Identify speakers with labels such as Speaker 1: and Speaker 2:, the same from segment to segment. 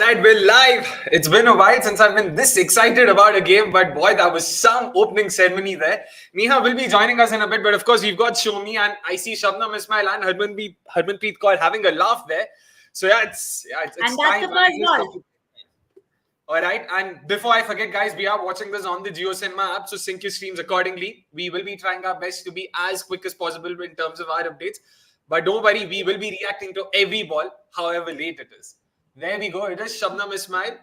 Speaker 1: Alright, we're live. It's been a while since I've been this excited about a game, but boy, that was some opening ceremony there. Neha will be joining us in a bit, but of course, we've got Soumi and I see Shabnam Ismail and Harmanpreet Kaur having a laugh there. So, it's
Speaker 2: And that's
Speaker 1: time.
Speaker 2: the first ball.
Speaker 1: All right, and before I forget, guys, we are watching this on the Jio Cinema app, so sync your streams accordingly. We will be trying our best to be as quick as possible in terms of our updates. But don't worry, we will be reacting to every ball, however late it is. There we go. It is Shabnam Ismail.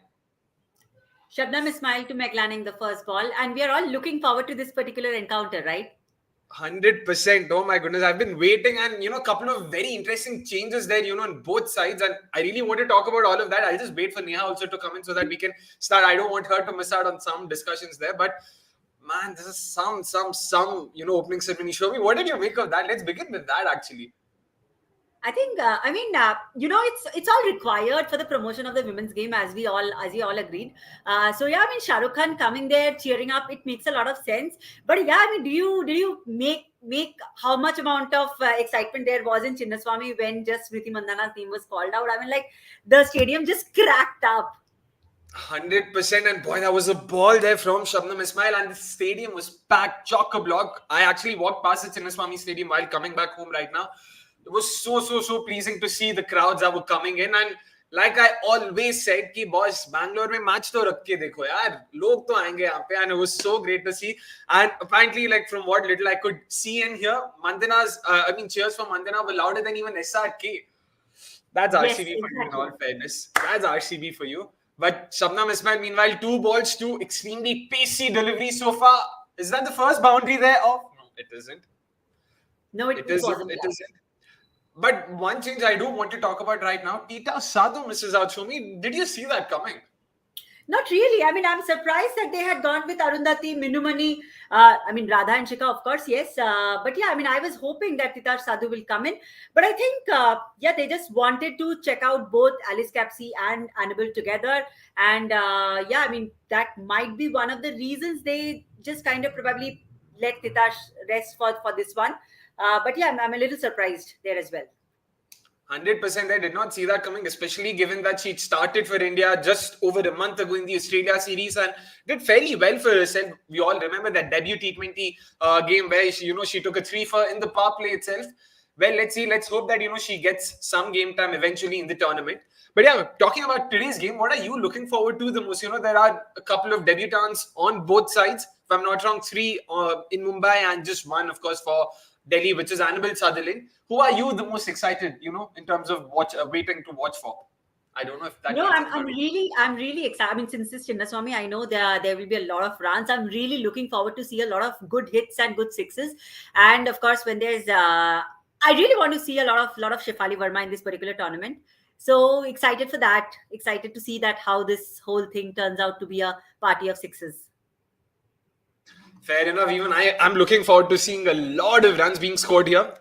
Speaker 2: Shabnam Ismail to Meg Lanning, the first ball. And we are all looking forward to this particular encounter, right?
Speaker 1: 100%. Oh my goodness. I've been waiting and, a couple of very interesting changes there, on both sides. And I really want to talk about all of that. I'll just wait for Neha also to come in so that we can start. I don't want her to miss out on some discussions there. But man, this is some opening ceremony. Show me, what did you make of that? Let's begin with that actually.
Speaker 2: I think, it's all required for the promotion of the women's game, as we all agreed. Shah Rukh Khan coming there, cheering up, it makes a lot of sense. But do you make how much amount of excitement there was in Chinnaswamy when just Smriti Mandhana's name was called out? The stadium just cracked up.
Speaker 1: 100%, and boy, that was a ball there from Shabnam Ismail, and the stadium was packed, chock-a-block. I actually walked past the Chinnaswamy Stadium while coming back home right now. It was so pleasing to see the crowds that were coming in, and like I always said, ki boss, Bangalore mein match to rakh ke dekho yaar, log to aayenge yahan pe, and it was so great to see. And apparently, like from what little I could see and hear, Mandana's, cheers for Mandana were louder than even SRK. That's RCB for you, in all fairness. That's RCB for you. But Shabnam Ismail, meanwhile, 2 balls, 2 extremely pacey deliveries so far. Is that the first boundary there? Oh, no, it isn't.
Speaker 2: No, it wasn't.
Speaker 1: It isn't. But one change I do want to talk about right now, Tita Sadhu misses out. Soumi, did you see that coming?
Speaker 2: Not really. I'm surprised that they had gone with Arundhati, Minumani, Radha and Shikha, of course, yes. I was hoping that Tita Sadhu will come in. But I think, they just wanted to check out both Alice Capsey and Annabelle together. And, that might be one of the reasons they just kind of probably let Tita rest for this one. I'm a little surprised there as well.
Speaker 1: 100%. I did not see that coming, especially given that she started for India just over a month ago in the Australia series and did fairly well for herself. We all remember that debut T20 game where she took a 3-for in the power play itself. Well, let's see. Let's hope that she gets some game time eventually in the tournament. But talking about today's game, what are you looking forward to the most? There are a couple of debutants on both sides. If I'm not wrong, 3 in Mumbai and just 1, of course, for Delhi, which is Annabelle Sutherland. Who are you the most excited, in terms of waiting to watch for? I don't know if that.
Speaker 2: No, I'm really excited. Since this Chinnaswamy, I know there will be a lot of runs. I'm really looking forward to see a lot of good hits and good sixes. And of course, when there's, I really want to see a lot of Shefali Verma in this particular tournament. So excited for that. Excited to see that how this whole thing turns out to be a party of sixes.
Speaker 1: Fair enough. Even I'm looking forward to seeing a lot of runs being scored here.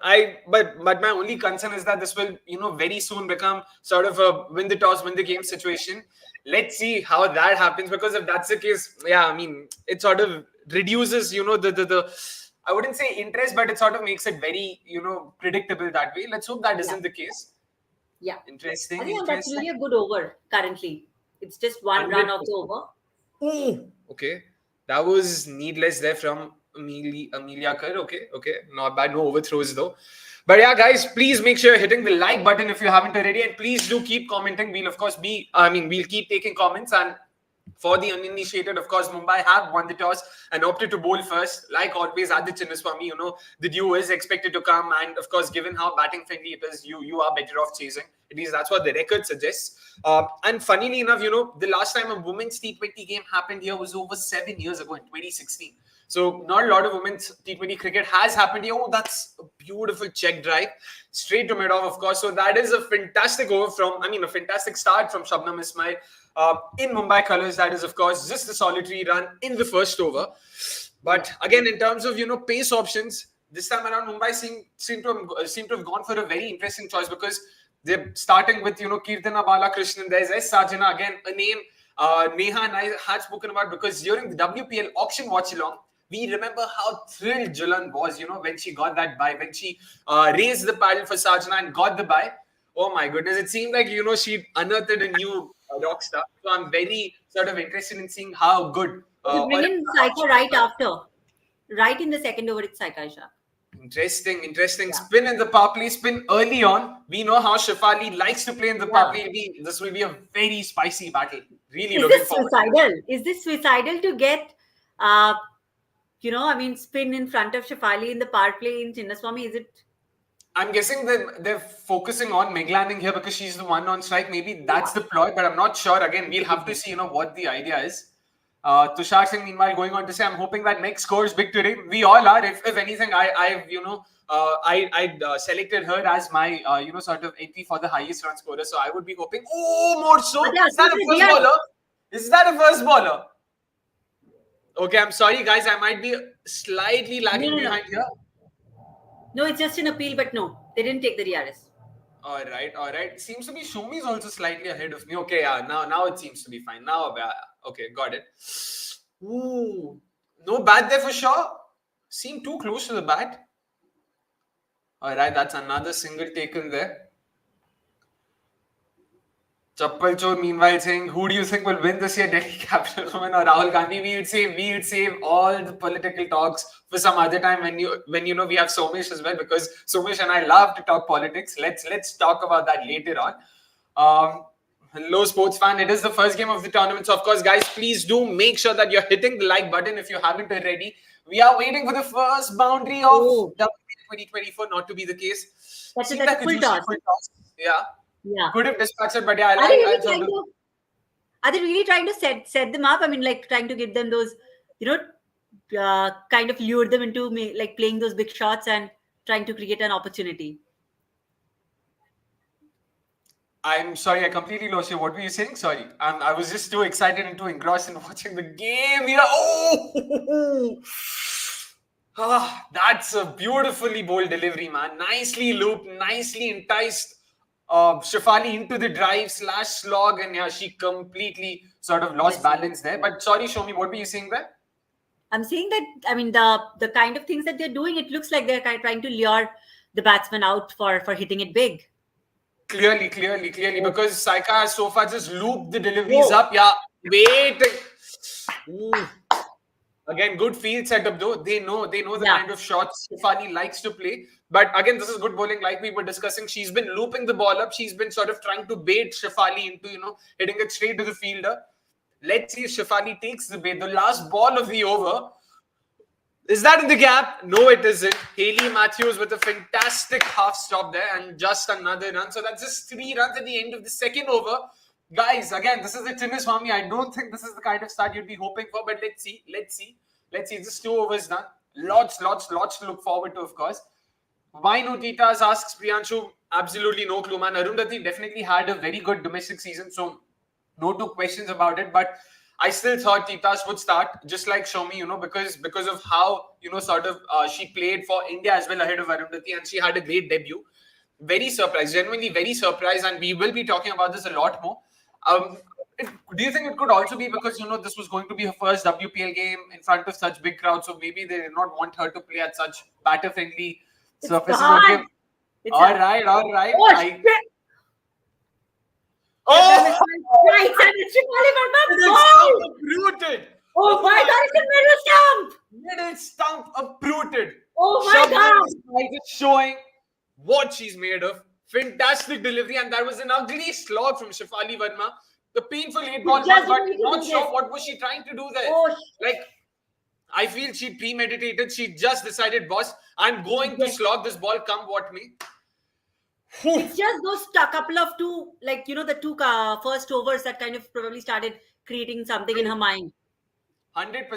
Speaker 1: But my only concern is that this will, very soon become sort of a win the toss, win the game situation. Let's see how that happens, because if that's the case, it sort of reduces, the I wouldn't say interest, but it sort of makes it very, predictable that way. Let's hope that isn't the case.
Speaker 2: Yeah.
Speaker 1: Interesting.
Speaker 2: I think that's really a good over currently. It's just 1 run off the over.
Speaker 1: Ooh, okay. That was needless there from Amelia Kar. Okay. Not bad. No overthrows though. But guys, please make sure you're hitting the like button if you haven't already. And please do keep commenting. We'll, of course, we'll keep taking comments. And for the uninitiated, of course, Mumbai have won the toss and opted to bowl first. Like always at the Chinnaswamy, the dew is expected to come. And of course, given how batting friendly it is, you are better off chasing. At least that's what the record suggests. And funnily enough, the last time a women's T20 game happened here was over 7 years ago in 2016. So not a lot of women's T20 cricket has happened here. Oh, that's a beautiful check drive. Straight to mid-off, of course. So that is a fantastic a fantastic start from Shabnam Ismail. In Mumbai colours, that is, of course, just a solitary run in the first over. But again, in terms of, pace options, this time around, Mumbai seem to have gone for a very interesting choice, because they're starting with, Kirtana Balakrishnan. There's S. Sajana, again, a name Neha and I had spoken about, because during the WPL auction watch-along, we remember how thrilled Julan was, when she got that bye, when she raised the paddle for Sajana and got the bye. Oh my goodness, it seemed like, she'd unearthed a new rock star. So I'm very sort of interested in seeing how good.
Speaker 2: They bring in Saika right after. Right in the second over, it's Saika Ishaq.
Speaker 1: Interesting.
Speaker 2: Yeah.
Speaker 1: Spin in the power play, spin early on. We know how Shefali likes to play in the power play. This will be a very spicy battle. Really
Speaker 2: Is
Speaker 1: looking
Speaker 2: this
Speaker 1: forward.
Speaker 2: suicidal? Is this suicidal to get, spin in front of Shefali in the power play in Chinnaswamy? Is it?
Speaker 1: I'm guessing that they're focusing on Meg Lanning here because she's the one on strike. Maybe that's the ploy, but I'm not sure. Again, we'll have to see, what the idea is. Tushar Singh, meanwhile, going on to say, I'm hoping that Meg scores big today. We all are. If anything, I've selected her as my, sort of entry for the highest run scorer. So I would be hoping. Oh, more so. Is that a first baller? Is that a first baller? Okay, I'm sorry, guys. I might be slightly lagging behind here.
Speaker 2: No, it's just an appeal, but no, they didn't take the DRS.
Speaker 1: All right. Seems to be Soumi is also slightly ahead of me. Okay, yeah, now it seems to be fine. Now, okay, got it. Ooh, no bat there for sure. Seemed too close to the bat. All right, that's another single taken there. Chappal Chor, meanwhile, saying, who do you think will win this year, Delhi Capital Women or Rahul Gandhi? We would save all the political talks for some other time when we have Somesh as well, because Somesh and I love to talk politics. Let's talk about that later on. Hello, sports fan. It is the first game of the tournament. So, of course, guys, please do make sure that you're hitting the like button if you haven't already. We are waiting for the first boundary of WPL 2024, not to be the case.
Speaker 2: That's a full toss.
Speaker 1: Yeah. Could have dispatched it, but yeah,
Speaker 2: are they really trying to set them up? I mean, like trying to give them those, kind of lure them into like playing those big shots and trying to create an opportunity.
Speaker 1: I'm sorry, I completely lost you. What were you saying? Sorry, I was just too excited and too engrossed in watching the game. That's a beautifully bowled delivery, man. Nicely looped, nicely enticed Shefali into the drive / slog, and yeah, she completely sort of lost balance there. But sorry, show me, what were you saying there?
Speaker 2: I'm saying that, I mean, the kind of things that they're doing, it looks like they're kind of trying to lure the batsman out for hitting it big.
Speaker 1: Clearly, because Saika has so far just looped the deliveries up. Yeah, wait. Ooh. Again, good field setup though. They know the kind of shots Shefali likes to play. But again, this is good bowling. Like we were discussing, she's been looping the ball up. She's been sort of trying to bait Shefali into, hitting it straight to the fielder. Let's see if Shefali takes the bait. The last ball of the over. Is that in the gap? No, it isn't. Hayley Matthews with a fantastic half stop there and just another run. So that's just 3 runs at the end of the second over. Guys, again, this is the Chinnaswamy. I don't think this is the kind of start you'd be hoping for, but let's see. Just 2 overs done. Lots to look forward to, of course. Why no Titas, asks Priyanshu. Absolutely no clue, man. Arundhati definitely had a very good domestic season, so no 2 questions about it. But I still thought Titas would start, just like Soumi, because of how, she played for India as well ahead of Arundhati, and she had a great debut. Very surprised, genuinely very surprised, and we will be talking about this a lot more. Do you think it could also be because, this was going to be her first WPL game in front of such big crowds, so maybe they did not want her to play at such batter-friendly surfaces? Okay. All right. Uprooted.
Speaker 2: Oh my God, it's a middle stump.
Speaker 1: Middle stump uprooted.
Speaker 2: Oh my God.
Speaker 1: Just showing what she's made of. Fantastic delivery, and that was an ugly slog from Shefali Verma. The painful 8-ball, but not sure what was she trying to do there. I feel she premeditated. She just decided, boss, I'm going to slog this ball come what may.
Speaker 2: It's just those couple of two, the 2 first overs that kind of probably started creating something in her mind.
Speaker 1: 100%.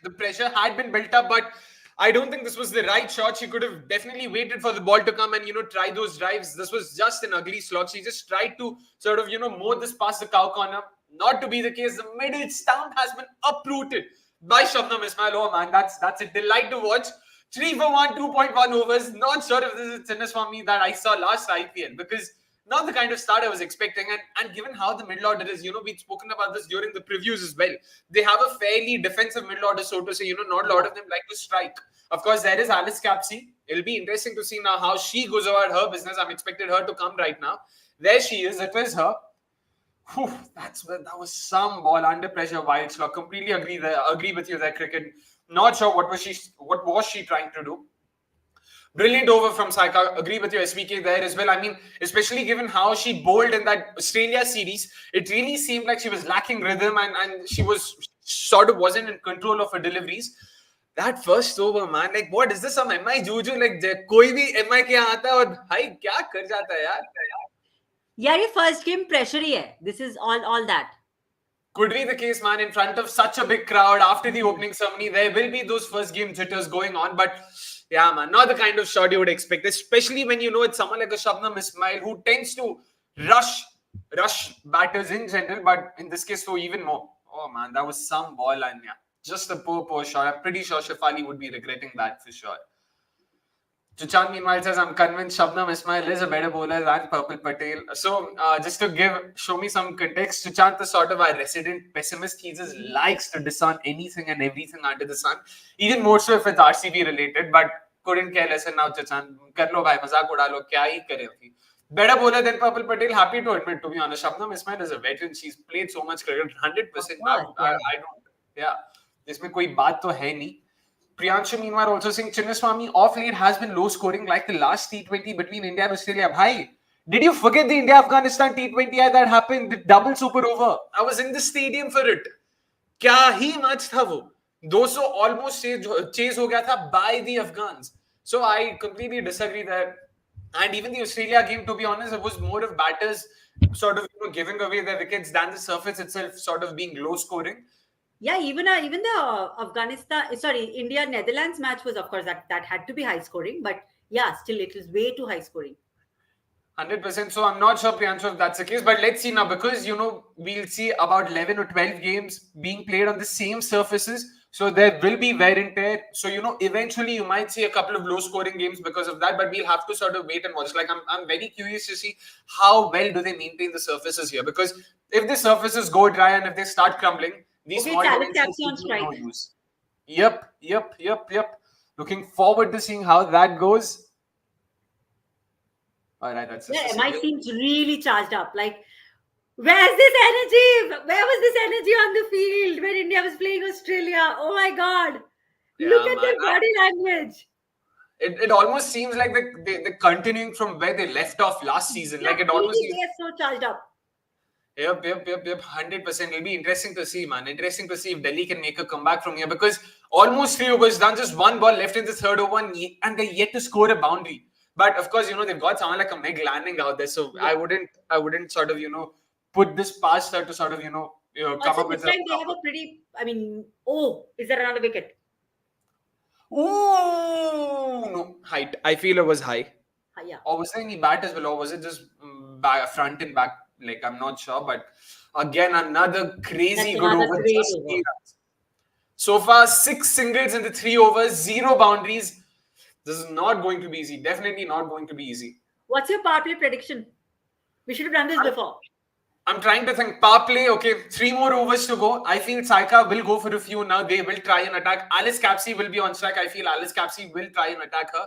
Speaker 1: The pressure had been built up, but I don't think this was the right shot. She could have definitely waited for the ball to come and, try those drives. This was just an ugly slog. She just tried to sort of, mow this past the cow corner. Not to be the case. The middle stump has been uprooted by Shabnam Ismail. Oh, man, that's a delight to watch. 3 for 1, 2.1 overs. Not sure if this is Chinnaswamy that I saw last IPL, because not the kind of start I was expecting. And given how the middle order is, we'd spoken about this during the previews as well. They have a fairly defensive middle order, so to say. Not a lot of them like to strike. Of course, there is Alice Capsey. It'll be interesting to see now how she goes about her business. I'm expected her to come right now. There she is. It was her. Whew, that was some ball under pressure. Wild slog. Completely agree there. Agree with you there. Cricket. Not sure what was she trying to do. Brilliant over from Saika. Agree with you, SVK there as well. I mean, especially given how she bowled in that Australia series, it really seemed like she was lacking rhythm and she was sort of wasn't in control of her deliveries. That first over, man, like what is this? Some MI juju, like कोई भी MI के यहाँ आता है और भाई क्या कर जाता है यार?
Speaker 2: यार ये first game pressure ही है. This is all that.
Speaker 1: Could be the case, man, in front of such a big crowd after the opening ceremony. There will be those first game jitters going on, but yeah, man, not the kind of shot you would expect, especially when you know it's someone like a Shabnam Ismail who tends to rush batters in general, but in this case, so even more. Oh man, that was some ball, and yeah, just a poor shot. I'm pretty sure Shafali would be regretting that for sure. Chuchan meanwhile says, I'm convinced Shabnam Ismail is a better bowler than Purple Patel. So, just to show me some context, Chuchant is sort of our resident pessimist. He just likes to discern anything and everything under the sun, even more so if it's RCB related, but couldn't care less. And now, Chuchant, kar lo bhai, mazak uda lo, kya hi kare abhi. Better bowler than Purple Patel, happy to admit, to be honest. Shabnam Ismail is a veteran. She's played so much cricket, 100%. I don't, yeah. इसमें कोई बात तो है नहीं. Priyanshu meanwhile also saying Chinnaswamy off late has been low scoring like the last T20 between India and Australia. Bhai, did you forget the India-Afghanistan T20 that happened? The double super over. I was in the stadium for it. क्या ही match था वो. 200 almost chase हो गया था by the Afghans. So I completely disagree there. And even the Australia game, to be honest, it was more of batters sort of giving away their wickets than the surface itself sort of being low scoring.
Speaker 2: Yeah, even the India Netherlands match was, of course, that had to be high scoring, but yeah, still it was way too high scoring.
Speaker 1: 100%. So I'm not sure, Priyanshu, if that's the case, but let's see now, because we'll see about 11 or 12 games being played on the same surfaces. So there will be wear and tear. So eventually you might see a couple of low scoring games because of that, but we'll have to sort of wait and watch. Like I'm very curious to see how well do they maintain the surfaces here, because if the surfaces go dry and if they start crumbling, these small dimensions no use. Yep. Looking forward to seeing how that goes. All right, that's
Speaker 2: MI seems really charged up. Like, where's this energy? Where was this energy on the field when India was playing Australia? Oh my God! Look at their body language.
Speaker 1: It almost seems like they're continuing from where they left off last season.
Speaker 2: Yeah,
Speaker 1: like it almost seems
Speaker 2: they're so charged up.
Speaker 1: Yep. 100%. It'll be interesting to see, man. Interesting to see if Delhi can make a comeback from here, because almost 3 overs done, just one ball left in the third over, and they're yet to score a boundary. But of course, they've got someone like a Meg Lanning out there, so yeah. I wouldn't sort of put this past her to sort of come
Speaker 2: also,
Speaker 1: up with.
Speaker 2: This time they have a pretty. Is there another wicket?
Speaker 1: Ooh, no height. I feel it was high.
Speaker 2: Yeah.
Speaker 1: Or was there any bat as well, or was it just front and back? Like, I'm not sure, but again, another crazy good over. So far, 6 singles in the 3 overs, 0 boundaries. This is not going to be easy. Definitely not going to be easy.
Speaker 2: What's your power play prediction? We should have done this before.
Speaker 1: I'm trying to think. Power play, okay, 3 more overs to go. I feel Saika will go for a few now. They will try and attack. Alice Capsey will be on strike. I feel Alice Capsey will try and attack her.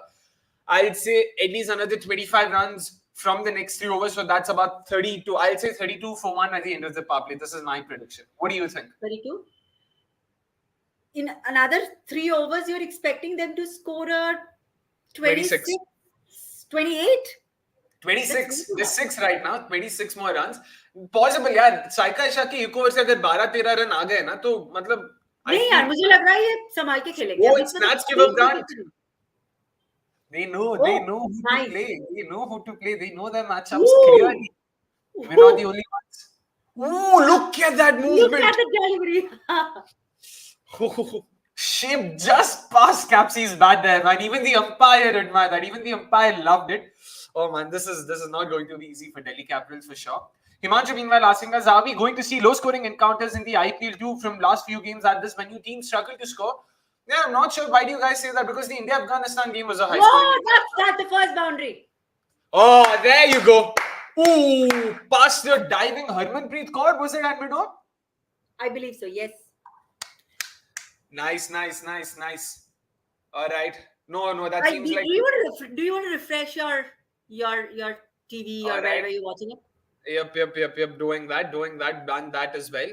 Speaker 1: I'd say at least another 25 runs from the next 3 overs. So that's about 32. I'll say 32 for 1 at the end of the power play. This is my prediction. What do you think?
Speaker 2: 32? In another 3 overs, you're expecting them to score a 26? 28?
Speaker 1: 26. There's 6 right now. 26 more runs. Possible, यार. साइका ईशा के एक over से अगर 12-13 run आ गए ना तो मतलब
Speaker 2: नहीं यार मुझे लग रहा है ये संभाल के खेलेंगे.
Speaker 1: Oh, it's Nat Sciver-Brunt. They know who to play. They know who to play. They know their matchups clearly. We're not the only ones. Ooh, look at that movement.
Speaker 2: Look at the delivery.
Speaker 1: Ship just past Capsey's bat there, man. Even the umpire admired that. Even the umpire loved it. Oh man, this is not going to be easy for Delhi Capitals for sure. Himanshu meanwhile asking us, are we going to see low-scoring encounters in the IPL too from last few games at this venue? Teams struggle to score. Yeah, I'm not sure. Why do you guys say that? Because the India-Afghanistan game was a high-scoring.
Speaker 2: Oh, that's the first boundary.
Speaker 1: Oh, there you go. Ooh, past the diving Harmanpreet Kaur. Was it at mid-on?
Speaker 2: I believe so, yes.
Speaker 1: Nice. All right. No, that seems like...
Speaker 2: Do you want to refresh your TV or wherever you're watching it?
Speaker 1: Yep. Doing that, done that as well.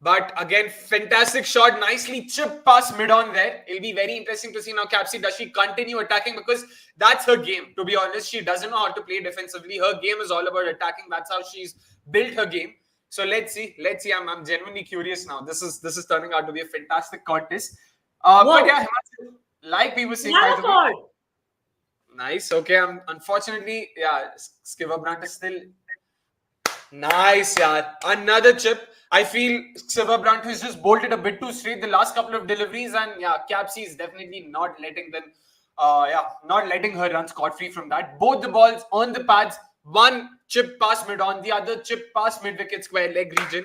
Speaker 1: But again, fantastic shot, nicely chipped past mid on there. It'll be very interesting to see now, Capsy, does she continue attacking? Because that's her game, to be honest. She doesn't know how to play defensively. Her game is all about attacking. That's how she's built her game. So let's see. I'm genuinely curious now. This is turning out to be a fantastic contest. But yeah, Himanshu, like we were saying, by the way, nice. Okay, unfortunately, yeah, Sciver-Brunt is still nice, yeah. Another chip. I feel Sciver-Brunt has just bolted a bit too straight the last couple of deliveries, and yeah, Capsy is definitely not letting them, not letting her run scot free from that. Both the balls on the pads, one chip past mid on, the other chip past mid wicket square leg region.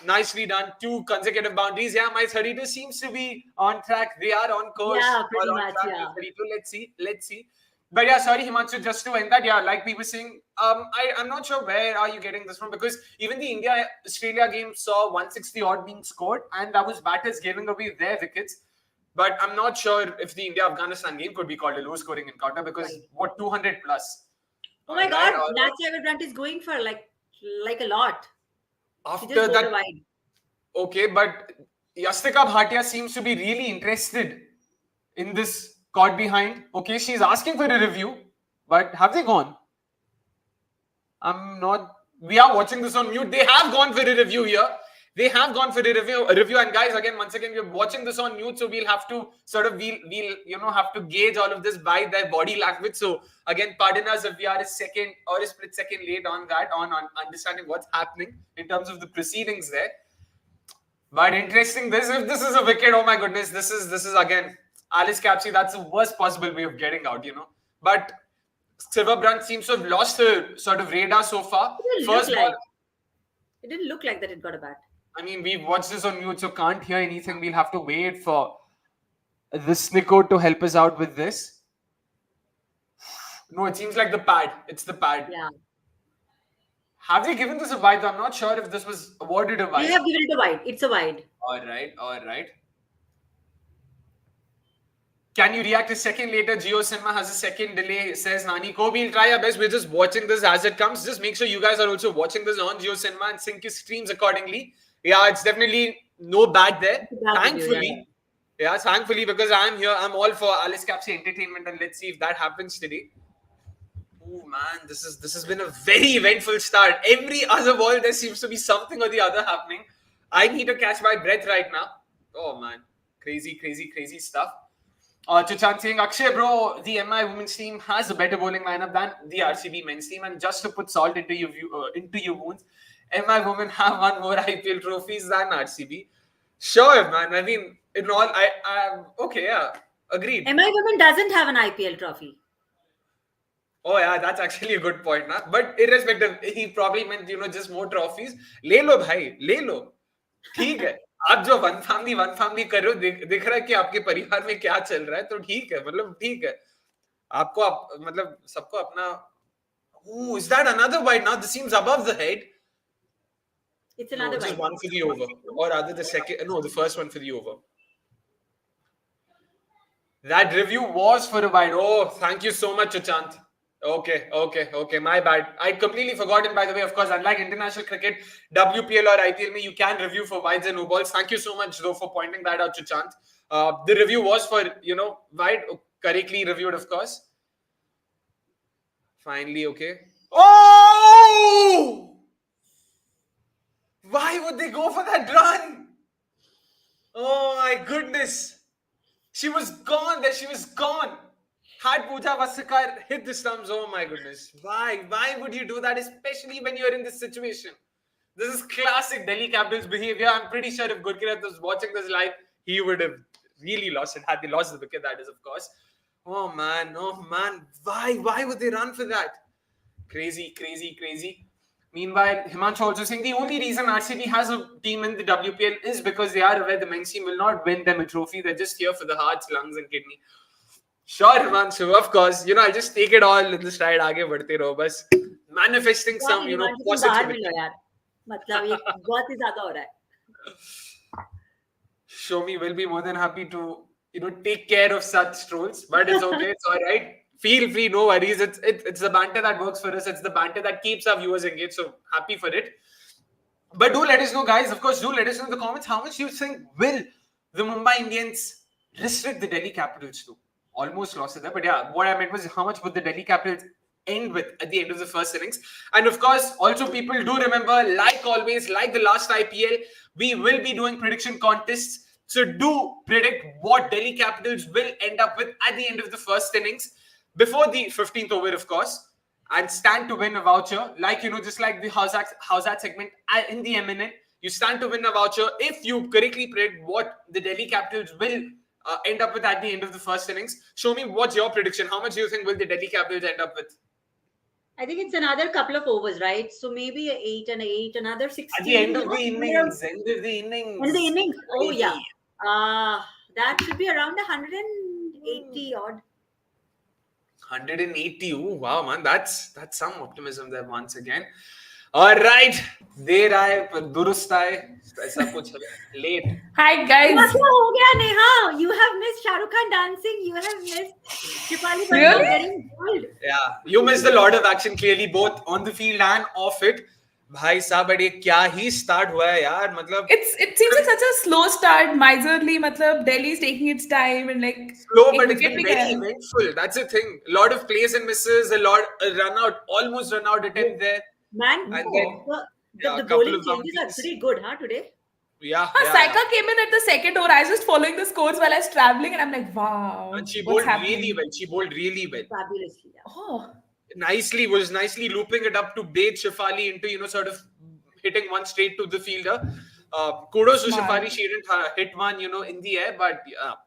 Speaker 1: Nicely done. 2 consecutive boundaries. Yeah, my 32 seems to be on track. They are on course.
Speaker 2: Yeah, pretty
Speaker 1: or on
Speaker 2: much,
Speaker 1: track
Speaker 2: yeah.
Speaker 1: with 32. Let's see. But yeah, sorry, Himanshu, just to end that, yeah, like we were saying, I'm not sure where are you getting this from, because even the India-Australia game saw 160 odd being scored, and that was batters giving away their wickets. But I'm not sure if the India-Afghanistan game could be called a low-scoring encounter, because what, 200 plus?
Speaker 2: Oh my God, Nat Sciver-Brunt is going for like a lot.
Speaker 1: After that, okay, but Yastika Bhatia seems to be really interested in this caught behind. Okay, she's asking for a review, but have they gone? I'm not. We are watching this on mute. They have gone for a review here. They have gone for a review. And guys, once again, we're watching this on mute, so we'll have to we'll have to gauge all of this by their body language. So again, pardon us if we are a second or a split second late on that, on understanding what's happening in terms of the proceedings there. But interesting. If this is a wicket, oh my goodness, this is again Alice Capsey. That's the worst possible way of getting out, But Sciver-Brunt seems to have lost her sort of radar so far.
Speaker 2: It didn't look like that it got a bat.
Speaker 1: I mean, we've watched this on mute, so can't hear anything. We'll have to wait for the Snicko to help us out with this. No, it seems like the pad. It's the pad.
Speaker 2: Yeah.
Speaker 1: Have they given this a wide? I'm not sure if this was awarded a wide.
Speaker 2: They have given it a wide. It's a wide.
Speaker 1: All right. Can you react a second later? Jio Cinema has a second delay, says Nani. Ko, we'll try our best. We're just watching this as it comes. Just make sure you guys are also watching this on Jio Cinema and sync your streams accordingly. Yeah, it's definitely no bad there. Thankfully. Yeah, thankfully, because I'm here. I'm all for Alice Capsey entertainment, and let's see if that happens today. Oh man, this has been a very eventful start. Every other ball, there seems to be something or the other happening. I need to catch my breath right now. Oh man, crazy stuff. Chachan saying, Akshay bro, the MI women's team has a better bowling lineup than the RCB men's team, and just to put salt into your wounds, MI women have won more IPL trophies than RCB. Sure, man. I mean, in all, okay, yeah, agreed.
Speaker 2: MI women doesn't have an IPL trophy.
Speaker 1: Oh yeah, that's actually a good point, na? But irrespective, he probably meant just more trophies. ले लो भाई, ले लो. ठीक है. आप जो one family कर रहे हो, दिख रहा है कि आपके परिवार में क्या चल रहा है, तो ठीक है, मतलब ठीक है. आपको मतलब सबको अपना. Ooh, is that another wide now? This seems above the head.
Speaker 2: It's another
Speaker 1: wide. Just one for the over, or rather the second. No, the first one for the over. That review was for a wide. Oh, thank you so much, Chachant. Okay. My bad. I'd completely forgotten, by the way. Of course, unlike international cricket, WPL or IPL, you can review for wides and no balls. Thank you so much, though, for pointing that out, Chachant. The review was for, wide, correctly reviewed, of course. Finally, okay. Oh! Why would they go for that run? Oh, my goodness. She was gone there. She was gone. Had Pooja Vasakar hit the stumps, oh my goodness. Why? Why would you do that, especially when you're in this situation? This is classic Delhi Capitals behavior. I'm pretty sure if Gurkirat was watching this live, he would have really lost it. Had they lost the wicket, that is, of course. Oh man. Why would they run for that? Crazy. Meanwhile, Himanshu also saying the only reason RCB has a team in the WPL is because they are aware the men's team will not win them a trophy. They're just here for the hearts, lungs and kidney. Sure, Himanshu, of course. I'll just take it all in the stride. Aage badhte raho, bas manifesting some, positivity.
Speaker 2: मतलब ये बहुत ही ज़्यादा हो रहा है.
Speaker 1: Soumi will be more than happy to, take care of such trolls. But it's okay. It's all right. feel free, no worries. It's the banter that works for us. It's the banter that keeps our viewers engaged. So happy for it. But do let us know, guys. Of course, do let us know in the comments how much you think will the Mumbai Indians restrict the Delhi Capitals to. Almost lost it there, but yeah, what I meant was how much would the Delhi Capitals end with at the end of the first innings? And of course, also people do remember, like always, like the last IPL, we will be doing prediction contests. So do predict what Delhi Capitals will end up with at the end of the first innings before the 15th over, of course, and stand to win a voucher. Like, just like the How's That segment in the MNN, you stand to win a voucher if you correctly predict what the Delhi Capitals will end up with at the end of the first innings. Show me, what's your prediction? How much do you think will the Delhi Capitals end up with?
Speaker 2: I think it's another couple of overs, right? So maybe 8 and 8, another 16.
Speaker 1: At the end of the innings. End of the innings.
Speaker 2: End of the innings. Oh, yeah. That should be around 180 odd.
Speaker 1: 180. Oh, wow, man. That's some optimism there once again. All right. देर आए पर दुरुस्त आए ऐसा कुछ late.
Speaker 3: Hi guys.
Speaker 2: क्या हो गया Neha? You have missed Shah Rukh Khan dancing. You have missed Shefali
Speaker 3: Really?
Speaker 2: getting gold.
Speaker 1: Yeah, you missed a lot of action clearly both on the field and off it. भाई साहब but ये क्या ही start हुआ है यार मतलब
Speaker 3: it seems like such a slow start, miserly. मतलब Delhi is taking its time and like
Speaker 1: slow, but it's been very eventful. That's the thing. A lot of plays and misses, almost run out attempt there.
Speaker 2: Man,
Speaker 1: and then,
Speaker 2: the bowling changes are pretty good, huh, today?
Speaker 1: Yeah.
Speaker 3: Saika came in at the second over. I was just following the scores while I was traveling, and I'm like, wow.
Speaker 1: And she bowled really well. She bowled really well.
Speaker 2: Fabulously. Yeah.
Speaker 3: Oh.
Speaker 1: Was nicely looping it up to bait Shefali into, sort of hitting one straight to the fielder. Kudos to Shefali. She didn't hit one, in the air, but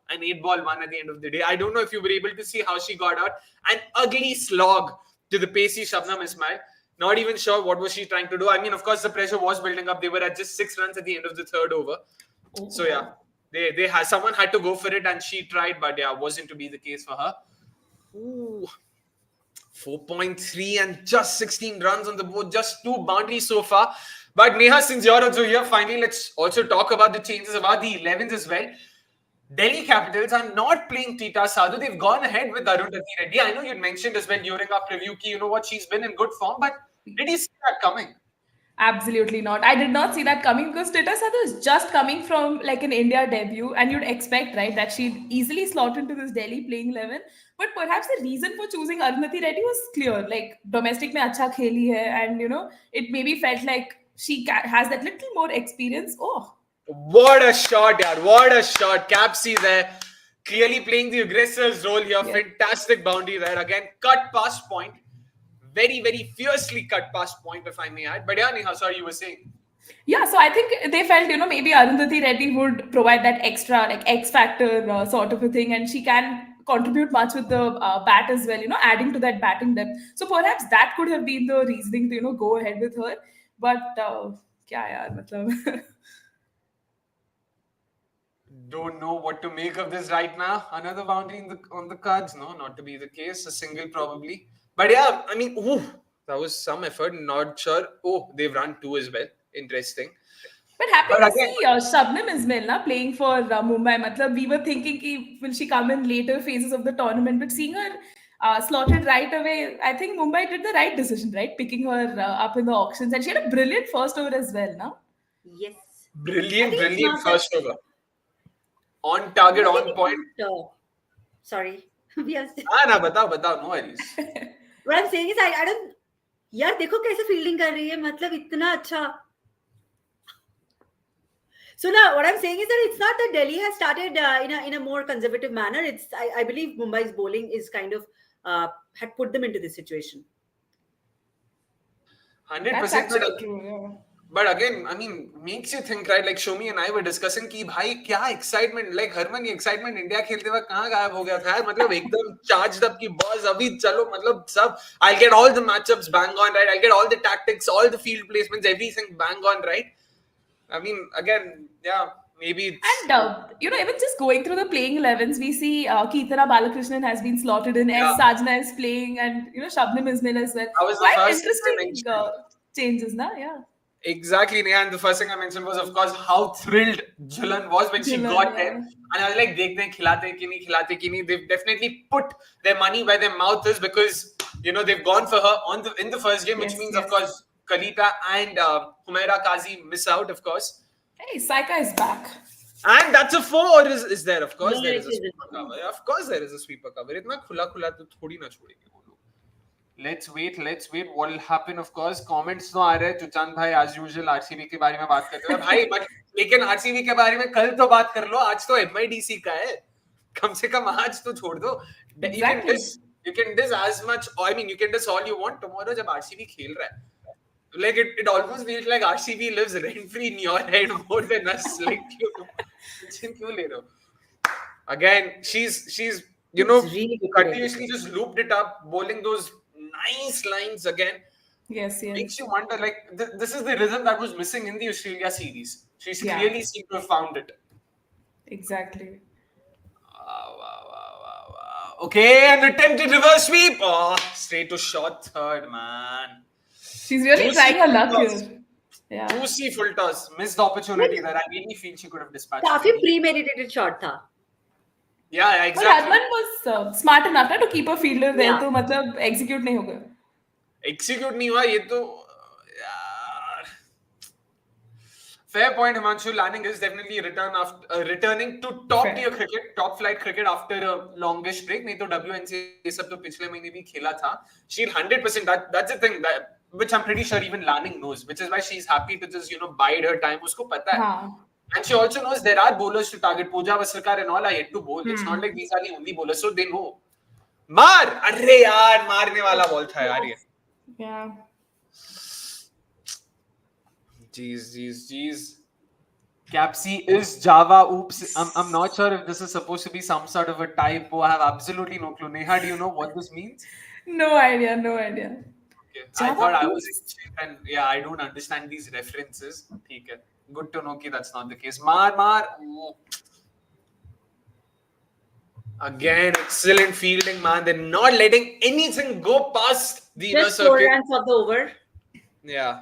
Speaker 1: an 8-ball one at the end of the day. I don't know if you were able to see how she got out. An ugly slog to the pacey Shabnam Ismail. Not even sure what was she trying to do. I mean, of course, the pressure was building up. They were at just 6 runs at the end of the third over. Oh. So yeah, someone had to go for it, and she tried, but yeah, wasn't to be the case for her. Ooh. 4.3 and just 16 runs on the board, just 2 boundaries so far. But Neha, since you're also here, finally, let's also talk about the changes, about the 11s as well. Delhi Capitals are not playing Tita Sadhu. They've gone ahead with Arundhati Reddy. I know you'd mentioned as well during our preview, ki, she's been in good form, but did you see that coming?
Speaker 3: Absolutely not. I did not see that coming because Tita Sadhu is just coming from like an India debut, and you'd expect, right, that she'd easily slot into this Delhi playing 11. But perhaps the reason for choosing Arundhati Reddy was clear. Like, domestic mein acha kheli hai, and it maybe felt like she has that little more experience. Oh,
Speaker 1: what a shot, yaar! What a shot! Capsy there, clearly playing the aggressor's role here. Yeah. Fantastic boundary there again. Cut past point. Very, very fiercely cut past point, if I may add. But yeah, Neha, sorry, you were saying.
Speaker 3: Yeah, so I think they felt, maybe Arundhati Reddy would provide that extra, like, X factor sort of a thing, and she can contribute much with the bat as well, adding to that batting depth. So perhaps that could have been the reasoning to, go ahead with her. But, kya yaar, matlab.
Speaker 1: Don't know what to make of this right now. Another boundary on the cards? No, not to be the case. A single probably. But yeah, I mean, that was some effort. Not sure. Oh, they've run 2 as well. Interesting.
Speaker 3: But happy to see Shabnam Ismail playing for Mumbai. Matlab, we were thinking, will she come in later phases of the tournament? But seeing her slotted right away, I think Mumbai did the right decision, right? Picking her up in the auctions. And she had a brilliant first over as well, no?
Speaker 2: Yes.
Speaker 1: Brilliant first over. On target, on point.
Speaker 2: Sorry.
Speaker 1: Batao, no worries.
Speaker 2: What I'm saying is, I don't. यार देखो कैसे fielding कर रही है मतलब इतना अच्छा. So now what I'm saying is that it's not that Delhi has started in a more conservative manner. It's I believe Mumbai's bowling is kind of had put them into this situation.
Speaker 1: 100%. But again, I mean, makes you think, right? Like Soumi and I were discussing कि भाई क्या excitement, like Harman ये excitement India खेलते वक्त कहाँ गायब हो गया था यार मतलब एकदम charged up की balls अभी चलो मतलब सब I'll get all the matchups bang on, right? I'll get all the tactics, all the field placements, everything bang on, right? I mean, again, yeah, maybe it's...
Speaker 3: And, even just going through the playing 11s, we see Keetana Balakrishnan has been slotted in, S. Sajna is playing, and, Shabnam Ismail as well.
Speaker 1: That was the
Speaker 3: quite
Speaker 1: first
Speaker 3: interesting changes, na? Yeah.
Speaker 1: Exactly, Neha. And the first thing I mentioned was, of course, how thrilled Julan was when she
Speaker 3: Julan,
Speaker 1: got
Speaker 3: yeah.
Speaker 1: there. And I was like, dekhte hain, khilate ki nahi. They've definitely put their money where their mouth is because, they've gone for her in the first game, which
Speaker 3: Yes,
Speaker 1: means, of
Speaker 3: yes.
Speaker 1: course, Kalita and Humaira Kazi miss out, of course.
Speaker 3: Hey, Saika is back.
Speaker 1: And that's a 4, or is there? Of course,
Speaker 2: No,
Speaker 1: there
Speaker 2: it
Speaker 1: is a
Speaker 2: isn't.
Speaker 1: sweeper cover. Of course, there is a sweeper cover. इतना खुला खुला तो थोड़ी ना छोड़ेंगे वो लोग. Let's wait. What will happen? Of course, comments तो आ रहे हैं. चुचान भाई as usual RCB के बारे में बात करते हैं. भाई but लेकिन RCB के बारे में कल तो बात कर लो. आज तो MIDC का है. कम से कम आज तो छोड़ दो.
Speaker 3: Exactly.
Speaker 1: You can diss as much. I mean, you can diss all you want. Tomorrow जब RCB खेल रहा है. Like it almost feels like RCB lives rent free in your head more than us. Like क्यों ले रहे हो? Again, she's
Speaker 2: really
Speaker 1: continuously just looped it up, bowling those nice lines again.
Speaker 3: Yes, yes.
Speaker 1: Makes you wonder, like this is the rhythm that was missing in the Australia series. She's
Speaker 3: Yeah.
Speaker 1: clearly seemed to have found it.
Speaker 3: Exactly.
Speaker 1: Wow. Okay, an attempted reverse sweep. Oh, straight to short third, man.
Speaker 3: She's really
Speaker 1: Juicy
Speaker 3: trying her luck
Speaker 1: full toss.
Speaker 3: here. Yeah.
Speaker 1: Juicy full toss. Missed opportunity there. I really feel she could have dispatched.
Speaker 2: काफी premeditated shot था.
Speaker 1: Yeah,
Speaker 3: But
Speaker 1: exactly.
Speaker 3: Harman was smart enough to keep a fielder there,
Speaker 2: Yeah.
Speaker 3: तो मतलब execute नहीं होगा.
Speaker 1: Execute नहीं हुआ ये तो यार. Fair point, Himanshu. Lanning is definitely returning to top tier cricket, top flight cricket after a longish break. नहीं तो WNC ये सब तो पिछले महीने भी खेला था. She'll 100%. That's the thing which I'm pretty sure even Lanning knows, which is why she's happy to just bide her time. उसको पता है.
Speaker 3: हाँ.
Speaker 1: And she also knows there are bowlers to target. Pooja Vasarkar and all are yet to bowl. It's not like these are the only bowlers, so they know. मार! अरे यार मारने वाला ball था यार ये.
Speaker 3: Yeah.
Speaker 1: Jeez. Capsy is Java. Oops. I'm not sure if this is supposed to be some sort of a typo. I have absolutely no clue. Neha, do you know what this means?
Speaker 3: No idea.
Speaker 1: Okay. I thought I was in shit and yeah, I don't understand these references. ठीक है. Good to know that that's not the case. Maar. Oh. Again, excellent fielding, man. They're not letting anything go past the inner
Speaker 2: Just 4
Speaker 1: circuit.
Speaker 2: runs of the over.
Speaker 1: Yeah.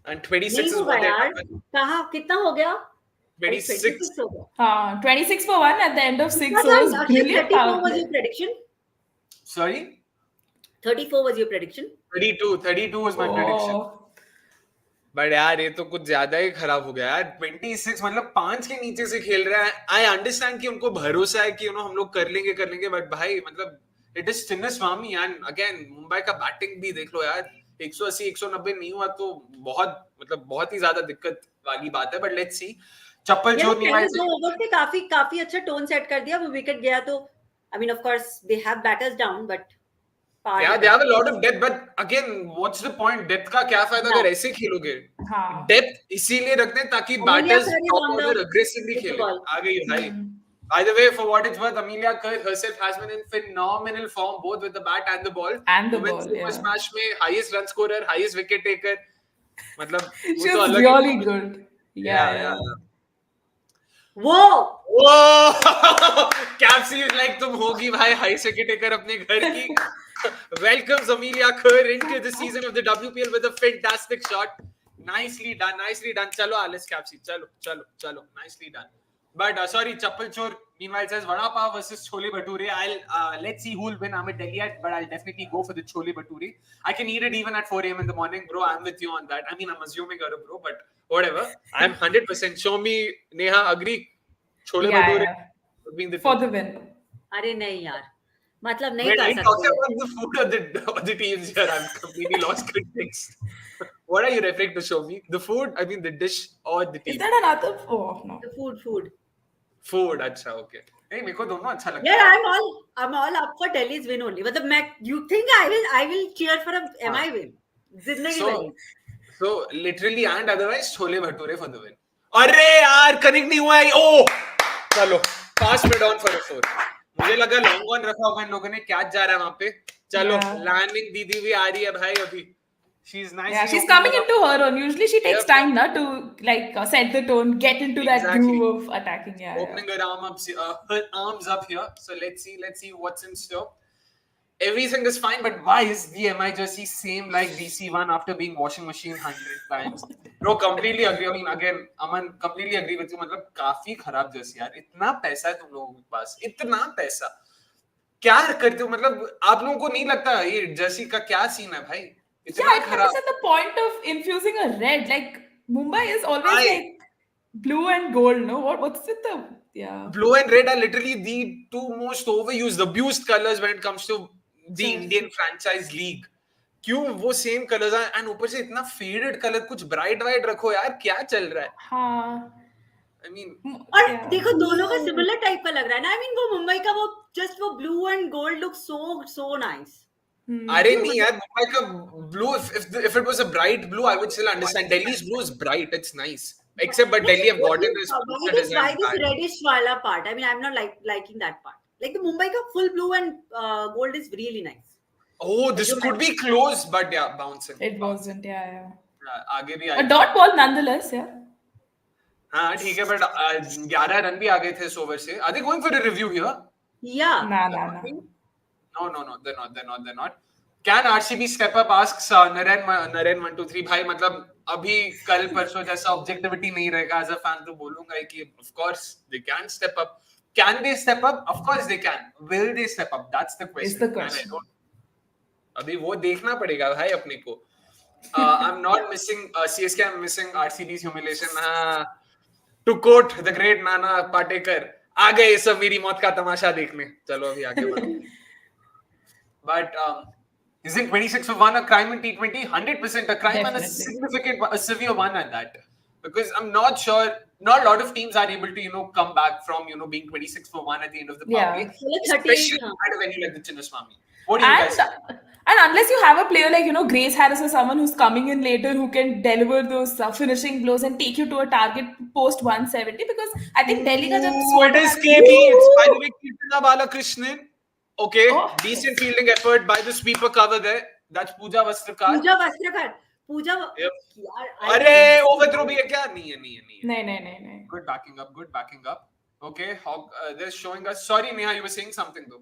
Speaker 1: And 26
Speaker 2: नहीं
Speaker 1: is
Speaker 2: होगा
Speaker 1: what they
Speaker 2: यार.
Speaker 1: have.
Speaker 2: कहाँ कितना हो गया?
Speaker 1: 26.
Speaker 2: हो गया.
Speaker 3: हाँ, 26 for 1 at the end of 6
Speaker 2: Akshay,
Speaker 3: overs. Brilliant
Speaker 2: 34
Speaker 3: power
Speaker 2: was
Speaker 3: play.
Speaker 2: your prediction?
Speaker 1: Sorry?
Speaker 2: 34 was your prediction?
Speaker 1: 32 was my prediction.
Speaker 3: Oh.
Speaker 1: But यार ये तो कुछ ज्यादा ही खराब हो गया यार. 26 मतलब 5 के नीचे से खेल रहा है. आई अंडरस्टैंड कि उनको भरोसा है कि हम लोग कर लेंगे बट भाई मतलब it is thinner Swami. And again Mumbai का बैटिंग भी देख लो यार. 180 190 नहीं हुआ तो बहुत ही ज्यादा दिक्कत वाली बात है. But let's see. चप्पल चोर नहीं
Speaker 2: दो ओवर पे काफी अच्छा टोन सेट कर दिया. वो विकेट गया तो I mean of course they have batters down but
Speaker 1: Yeah, they have a lot of depth, but again, what's the point? Depth का क्या फायदा अगर ऐसे खेलोगे?
Speaker 3: हाँ.
Speaker 1: Depth इसीलिए रखते हैं ताकि batters top order aggressively खेले. आ गई भाई. By the way, for what it's worth, Amelia Kerr herself has been in phenomenal form both with the bat and the ball. Super Smash में highest run scorer, highest wicket taker. मतलब
Speaker 3: she was really good. Yeah.
Speaker 1: Whoa! Capsy is like तुम होगी भाई highest wicket taker अपने घर की. Welcomes Amelia Kerr into the season of the WPL with a fantastic shot. Nicely done. Chalo Alice Capsy. Chalo. Nicely done. But sorry, Chappal Chor meanwhile says Vada Pav versus Chole Bhature. Let's see who will win. I'm at Delhi but I'll definitely go for the Chole Bhature. I can eat it even at 4 a.m. in the morning, bro. I'm with you on that. I mean, I'm assuming you're a bro, but whatever. I'm 100%. Show me, Neha, agree. Chole Bhature would be in the
Speaker 3: for the win.
Speaker 2: अरे नहीं यार. मतलब नहीं
Speaker 1: कर
Speaker 2: सकते.
Speaker 1: Talking about the food of the teams here, I'm completely lost context. What are you referring to, show me? The food? I mean the dish or the team?
Speaker 3: Is that another? Oh no.
Speaker 2: The food.
Speaker 1: Food, अच्छा, okay. Hey, मेरे को दोनों अच्छा लगता
Speaker 2: है. Yeah, I'm all up for Delhi's win only. मतलब you think I will cheer for a MI win? जिंदगी में.
Speaker 1: So literally and otherwise, Chole Bhature for the win. अरे यार, connect नहीं हुआ है. Oh, चलो, pass mid on for a 4. मुझे लगा लॉन्ग ऑन रखा होगा इन लोगों ने. कैच जा रहा है वहां पे. चलो, लैंडिंग दीदी भी आ रही है भाई अभी. She's nice.
Speaker 3: Yeah, she's coming into her own. Usually she takes time to set the tone, get into that groove of attacking. Yeah.
Speaker 1: Opening her arms up here. So let's see what's in store. everything is fine, but why is the MI jersey same like DC one after being washing machine 100 times? Bro, completely agree. I mean, again, Aman, completely agree with you. मतलब काफी खराब jersey यार. इतना पैसा है तुम लोगों के पास, इतना पैसा. क्या करते हो? मतलब आप लोगों को नहीं लगता ये jersey का क्या सीन है भाई?
Speaker 3: Yeah,
Speaker 1: इतना
Speaker 3: I don't
Speaker 1: खराब.
Speaker 3: understand the point of infusing a red. Like Mumbai is always
Speaker 1: I-
Speaker 3: like blue and gold. No, what's with the
Speaker 1: Blue and red are literally the two most overused, abused colors when it comes to the Indian franchise league. क्यों वो same colours हैं and ऊपर से इतना faded colour, कुछ bright white रखो यार, क्या चल रहा है?
Speaker 3: हाँ.
Speaker 1: आई मीन
Speaker 2: और देखो दोनों का सिमिलर टाइप का लग रहा है ना. आई मीन वो मुंबई का वो जस्ट वो blue and gold look so nice.
Speaker 1: अरे नहीं यार, मुंबई का blue, if it was a bright blue I would still understand. Delhi's blue is bright, it's nice, except but Delhi have gotten this
Speaker 2: Why this reddish wala part? I mean, I'm not liking that part. Like the Mumbai ka full blue and gold is really nice.
Speaker 1: Oh, this could be close, but yeah, bouncing.
Speaker 3: It wasn't. Yeah.
Speaker 1: आगे भी
Speaker 3: A dot ball nonetheless. Yeah.
Speaker 1: हाँ ठीक है, but 11 run भी आ गए थे इस over से. Are they going for a review here?
Speaker 2: Yeah.
Speaker 1: No, they're not. Can RCB step up? Asks Naren 123. भाई मतलब अभी कल परसों जैसा ऑब्जेक्टिविटी नहीं रहेगा. एज अ फैन तो बोलूंगा कि of course they can step up. Can they step up? Of course they can. Will they step up? That's the question.
Speaker 3: It's the question.
Speaker 1: अभी वो देखना पड़ेगा भाई अपने को. I'm not missing CSK. I'm missing RCB's humiliation. To quote the great Nana Patekar, आ गए सब मेरी मौत का तमाशा देखने. चलो अभी आगे बढ़ो. But isn't 26 for 1 a crime in T20? 100% a crime. Definitely. And a significant, a severe one at that. Because I'm not sure, not a lot of teams are able to, come back from, being 26 for 1 at the end of the power play. Especially at a venue like the Chinnaswamy. What do you guys think?
Speaker 3: And unless you have a player like, Grace Harris or someone who's coming in later who can deliver those finishing blows and take you to a target post 170, because I think Delhi ka jab
Speaker 1: it is KB. It's by the way Kirtana Balakrishnan. Okay, decent fielding effort by the sweeper cover there. That's Pooja Vastrakar. अरे overthrow भी है क्या? नहीं है. Good backing up. Okay, they're showing us. Sorry, Neha, you were saying something though.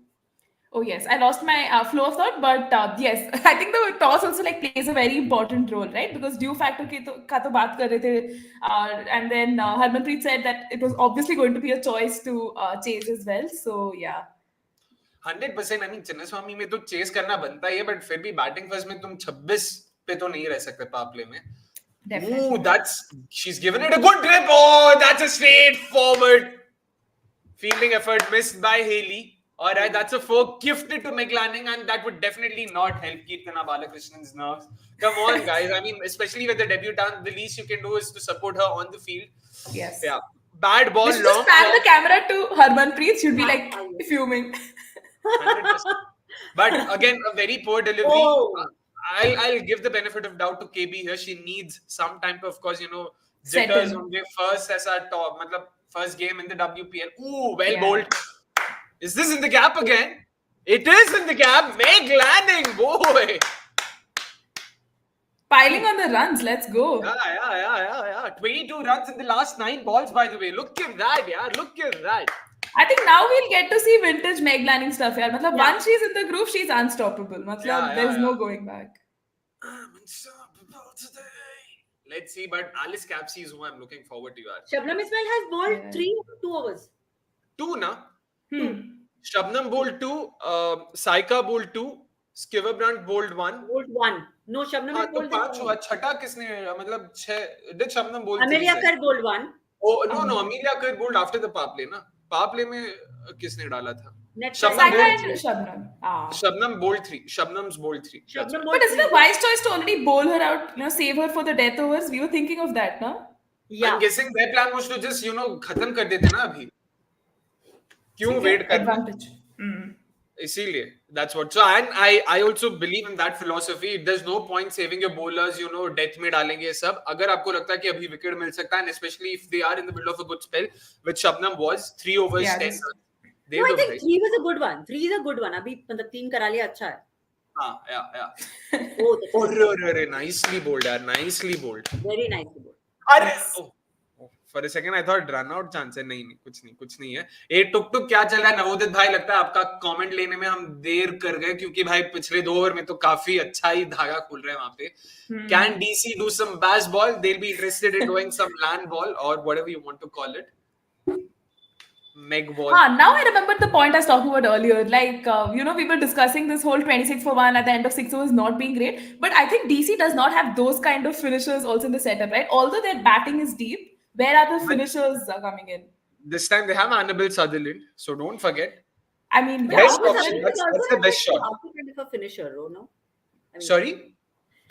Speaker 3: Oh yes, I lost my flow of thought, but yes, I think the toss also plays a very important role, right? Because due factor का तो बात कर रहे थे, and then Harmanpreet said that it was obviously going to be a choice to chase as well. So yeah.
Speaker 1: 100%. I mean, Chinnaswamy में तो chess करना बनता ही है, but फिर भी बैटिंग फर्स्ट में तुम 26 पे तो नहीं रह सकते पावर प्ले में. Definitely. She's given it a good grip. Oh, that's a straightforward fielding effort missed by Haley. All right, that's a four gifted to Meg Lanning, and that would definitely not help Kirtana Balakrishnan's nerves. Come on, guys. I mean, especially with the debutant, the least you can do is to support her on the field.
Speaker 3: Yes.
Speaker 1: Yeah. Bad ball.
Speaker 3: Just pan the camera to Harmanpreet. She'd be like fuming.
Speaker 1: 100%. But again, a very poor delivery. Oh. I'll give the benefit of doubt to KB here. She needs some time to, of course, jitters on the first as our top, first game in the WPL. Ooh, well bowled. Is this in the gap again? It is in the gap. Meg Lanning, boy.
Speaker 3: Piling on the runs. Let's go.
Speaker 1: Yeah. 22 runs in the last 9 balls, by the way. Look at that, yeah. Look at that.
Speaker 3: I think now we'll get to see vintage Meg Lanning stuff. Yeah. Once she's in the groove, she's unstoppable. There's no going back.
Speaker 1: I'm unstoppable today. Let's see, but Alice Capsey is who I'm looking forward to.
Speaker 2: Shabnam Ismail has bowled 3 or 2 overs.
Speaker 1: 2, na? Shabnam bowled 2, Saika bowled 2, Sciver-Brunt bowled 1.
Speaker 2: No, Shabnam has bowled
Speaker 1: 5 छठा किसने, मतलब 6 did Shabnam bowl?
Speaker 2: Amelia Kaur bowled 1.
Speaker 1: Oh no, Amelia Kaur bowled after the power play, na? Power play में किसने डाला था? Shabnam bowled 3. Shabnam's bowled 3.
Speaker 3: But isn't it a wise choice to already bowl her out, save her for the death overs? We were thinking of that, no?
Speaker 1: Yeah. I'm guessing their plan was to just, खत्म कर देते ना अभी. क्यों wait करना? इसीलिए that's what. So and I also believe in that philosophy. There's no point saving your bowlers, death में डालेंगे सब. अगर आपको लगता है कि अभी विकेट मिल सकता है, and especially if they are in the middle of a good spell, which Shabnam was 3 overs 10 runs.
Speaker 2: No, I think 3 was a good one. 3 is a good one. अभी 3 करा लिया अच्छा है.
Speaker 1: Yeah. Oh, nicely bowled, yaar. Nicely bowled.
Speaker 2: Very nicely bowled.
Speaker 1: अरे For a second I thought run out chance है. नहीं कुछ नहीं है. ये टुक क्या चल रहा है नवोदित भाई? लगता है आपका कमेंट लेने में हम देर कर गए क्योंकि भाई पिछले 2 ओवर में तो काफी अच्छा ही धागा खुल रहा है वहां पे. Can DC do some bass ball? They'll be interested in doing some land ball or whatever you want to call it. Meg ball.
Speaker 3: Now I remember the point I was talking about earlier. Like, we were discussing this whole 26 for 1 at the end of 6 overs not being great. But I think DC does not have those kind of finishers also in the setup, right? Although their batting is deep, where are the finishers coming in?
Speaker 1: This time they have Annabelle Sutherland, so don't forget.
Speaker 3: I mean,
Speaker 1: best option. That's the best shot.
Speaker 2: Kind of a finisher, no? I mean,
Speaker 1: Sorry?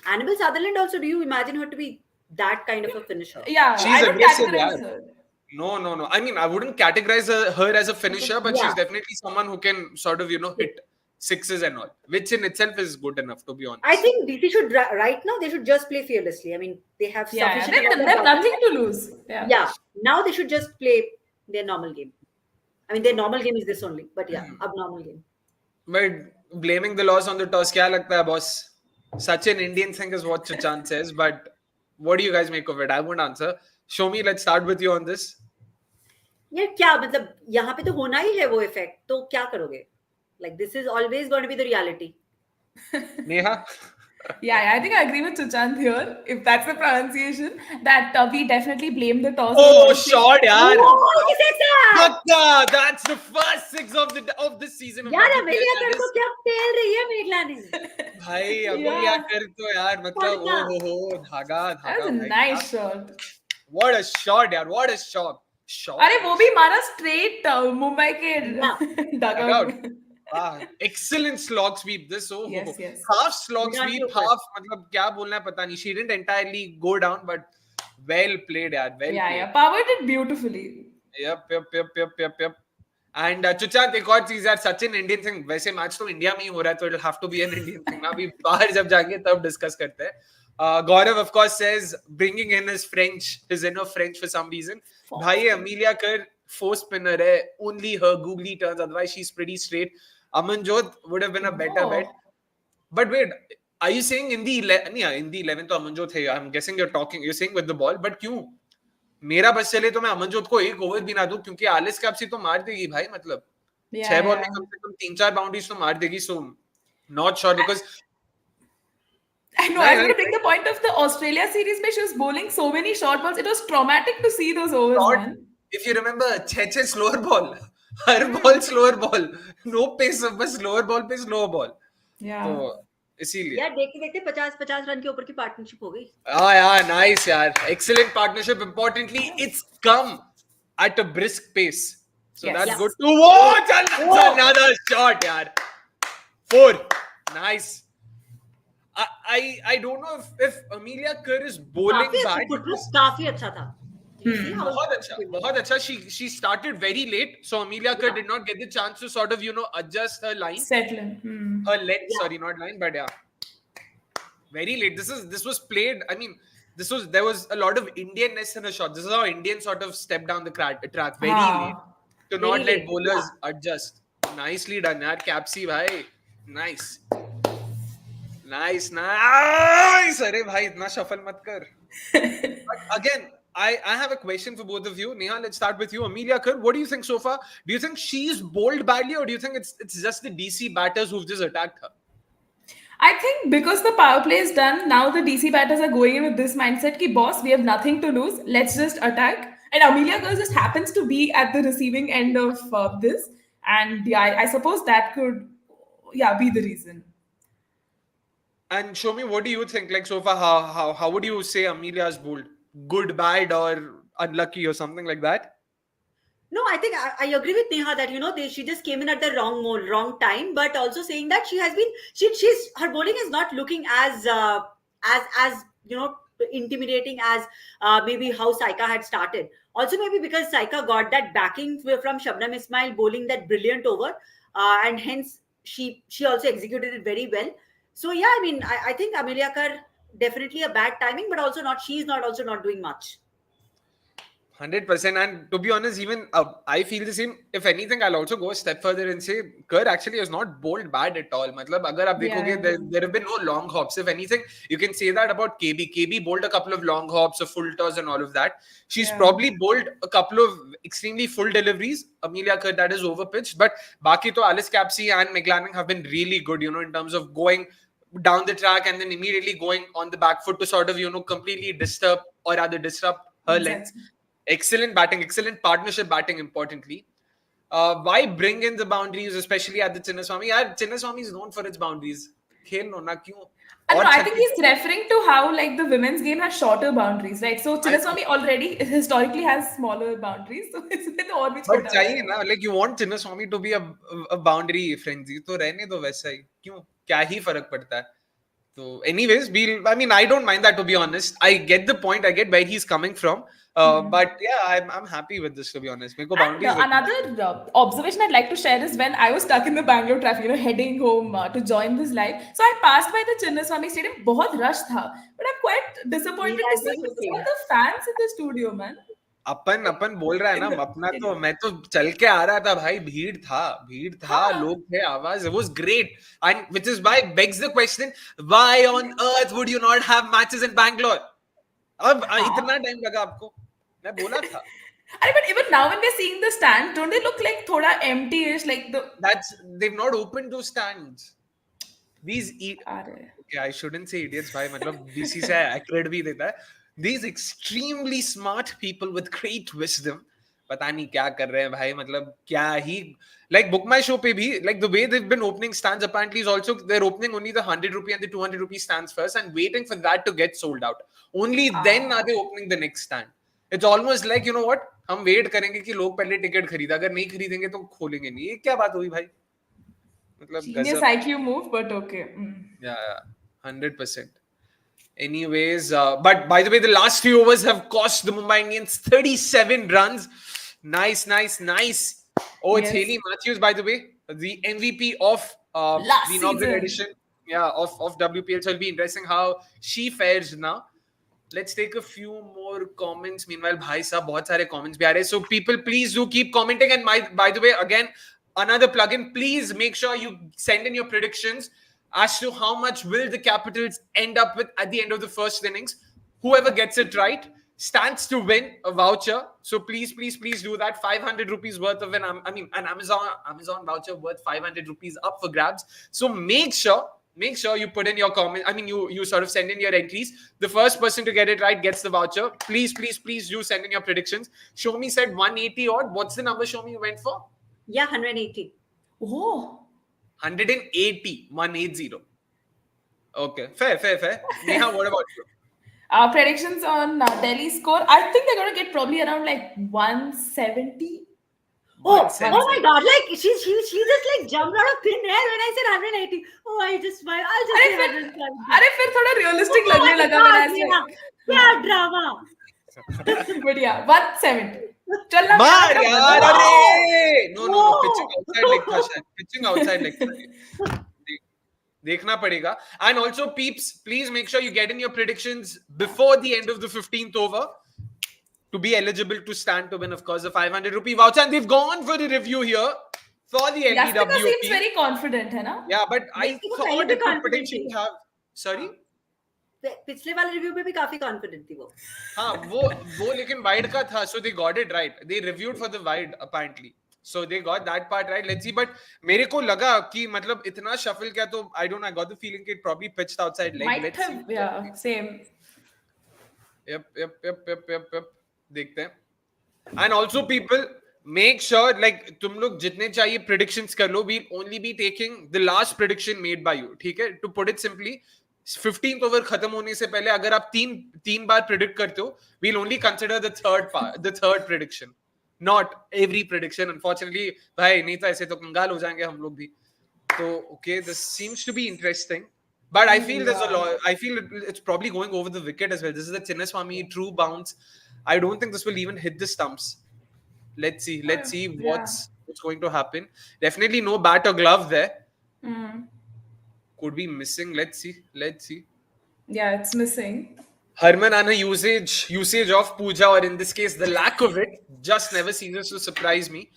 Speaker 2: Annabelle Sutherland also, do you imagine her to be that kind of a finisher?
Speaker 3: Yeah,
Speaker 1: she's aggressive. No. I mean, I wouldn't categorize her as a finisher, but she's definitely someone who can sort of, hit sixes and all, which in itself is good enough, to be honest.
Speaker 2: I think DC should, right now, they should just play fearlessly. I mean, they have sufficient...
Speaker 3: They have nothing to lose.
Speaker 2: Yeah. Now they should just play their normal game. I mean, their normal game is this only, but abnormal game.
Speaker 1: But blaming the loss on the toss, kya lagta hai, boss? Such an Indian thing is what Chachan says, but what do you guys make of it? I won't answer. Soumi, let's start with you on this.
Speaker 2: Yeah, क्या मतलब यहाँ पे तो होना ही है वो effect, तो क्या करोगे? Like, this is always going to be the reality.
Speaker 1: Neha?
Speaker 3: Yeah, I think I agree with Suchant here, if that's the pronunciation, that we definitely blame the toss.
Speaker 1: Oh, shot, yaar.
Speaker 2: Oh,
Speaker 1: that's the first 6 of the season.
Speaker 2: यार Amelia कर को क्या पेल रही है Meg Lanning?
Speaker 1: भाई Amelia कर तो यार मतलब हो धागा.
Speaker 3: That was a nice shot.
Speaker 1: What a shot, yaar. What a shot.
Speaker 3: अरे वो भी मारा straight मुंबई के dugout.
Speaker 1: Excellent slog sweep. This
Speaker 3: yes.
Speaker 1: Half slog sweep, half मतलब क्या बोलना है पता नहीं. She didn't entirely go down, but well played, yaar. Well played.
Speaker 3: Powered it beautifully.
Speaker 1: Yep. And Chuchant, एक और चीज यार, such an Indian thing. वैसे मैच तो इंडिया में ही हो रहा है, तो it'll have to be an Indian thing. ना अभी बाहर जब जाएंगे तब डिस्कस करते हैं. Gaurav of course says bringing in his inner French for some reason. भाई Amelia Kerr 4 spinner है, only her googly turns, otherwise she's pretty straight. Amanjot would have been a better bet. But wait, are you saying in the 11th तो Amanjot है? I'm guessing you're saying with the ball, but क्यों? मेरा बस चले तो मैं अमनजोत को एक ओवर भी ना दूं, क्योंकि आलिस कैप्सी तो मार देगी भाई, मतलब 6 बॉल में कम से कम 3-4 बाउंड्रीज तो मार देगी. So not sure because
Speaker 3: I know. I was going to bring the point of the Australia series where she was bowling so many short balls. It was traumatic to see those overs, man.
Speaker 1: If you remember, 6 slower ball. Her ball slower ball. No pace, बस slower ball पे slower ball.
Speaker 3: Yeah.
Speaker 1: तो इसीलिए
Speaker 2: यार देखते 50 run के ऊपर की partnership हो गई.
Speaker 1: यार nice यार, excellent partnership. Importantly, it's come at a brisk pace, so that's good. Another shot यार. 4 nice. I don't know if Amelia Kerr is bowling bad.
Speaker 2: काफी अच्छा था.
Speaker 1: बहुत अच्छा. She started very late, so Amelia Kerr did not get the chance to sort of adjust her line,
Speaker 3: settle in.
Speaker 1: Her length, sorry, not line, but very late. This was played. I mean, there was a lot of Indianness in the shot. This is how Indians sort of step down the track very late to not let bowlers adjust. Nicely done, yaar. Capsy bhai, nice. अरे भाई इतना shuffle मत कर. But again, I have a question for both of you. Neha, let's start with you. Amelia Kerr, what do you think so far? Do you think she's bowled badly, or do you think it's just the DC batters who've just attacked her?
Speaker 3: I think because the power play is done, now the DC batters are going in with this mindset ki boss, we have nothing to lose. Let's just attack. And Amelia Kerr just happens to be at the receiving end of this. And I suppose that could be the reason.
Speaker 1: And Soumi, what do you think? Like so far, how would you say Amelia's bowled? Good, bad, or unlucky, or something like that?
Speaker 2: No, I think I agree with Neha that she just came in at the wrong time, but also saying that she has been her bowling is not looking as intimidating as maybe how Saika had started. Also maybe because Saika got that backing from Shabnam Ismail bowling that brilliant over, and hence she also executed it very well. So yeah, I mean, I think Amelia Kerr definitely a bad timing, but also she's not also not doing much.
Speaker 1: 100%. And to be honest, even I feel the same. If anything, I'll also go a step further and say Kerr actually has not bowled bad at all. Matlab, agar aap dekhoge,
Speaker 3: Yeah.
Speaker 1: there have been no long hops. If anything, you can say that about KB. KB bowled a couple of long hops, a full toss, and all of that. She's
Speaker 3: Yeah.
Speaker 1: probably bowled a couple of extremely full deliveries. Amelia Kerr, that is overpitched. But Baki to Alice Capsey and Meg Lanning have been really good, in terms of going down the track and then immediately going on the back foot to sort of, completely disturb or rather disrupt her length.
Speaker 3: Exactly.
Speaker 1: Excellent batting, excellent partnership batting, importantly. Why bring in the boundaries, especially at the Chinnaswamy? Yeah, Chinnaswamy is known for its boundaries. खेल लो ना क्यों?
Speaker 3: No,
Speaker 1: और
Speaker 3: I think
Speaker 1: 36
Speaker 3: he's referring to how like the women's game has shorter boundaries, right? So
Speaker 1: I know,
Speaker 3: Chinnaswamy already historically has smaller boundaries, so इसमें तो और भी
Speaker 1: but
Speaker 3: छोटा हो
Speaker 1: चाहिए
Speaker 3: जाएगा.
Speaker 1: ना, like you want Chinnaswamy to be a boundary frenzy, तो रहने दो वैसा ही. क्यों? क्या ही फर्क पड़ता है? So, anyways, I don't mind that, to be honest. I get the point. I get where he's coming from. But yeah, I'm happy with this, to be honest. मेरे को
Speaker 3: And
Speaker 1: boundaries
Speaker 3: another observation I'd like to share is when I was stuck in the Bangalore traffic, heading home to join this live. So I passed by the Chinnaswamy Stadium. बहुत rush था, but I'm quite disappointed to
Speaker 2: Yeah,
Speaker 3: see
Speaker 2: just the
Speaker 3: all
Speaker 2: same.
Speaker 3: the fans in the studio, man.
Speaker 1: अपन बोल रहा है ना
Speaker 3: In the
Speaker 1: अपना, तो
Speaker 3: stadium.
Speaker 1: मैं तो चल के आ रहा था भाई, भीड़ था,
Speaker 3: हाँ.
Speaker 1: लोग थे, आवाज, it was great. And which is why begs the question, why on earth would you not have matches in Bangalore? अब
Speaker 3: हाँ.
Speaker 1: इतना टाइम लगा आपको, मैं बोला था.
Speaker 3: But even now when we're seeing the stand, don't they look like thoda empty-ish, like the...
Speaker 1: They've not opened those stands. These
Speaker 3: अरे.
Speaker 1: okay, I shouldn't say idiots, भाई, मतलब BCCI accurate भी देता है. These extremely smart people with great wisdom, पता नहीं क्या कर रहे हैं भाई, मतलब क्या ही, like book my show पे भी, like the way they've been opening stands apparently is also they're opening only the 100 rupee and the 200 rupee stands first and waiting for that to get sold out. Only then are they opening the next stand. It's almost like, you know what, हम wait करेंगे कि लोग पहले ticket खरीदा, अगर नहीं खरीदेंगे तो खोलेंगे नहीं. ये क्या बात हुई भाई, मतलब
Speaker 3: Genius
Speaker 1: गजब.
Speaker 3: IQ move, but okay.
Speaker 1: Yeah, 100%. Anyways, but by the way, the last few overs have cost the Mumbai Indians 37 runs. Nice. Oh, it's
Speaker 3: Yes.
Speaker 1: Hayley Matthews, by the way, the MVP of
Speaker 3: Last
Speaker 1: the inaugural
Speaker 3: season.
Speaker 1: edition, of WPL. So it'll be interesting how she fares now. Let's take a few more comments. Meanwhile, bhai sahab, bahut sare comments bhi aa rahe. So people, please do keep commenting. And by the way, again, another plugin. Please make sure you send in your predictions as to how much will the Capitals end up with at the end of the first innings. Whoever gets it right stands to win a voucher. So please do that. 500 rupees worth of an Amazon voucher worth 500 rupees up for grabs. So make sure you put in your comment. You sort of send in your entries. The first person to get it right gets the voucher. Please do send in your predictions. Soumi said 180 odd. What's the number Soumi you went for?
Speaker 2: Yeah, 180.
Speaker 3: Oh.
Speaker 1: 180. 180. Okay, fair. Neha, what about you?
Speaker 3: Predictions on Delhi score. I think they're going to get probably around like 170.
Speaker 2: Oh
Speaker 1: 170.
Speaker 2: my God! Like she just like jumped out of thin air when I said 180. Oh, I just smiled. I'll just say 170.
Speaker 3: अरे फिर थोड़ा realistic लगने
Speaker 2: Oh my
Speaker 3: लगा when I
Speaker 2: God,
Speaker 3: said.
Speaker 2: yeah. क्या drama.
Speaker 3: But yeah, 170. चलना
Speaker 1: मार
Speaker 3: प्यार का
Speaker 1: यार,
Speaker 3: बदला.
Speaker 1: अरे no,
Speaker 2: Oh.
Speaker 1: pitching outside leg था शायद. Pitching outside leg था. देखना पड़ेगा. And also peeps, please make sure you get in your predictions before the end of the 15th over to be eligible to stand to win, of course, the 500 rupee voucher. And they've gone for the review here for the
Speaker 3: Yastika
Speaker 1: LBW
Speaker 3: seems
Speaker 1: team.
Speaker 3: very confident, है ना?
Speaker 1: Yeah, but I
Speaker 2: Yastika
Speaker 1: thought
Speaker 2: पहले भी
Speaker 1: it could
Speaker 2: confident
Speaker 1: potentially
Speaker 2: थी.
Speaker 1: have. Sorry?
Speaker 2: पिछले वाले review में भी काफी कॉन्फिडेंट थी वो.
Speaker 1: हाँ, वो लेकिन wide का था, so they got it right. They reviewed for the wide apparently. So they got that part right. Let's see. But मेरे को लगा कि मतलब इतना shuffle किया तो I don't know. I got the feeling it probably pitched outside leg.
Speaker 3: Might
Speaker 1: Let's
Speaker 3: have,
Speaker 1: see.
Speaker 3: yeah, same.
Speaker 1: Yep. देखते हैं. And also people, make sure like तुम लोग जितने चाहिए predictions कर लो. We'll only be taking the last prediction made by you. ठीक है? To put it simply, 15th over खत्म होने से पहले अगर आप तीन बार predict करते हो, we'll only consider the third prediction, not every prediction. Unfortunately, भाई नहीं तो ऐसे तो कंगाल हो जाएंगे हम लोग भी. So okay, this seems to be interesting. But I feel there's a lot. I feel it's probably going over the wicket as well. This is the Chinnaswamy true bounce. I don't think this will even hit the stumps. Let's see what's going to happen. Definitely no bat or glove there. Could be missing. Let's see.
Speaker 3: Yeah, it's missing.
Speaker 1: Harman and her usage of Pooja, or in this case, the lack of it, just never ceases to surprise me.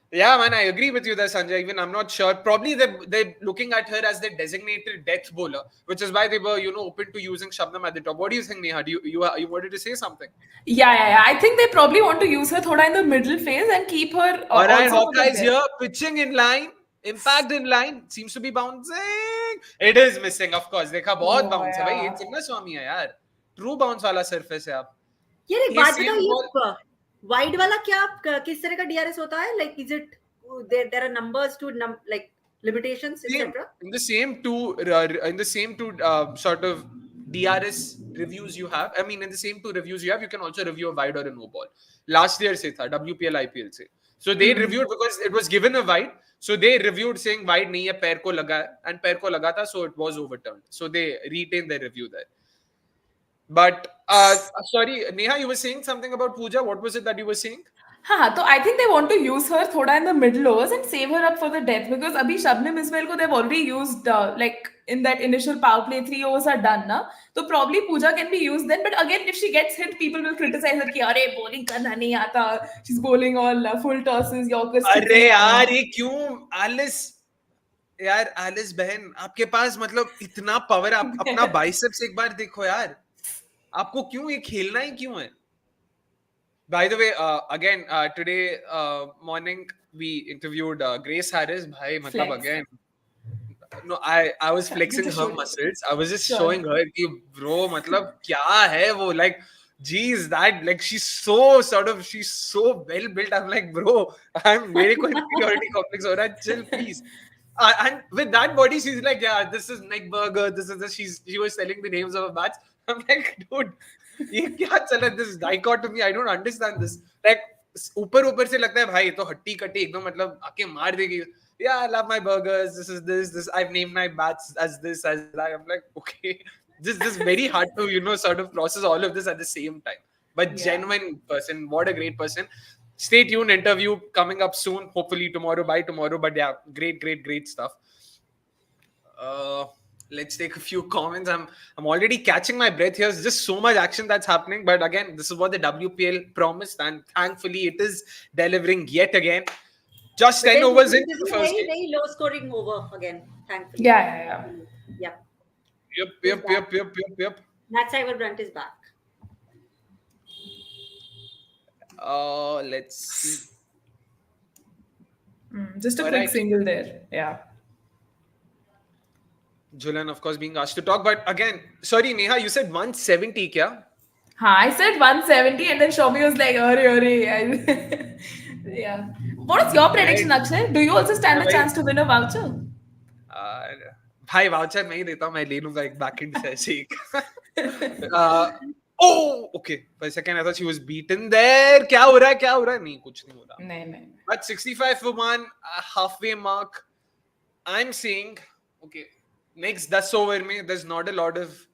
Speaker 1: Yeah, man, I agree with you there, Sanjay. Even I'm not sure. Probably they're looking at her as the designated death bowler, which is why they were, open to using Shabnam at the top. What do you think, Neha? Do you wanted to say something?
Speaker 3: Yeah. I think they probably want to use her thoda in the middle phase and keep her
Speaker 1: All right,
Speaker 3: also for the
Speaker 1: Hawkeye's
Speaker 3: death.
Speaker 1: here, pitching in line, impact in line, seems to be bouncing. It is missing, of course. देखा बहुत
Speaker 3: Oh,
Speaker 1: bounce है भाई. ये
Speaker 3: yeah.
Speaker 1: चिन्ना स्वामी है यार. True bounce वाला surface है आप.
Speaker 2: यार एक
Speaker 1: ये
Speaker 2: बात
Speaker 1: same
Speaker 2: बताओ,
Speaker 1: ball.
Speaker 2: ये वाइड वाला क्या किस तरह का डीआरएस होता है? Like is it there are numbers to like limitations,
Speaker 1: Same
Speaker 2: etc.?
Speaker 1: in the same two sort of DRS reviews you have. I mean, in the same two reviews you have, you can also review a wide or a no ball. Last year se tha WPL IPL se. So they reviewed because it was given a wide. So they reviewed saying wide nahi hai, pair ko laga hai, and pair ko laga tha, so it was overturned. So they retained their review there. But sorry, Neha, you were saying something about Pooja. What was it that you were saying?
Speaker 3: हाँ, तो I think they want to use her thoda in the middle overs and save her up for the death, because अभी Shabnam Ismail को they've already used like in that initial power play 3 overs are done ना, तो probably Pooja can be used then. But again, if she gets hit, people will criticize her कि अरे bowling करना नहीं आता, she's bowling all full tosses, Yorkers.
Speaker 1: अरे यार ये क्यों एलिस बहन, आपके पास मतलब इतना पावर, आप अपना बाइसेप्स एक बार देखो यार. आपको क्यों ये खेलना ही क्यों है? By the way, again, today morning we interviewed Grace Harris. Bhai, matlab
Speaker 3: Flex.
Speaker 1: again. No, I was flexing
Speaker 3: just
Speaker 1: her
Speaker 3: showed-
Speaker 1: muscles. I was just
Speaker 3: Sure.
Speaker 1: showing her कि bro, matlab kya hai wo, like, geez, that, like, she's so well built. I'm like, bro, मेरे को inferiority complex हो रहा है. Chill, please. And with that body, she's like, yeah, this is neck burger. This is this. She was telling the names of her bats. I'm like, dude, ये क्या चल रहा है? This dichotomy, I don't understand this. Like, ऊपर से लगता है भाई तो हट्टी कट्टी एकदम, मतलब आके मार देगी. Yeah, I love my burgers. This is this. I've named my bats as this, as that. I'm like, okay, this is very hard to sort of process all of this at the same time. But
Speaker 3: Yeah.
Speaker 1: genuine person, what a great person. Stay tuned. Interview coming up soon. Hopefully by tomorrow. But yeah, great stuff. Let's take a few comments. I'm already catching my breath here. There's just so much action that's happening. But again, this is what the WPL promised, and thankfully it is delivering yet again. Just 10 overs in
Speaker 2: This
Speaker 1: the
Speaker 2: is
Speaker 1: first
Speaker 2: very,
Speaker 1: game.
Speaker 2: very low scoring over again, thankfully.
Speaker 3: Yeah.
Speaker 2: Yep.
Speaker 1: Yep.
Speaker 2: Nat Sciver-Brunt is back.
Speaker 1: Let's see.
Speaker 3: Just a
Speaker 1: All
Speaker 3: quick
Speaker 1: right.
Speaker 3: single there. Yeah.
Speaker 1: Julian, of course, being asked to talk. But again, sorry, Neha, you said 170 kya?
Speaker 3: I said 170 and then Shomi was like, Ore. Yeah. What is your prediction, Akshay? Do you also stand a chance to win a voucher?
Speaker 1: भाई voucher नहीं देता हूँ, मैं ले लूंगा एक backend से ऐसे एक. Oh, okay. For a second, I thought she was beaten there. क्या हो रहा है? नहीं, कुछ नहीं हो रहा.
Speaker 3: नहीं.
Speaker 1: But 65 for one, halfway mark. I'm saying, okay, next 10 over में, there's not a lot of.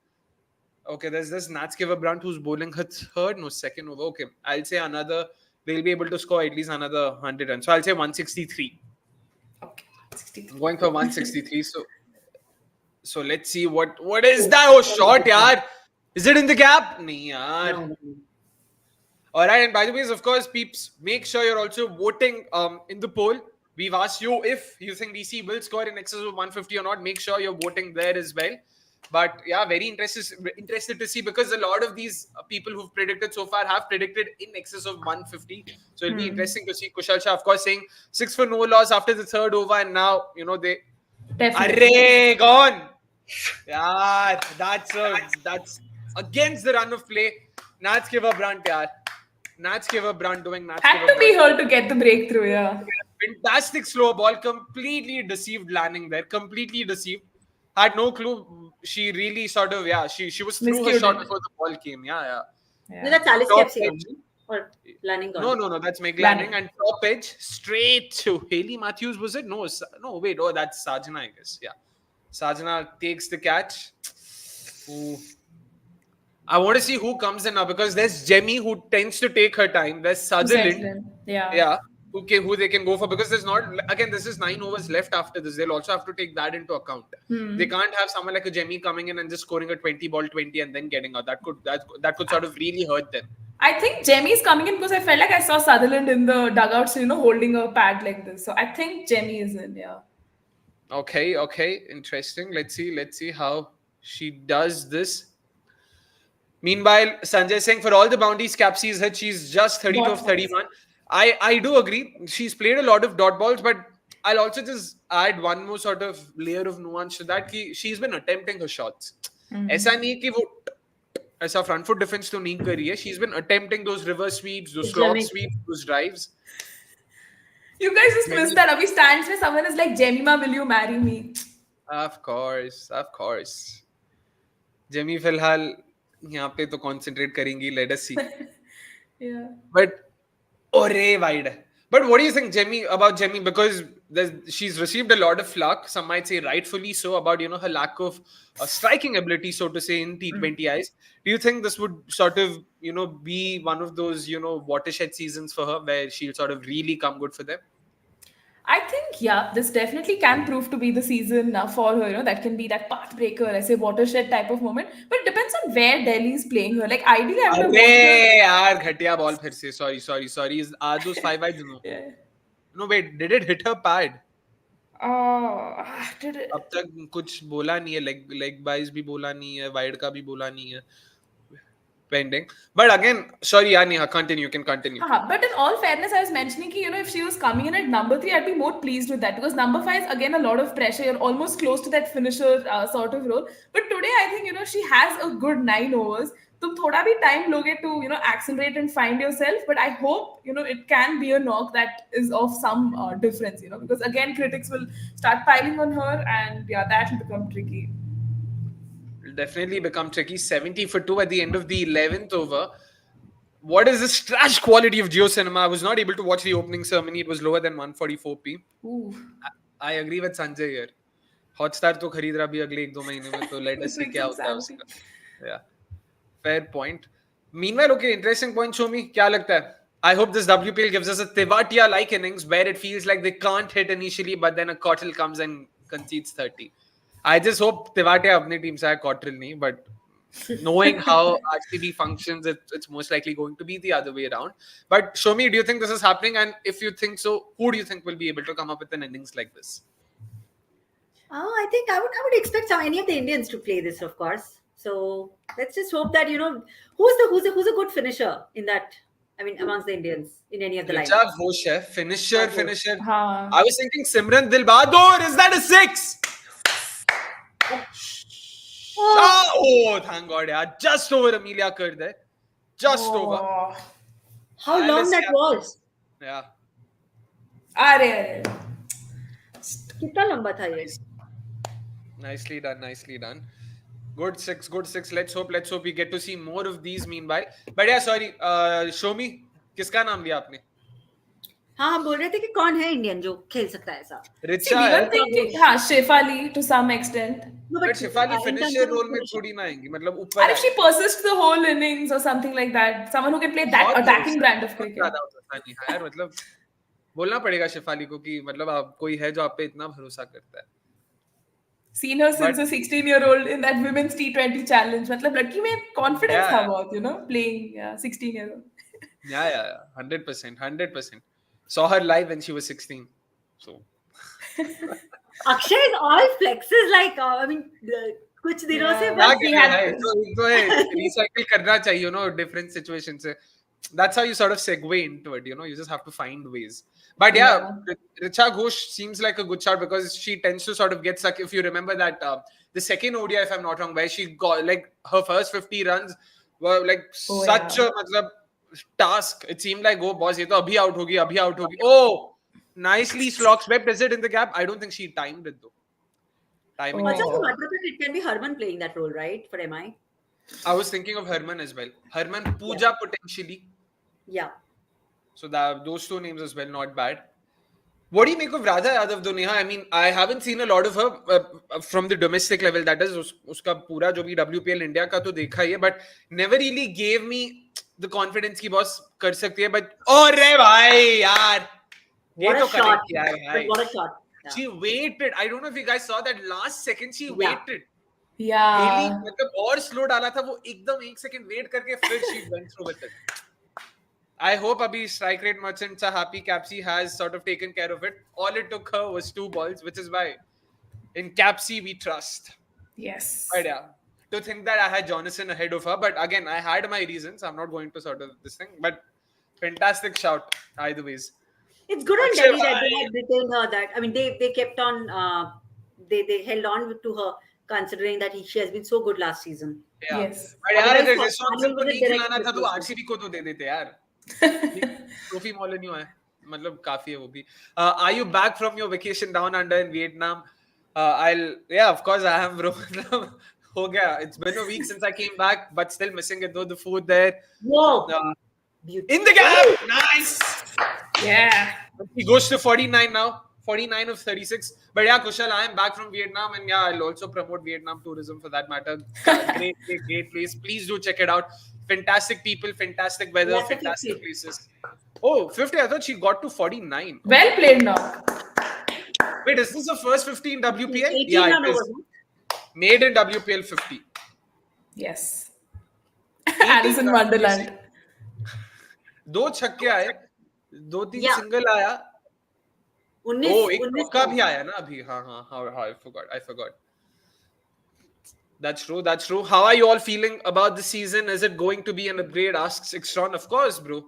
Speaker 1: Okay, there's this Nat Sciver-Brunt who's bowling her second over. Okay, I'll say they'll be able to score at least another 100 runs. So I'll say 163.
Speaker 3: Okay, 163.
Speaker 1: I'm going for 163. So let's see what is that? Oh, shot, yaar. Is it in the gap? Nahi, yaar.
Speaker 2: No.
Speaker 1: All right, and by the way, of course, peeps, make sure you're also voting in the poll. We've asked you if you think DC will score in excess of 150 or not. Make sure you're voting there as well. But yeah, very interested to see, because a lot of these people who've predicted so far have predicted in excess of 150. So it'll be interesting to see. Kushal Shah, of course, saying 6 for no loss after the third over, and now they.
Speaker 3: Definitely.
Speaker 1: Arre, gone. Yeah, that's against the run of play. Nat Sciver-Brunt, yaar. Nat Sciver-Brunt doing Nat
Speaker 3: Had to be her to get the breakthrough, yeah.
Speaker 1: Fantastic slow ball, completely deceived Lanning there, completely deceived. Had no clue. She really sort of, she was through her shot before the ball came. Yeah.
Speaker 2: No, that's Alice Kapp's or Lanning gone.
Speaker 1: No, that's Meg Lanning. And top edge straight to Hayley Matthews, was it? No, wait, that's Sajana, I guess. Yeah. Sajana takes the catch. Ooh. I want to see who comes in now, because there's Jemmy who tends to take her time. There's Sutherland.
Speaker 3: Yeah.
Speaker 1: Yeah. okay, who they can go for, because there's not, again, this is 9 overs left after this. They'll also have to take that into account. They can't have someone like a Jemmy coming in and just scoring a 20 ball 20 and then getting out. That could sort of really hurt them.
Speaker 3: I think Jemmy's coming in because I felt like I saw Sutherland in the dugouts, holding a pad like this. So I think Jemmy is in, yeah.
Speaker 1: Okay, interesting. Let's see how she does this. Meanwhile, Sanjay saying for all the boundaries Capsy's hit, she's just 32 of 31. I do agree. She's played a lot of dot balls, but I'll also just add one more sort of layer of nuance to that. She's been attempting her shots. ऐसा नहीं कि वो ऐसा front foot defense तो नहीं कर रही है. She's been attempting those reverse sweeps, those slog sweeps, those drives.
Speaker 3: You guys just missed that. Abhi stands where someone is like, Jemima, will you marry me?
Speaker 1: Of course. Jemmy फिलहाल यहाँ पे तो concentrate करेंगी. Let us see.
Speaker 3: Yeah.
Speaker 1: But wide. But what do you think, about Jemmy? Because she's received a lot of flack, some might say rightfully so, about her lack of striking ability, so to say, in T20 eyes. Do you think this would sort of be one of those watershed seasons for her where she'll sort of really come good for them?
Speaker 3: I think, yeah, this definitely can prove to be the season for her. That can be that pathbreaker, I say watershed type of moment. But it depends on where Delhi is playing her. Like ideally, I would
Speaker 1: have watched her. Ghatiya ball फिर से. Sorry. Are those 5 wides? No.
Speaker 3: Yeah.
Speaker 1: No, wait. Did it hit her pad?
Speaker 3: Did it?
Speaker 1: अब तक कुछ बोला नहीं है. Leg buys भी बोला नहीं है. Wide का भी बोला नहीं है. Pending. But again, sorry, Neha, continue. You can continue.
Speaker 3: But in all fairness, I was mentioning that, if she was coming in at number 3, I'd be more pleased with that, because number 5 is again a lot of pressure. You're almost close to that finisher sort of role. But today, I think, she has a good 9 overs. तुम थोड़ा भी time लोगे to accelerate and find yourself, but I hope it can be a knock that is of some difference, because again critics will start piling on her, and yeah, that will become tricky.
Speaker 1: Will definitely become tricky. 70 for 2 at the end of the 11th over. What is this trash quality of Jio Cinema? I was not able to watch the opening ceremony. It was lower than 144p.
Speaker 3: Ooh.
Speaker 1: I agree with Sanjay here. Hotstar तो खरीद रहा भी अगले 1-2 महीने में, तो let us see क्या होता है उसका. Yeah, fair point. Meanwhile, okay, interesting point. Soumi, क्या लगता है? I hope this WPL gives us a Tewatia-like innings where it feels like they can't hit initially, but then a Cottrell comes and concedes 30. I just hope Tewatia अपनी team से आया, Cottrell नहीं, but knowing how RCB functions, it's most likely going to be the other way around. But Soumi, do you think this is happening? And if you think so, who do you think will be able to come up with an innings like this?
Speaker 2: I think I would expect any of the Indians to play this, of course. So let's just hope that who's a good finisher in that. I mean, amongst the Indians in any of the lines.
Speaker 1: Richa Ghosh hai. Finisher. I was thinking Simran Dilbahadur. Is that a 6? Oh, thank God, yaar. Just over Amelia Kaur there. Just over.
Speaker 2: How long that was?
Speaker 1: Yeah.
Speaker 3: Are.
Speaker 2: कितना लंबा था ये?
Speaker 1: Nicely done. Good six. Let's hope we get to see more of these meanwhile. But yeah, sorry. Soumi, किसका नाम लिया आपने?
Speaker 2: हाँ, हम बोल रहे थे कि कौन है इंडियन जो खेल सकता है ऐसा?
Speaker 1: Richa
Speaker 3: we were thinking, Shefali to some extent.
Speaker 2: No,
Speaker 1: but Shefali finisher role में थोड़ी ना आएंगी, मतलब ऊपर.
Speaker 3: And if she persists the whole innings or something like that, someone who can play that attacking brand of cricket.
Speaker 1: यार मतलब बोलना पड़ेगा शेफाली को कि मतलब आप कोई है जो आप पे इतना भरोसा करता है.
Speaker 3: Seen her since a 16-year-old in that women's T20 challenge. मतलब लड़की में confidence था बहुत, playing 16-year-old.
Speaker 1: Yeah, 100%. Saw her live when she was 16. So
Speaker 2: Akshay is all flexes like I mean कुछ दिनों से बस he had
Speaker 1: तो recycle करना चाहिए, different situations से. That's how you sort of segue into it, you just have to find ways. But yeah, Richa Ghosh seems like a good shot because she tends to sort of get stuck. If you remember that the second ODI, if I'm not wrong, where she got like her first 50 runs were like such a matlab, task. It seemed like, oh boss, ye to abhi out hogi. Oh, nicely slog swept. Is it in the gap? I don't think she timed it though. Timing.
Speaker 2: It can be Harman playing that role, right, for MI?
Speaker 1: I was thinking of Harman as well. Harman, Pooja potentially.
Speaker 2: Yeah. So
Speaker 1: those two names as well, not bad. What do you make of Radha Yadav, Neha? I mean, I haven't seen a lot of her from the domestic level. That is, uska pura jo bhi WPL India ka to dekha hai, but never really gave me the confidence ki boss kar sakti hai. But oh re bhai, yaar,
Speaker 2: What
Speaker 1: ये
Speaker 2: a
Speaker 1: तो
Speaker 2: shot!
Speaker 1: correct किया है
Speaker 2: But
Speaker 1: भाई.
Speaker 2: what a shot! Yeah.
Speaker 1: She waited. I don't know if you guys saw that last second. She waited. Haley
Speaker 3: Yeah.
Speaker 1: मतलब और slow डाला था वो एकदम 1 second wait करके फिर she went through with it. I hope abhi strike rate merchants are happy. Capsy has sort of taken care of it. All it took her was 2 balls, which is why in Capsy we trust.
Speaker 3: Yes.
Speaker 1: But yeah, to think that I had Jonathan ahead of her, but again I had my reasons. I'm not going to sort of this thing, but fantastic shout either ways.
Speaker 2: It's good on
Speaker 1: Akshay
Speaker 2: Delhi that they
Speaker 1: bhai.
Speaker 2: had retained her. That I mean, they kept on. They held on to her, considering that she has been so good last season.
Speaker 1: Yeah.
Speaker 3: Yes.
Speaker 1: But यार
Speaker 2: Otherwise,
Speaker 1: अगर
Speaker 2: Samuel
Speaker 1: Rizwan को
Speaker 2: was a
Speaker 1: नहीं
Speaker 2: direct
Speaker 1: खिलाना था तो
Speaker 2: replacement.
Speaker 1: RCB को तो दे देते यार. ट्रॉफी मॉलिन्यू है मतलब काफी है वो भी. Are you back from your vacation down under in Vietnam? Of course I am, bro. हो गया. It's been a week since I came back, but still missing it though. The food there.
Speaker 2: Whoa!
Speaker 1: In the gap. Nice.
Speaker 3: Yeah.
Speaker 1: He goes to 49 now. 49 of 36. But yeah, Kushal, I am back from Vietnam, and yeah, I'll also promote Vietnam tourism for that matter. Great place. Please do check it out. Fantastic people, fantastic weather,
Speaker 2: That's a
Speaker 1: fantastic
Speaker 2: 50.
Speaker 1: places. Oh, 50. I thought she got to 49.
Speaker 3: Well played, now.
Speaker 1: Wait, is this the first 50 in WPL?
Speaker 2: 18
Speaker 1: Yeah,
Speaker 2: run
Speaker 1: it is.
Speaker 2: over.
Speaker 1: Made in WPL 50.
Speaker 3: Yes. Alice in Wonderland.
Speaker 1: 2 छक्के आए, 2-3
Speaker 2: Yeah.
Speaker 1: Single आया.
Speaker 2: 19
Speaker 1: एक चौका भी आया ना अभी. हाँ, I forgot. That's true. How are you all feeling about the season? Is it going to be an upgrade? Asks Extron. Of course, bro.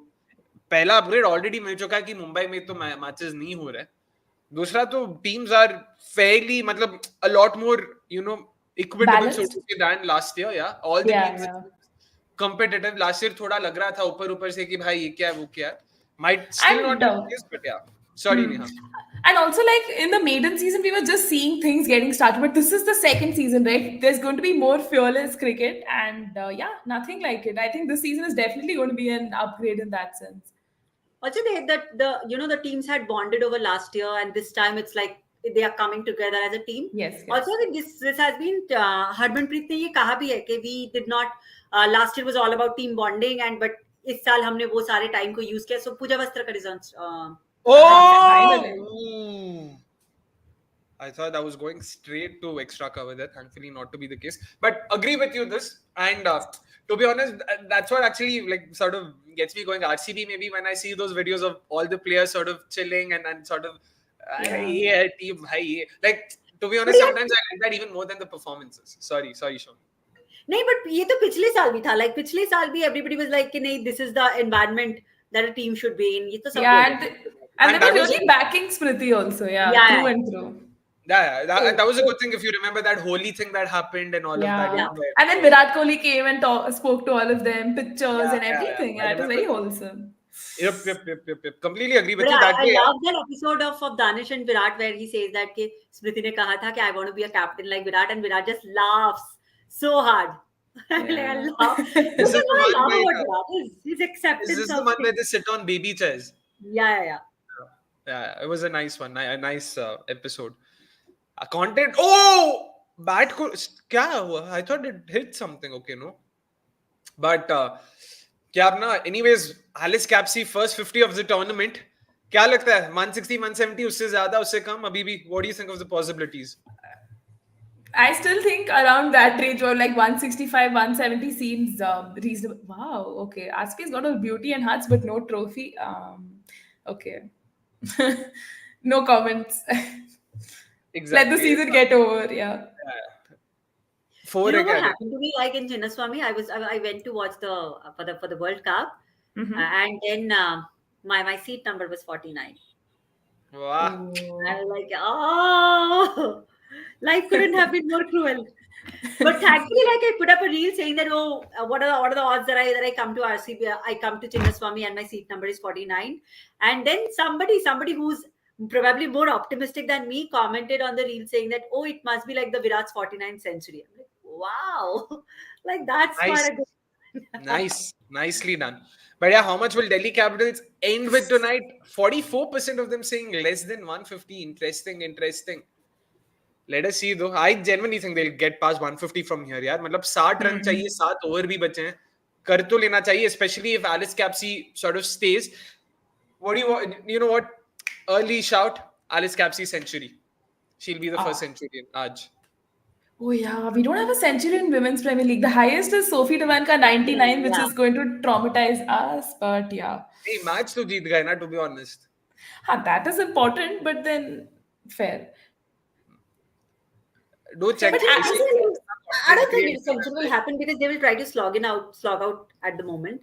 Speaker 1: पहला upgrade already मिल चुका है कि मुंबई में तो मैचेस नहीं हो रहे. दूसरा तो teams are fairly मतलब a lot more, equitable so to say than last year. Yeah, all the teams competitive. Last year थोड़ा लग रहा था ऊपर से कि भाई ये क्या है वो क्या है. Might still not be the case, but yeah. Sorry, Neha.
Speaker 3: And also, like in the maiden season, we were just seeing things getting started. But this is the second season, right? There's going to be more fearless cricket, and nothing like it. I think this season is definitely going to be an upgrade in that sense.
Speaker 2: Also, the teams had bonded over last year, and this time it's like they are coming together as a team.
Speaker 3: Yes.
Speaker 2: Also, I think this has been Harmanpreet ने ये कहा भी है कि we did not last year was all about team bonding, but इस साल हमने वो सारे time को use किया. So पूजा वस्त्र का results.
Speaker 1: I thought I was going straight to extra cover there. Thankfully, not to be the case. But agree with you this. And to be honest, that's what actually like sort of gets me going. RCB maybe when I see those videos of all the players sort of chilling and sort of team high. Like to be honest, sometimes I like that even more than the performances. Sorry, Sean.
Speaker 2: नहीं, but ये तो पिछले साल भी था. Like पिछले साल भी everybody was like कि नहीं, this is the environment that a team should be in. ये तो सब
Speaker 3: and they were really backing Smriti also. Through and through.
Speaker 1: That was a good thing if you remember that holy thing that happened and all of that.
Speaker 2: Yeah.
Speaker 3: And then Virat Kohli came and spoke to all of them, pictures and everything. It was very wholesome.
Speaker 1: Yep. Completely agree with you.
Speaker 2: I love that episode of Danish and Virat where he says that कि Smriti ने कहा था कि I want to be a captain like Virat, and Virat just laughs so hard. I love. This is what I love about Virat. His acceptance.
Speaker 1: This is the one where they sit on baby chairs.
Speaker 2: Yeah.
Speaker 1: Yeah, it was a nice one. A nice episode. Content. Oh, bat ko kya hua? I thought it hit something. Okay, no. But kya apna? Anyways, Alice Capsy first 50 of the tournament. क्या लगता है 160 170 उससे ज्यादा उससे कम अभी भी? What do you think of the possibilities?
Speaker 3: I still think around that range or like 165 170 seems reasonable. Wow, okay. RCB's got all beauty and hearts but no trophy. Okay. No comments.
Speaker 1: Exactly.
Speaker 3: Let the season get over. Yeah.
Speaker 2: You know what happened to me? Like in Chinnaswamy, I went to watch for the World Cup, and then my seat number was 49.
Speaker 1: Wow.
Speaker 2: I was like, oh, life couldn't have been more cruel. But thankfully, like I put up a reel saying that, what are the odds that I come to RCB, I come to Chinnaswamy and my seat number is 49. And then somebody who's probably more optimistic than me commented on the reel saying that, it must be like the Virat's 49th century. I'm like, wow, like that's
Speaker 1: nice. Nice, nicely done. But yeah, how much will Delhi Capitals end with tonight? 44% of them saying less than 150. Interesting. Let us see though. I genuinely think they'll get past 150 from here. यार मतलब 60 run चाहिए, 7 over भी बचे हैं, कर तो लेना चाहिए, especially if Alice Capsy sort of stays. What do you know what? early shout, Alice Capsey century. She'll be the first
Speaker 3: Ah.
Speaker 1: centurion. Aaj.
Speaker 3: Oh yeah, we don't have a century in Women's Premier League. The highest is Sophie Devanka 99, which
Speaker 2: Yeah.
Speaker 3: is going to traumatize us. But yeah,
Speaker 1: Hey, match to jeet gaye na, to be honest.
Speaker 3: that is important. But then fair.
Speaker 1: Do check.
Speaker 2: But
Speaker 3: But
Speaker 2: I
Speaker 1: You
Speaker 2: don't
Speaker 1: see,
Speaker 2: think I
Speaker 1: content
Speaker 2: don't think
Speaker 1: creation
Speaker 2: extension will happen because they will try to slog out at the moment.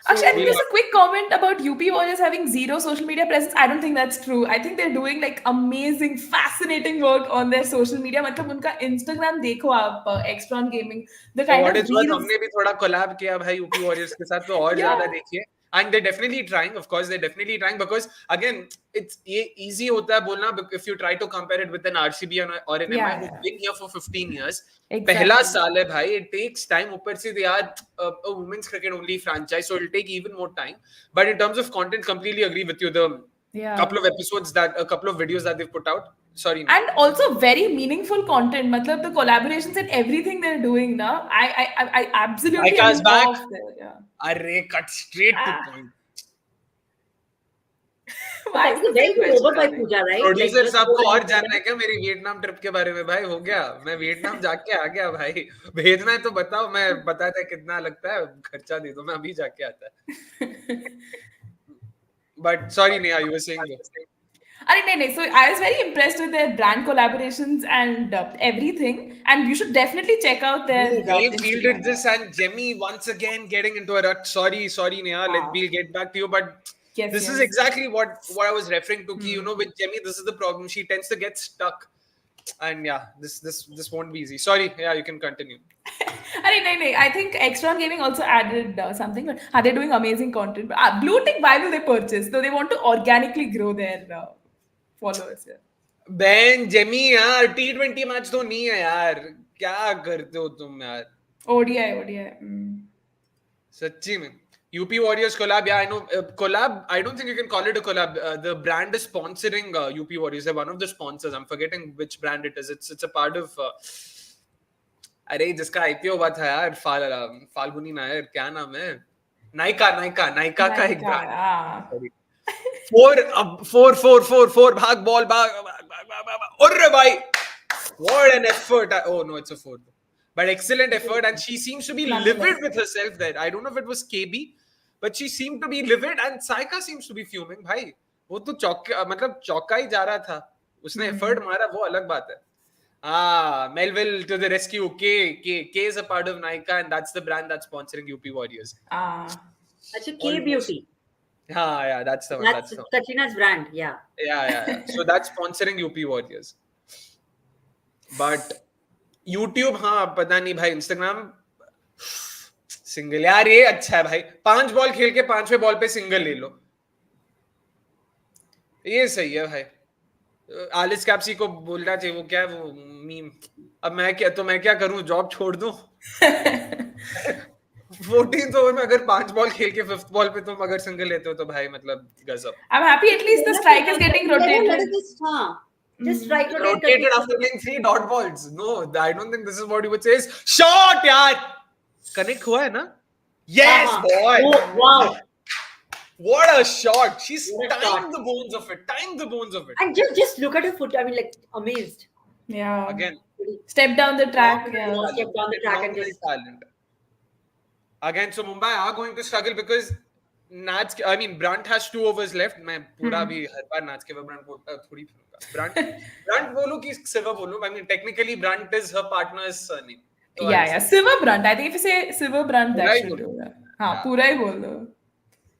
Speaker 3: Actually, I
Speaker 2: So
Speaker 3: think
Speaker 1: we'll
Speaker 3: there's a quick comment about UP Warriors having zero social media presence. I don't think that's true. I think they're doing like amazing, fascinating work on their social media. मतलब उनका Instagram देखो आप Extron Gaming, the
Speaker 1: For
Speaker 3: kind
Speaker 1: what
Speaker 3: of
Speaker 1: it's worth,
Speaker 3: reels.
Speaker 1: हमने भी थोड़ा collab किया भाई UP warriors के साथ, तो और
Speaker 3: Yeah,
Speaker 1: ज्यादा देखिए. And they're definitely trying, of course, they're definitely trying, because again, it's easy होता है बोलना if you try to compare it with an RCB or an MI
Speaker 3: yeah,
Speaker 1: who've
Speaker 3: yeah.
Speaker 1: been here for 15 years.
Speaker 3: Exactly.
Speaker 1: पहला साल है भाई, it takes time. ऊपर से they are a women's cricket only franchise, so it'll take even more time. But in terms of content, completely agree with you. The
Speaker 3: Yeah.
Speaker 1: a couple of videos that they've put out. Sorry, Neha.
Speaker 3: And also very meaningful content. मतलब the collaborations and everything they're doing now. I absolutely am
Speaker 1: Maika's
Speaker 3: in
Speaker 1: back.
Speaker 3: awe of them. Yeah.
Speaker 1: Array, cut straight to
Speaker 3: Ah.
Speaker 1: point.
Speaker 2: but
Speaker 3: Why
Speaker 2: that
Speaker 3: is
Speaker 2: was a
Speaker 3: the
Speaker 2: very
Speaker 3: same
Speaker 2: good over
Speaker 3: question
Speaker 2: by
Speaker 3: coming?
Speaker 2: Pooja, right? Like
Speaker 1: producer
Speaker 2: just
Speaker 1: साहब
Speaker 2: go
Speaker 1: को और
Speaker 2: ahead and
Speaker 1: जानना है क्या मेरी Vietnam trip के बारे में? भाई हो गया, मैं वियतनाम जाके आ गया भाई. भेजना है तो बताओ, मैं बताता है कितना लगता है, खर्चा दे दो, मैं अभी जाके आता है. But sorry, Neha, you were saying though.
Speaker 3: No. So I was very impressed with their brand collaborations and everything. And you should definitely check out their
Speaker 1: They fielded
Speaker 3: Instagram.
Speaker 1: this, and Jemmy once again getting into a rut. Sorry, Neha. We'll get back to you, but
Speaker 3: Yes,
Speaker 1: this is
Speaker 3: yes.
Speaker 1: exactly what I was referring to. Ki, with Jemmy, this is the problem. She tends to get stuck, and yeah, this won't be easy. Sorry, yeah, you can continue.
Speaker 3: No. I think Extron Gaming also added something, but they're doing amazing content. But, Blue Tick, why will they purchase? So they want to organically grow their followers. Yeah.
Speaker 1: Ban Jamie यार, T20 match तो नहीं है यार, क्या करते हो तुम यार,
Speaker 3: ODI.
Speaker 1: सच्ची में. UP Warriors collab, yeah, I know. Collab, I don't think you can call it a collab. The brand is sponsoring UP Warriors. They're one of the sponsors. I'm forgetting which brand it is. It's a part of. अरे जिसका IPO हुआ था यार, फाल्गुनी नायर, क्या नाम है? नाइका का एक ब्रांड.
Speaker 3: Ah.
Speaker 1: Four, भाग बॉल, भाग, अरे भाई, what an effort. Oh no, it's a four. But excellent effort, and she seems to be livid with herself there. I don't know if it was KB, but she seemed to be livid, and Saika seems to be fuming. भाई, वो तो चौका ही जा रहा था. उसने effort मारा, वो अलग बात है. Melville to the rescue. K is a part of Nykaa, and that's the brand that's sponsoring UP Warriors.
Speaker 2: Actually, K Beauty.
Speaker 1: Yeah, that's the one.
Speaker 2: That's Katrina's brand. Yeah.
Speaker 1: Yeah. So that's sponsoring UP Warriors. But YouTube, हाँ पता नहीं भाई. Instagram single यार, ये अच्छा है भाई. 5 ball खेल के 5वें बॉल पे सिंगल ले लो, ये सही है भाई. आलिस कैप्सी को बोलना चाहिए, वो क्या है वो मीम. अब मैं क्या करूं, जॉब छोड़ दूं? 14th ओवर में अगर 5 बॉल खेल के 5th बॉल पे तुम अगर सिंगल लेते हो तो भाई मतलब गजब.
Speaker 3: I'm happy at least the strike is getting rotated.
Speaker 2: Just strike
Speaker 1: Rotated after playing 3 dot balls. No, I don't think this is what you would say is shot यार. Connect हुआ है ना? Yes, boy.
Speaker 2: Oh, wow.
Speaker 1: What a shot. She's timed the bones of it.
Speaker 2: And just look at her foot. I mean, like, amazed.
Speaker 3: Yeah.
Speaker 1: Again.
Speaker 3: Step down the track.
Speaker 2: Step down the track and just
Speaker 1: talent. Again, so Mumbai are going to struggle because Brunt has 2 overs left. मैं पूरा भी हर बार Nat Sciver-Brunt को थोड़ी Brunt बोलूं कि Sciver बोलूं. I mean, technically Brunt is her partner's surname.
Speaker 3: Yeah. Sciver-Brunt. I think if you say Sciver-Brunt, that should do that. हाँ, पूरा ही बोल दो.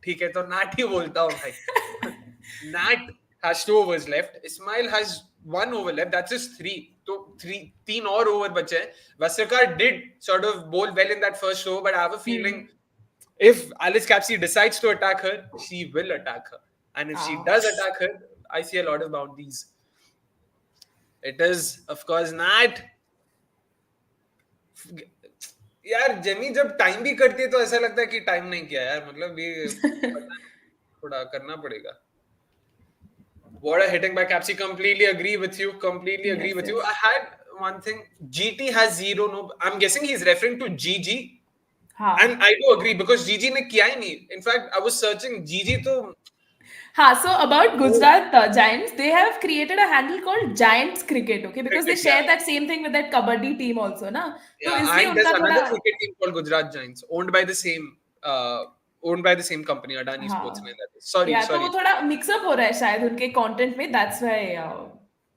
Speaker 1: ठीक है, तो Nat ही बोलता हूँ भाई. Nat has 2 overs left. Ismail has 1 over left. That's just 3. So 3 और over बचे हैं. Vasakar did sort of bowl well in that first over, but I have a feeling if Alice Capsey decides to attack her, she will attack her. And if she does attack her, I see a lot of boundaries. It is, of course, Nat. यार Jamie जब time भी करती है तो ऐसा लगता है कि टाइम नहीं किया यार. मतलब ये थोड़ा करना पड़ेगा. What a hitting by Capsey. Completely agree with you. I had one thing. GT has 0. No, I'm guessing he's referring to GG. And I do agree because GG ने किया ही नहीं. In fact, I was searching GG तो
Speaker 3: So about Gujarat Giants, they have created a handle called Giants Cricket, okay? Because they share that same thing with that kabaddi team also, na? So
Speaker 1: Yeah,
Speaker 3: इसलिए
Speaker 1: and there's
Speaker 3: उनका
Speaker 1: another
Speaker 3: थोड़ा
Speaker 1: cricket team called Gujarat Giants, owned by the same company, Adani Sports.
Speaker 3: हाँ,
Speaker 1: Sorry,
Speaker 3: तो वो
Speaker 1: sorry.
Speaker 3: थोड़ा mix up हो रहा है शायद उनके कंटेंट में. That's why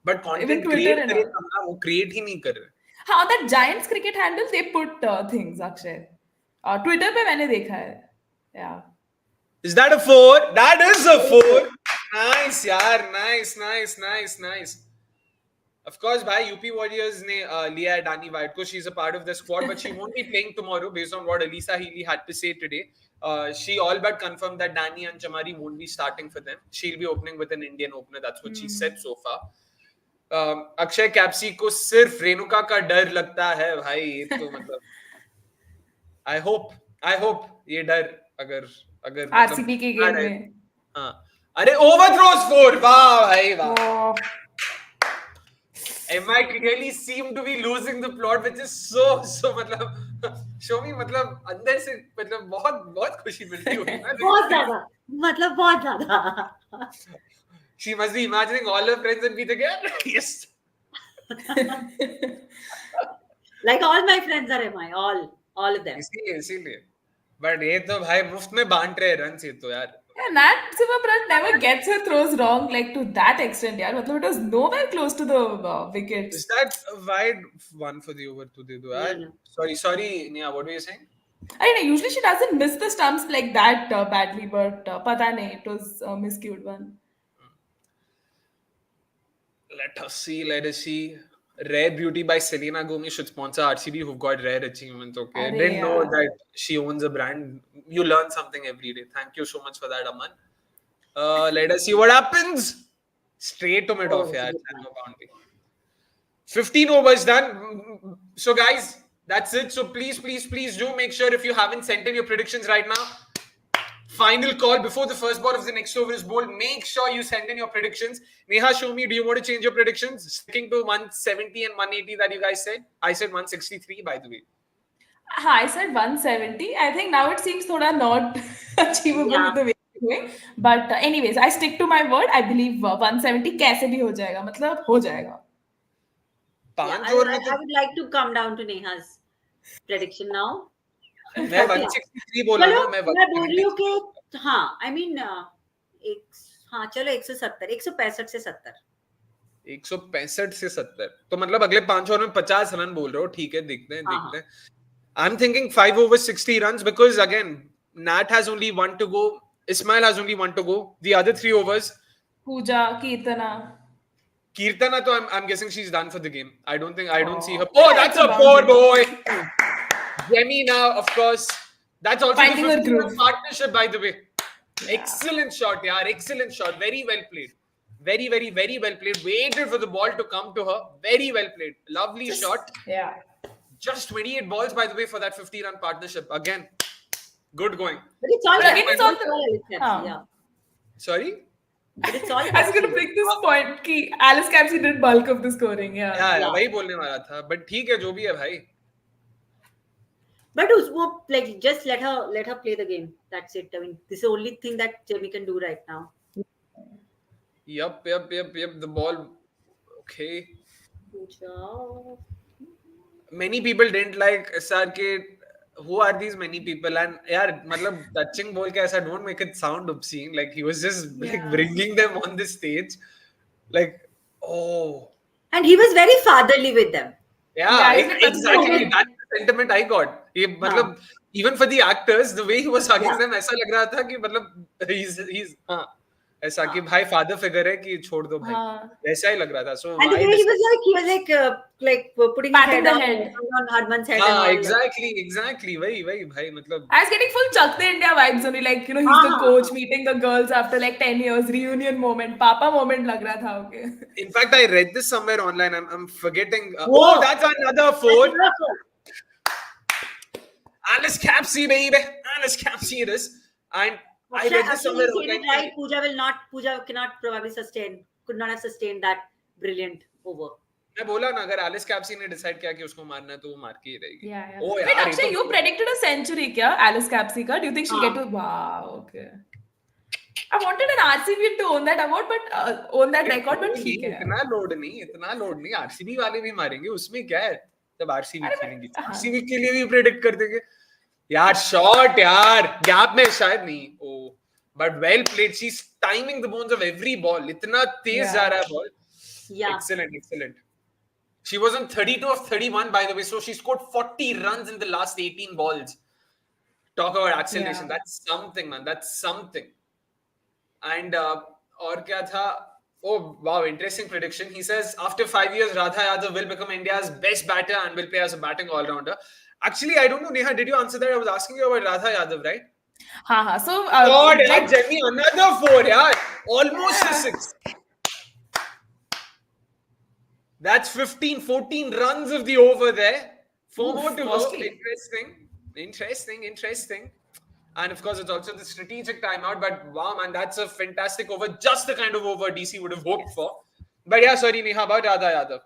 Speaker 1: But
Speaker 3: even
Speaker 1: content
Speaker 3: Twitter
Speaker 1: create
Speaker 3: and
Speaker 1: करे
Speaker 3: all.
Speaker 1: तब ना, वो create ही नहीं कर रहे.
Speaker 3: हाँ, on that Giants Cricket handle they put things, Akshay. Twitter पे मैंने देखा है. Yeah.
Speaker 1: Is that a 4? That is a 4. Nice, yaar. Nice. Of course, bhai, UP Warriors ने लिया है Dani White को. She's a part of the squad, but she won't be playing tomorrow based on what Alisa Healy had to say today. She all but confirmed that Dani and Chamari won't be starting for them. She'll be opening with an Indian opener. That's what she said so far. Akshay Capsey को सिर्फ रेणुका का डर लगता है भाई. ये तो मतलब आई होप ये डर अगर
Speaker 3: RCB के गेम में.
Speaker 1: हाँ, अरे ओवरथ्रोस 4. वाह भाई वाह. MI clearly seem to be losing the plot, which is so मतलब Soumi मतलब अंदर से मतलब बहुत खुशी मिलती होगी ना.
Speaker 2: बहुत ज्यादा, मतलब बहुत ज्यादा.
Speaker 1: She must be imagining all her friends and be together. Yes.
Speaker 2: Like all my friends are MI, all of them.
Speaker 1: इसीलिए. But ये तो भाई मुफ्त में बांट रहे रन से तो यार.
Speaker 3: Yeah, Nat Sciver-Brunt never gets her throws wrong like to that extent, yaar. मतलब it was nowhere close to the wickets.
Speaker 1: Is that a wide one for the over to the
Speaker 2: No.
Speaker 1: Sorry, Neha, what were you saying?
Speaker 3: I mean, usually she doesn't miss the stumps like that badly, but pata nahi, it was a miscued one.
Speaker 1: Let us see. Rare Beauty by Selena Gomez should sponsor RCB, who've got rare achievements. Okay,
Speaker 3: Arey,
Speaker 1: didn't know
Speaker 3: yeah.
Speaker 1: that she owns a brand. You learn something every day. Thank you so much for that, Aman. Let us see what happens. Straight to mid-off, yeah. No boundary. 15 overs done. So, guys, that's it. So, please do make sure if you haven't sent in your predictions right now, final call before the first ball of the next over is bowled. Make sure you send in your predictions. Neha, show me, do you want to change your predictions? Sticking to 170 and 180 that you guys said? I said 163, by the way.
Speaker 3: I said 170. I think now it seems thoda not achievable with the way it's going. But anyways, I stick to my word. I believe 170 कैसे भी हो जाएगा. मतलब हो जाएगा.
Speaker 2: I would like to come down to Neha's prediction now.
Speaker 1: मैं 163 बोला ना. मैं
Speaker 2: बोल रही हूँ कि हाँ, I mean चलो 170, 165 से 70.
Speaker 1: 165 से 70. तो मतलब अगले 5 ओवर में 50 रन बोल रहे हो. ठीक है, देखते हैं. I'm thinking 5 over 60 runs because again, Nat has only one to go. Ismail has only one to go. The other 3 overs.
Speaker 3: Pooja, Kirtana,
Speaker 1: तो I'm guessing she's done for the game. I don't see her. Oh, that's a 4, boy. Jemmy now, of course. That's also
Speaker 3: finding
Speaker 1: the
Speaker 3: her groove.
Speaker 1: partnership, by the way. Yeah. Excellent shot, yeah. Excellent shot. Very well played. Very well played. Waited for the ball to come to her. Very well played. Lovely shot.
Speaker 3: Yeah.
Speaker 1: Just 28 balls, by the way, for that 50-run partnership. Again, good going.
Speaker 2: But it's all
Speaker 3: yeah.
Speaker 1: Sorry?
Speaker 2: But it's all
Speaker 3: I was going to bring this point कि Alice Campsey did bulk of the scoring. Yeah.
Speaker 1: वही बोलने वाला था. But ठीक है, जो भी है भाई.
Speaker 2: But like just let her play the game. That's it. I mean, this is the only thing that Jamie can do right now.
Speaker 1: Yup. The ball. Okay. Many people didn't like SRK. Who are these many people? And yaar, matlab touching ball ka aisa, don't make it sound obscene. Like he was just like bringing them on the stage. Like, oh.
Speaker 2: And he was very fatherly with them.
Speaker 1: Yeah, exactly. That's the sentiment I got. Matlab, even for the actors, the way he was hugging them, ऐसा लग रहा था कि मतलब he's ऐसा कि भाई father figure है कि छोड़ दो भाई. ऐसा ही लग रहा था. So
Speaker 2: and the way he was like putting his head on Harman's head.
Speaker 1: Exactly. वही भाई मतलब.
Speaker 3: I was getting full Chak De India vibes only, like he's the coach meeting the girls after like 10 years, reunion moment, Papa moment लग रहा था. Okay.
Speaker 1: In fact, I read this somewhere online. I'm forgetting. Oh, that's another 4. Alice Campsey, baby. Alice Campsey it is. And I read this somewhere online.
Speaker 2: Right, Pooja could not have sustained that brilliant over.
Speaker 1: मैं बोला ना, अगर Alice Campsey ने decide किया कि उसको मारना है तो वो मार के ही रहेगी.
Speaker 3: Yeah. Oh, wait, Akshay, you predicted a century क्या Alice Campsey का? Do you think she'll get to? Wow, okay. I wanted an RCB to own that award, but own that record, but ठीक है.
Speaker 1: इतना load नहीं RCB वाले भी मारेंगे उसमें क्या है जब आरसीबी
Speaker 3: अरे
Speaker 1: खेलेंगे
Speaker 3: but हाँ.
Speaker 1: आरसीबी के लिए भी प्रेडिक्ट कर देंगे यार शॉट यार गैप में शायद नहीं oh but well played she is timing the bones of every ball इतना तेज जा रहा है ball excellent she was on 32 of 31 by the way so she scored 40 runs in the last 18 balls talk about acceleration that's something man that's something and और क्या था oh wow interesting prediction he says after 5 years Radha Yadav will become India's best batter and will play as a batting all-rounder actually I don't know Neha did you answer that I was asking you about Radha Yadav right
Speaker 3: हाँ so
Speaker 1: God like Jenny another 4 yaar almost a 6 that's 15-14 runs of the over there 4 more to go interesting and of course it's also the strategic timeout but wow man that's a fantastic over just the kind of over DC would have hoped for but yeah sorry Neha about Radha Yadav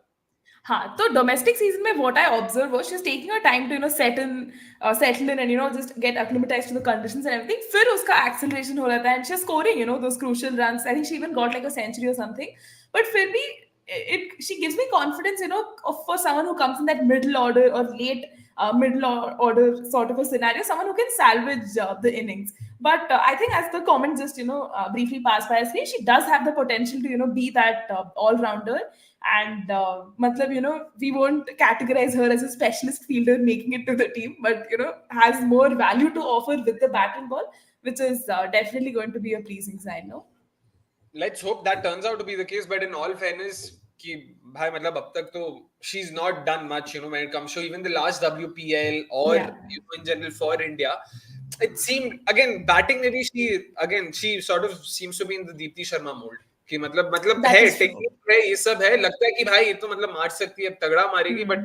Speaker 3: हाँ तो domestic season में what I observed was she's taking her time to settle in and just get acclimatized to the conditions and everything फिर उसका acceleration हो रहा था and she's scoring those crucial runs I think she even got like a century or something but फिर भी she gives me confidence for someone who comes in that middle order or late middle order sort of a scenario someone who can salvage the innings but I think as the comment just briefly passed by us she does have the potential to be that all-rounder and matlab we won't categorize her as a specialist fielder making it to the team but has more value to offer with the bat and ball which is definitely going to be a pleasing sign no
Speaker 1: let's hope that turns out to be the case but in all fairness कि भाई मतलब अब तक तो she's not done much when it comes to even the last WPL or in general for India it seemed again batting maybe she sort of seems to be in the Deepti Sharma mold कि मतलब है technique है ये सब है लगता है कि भाई ये तो मतलब मार सकती है तगड़ा मारेगी बट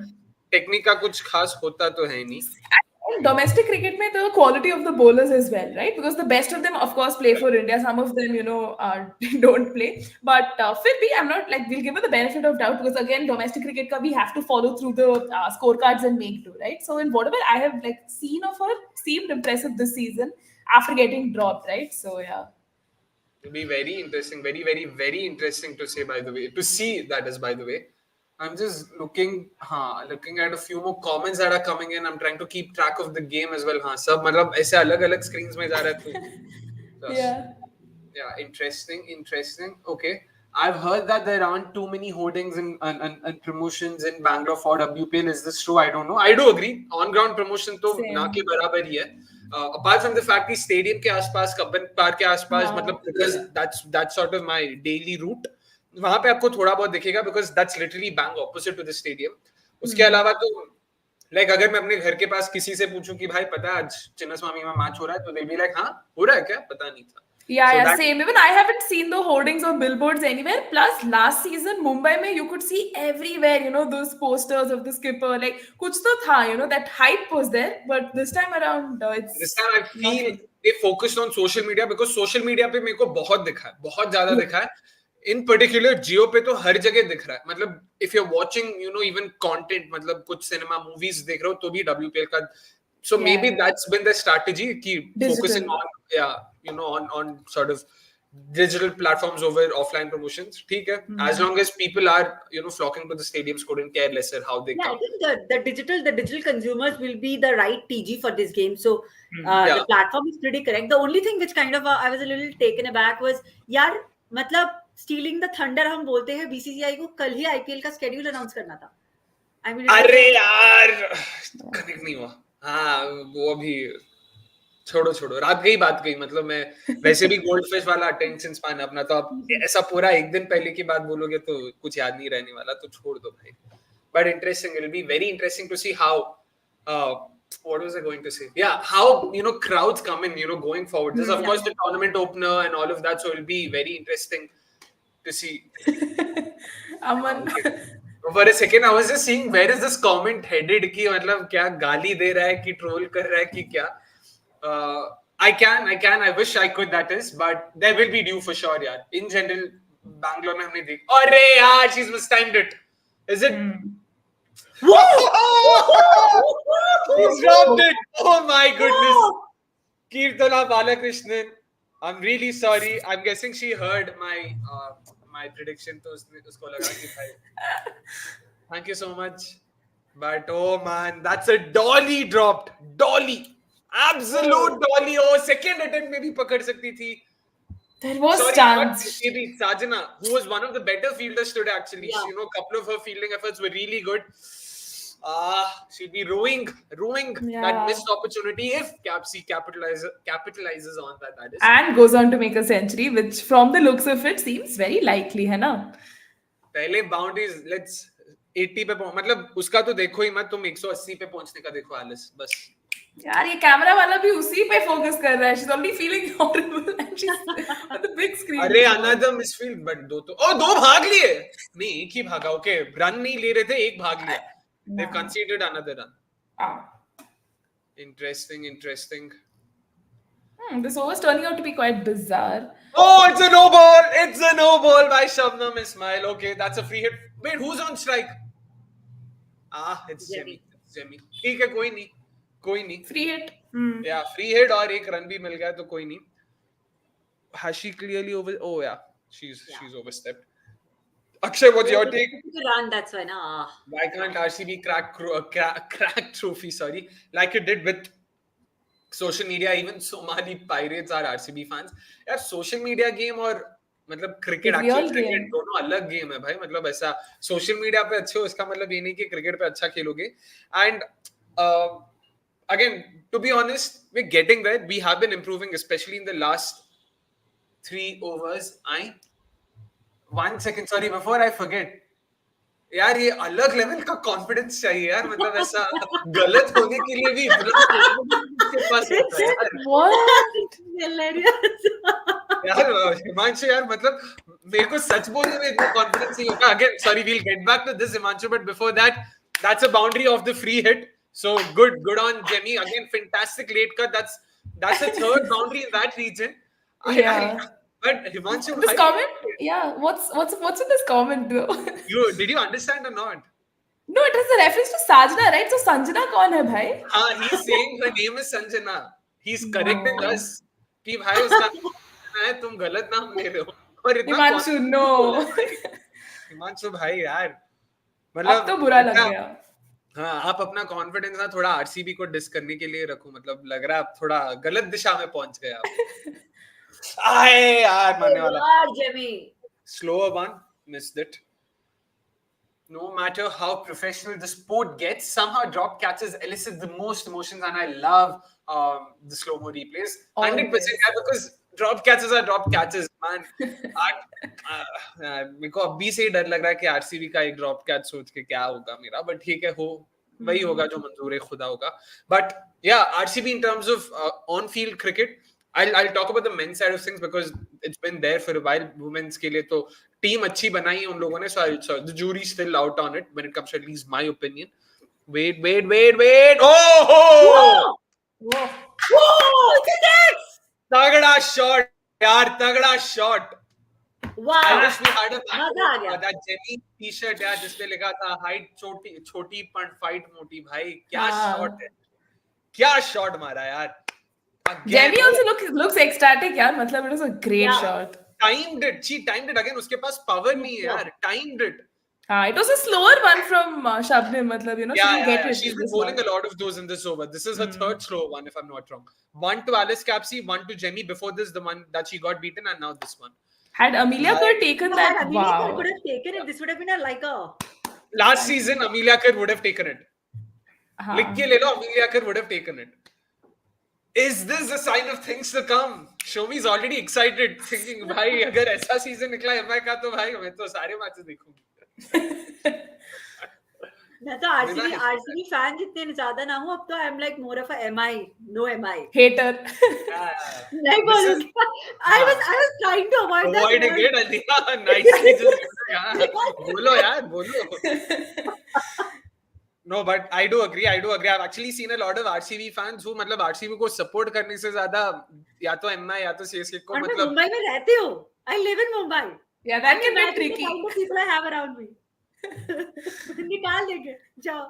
Speaker 1: टेक्निक का कुछ खास होता तो है नहीं
Speaker 3: domestic cricket mein the quality of the bowlers as well right because the best of them of course play for India some of them don't play but फिर भी I'm not like we'll give her the benefit of doubt because again domestic cricket ka we have to follow through the scorecards and make do right so in whatever I have like seen of her seemed impressive this season after getting dropped right so yeah
Speaker 1: it'll be very interesting very very very interesting to say by the way to see that is by the way I'm just looking at a few more comments that are coming in. I'm trying to keep track of the game as well. सब मतलब ऐसे अलग-अलग screens में जा रहा है तो yeah, interesting. Okay. I've heard that there aren't too many hoardings and promotions in Bangalore for WPL. Is this true? I don't know. I do agree. On-ground promotion तो ना के बराबर ही है. Apart from the fact कि stadium के आसपास, Cubbon park के आसपास, मतलब because that's sort of my daily route. वहां पे आपको थोड़ा बहुत दिखेगा because that's literally bang opposite to the stadium उसके अलावा तो लाइक अगर मैं अपने घर के पास किसी से पूछूं कि भाई पता है आज चिन्नास्वामी में मैच हो रहा है तो दे बी लाइक हाँ हो रहा है क्या पता नहीं था
Speaker 3: Yeah, same. Even I haven't seen the hoardings or billboards anywhere. Plus, last season, Mumbai mein you could see everywhere, those posters of the skipper. Like, kuch to tha, that hype was there. But this time around,
Speaker 1: this time I feel they focused on social media because social media पे मेरे को बहुत दिखा है, बहुत ज़्यादा दिखा है. In particular, Jio पे तो हर जगह दिख रहा है. मतलब if you're watching, even content, मतलब कुछ cinema movies देख रहे हो तो भी WPL का. So maybe that's been the strategy, keep focusing on, on sort of digital platforms over offline promotions. ठीक है. As long as people are, flocking to the stadiums, couldn't care lesser how they come.
Speaker 2: I think the digital consumers will be the right TG for this game. So the platform is pretty correct. The only thing which kind of I was a little taken aback was, यार मतलब stealing the thunder हम बोलते हैं BCCI को कल ही IPL का schedule announce करना था
Speaker 1: अरे यार कनेक्ट नहीं हुआ वो अभी छोड़ो रात गई बात गई मतलब मैं वैसे भी गोल्डफिश वाला अटेंशन स्पैन अपना तो अब ऐसा पूरा एक दिन पहले की बात बोलोगे तो कुछ याद नहीं रहने वाला तो छोड़ दो भाई but interesting it will be very interesting to see how what was I going to say? Yeah, how crowds come in, going forward. This is of course the tournament opener and all of that, so it'll be very interesting to see.
Speaker 3: Aman.
Speaker 1: For a second, I was just seeing where is this comment headed? कि मतलब क्या गाली दे रहा है कि troll कर रहा है कि क्या? I wish I could. That is, but there will be due for sure, यार. In general, Bangalore में हमने देखा. अरे यार, she's mistimed it. Is it? He dropped it. Oh my goodness. Kirtana Balakrishnan. I'm really sorry. I'm guessing she heard my prediction. तो उसको लगा कि भाई. Thank you so much. But oh man, that's a dolly dropped. Dolly. Absolute dolly. Oh, second attempt में भी पकड़ सकती थी.
Speaker 3: There was
Speaker 1: Sorry,
Speaker 3: chance.
Speaker 1: not maybe Sajana, who was one of the better fielders today actually.
Speaker 2: Yeah.
Speaker 1: You know, a couple of her fielding efforts were really good. She'd be ruining that missed opportunity if Capsy capitalizes on that. That is.
Speaker 3: And goes on to make a century, which from the looks of it seems very likely, है ना?
Speaker 1: पहले boundaries let's 80 पे मतलब उसका तो देखो ही मत, तुम 180 पे पहुंचने का देखो एलिस बस.
Speaker 3: यार ये कैमरा वाला भी उसी पे फोकस कर रहा है. She's already feeling horrible and she's on the big screen.
Speaker 1: अरे another misfield but दो भाग लिए. नहीं एक ही भागा. ओके रन नहीं ले रहे थे, एक भाग लिया. They've conceded another run. Interesting.
Speaker 3: This over's turning out to be quite bizarre.
Speaker 1: Oh, it's a no ball. It's a no ball by Shabnam Ismail. Okay, that's a free hit. Wait, who's on strike? It's Jemmy. ठीक है, कोई नहीं.
Speaker 3: Free hit.
Speaker 1: Yeah, free hit और एक run भी मिल गया तो कोई नहीं. Has she clearly over? Oh yeah, she's overstepped. Akshay, what's your take?
Speaker 2: Run, that's why.
Speaker 1: Why can't RCB crack trophy? Sorry, like it did with social media. Even Somali Pirates are RCB fans. यार social media game और मतलब cricket actual cricket दोनों अलग game है भाई. मतलब ऐसा social media पे अच्छे हो इसका मतलब ये नहीं कि cricket पे अच्छा खेलोगे. And again, to be honest, we're getting there. We have been improving, especially in the last 3 overs. 1 second, sorry, before I forget. यार ये अलग लेवल का कॉन्फिडेंस चाहिए यार. मतलब ऐसा गलत होने के लिए भी इसके पास होता है यार. हिमांशु यार मतलब मेरे को सच बोलने में इतना कॉन्फिडेंस नहीं होता. Again sorry, we'll get back to this, Himanshu, but before that, that's a boundary of the free hit. So good on Jemmy. Again, fantastic late cut. That's a third boundary in that region. But Himanshu,
Speaker 3: this comment, what's in this comment though?
Speaker 1: Did you understand or not?
Speaker 3: No, it is a reference to Sajna, right? So Sanjana kaun hai bhai?
Speaker 1: He's saying her name is Sanjana. He's correcting us कि भाई उसका नाम है, तुम गलत नाम ले रहे हो. और इतना
Speaker 3: Himanshu, no.
Speaker 1: हिमांशु भाई यार
Speaker 3: मतलब अब तो बुरा लग गया.
Speaker 1: हाँ, आप अपना कॉन्फिडेंस ना थोड़ा आरसीबी को डिस करने के लिए रखो. मतलब लग रहा है आप थोड़ा गलत दिशा में पहुंच गए आप. आए यार मारने वाला. Slower one, missed it. No matter how professional the sport gets, somehow drop catches elicit the most emotions, and I love the slow-mo replays. 100%, because drop catches are drop catches, man. मेरे को अभी से ही डर लग रहा है कि RCB का एक ड्रॉप कैच सोच के क्या होगा मेरा. बट ठीक है, हो वही होगा जो मंजूर है खुदा होगा. But yeah, RCB in terms of on-field cricket, I'll talk about the men's side of things because it's been there for a while. Women's के लिए तो team अच्छी बनाई है उन लोगों ने. So the jury's still out on it when it comes to at least my opinion. Wait. Oh! Whoa! तगड़ा shot यार, तगड़ा shot.
Speaker 2: Wow.
Speaker 1: I wish we had that Jenny t-shirt यार जिसपे लिखा था height छोटी पण fight मोटी. भाई क्या shot है, क्या shot मारा यार.
Speaker 3: Jenny also looks ecstatic यार. मतलब it was a great shot.
Speaker 1: She timed it again. उसके पास power नहीं है यार. Timed it.
Speaker 3: It was a slower one from Shabnim. मतलब she didn't get it.
Speaker 1: She's been bowling a lot of those in this over. This is her third slow one, if I'm not wrong. 1 to Alice Capsey, 1 to Jemmy. Before this, the one that she got beaten, and now this one.
Speaker 3: Had Amelia Kaur taken that?
Speaker 2: Amelia Kaur could have taken it. This would have been
Speaker 1: last season, Amelia Kaur would have taken it. लिख के ले लो, Amelia Kaur would have taken it. Is this a sign of things to come? Soumi is already excited, thinking, भाई अगर ऐसा season निकला MI का तो भाई मैं तो सारे मैचेस देखूंगी.
Speaker 2: मैं तो आरसीबी फैन जितने ज्यादा ना हूं अब तो. I am like more of a MI, no MI
Speaker 3: hater.
Speaker 2: नहीं बोलूंगी. I was trying to avoid that.
Speaker 1: Avoiding it, Adina. Nicely just बोलो यार, बोलो. No, but I do agree. I've actually seen a lot of RCB fans who मतलब RCB को support करने से ज्यादा या तो MI या तो CSK को मतलब.
Speaker 2: मुंबई में रहते हो. I live in Mumbai.
Speaker 3: Yeah, that can be tricky.
Speaker 2: The people I have around me. निकाल देंगे जाओ.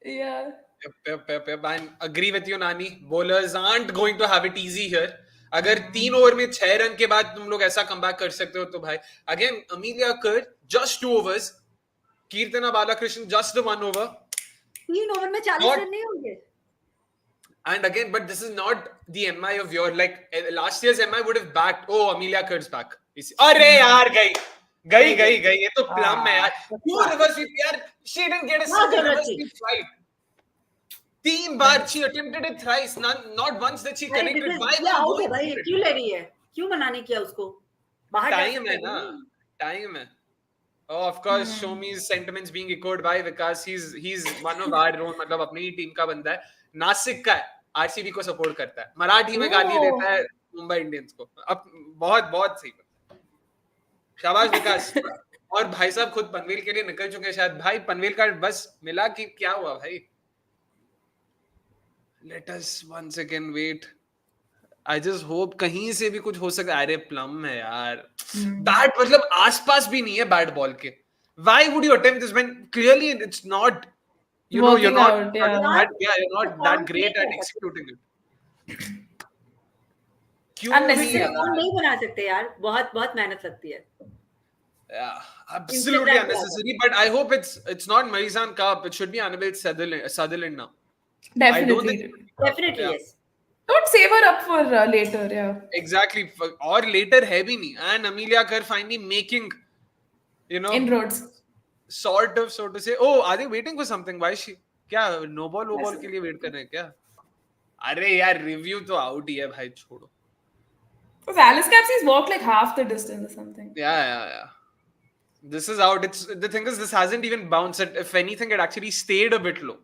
Speaker 3: Yeah.
Speaker 1: I agree with you, Nani. Bowlers aren't going to have it easy here. अगर 3 ओवर में 6 रन के बाद तुम लोग ऐसा कमबैक कर सकते हो तो भाई अगेन अमीलिया कर just 2 overs, Keerthana Balakrishnan just the 1 over.
Speaker 2: 3 over में 40 रन नहीं होंगे.
Speaker 1: And again, but this is not the MI of your, like last year's MI would have backed. Oh, Amelia Kerr's back. अरे यार गई ये तो plum है यार. 2 reverse sweep यार. She didn't get a single reverse sweep right. 3 bar she attempted it thrice. Not once that she connected. Why
Speaker 2: out है भाई, क्यों ले रही है? क्यों मना नहीं किया उसको? बाहर
Speaker 1: टाइम है ना, टाइम है. Oh, of course, Soumi's sentiments being echoed by Vikas. He's one of our own, मतलब अपनी ही टीम का बंदा है. नासिक का है, आरसीबी को सपोर्ट करता है, मराठी में गाली देता है मुंबई इंडियंस को. अब बहुत सही. शाबाश विकास. और भाई साहब खुद पनवेल के लिए निकल चुके हैं शायद. भाई पनवेल का बस मिला कि क्या हुआ भाई. Let us once again wait. I just hope कहीं से भी कुछ हो सकता है. अरे प्लम है यार. बैट मतलब आसपास भी नहीं है बैट बॉल के. Why would you attempt this when clearly it's not, you're not that great at executing it. क्यों
Speaker 2: नहीं बना सकते यार. बहुत मेहनत लगती है.
Speaker 1: Yeah, absolutely unnecessary. But I hope it's not Marizanne Kapp. It should be Annabelle Sutherland now.
Speaker 3: Definitely
Speaker 2: yes.
Speaker 3: Don't save her up for later. Yeah,
Speaker 1: exactly. Or later है भी नहीं. And Amelia Kerr finally making,
Speaker 3: inroads.
Speaker 1: Sort of, so to say. Oh, are they waiting for something? Why is she? क्या no ball के लिए wait कर रहे हैं क्या? अरे यार review तो out ही है भाई, छोड़ो.
Speaker 3: Because Alice Capsey's walked like half the distance or something.
Speaker 1: Yeah. This is out. The thing is, this hasn't even bounced. If anything, it actually stayed a bit low.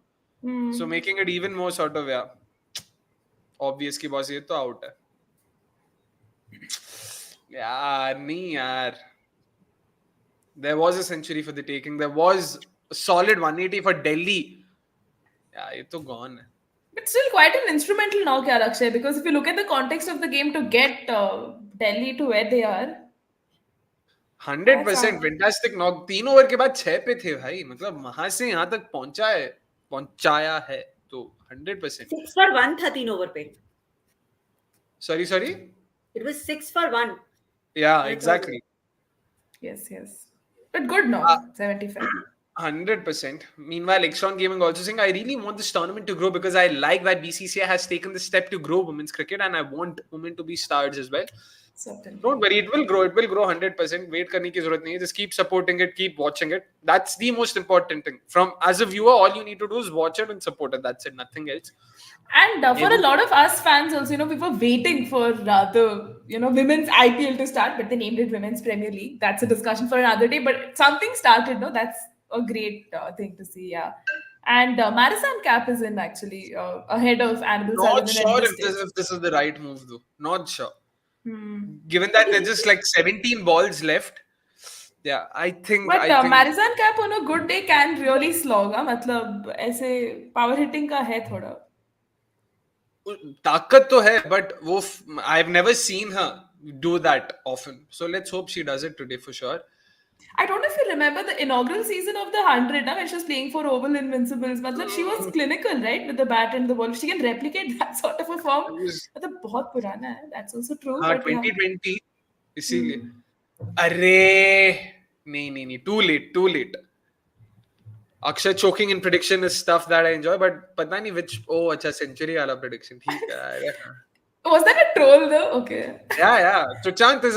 Speaker 1: So making it even more sort of, obvious कि boss ये तो out है. यार नहीं यार. There was a century for the taking. There was a solid 180 for Delhi. Yeah, ये तो gone है.
Speaker 3: But still quite an instrumental knock, Akshay, because if you look at the context of the game to get Delhi to where they are.
Speaker 1: 100% fantastic knock. 3 over के बाद 6 पे थे भाई. मतलब वहां से यहाँ तक पहुंचाया है तो 100%.
Speaker 2: 6 for 1 था 3 ओवर पे.
Speaker 1: Sorry.
Speaker 2: It was 6 for 1.
Speaker 1: Yeah, exactly.
Speaker 3: Yes. But good no. 75.
Speaker 1: 100%. Meanwhile, Exxon Gaming also saying, I really want this tournament to grow because I like that BCCI has taken the step to grow women's cricket and I want women to be stars as well.
Speaker 3: Certainly.
Speaker 1: Don't worry, it will grow 100%. Wait करने की जरूरत नहीं है. Just keep supporting it, keep watching it. That's the most important thing. As a viewer, all you need to do is watch it and support it. That's it, nothing else.
Speaker 3: And for a lot of us fans also, we were waiting for the women's IPL to start, but they named it Women's Premier League. That's a discussion for another day, but something started, no? That's a great thing to see, yeah. And Marizanne Kapp is in actually ahead of Annabelle
Speaker 1: Not
Speaker 3: Sutherland.
Speaker 1: sure if this is the right move though. Not sure. Given that there's just like 17 balls left. Yeah, I think.
Speaker 3: But Marizanne Kapp on a good day can really slog. मतलब ऐसे power hitting का है थोड़ा.
Speaker 1: ताकत तो है, but I've never seen her do that often. So let's hope she does it today for sure.
Speaker 3: I don't know if you remember the inaugural season of the 100, when she was playing for Oval Invincibles. She was clinical, right, with the bat and the ball. She can replicate that sort of a form. बहुत पुराना है. That's also true.
Speaker 1: 2020 इसीलिए. अरे नहीं, too late. Akshay choking in prediction is stuff that I enjoy, but पता नहीं which. Oh, अच्छा century वाला prediction. ठीक है.
Speaker 3: Was that a troll though? Okay.
Speaker 1: Yeah. Sushant is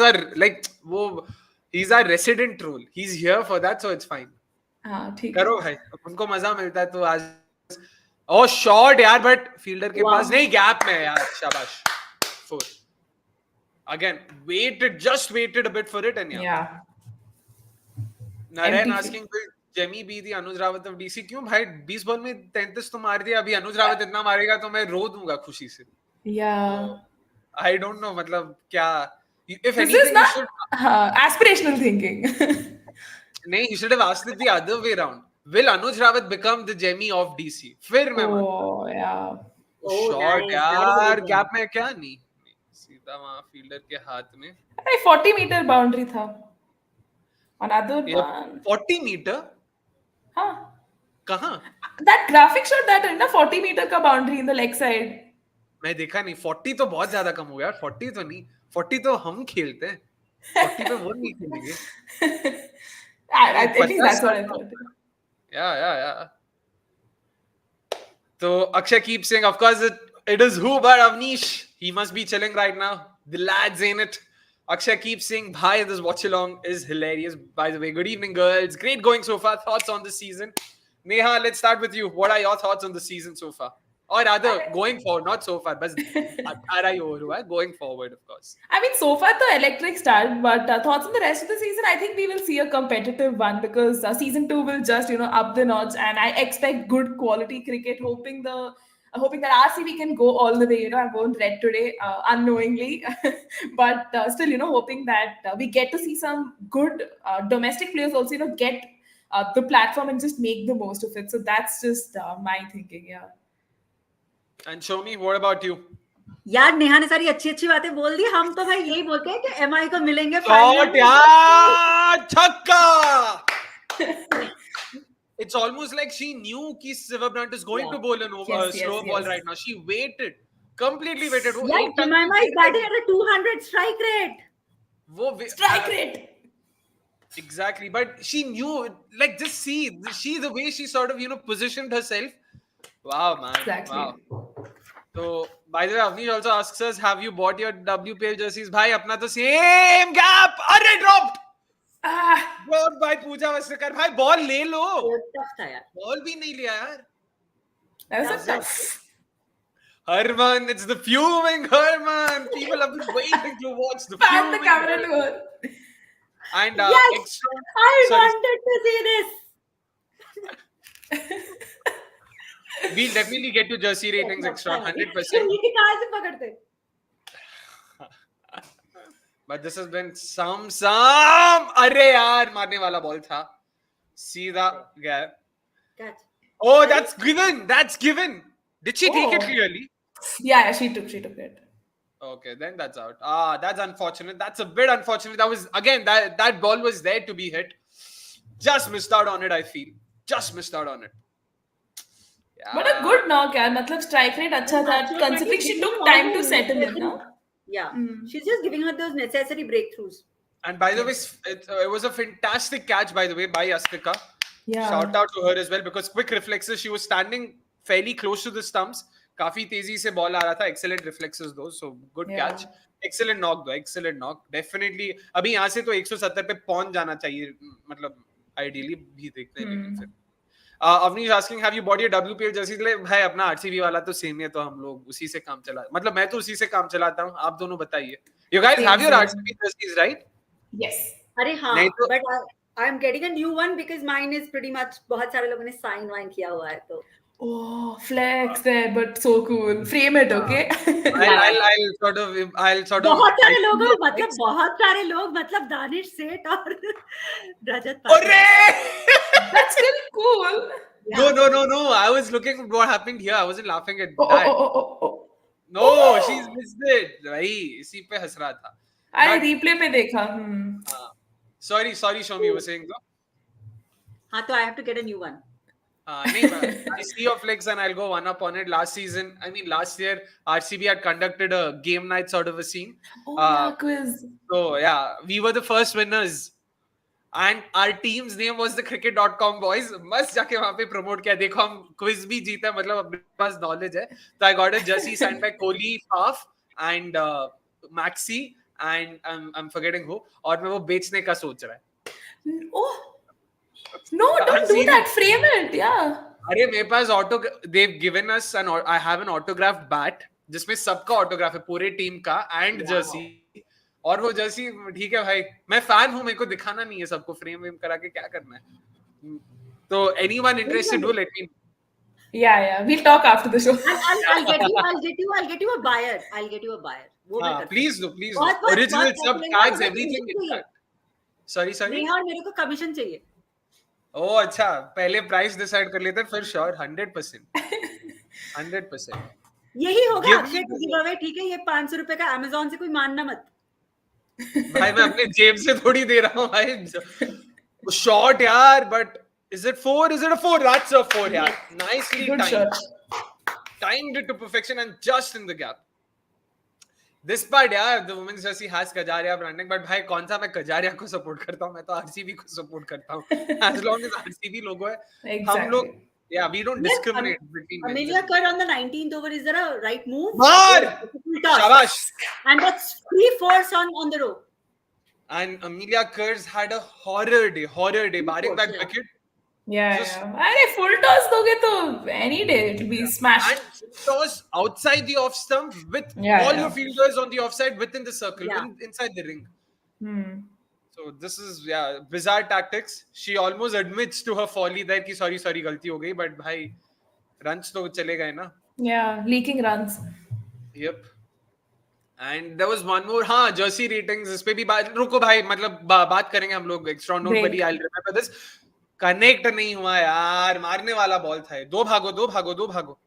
Speaker 1: he's our resident troll. He's here for that, so it's fine.
Speaker 3: ठीक.
Speaker 1: करो भाई. उनको मजा मिलता है तो आज. Oh, shot यार, but fielder के पास नहीं, gap में यार. शाबाश. 4. Again, just waited a bit for it and
Speaker 3: yeah.
Speaker 1: Narayan asking, will Jemmy be the Anuj Rawat of DC? क्यों भाई 20 बॉल में 33 तो मार दिया. अभी अनुज रावत इतना मारेगा तो मैं रो दूंगा खुशी से.
Speaker 3: Yeah.
Speaker 1: I don't know, मतलब क्या. If
Speaker 3: this
Speaker 1: anything,
Speaker 3: is not aspirational thinking.
Speaker 1: नहीं, you should have asked it the other way around. Will Anuj Rawat become the Jemmy of DC? फिर मैं shot यार, gap में क्या नहीं. सीधा वहाँ फील्डर के हाथ में.
Speaker 3: 40 meter boundary था. Another one.
Speaker 1: 40 meter?
Speaker 3: हाँ.
Speaker 1: कहाँ?
Speaker 3: That graphic shot that है ना 40 meter का boundary in the leg side.
Speaker 1: मैं देखा नहीं. 40 तो बहुत ज्यादा कम हो गया. 40 तो नहीं, 40 तो हम खेलते हैं, 40 पे वो नहीं खेलेंगे.
Speaker 3: At least that's what I thought.
Speaker 1: Yeah. So Akshay keeps saying, of course it is who but Avnish. He must be chilling right now. The lads ain't it. Akshay keeps saying, bhai, this watch-along is hilarious. By the way, good evening, girls. Great going so far. Thoughts on the season? Neha, let's start with you. What are your thoughts on the season so far? Or rather, going forward, not so far, but going forward, of course.
Speaker 3: I mean, so far the electric start, but thoughts on the rest of the season? I think we will see a competitive one because season 2 will just up the notch, and I expect good quality cricket. Hoping that RCB can go all the way. I won't read today unknowingly, but still, hoping that we get to see some good domestic players also. Get the platform and just make the most of it. So that's just my thinking. Yeah.
Speaker 1: And Soumi, what about you?
Speaker 2: यार नेहा ने सारी अच्छी अच्छी बातें बोल दी. हम तो भाई यही बोलते हैं कि एमआई को मिलेंगे
Speaker 1: फाइनल यार. छक्का. It's almost like she knew कि Sciver-Brunt is going to bowl a slow ball right now. She waited, completely waited.
Speaker 2: Yeah, Jemima is batting at a 200 strike rate.
Speaker 3: Strike rate.
Speaker 1: Exactly, but she knew, like, just see the way she sort of positioned herself. Wow, man.
Speaker 3: Exactly.
Speaker 1: Wow. So, by the way, Avnish also asks us, have you bought your WPL jerseys? Bhai, apna to same gap. Arre, dropped. Dropped by Pooja Vastakar. Bhai, ball le lo.
Speaker 2: Tough tha yaar.
Speaker 1: Ball bhi nahi liya yaar.
Speaker 3: That was tough.
Speaker 1: Herman, it's the fuming Herman. People have been waiting to watch the
Speaker 3: Pan the
Speaker 1: fuming
Speaker 3: camera
Speaker 1: Herman.
Speaker 3: to her.
Speaker 1: And
Speaker 2: Yes, I wanted to see this.
Speaker 1: We'll definitely get to jersey ratings extra, 100%. But this has been some. Arre yaar, marne wala ball tha. Seedha gaya.
Speaker 2: Catch.
Speaker 1: Oh, that's given. That's given. Did she take it clearly?
Speaker 3: Yeah, she took it.
Speaker 1: Okay, then that's out. That's unfortunate. That's a bit unfortunate. That was, again, that ball was there to be hit. Just missed out on it, I feel. Just missed out on it. Yeah.
Speaker 3: But a good knock, yaar. Matlab strike rate अच्छा था. Considering she took time to settle in, no?
Speaker 2: Yeah. She's just giving her those necessary breakthroughs.
Speaker 1: And by the way, it was a fantastic catch, by the way, by Astika.
Speaker 3: Yeah.
Speaker 1: Shout out to her as well, because quick reflexes. She was standing fairly close to the stumps. काफी तेजी से ball आ रहा था. Excellent reflexes though, so good catch. Excellent knock though, excellent knock. Definitely. अभी यहाँ से तो 170 पे पहुंच जाना चाहिए. मतलब ideally भी देखते हैं लेकिन फिर. Avnish asking, have you bought your WPL jersey? भाई अपना RCB वाला तो सेम है, तो हम लोग उसी से काम चला. मतलब मैं तो उसी से काम चलाता हूँ. आप दोनों बताइए. You guys have your RCB jerseys, right?
Speaker 3: Yes.
Speaker 2: अरे हाँ. But I'm getting a new one because mine is pretty much बहुत सारे लोगों ने sign वाइन किया हुआ है तो.
Speaker 3: Oh, flex there, but so cool. Frame it, okay?
Speaker 1: I'll sort of.
Speaker 2: बहुत सारे लोग मतलब दानिश सेठ और रजत
Speaker 1: Patil.
Speaker 3: That's still cool.
Speaker 1: Yeah. No. I was looking at what happened here. I wasn't laughing at that. No, she's missed it. भाई इसी पे हंस रहा था.
Speaker 3: I replay पे देखा.
Speaker 1: Sorry, Soumi, you were saying though.
Speaker 2: हाँ, तो I have to get a new one.
Speaker 1: I see your flex and I'll go one up on it. Last year, RCB had conducted a game night sort of a scene.
Speaker 3: Quiz.
Speaker 1: So, yeah, we were the first winners. And our team's name was the cricket.com boys. मस्त जाके वहाँ पे promote किया. देखो हम quiz भी जीता, मतलब अपने पास knowledge है. So I got a jersey signed by Kohli, Faf and Maxi and I'm forgetting who. और मैं वो बेचने का सोच रहा है.
Speaker 3: Oh. No, don't do that. Frame it, yeah.
Speaker 1: अरे मेरे पास they've given us I have an autographed bat जिसमें सबका autograph है पूरे टीम का and jersey. और वो जर्सी ठीक है भाई, मैं फैन हूँ, मेरे को दिखाना नहीं है सबको, फ्रेम वेम करा के क्या करना है. तो anyone interested, do let me know.
Speaker 3: Yeah, we'll talk after the show.
Speaker 2: I'll get you a buyer.
Speaker 1: Please do. Original sub tags, everything. Sorry.
Speaker 2: Neha मेरे को कमीशन चाहिए.
Speaker 1: ओह अच्छा, पहले प्राइस डिसाइड कर लेते हैं फिर श्योर. 100%. यही
Speaker 2: होगा अक्षय का गिवअवे. ठीक है, ये 500 रुपए का Amazon से कोई मानना मत.
Speaker 1: भाई मैं अपने जेब से थोड़ी दे रहा हूँ भाई. शॉट यार, but is it a 4? That's a 4 यार. Nicely timed. timed it to perfection and just in the gap. This part, yeah, the women's jersey has Kajaria branding, but भाई कौन सा मैं Kajaria को support करता हूँ, मैं तो RCB को support करता हूँ. As long as RCB logo है, हम लोग, yeah, we don't discriminate between men.
Speaker 2: Amelia Kerr on the 19th over, is there a right move?
Speaker 1: Mar! Shabash!
Speaker 2: And that's 3 fours on the row.
Speaker 1: And Amelia Kerr's had a horror day, barring that wicket.
Speaker 3: Yeah. अरे full toss दोगे तो any day it'll be smashed.
Speaker 1: And toss outside the off stump with all your fielders on the offside within the circle, inside the ring. So this is bizarre tactics. She almost admits to her folly there कि sorry गलती हो गई, but भाई runs तो चले गए ना.
Speaker 3: Yeah, leaking runs.
Speaker 1: Yep. And there was one more, jersey ratings. इस पे भी रुको भाई, मतलब बात करेंगे हम लोग. Extra note, buddy, I'll remember this. Connect नहीं हुआ यार, मारने वाला बॉल था. दो भागो.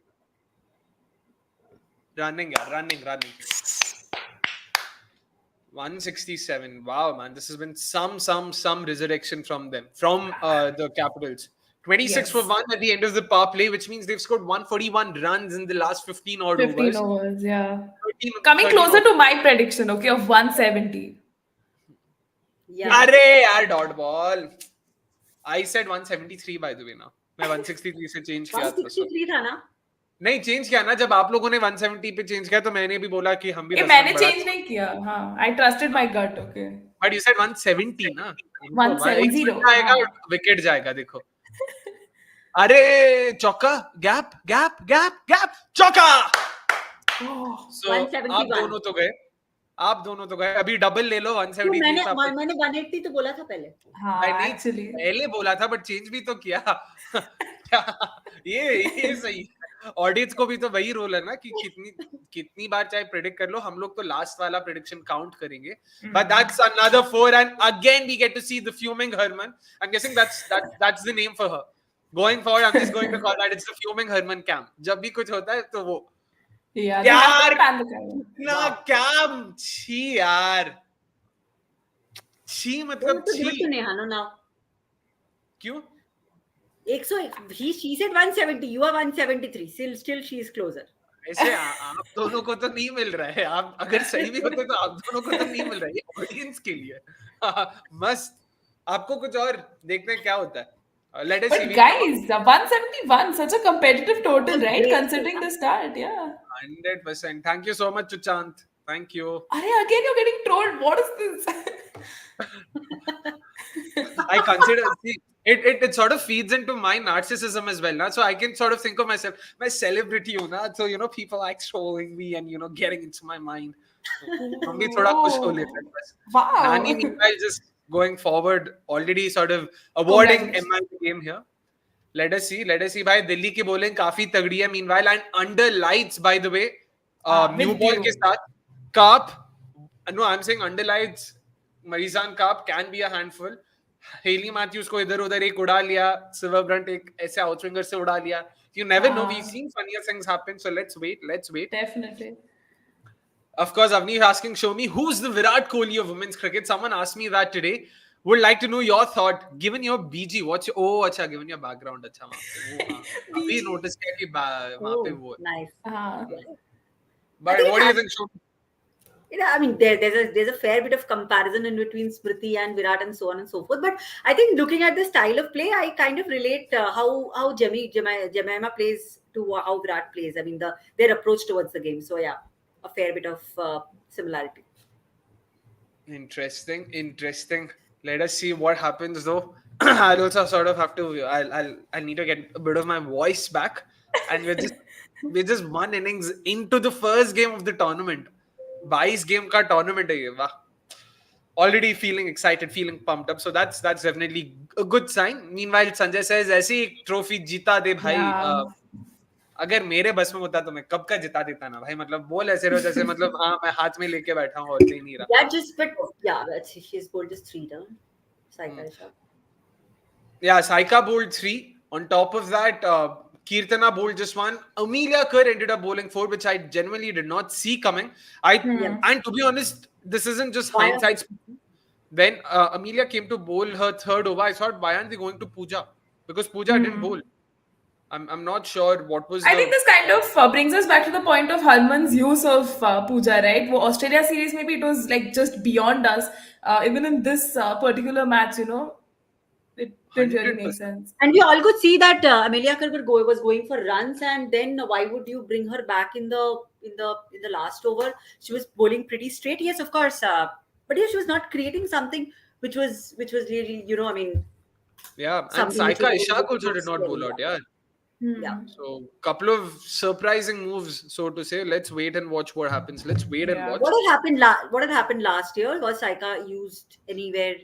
Speaker 1: Running. 167. Wow, man, this has been some resurrection from them, from the Capitals. 26 for 1 at the end of the power play, which means they've scored 141 runs in the last 15 overs.
Speaker 3: 15 overs, yeah. Coming closer to my prediction, okay, of 170.
Speaker 2: Yeah.
Speaker 1: Arey yaar, dot ball. I said 173 by the way now. मैं 163 से change किया था.
Speaker 2: 163 था ना?
Speaker 1: नहीं, change किया ना. जब आप लोगों ने 170 पे change किया तो मैंने भी बोला कि हम भी.
Speaker 3: मैंने change नहीं किया. हाँ, I trusted my gut, okay.
Speaker 1: But you said 170 ना?
Speaker 3: 170.
Speaker 1: जाएगा, wicket जाएगा, देखो. अरे चौका, gap, चौका. So आप दोनों तो गए. अभी डबल ले लो 170.
Speaker 2: मैंने 180 तो बोला था पहले.
Speaker 3: हाँ, actually
Speaker 1: पहले बोला था, but change भी तो किया. ये सही. ऑडियंस को भी तो वही रोल है ना कि कितनी बार चाहे प्रेडिक्ट कर लो, हम लोग तो लास्ट वाला प्रेडिक्शन काउंट करेंगे. But that's another 4 and again we get to see the fuming Herman. I'm guessing that's the name for her. Going forward, I'm just going to call that it's the fuming Herman camp. जब भी कुछ होता है तो वो यार ना क्या छी मतलब छी.
Speaker 2: नेहा ना
Speaker 1: क्यों?
Speaker 2: 101. She said 170. You are 173. Still she is closer.
Speaker 1: ऐसे आप दोनों को तो नहीं मिल रहा है. आप अगर सही भी होते तो आप दोनों को तो नहीं मिल रहा है. ये ऑडियंस के लिए मस्त. आपको कुछ और देखने क्या होता है. Let us
Speaker 3: but guys, 171, such a competitive total, right? Considering the start,
Speaker 1: 100%. Thank you so much, Chuchant. Thank you.
Speaker 3: Again, you're getting trolled. What is this?
Speaker 1: I consider it sort of feeds into my narcissism as well, na? So I can sort of think of myself, my celebrity, na? So people like trolling me and getting into my mind. हम भी थोड़ा खुश हो लेते हैं बस. Nani meanwhile just going forward, already sort of awarding MI the game here. Let us see. भाई दिल्ली की bowling काफी तगड़ी है. Meanwhile, and under lights, by the way, new ball के साथ Kapp. No, I'm saying under lights, Marizanne Kapp can be a handful. Hayley Matthews को इधर उधर एक उड़ा लिया. Sciver-Brunt एक ऐसे outswinger से उड़ा लिया. You never know. We've seen funnier things happen. So let's wait.
Speaker 3: Definitely.
Speaker 1: Of course, Avni asking, show me who's the Virat Kohli of women's cricket. Someone asked me that today. Would like to know your thought. Given your BG, what's your... Oh, acha, given your background. Acha, we noticed that
Speaker 2: nice.
Speaker 1: But what do you think, Shomi?
Speaker 2: I mean, there's a fair bit of comparison in between Smriti and Virat and so on and so forth. But I think looking at the style of play, I kind of relate how Jemima plays to how Virat plays. I mean, their approach towards the game. So yeah, a fair bit of similarity.
Speaker 1: Interesting. Let us see what happens though. I'll also sort of have to. I'll need to get a bit of my voice back, and we're just one innings into the first game of the tournament. 22 game ka tournament hai ye. Wow. Already feeling excited, feeling pumped up. So that's definitely a good sign. Meanwhile, Sanjay says, ऐसी trophy जीता दे भाई. अगर मेरे बस में होता तो मैं कब का जिता देता ना भाई. मतलब बोल ऐसे रहो जैसे मतलब हाँ मैं हाथ में लेके बैठा हूँ और दे नहीं रहा.
Speaker 2: She's bowled just 3 down.
Speaker 1: Saika bowled 3. On top of that, Kirtana bowled just 1. Amelia Kerr ended up bowling 4, which I genuinely did not see coming. And to be honest, this isn't just hindsight. When Amelia came to bowl her third over, I thought, why aren't they going to Pooja? Because Pooja didn't bowl. I'm not sure what was
Speaker 3: I think this kind of brings us back to the point of Harman's use of puja, right? Well, Australia series, maybe it was like just beyond us. Even in this particular match, it didn't really make
Speaker 1: 100%.
Speaker 3: sense.
Speaker 2: And we all could see that Amelia Kerber was going for runs, and then why would you bring her back in the last over? She was bowling pretty straight. Yes, of course, but yeah, she was not creating something which was really, I mean,
Speaker 1: Yeah, and
Speaker 2: something which was
Speaker 1: Saika
Speaker 2: really
Speaker 1: Ishaq also did not
Speaker 2: scary.
Speaker 1: bowl out. Yeah.
Speaker 2: Yeah.
Speaker 3: Hmm.
Speaker 1: So, couple of surprising moves, so to say. Let's wait and watch what happens. Let's wait and
Speaker 3: Yeah.
Speaker 1: watch.
Speaker 2: What had happened last year? Was Saika used anywhere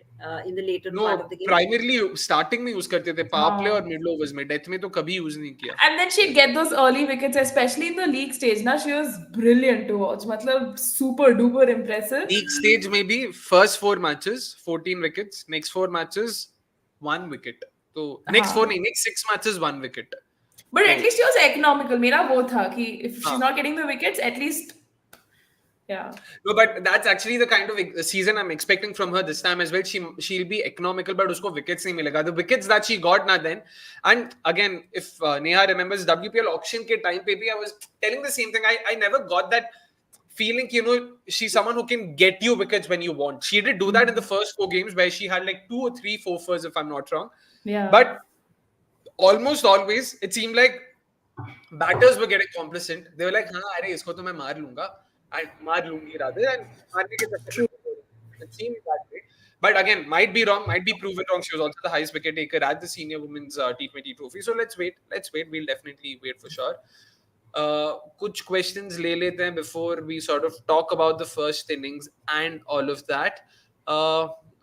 Speaker 2: in the later part of
Speaker 1: No,
Speaker 2: the game?
Speaker 1: primarily starting में use करते थे power play
Speaker 3: हाँ.
Speaker 1: और mid overs में. Death में तो कभी use नहीं किया.
Speaker 3: And then she'd get those early wickets, especially in the league stage. Now she was brilliant to watch. Matlab, super duper impressive.
Speaker 1: League stage maybe first 4 matches, 14 wickets. Next 4 matches, 1 wicket. So next four,
Speaker 3: हाँ.
Speaker 1: next 6 matches, 1 wicket.
Speaker 3: But at
Speaker 1: So
Speaker 3: least she was economical. मेरा वो था कि if she's
Speaker 1: हाँ.
Speaker 3: not getting the wickets, at least, yeah.
Speaker 1: No, but that's actually the kind of season I'm expecting from her this time as well. She'll be economical, but usko wickets nahi milega. The wickets that she got na then, and again, if Neha remembers WPL auction ke time pe bhi, I was telling the same thing. I never got that feeling, she's someone who can get you wickets when you want. She did do that in the first 4 games where she had like 2 or 3 fours, if I'm not wrong.
Speaker 3: Yeah.
Speaker 1: But almost always, it seemed like batters were getting complacent. They were like, "हाँ, अरे इसको तो मैं मार लूँगा, and मार लूँगी rather," and मारने के चक्कर में it seemed that way. But again, might be wrong, might be proven wrong. She was also the highest wicket taker at the senior women's T20 trophy. So let's wait. We'll definitely wait for sure. कुछ questions ले लेते हैं before we sort of talk about the first innings and all of that.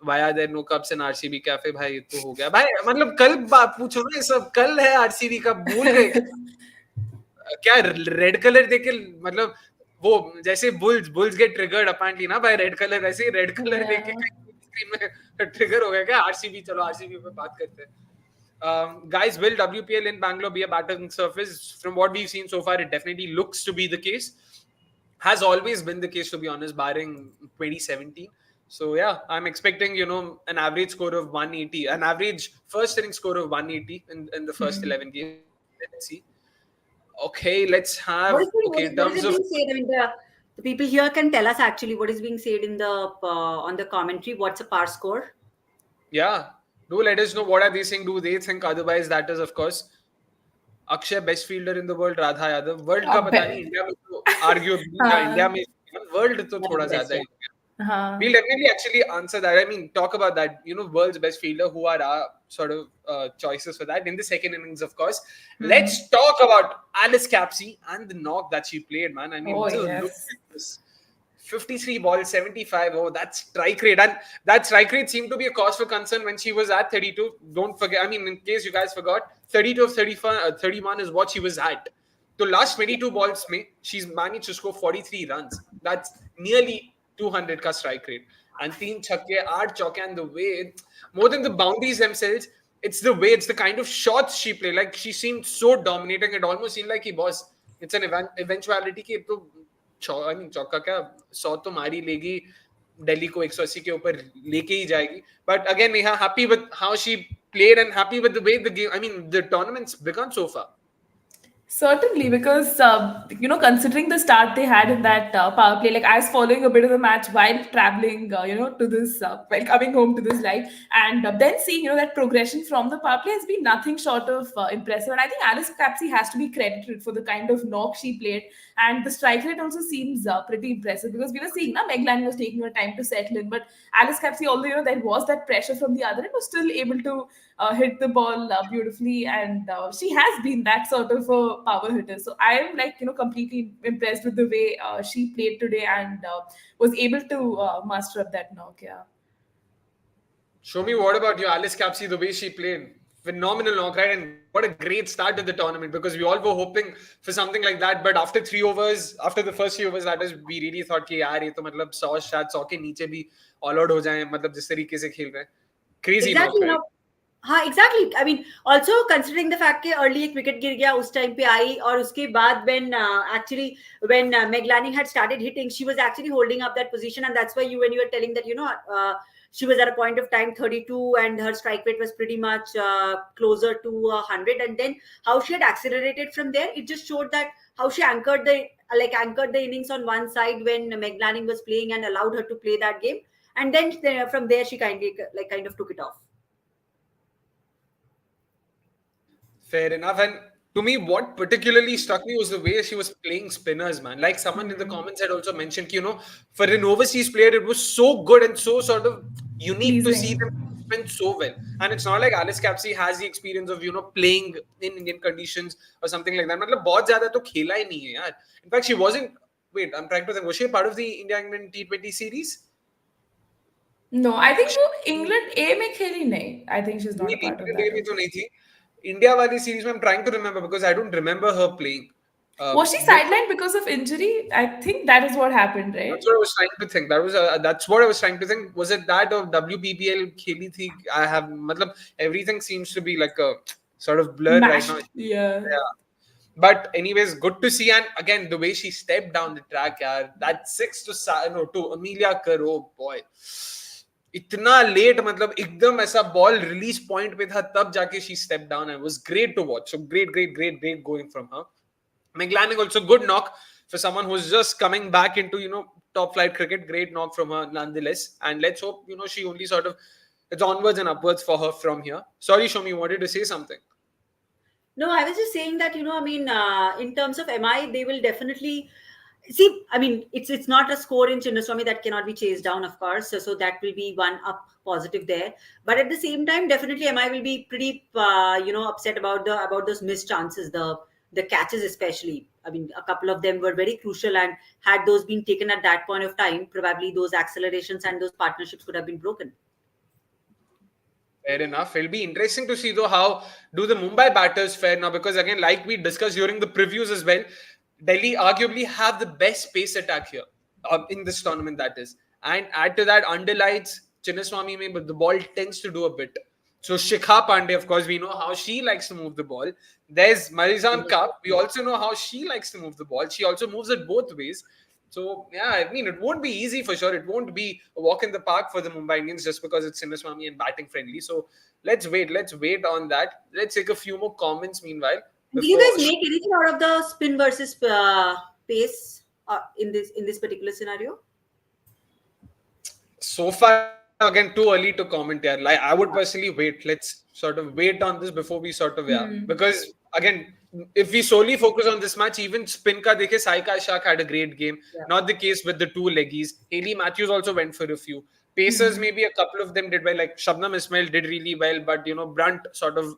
Speaker 1: Why are there no cups in RCB cafe? भाई ये तो हो गया भाई, मतलब कल पूछो ना, ये सब कल है RCB का, भूल गए क्या? रेड कलर देख के मतलब वो जैसे बुल्स गेट ट्रिगर्ड अपैरेंटली ना बाय रेड कलर, वैसे ही रेड कलर देख के स्क्रीन में ट्रिगर हो गया क्या? RCB, चलो RCB पे बात करते हैं. Guys, will WPL in Bangalore be a batting surface? From what we've seen so far, it definitely looks to be the case. Has always been the case, to be honest, barring 2017. So yeah, I'm expecting, an average score of 180, an average first inning score of 180 in the first 11 games. Let's see. Okay, let's have, in
Speaker 2: What
Speaker 1: terms
Speaker 2: is it
Speaker 1: of,
Speaker 2: being said? I mean, the people here can tell us actually what is being said in the on the commentary. What's a par score?
Speaker 1: yeah, do let us know what are they saying. Do they think otherwise? That is, of course, Akshay best fielder in the world, Radha Yadav. World का पता नहीं, India में तो arguably, India में world तो थोड़ा ज्यादा ही.
Speaker 3: हाँ.
Speaker 1: We'll definitely actually answer that. I mean, talk about that. World's best fielder, who are our sort of choices for that in the second innings, of course. Let's talk about Alice Capsey and the knock that she played, man. I mean,
Speaker 3: Oh,
Speaker 1: just
Speaker 3: yes.
Speaker 1: look at this. 53 balls, 75. Oh, that's strike rate. And that strike rate seemed to be a cause for concern when she was at 32. Don't forget, I mean, in case you guys forgot, 32 of 31 is what she was at. So last 22 balls, she's managed to score 43 runs. That's nearly 200 ka strike rate. And 3 chakke, 8 chauke, and the way, more than the boundaries themselves, it's the way, it's the kind of shots she played. Like, she seemed so dominating. It almost seemed like, boss, it's an eventuality ki I mean, चौका क्या 100 तो मारी लेगी, दिल्ली को 180 के ऊपर लेके ही जाएगी. But again, Neha, happy with how she played and happy with the way the game, I mean, the tournament's begun so far.
Speaker 3: Certainly, because considering the start they had in that power play, like I was following a bit of the match while traveling, to this, while coming home to this live, and then seeing that progression from the power play has been nothing short of impressive. And I think Alice Capsey has to be credited for the kind of knock she played, and the strike rate also seems pretty impressive, because we were seeing Meg Lanning was taking her time to settle in, but Alice Capsey, although there was that pressure from the other end, was still able to hit the ball beautifully, and she has been that sort of a power hitter. So I am completely impressed with the way she played today, and was able to master up that knock. Yeah.
Speaker 1: Show me, what about you, Alice Capsey, the way she played? Phenomenal knock, right? And what a great start to the tournament, because we all were hoping for something like that. But after 3 overs, after the first 3 overs, that is, we really thought कि यार ये तो मतलब 100 के नीचे भी all out हो जाएं, मतलब जिस तरीके से खेल रहे हैं. Crazy knock,
Speaker 2: Exactly.
Speaker 1: right?
Speaker 2: हाँ exactly I mean also considering the fact कि अर्ली एक विकेट गिर गया उस टाइम पे आई और उसके बाद when Meg Lanning had started hitting, she was actually holding up that position, and that's why when you were telling that she was at a point of time 32 and her strike rate was pretty much closer to 100, and then how she had accelerated from there, it just showed that how she anchored the innings on one side when Meg Lanning was playing and allowed her to play that game, and then from there she kind of took it off.
Speaker 1: Fair enough. And to me, what particularly struck me was the way she was playing spinners, man. Like someone in the comments had also mentioned, for an overseas player, it was so good and so sort of unique to see
Speaker 3: Pleasing.
Speaker 1: them spin so well. And it's not like Alice Capsey has the experience of, playing in Indian conditions or something like that. मतलब बहुत ज़्यादा तो खेला ही नहीं है यार. In fact, she wasn't. Wait, I'm trying to think. Was she a part of the India-England T20 series?
Speaker 3: No, I think वो England A में खेली नहीं. I think she's not
Speaker 1: नहीं
Speaker 3: a
Speaker 1: थी,
Speaker 3: part of
Speaker 1: England
Speaker 3: that
Speaker 1: में तो
Speaker 3: also.
Speaker 1: नहीं थी. इंडिया वाली सीरीज में I'm trying to remember because I don't remember her playing.
Speaker 3: Was she sidelined because of injury? I think that is what happened,
Speaker 1: That's
Speaker 3: right?
Speaker 1: what I was trying to think. That's what I was trying to think. Was it that or WPL खेली थी? I have मतलब everything seems to be like a sort of blur right now.
Speaker 3: Mashed. Yeah.
Speaker 1: Yeah. But anyways, good to see. And again, the way she stepped down the track, यार, that six to Amelia Kerr, oh boy. इतना late मतलब एकदम ऐसा ball release point पे था तब जाके she stepped down and it was great to watch. So great going from her. Meg Lanning also good knock for someone who's just coming back into top flight cricket. Great knock from her nonetheless. And let's hope she only sort of it's onwards and upwards for her from here. Sorry, Shomi, you wanted to say something.
Speaker 2: No, I was just saying that I mean, in terms of MI, they will definitely see. I mean, it's not a score in Chinnaswamy that cannot be chased down, of course. So that will be one up positive there. But at the same time, definitely MI will be pretty upset about those missed chances, the catches especially. I mean, a couple of them were very crucial, and had those been taken at that point of time, probably those accelerations and those partnerships could have been broken.
Speaker 1: Fair enough. It'll be interesting to see though how do the Mumbai batters fare now, because again, like we discussed during the previews as well, Delhi arguably have the best pace attack here in this tournament, that is. And add to that, underlights Chinnaswamy may, but the ball tends to do a bit. So Shikha Pandey, of course, we know how she likes to move the ball. There's Marizanne Kapp. We also know how she likes to move the ball. She also moves it both ways. So, yeah, I mean, it won't be easy for sure. It won't be a walk in the park for the Mumbai Indians just because it's Chinnaswamy and batting friendly. So, let's wait. Let's wait on that. Let's take a few more comments meanwhile.
Speaker 2: Do you guys make anything out of the spin versus pace in this particular scenario?
Speaker 1: So far, again, too early to comment here. Like, I would personally wait. Let's sort of wait on this before we sort of, because again, if we solely focus on this match, even spin ka dekhe, Saika Shak had a great game.
Speaker 2: Yeah.
Speaker 1: Not the case with the two leggies. Hayley Matthews also went for a few. Pacers, maybe a couple of them did well. Like Shabnam Ismail did really well, but Brunt sort of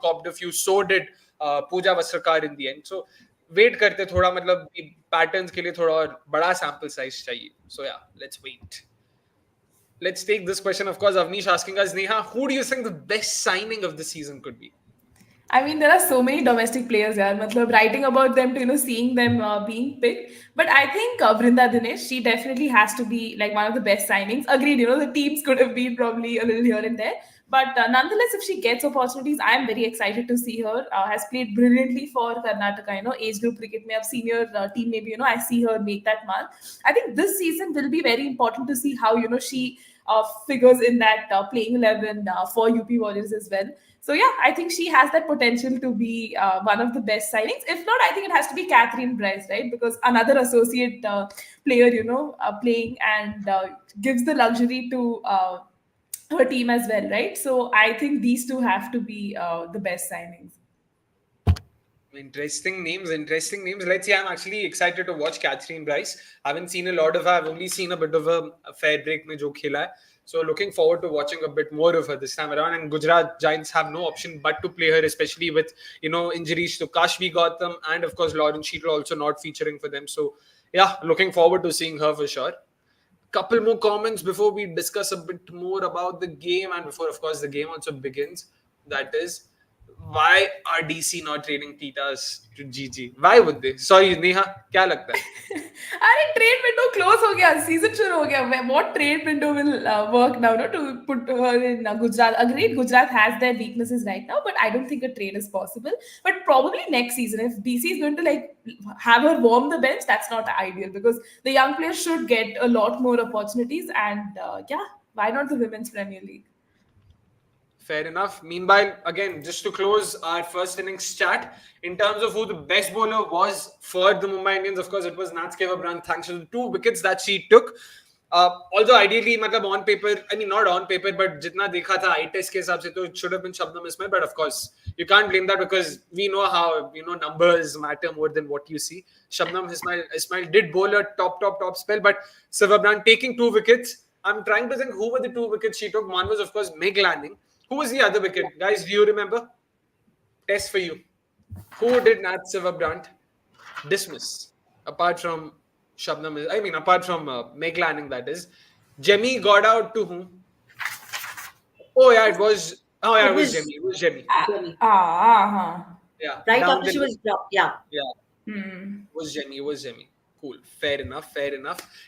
Speaker 1: copped a few. So did Pooja Vasrakar in the end. So wait करते थोड़ा मतलब patterns के लिए थोड़ा और बड़ा sample size चाहिए. So yeah, let's wait. Let's take this question. Of course, Avnish asking us, Neha, who do you think the best signing of the season could be?
Speaker 3: I mean, there are so many domestic players here. Matlab, writing about them to seeing them being picked. But I think Vrinda Dinesh, she definitely has to be like one of the best signings. Agreed, the teams could have been probably a little here and there. But nonetheless, if she gets opportunities, I am very excited to see her. Has played brilliantly for Karnataka. Age group cricket, mein, senior team, maybe I see her make that mark. I think this season will be very important to see how she figures in that playing 11 for UP Warriors as well. So yeah, I think she has that potential to be one of the best signings. If not, I think it has to be Catherine Bryce, right? Because another associate player, playing and gives the luxury to her team as well, right? So I think these two have to be the best signings.
Speaker 1: Interesting names. Let's see. I'm actually excited to watch Catherine Bryce. I haven't seen a lot of her. I've only seen a bit of a fair break mein jo khela hai. So looking forward to watching a bit more of her this time around. And Gujarat Giants have no option but to play her, especially with injuries to Kashvi Gautam and of course Lauren Sheetal also not featuring for them. So yeah, looking forward to seeing her for sure. Couple more comments before we discuss a bit more about the game and before of course the game also begins. That is why are DC not trading Titas to GG? Why would they? Sorry, Neha, क्या लगता है?
Speaker 3: अरे trade window close हो गया, season शुरू हो गया. What trade window will work now, no, to put her in Gujarat? Agreed, Gujarat has their weaknesses right now, but I don't think a trade is possible. But probably next season, if DC is going to like have her warm the bench, that's not ideal because the young players should get a lot more opportunities. And yeah, why not the Women's Premier League?
Speaker 1: Fair enough. Meanwhile, again, just to close our first innings chat, in terms of who the best bowler was for the Mumbai Indians, of course, it was Nat Sciver-Brunt, thanks to the 2 wickets that she took. Although ideally, on paper, I mean, not on paper, but jitna dekha tha eye test ke hisab se, to it should have been Shabnam Ismail. But of course, you can't blame that because we know how, numbers matter more than what you see. Shabnam Ismail did bowl a top spell, but Sciver-Brunt taking 2 wickets. I'm trying to think who were the 2 wickets she took. One was, of course, Meg Lanning. Who was the other wicket? Guys, do you remember? Test for you. Who did Nat Sciver-Brunt dismiss? Apart from apart from Meg Lanning, that is. Jemmy got out to whom? Oh, yeah, it was Jemmy. It was Jemmy. Yeah.
Speaker 2: Right after she was dropped. Yeah.
Speaker 1: Yeah. It was Jemmy. Cool. Fair enough.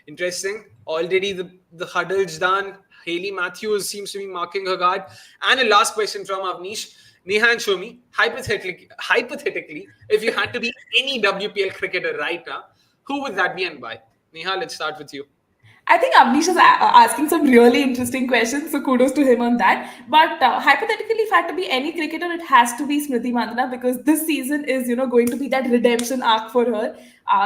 Speaker 1: Interesting. Already the huddle's done. Hayley Matthews seems to be marking her guard. And a last question from Avnish. Neha and Soumi, hypothetically, if you had to be any WPL cricketer right now, who would that be and why? Neha, let's start with you.
Speaker 3: I think Avnish is asking some really interesting questions, so kudos to him on that. But hypothetically, if I had to be any cricketer, it has to be Smriti Mandhana because this season is, going to be that redemption arc for her.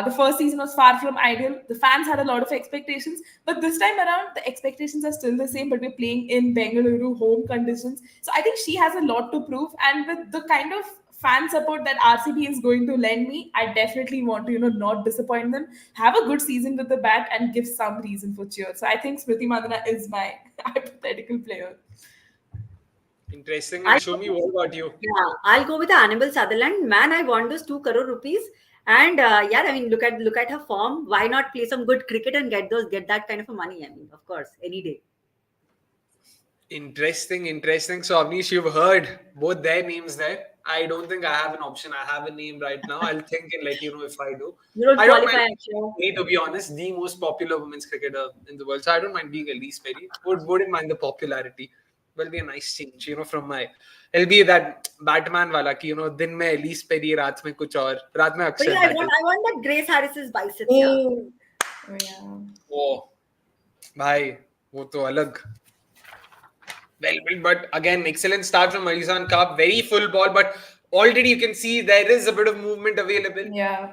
Speaker 3: The first season was far from ideal. The fans had a lot of expectations, but this time around, the expectations are still the same. But we're playing in Bengaluru home conditions, so I think she has a lot to prove. And with the kind of fan support that RCB is going to lend me, I definitely want to, not disappoint them, have a good season with the bat and give some reason for cheer. So I think Smriti Mandhana is my hypothetical player.
Speaker 1: Interesting. And Soumi, what about you?
Speaker 2: Yeah, I'll go with Annabelle Sutherland. Man, I won those 2 crore rupees. And look at her form. Why not play some good cricket and get that kind of a money? I mean, of course, any day.
Speaker 1: Interesting. So Avnish, you've heard both their names there. I don't think I have an option. I have a name right now. I'll think and let you know if I do.
Speaker 2: You don't qualify,
Speaker 1: Akshay. To be honest, the most popular women's cricketer in the world. So I don't mind being Elise Perry. Wouldn't mind the popularity. Will be a nice change, from my. It'll be that Batman wala ki, din mein Elise Perry, raat mein kuch aur, raat mein Akshay.
Speaker 2: I want that Grace Harris's biceps.
Speaker 3: Oh, yeah.
Speaker 1: Oh, bhai, wo to alag. Well, but again, excellent start from Marizanne Kapp. Very full ball, but already you can see there is a bit of movement available.
Speaker 3: Yeah.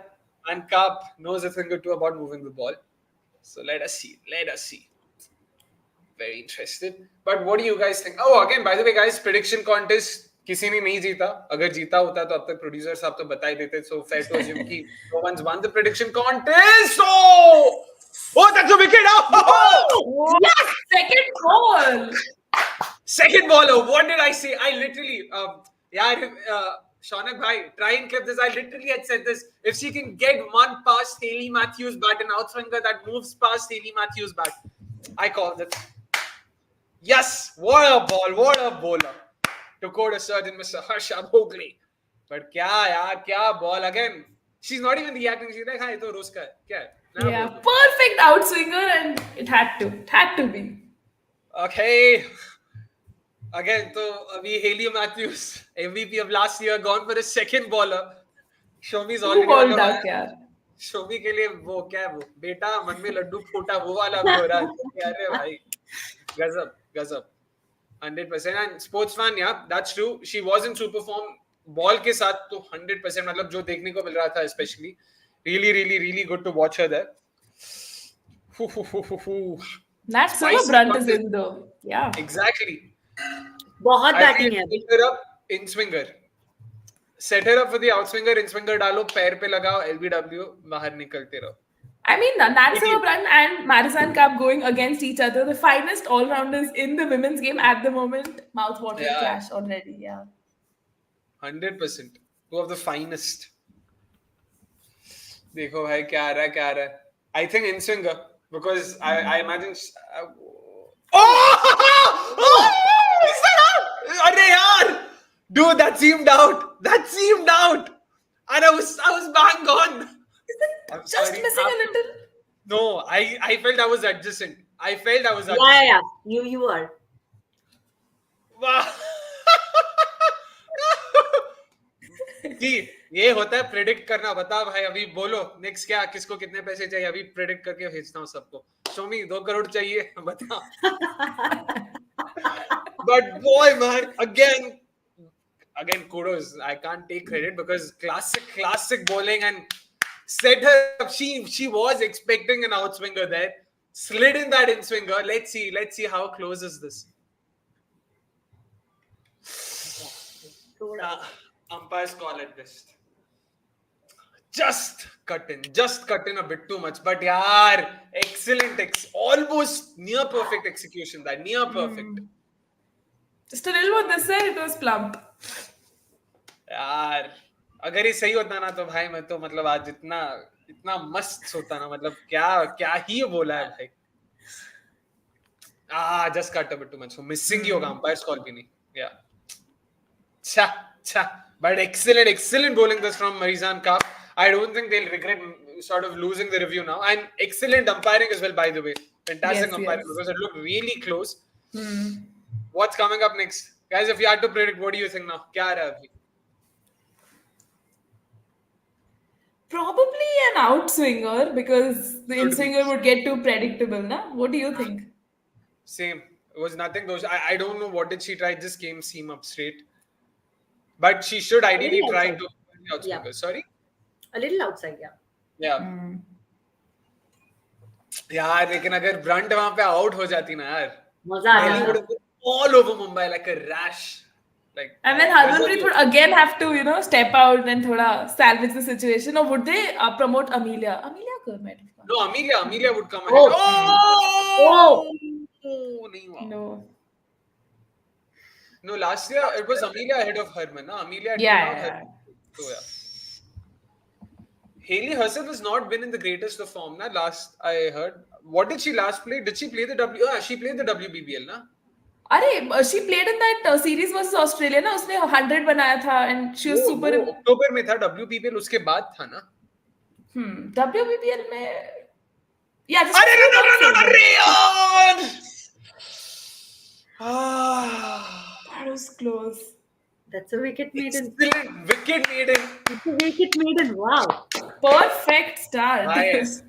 Speaker 1: And Kapp knows a thing or two about moving the ball. So let us see. Very interested. But what do you guys think? Oh, again, by the way, guys, prediction contest. किसी ने नहीं जीता. अगर जीता होता तो अब तक producer साहब तो बता ही देते. So fair to assume कि no one's won the prediction contest. Oh, that's a wicket. Oh,
Speaker 3: yes, second ball.
Speaker 1: Second baller. What did I say? I literally, Shaunak bhai, try and clip this. I literally had said this. If she can get one past Hayley Matthews' bat, an outswinger that moves past Hayley Matthews' bat, I called it. Yes, what a ball, what a bowler. To quote a certain Mr. Harsha Bhogle. But kya ball again. She's not even reacting. She's like, hi, to Roska.
Speaker 3: Yeah, perfect outswinger and it had to be.
Speaker 1: Okay. Again, so Hayley Matthews, MVP of last year, gone for a second bauler. Shoumi's already
Speaker 3: balled out, yaar.
Speaker 1: Soumi के लिए वो क्या है वो बेटा मन में लड्डू फूटा वो वाला भी हो रहा है अरे भाई गजब 100% and sports fan that's true she was in super form ball के साथ तो 100% मतलब जो देखने को मिल रहा था especially really good to watch her there.
Speaker 3: Nat Sciver-Brunt is in though. Yeah.
Speaker 1: Exactly.
Speaker 2: बहुत बैटिंग है.
Speaker 1: Set her up in swinger. Set her up for the outswinger, in swinger डालो, पैर पे लगाओ, LBW बाहर निकलते रहो.
Speaker 3: I mean, Nat Sciver-Brunt and Marizanne Kapp going against each other, the finest all-rounders in the women's game at the moment. Mouth-watering clash already, yeah.
Speaker 1: 100%. Two of the finest. देखो भाई क्या आ रहा है. I think in swinger because I imagine. Oh! Is that out? अरे यार Dude, that seemed out. That seemed out. And I was bang on. I'm
Speaker 3: Just
Speaker 1: sorry.
Speaker 3: missing a little.
Speaker 1: No, I felt I was adjacent. I felt I was
Speaker 2: Yeah,
Speaker 1: adjacent.
Speaker 2: yeah. You are.
Speaker 1: वाह जी ये होता है predict करना. बता भाई अभी बोलो next क्या किसको कितने पैसे चाहिए अभी प्रेडिक्ट करके भेजता हूँ सबको. सोमी 2 करोड़ चाहिए बता. But boy man, again kudos. I can't take credit because classic bowling and set her up. She was expecting an outswinger there, slid in that in swinger. Let's see how close is this. Umpires call at best. Just cut in a bit too much. But yaar, almost near perfect execution. That near perfect.
Speaker 3: Just a little more this side, it was plump.
Speaker 1: यार अगर ये सही होता ना तो भाई मैं तो मतलब आज इतना मस्त होता ना. मतलब क्या ही बोला है भाई. Just cut a bit too much. So missing ही होगा. Umpires call भी नहीं. Yeah. Cha. But excellent bowling this from Marizanne Kapp. I don't think they'll regret sort of losing the review now. And excellent umpiring as well, by the way. Fantastic umpiring because it looked really close. What's coming up next? Guys, if you had to predict, what do you think now? क्या आ रहा है अभी?
Speaker 3: Probably an outswinger because the in-swinger would get too predictable, na? What do you think?
Speaker 1: Same. It was nothing. I don't know what did she try. It just came seam up straight. But she should ideally try to outswinger.
Speaker 2: Yeah.
Speaker 1: Sorry?
Speaker 2: A little outside, yeah.
Speaker 1: Yeah. यार लेकिन अगर Brunt वहां पे out हो जाती ना यार
Speaker 2: मजा आ
Speaker 1: Delhi would
Speaker 2: जाता.
Speaker 1: have been all over Mumbai like a rash. Like,
Speaker 3: And then Harmanpreet would again have to, step out and thoda salvage the situation. Or would they promote Amelia? Amelia Kaur might have gone.
Speaker 1: No, Amelia would come ahead.
Speaker 2: Oh!
Speaker 1: No, last year it was Amelia ahead of Herman. No? Amelia had
Speaker 3: Yeah.
Speaker 1: Herman. So, yeah. Hayley herself has not been in the greatest of form. Na? Last I heard. What did she last play? Did she play the she played the WPL, na?
Speaker 3: अरे she played in that series versus Australia ना उसने 100 बनाया था and she was super.
Speaker 1: वो अक्टूबर में था. WPL उसके बाद था ना.
Speaker 3: WPL में yeah.
Speaker 1: अरे no, Rayon!
Speaker 3: That was close.
Speaker 2: That's a wicket maiden.
Speaker 1: Excellent wicket maiden.
Speaker 2: It's a wicket maiden. Wow.
Speaker 3: Perfect start.
Speaker 1: Yes.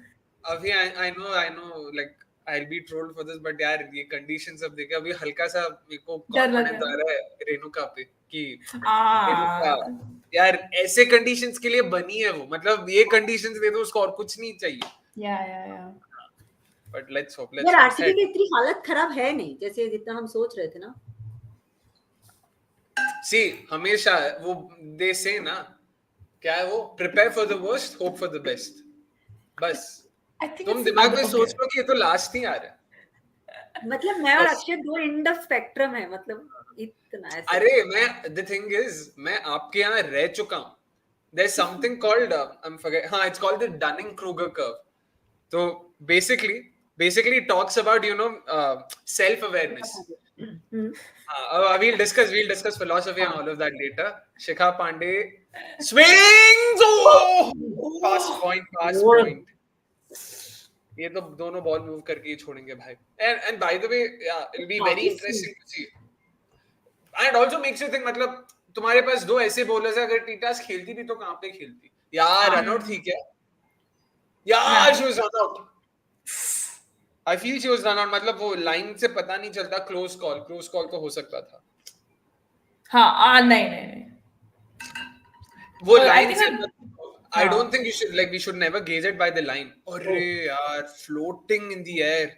Speaker 1: अभी I know like I'll be trolled for this but यार ये conditions अब देखे अभी हल्का सा मेरे को confidence आ रहा है रेणुका पे कि रेणुका यार ऐसे conditions के लिए बनी है वो. मतलब ये conditions दे दो उसको और कुछ नहीं चाहिए.
Speaker 3: Yeah.
Speaker 1: But let's hope.
Speaker 2: यार आरसीबी की इतनी हालत खराब है नहीं जैसे जितना हम सोच रहे थे ना.
Speaker 1: See, हमेशा वो they say ना क्या है वो prepare for the worst, hope for the best. बस तुम दिमाग में सोच लो कि ये तो लास्ट नहीं आ रहा.
Speaker 2: मतलब मैं और अक्षय दो एंड ऑफ स्पेक्ट्रम है. मतलब इतना ऐसा.
Speaker 1: अरे मैं the thing is मैं आपके यहाँ रह चुका हूँ. There's something called it's called the Dunning-Kruger curve. So basically it talks about self-awareness. We'll discuss philosophy and all of that later. Shikha Pandey swings. Pass point. ये तो दोनों बॉल मूव करके ही छोड़ेंगे भाई. And by the way, yeah, it'll be very interesting to see. And also makes you think. मतलब तुम्हारे पास दो ऐसे बॉलर्स हैं. अगर टीटास खेलती भी तो कहाँ पे खेलती यार. रन आउट थी क्या यार. she was run out. I feel she was run out. मतलब वो लाइन से पता नहीं चलता. क्लोज कॉल तो हो सकता था.
Speaker 3: हाँ नहीं
Speaker 1: वो लाइन से I don't think we should never gauge it by the line. अरे यार floating in the air.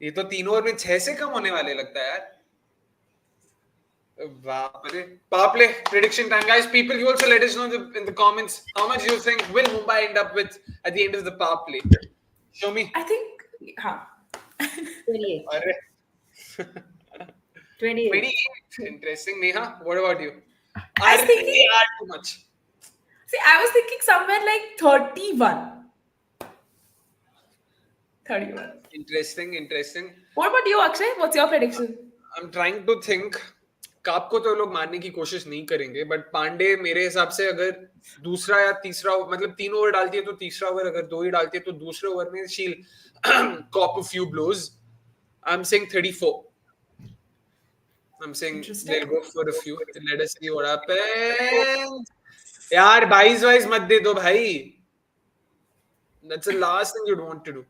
Speaker 1: ये तो 3 ओवर में 6 से कम होने वाले लगता है यार. Power play prediction time, guys. People, you also let us know in the comments how much you think will Mumbai end up with at the end of the power play. Show me.
Speaker 3: I think
Speaker 2: 28.
Speaker 1: 28. Interesting. Neha, what about you?
Speaker 3: I was thinking
Speaker 1: too much.
Speaker 3: See, I was thinking somewhere like 31.
Speaker 1: Interesting.
Speaker 3: What about you, Akshay? What's your prediction?
Speaker 1: I'm trying to think. काप को तो लोग मारने की कोशिश नहीं करेंगे, but Pandey मेरे हिसाब से अगर दूसरा या तीसरा, मतलब 3 ओवर डालती है तो तीसरा ओवर, अगर 2 ही डालती है तो दूसरे ओवर में she'll cop a few blows. I am saying 34. I'm saying they'll go for a few. Let us see what happens. यार 22 मत दे दो भाई. That's the last thing you'd want to do.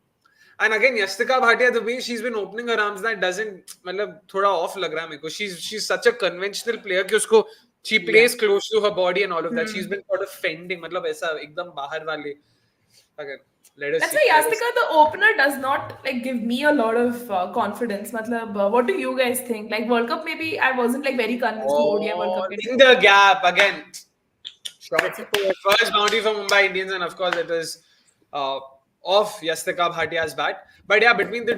Speaker 1: And again, Yastika Bhatia, the way she's been opening her arms, that doesn't, मतलब थोड़ा off लग रहा है मेरे को. She's such a conventional player कि उसको she plays close to her body and all of that. She's been sort of fending, मतलब ऐसा एकदम बाहर वाले. Again, let us
Speaker 3: That's
Speaker 1: see.
Speaker 3: why Yastika, the opener, does not like give me a lot of confidence. Matlab, what do you guys think? Like World Cup, maybe I wasn't like very convinced to ODI World Cup.
Speaker 1: In the gap again. First boundary for Mumbai Indians, and of course it is off Yastika Bhatia's bat. But yeah, between the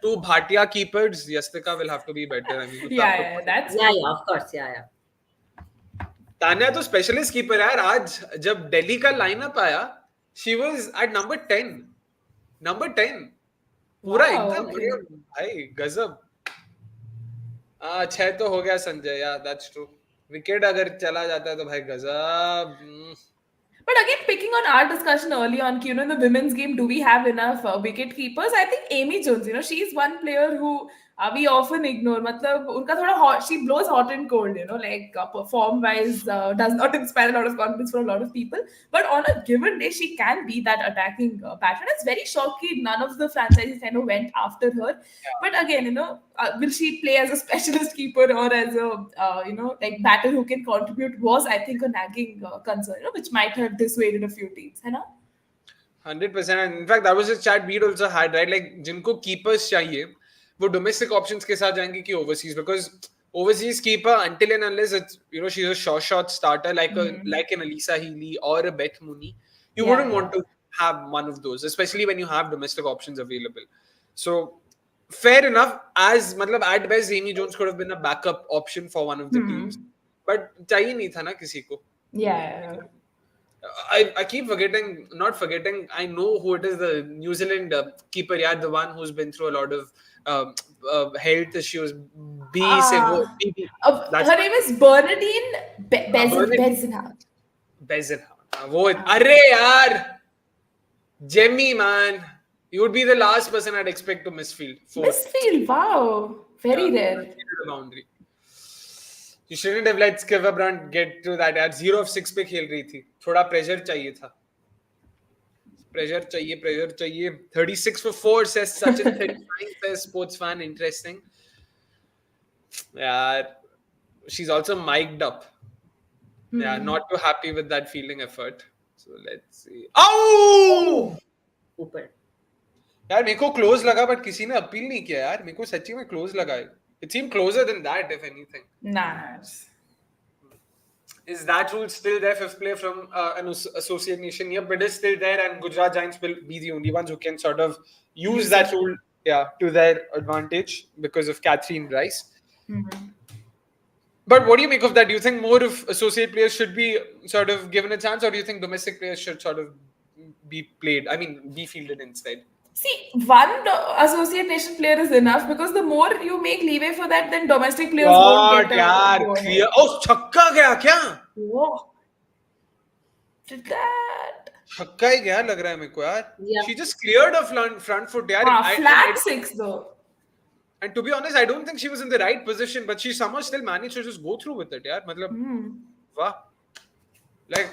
Speaker 1: two Bhatia keepers, Yastika will have to be better. I mean,
Speaker 3: that's
Speaker 2: of course,
Speaker 1: Tanya तो specialist keeper है यार. आज जब दिल्ली का lineup आया, she was at number 10. Number 10. पूरा एकदम बढ़िया भाई, गजब. 6 तो हो गया Sanjay. Yeah, that's true. Wicket अगर चला जाता है तो भाई गजब.
Speaker 3: But again, picking on our discussion early on, you know, in the women's game, do we have enough wicket keepers? I think Amy Jones, you know, she's one player who we often ignore. Matlab, unka thoda hot, she blows hot and cold, you know, like perform-wise, does not inspire a lot of confidence for a lot of people. But on a given day, she can be that attacking pattern. It's very shocking. None of the franchises kind of went after her. Yeah. But again, you know, will she play as a specialist keeper or as a, you know, like batter who can contribute was, I think, a nagging concern, you know, which might have dissuaded a few teams, है ना?
Speaker 1: 100%. And in fact, that was a chat we'd also had, right? Like, जिनको keepers चाहिए, वो domestic options के साथ जाएंगे कि overseas, because overseas keeper, until and unless it's, you know, she's a short starter like an Alisa Healy or a Beth Mooney, you wouldn't want to have one of those, especially when you have domestic options available. So fair enough. As matlab at best, Amy Jones could have been a backup option for one of the teams, but चाहिए नहीं था ना किसी को.
Speaker 3: Yeah.
Speaker 1: I keep not forgetting. I know who it is. The New Zealand keeper, yeah, the one who's been through a lot of health issues. Her
Speaker 3: name is Bernadine Bezenhout.
Speaker 1: वो अरे यार, Jemmy man, you would be the last person I'd expect to misfield.
Speaker 3: Misfield, wow, very rare.
Speaker 1: Boundary. You shouldn't have let Sciver-Brunt get to that. यार 0 of 6 पे खेल रही थी. थोड़ा pressure चाहिए था. प्रेशर चाहिए. 36 for 4 says Sachin. 39 says sports fan. Interesting. Yeah, she's also mic'd up. Yeah, not too happy with that fielding effort. So let's see. Oh!
Speaker 2: ऊपर.
Speaker 1: यार मेरे को क्लोज लगा, बट किसी ने अपील नहीं किया यार. मेरे को सच्ची में क्लोज लगा. It seemed closer than that, if anything.
Speaker 3: Nice.
Speaker 1: Is that rule still there? Fifth player from an associate nation? Yep, it is still there, and Gujarat Giants will be the only ones who can sort of use that rule, to their advantage because of Catherine Rice. But what do you make of that? Do you think more of associate players should be sort of given a chance, or do you think domestic players should sort of be fielded instead?
Speaker 3: See, one associate nation player is enough, because the more you make leeway for that, then domestic players won't get
Speaker 1: clear. Oh, छक्का गया क्या?
Speaker 3: Whoa. Did that?
Speaker 1: छक्का ही गया लग रहा है मेरे को यार. She just cleared a front foot यार.
Speaker 3: Flat 6 though.
Speaker 1: And to be honest, I don't think she was in the right position, but she somehow still managed to just go through with it यार. मतलब वाह. Like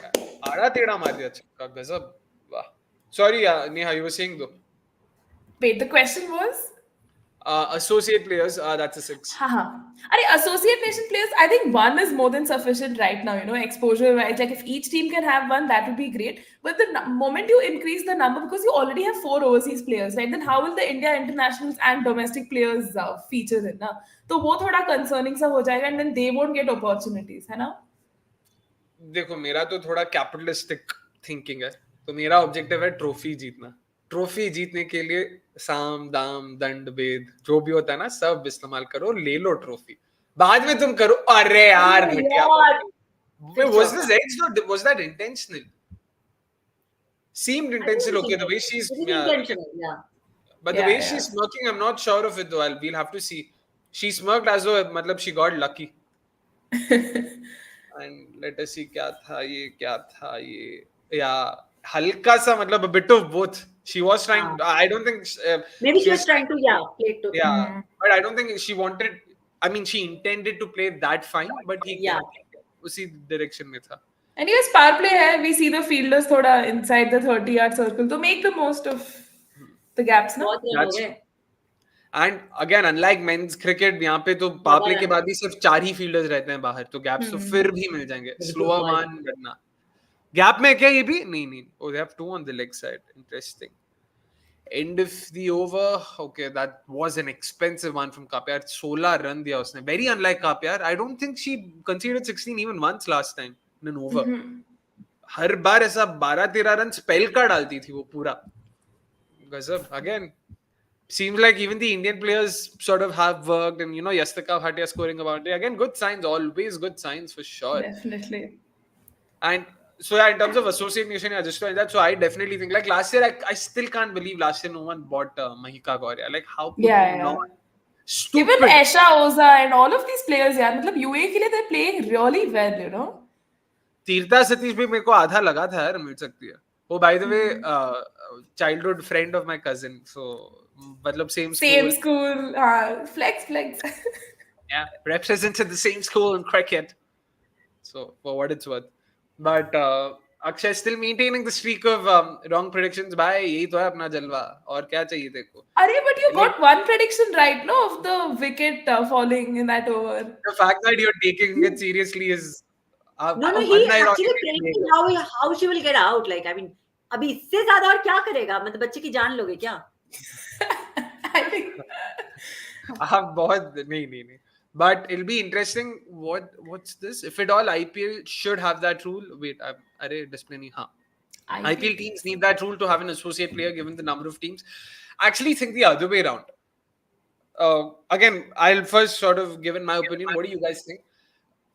Speaker 1: आड़ा टेढ़ा मार दिया छक्का, गजब. वाह. Sorry, Neha, you were saying though.
Speaker 3: Wait, the question was?
Speaker 1: Associate players, that's a 6.
Speaker 3: Associate nation players, I think one is more than sufficient right now, you know, exposure, right? Like if each team can have one, that would be great. But the moment you increase the number, because you already have 4 overseas players, right? Then how will the India internationals and domestic players feature in? So वो थोड़ा concerning सा हो जाएगा, and then they won't get opportunities, है ना?
Speaker 1: देखो मेरा तो थोड़ा कैपिटलिस्टिक थिंकिंग है. तो मेरा ऑब्जेक्टिव है ट्रॉफी जीतना. ट्रॉफी जीतने के लिए साम दाम दंड भेद जो भी होता है ना, सब इस्तेमाल करो, ले लो ट्रॉफी. बाद में तुम करो. अरे यार घटिया. Was this edged or was that intentional? Seemed intentional. Okay, the way she's intentional, but the way she's smirking, I'm not sure of it though. We'll have to see. She smirked as though matlab she got lucky. And let us see क्या था ये yeah हल्का सा मतलब a bit of both. She was trying. I don't think
Speaker 2: maybe
Speaker 1: she
Speaker 2: she
Speaker 1: was
Speaker 2: was trying to play to.
Speaker 1: yeah, but I don't think she wanted. I mean, she intended to play that fine, but he
Speaker 2: Yeah.
Speaker 1: उसी direction में था.
Speaker 3: And yes, power play hai. We see the fielders thoda inside the 30-yard circle to make the most of the gaps, na?
Speaker 2: बहुत run हो
Speaker 1: That's
Speaker 2: गए.
Speaker 1: and again, unlike men's cricket, यहाँ पे तो power play के बाद ही सिर्फ 4 ही fielders रहते हैं बाहर, तो gaps तो फिर भी मिल जाएंगे. Slower one करना. Gap में क्या ये भी? नहीं. Oh, they have 2 on the leg side. Interesting. End of the over. Okay, that was an expensive one from Kapp. 16 run दिया उसने. Very unlike Kapp. I don't think she conceded 16 even once last time in an over. हर बार ऐसा 12-13 run spell का डालती थी वो पूरा. गजब. Again, seems like even the Indian players sort of have worked, and Yastika Bhatia scoring about it. Again, good signs. Always good signs for sure.
Speaker 3: Definitely.
Speaker 1: And so in terms of associate nation, just to that, so I definitely think like last year, I still can't believe last year no one bought Mahika Gaur. Like how could you not? Stupid.
Speaker 3: Even Esha Oza and all of these players, मतलब UAE के लिए they're playing really well,
Speaker 1: तीर्था सतीश भी मेरे को आधा लगा था यार मिल सकती है. Oh, by the way, childhood friend of my cousin, so मतलब same
Speaker 3: school, flex.
Speaker 1: Yeah, represented the same school in cricket. So for what it's worth. But Akshay still maintaining the streak of wrong predictions. Bhai, यही तो है अपना जलवा. और क्या चाहिए देखो.
Speaker 3: But you got one prediction right, no, of the wicket falling in that over.
Speaker 1: The fact that you're taking it seriously is
Speaker 2: no, he actually predicted how she will get out. Like, I mean, अभी इससे ज़्यादा और क्या करेगा? मतलब बच्चे की जान लोगे क्या?
Speaker 3: I think.
Speaker 1: आप बहुत नहीं. But it'll be interesting. What's this? If at all, IPL should have that rule. Wait, array display nahi. Haan. IPL teams need that rule to have an associate player given the number of teams. I actually think the other way around. Again, I'll first sort of give in my opinion. What do you guys think?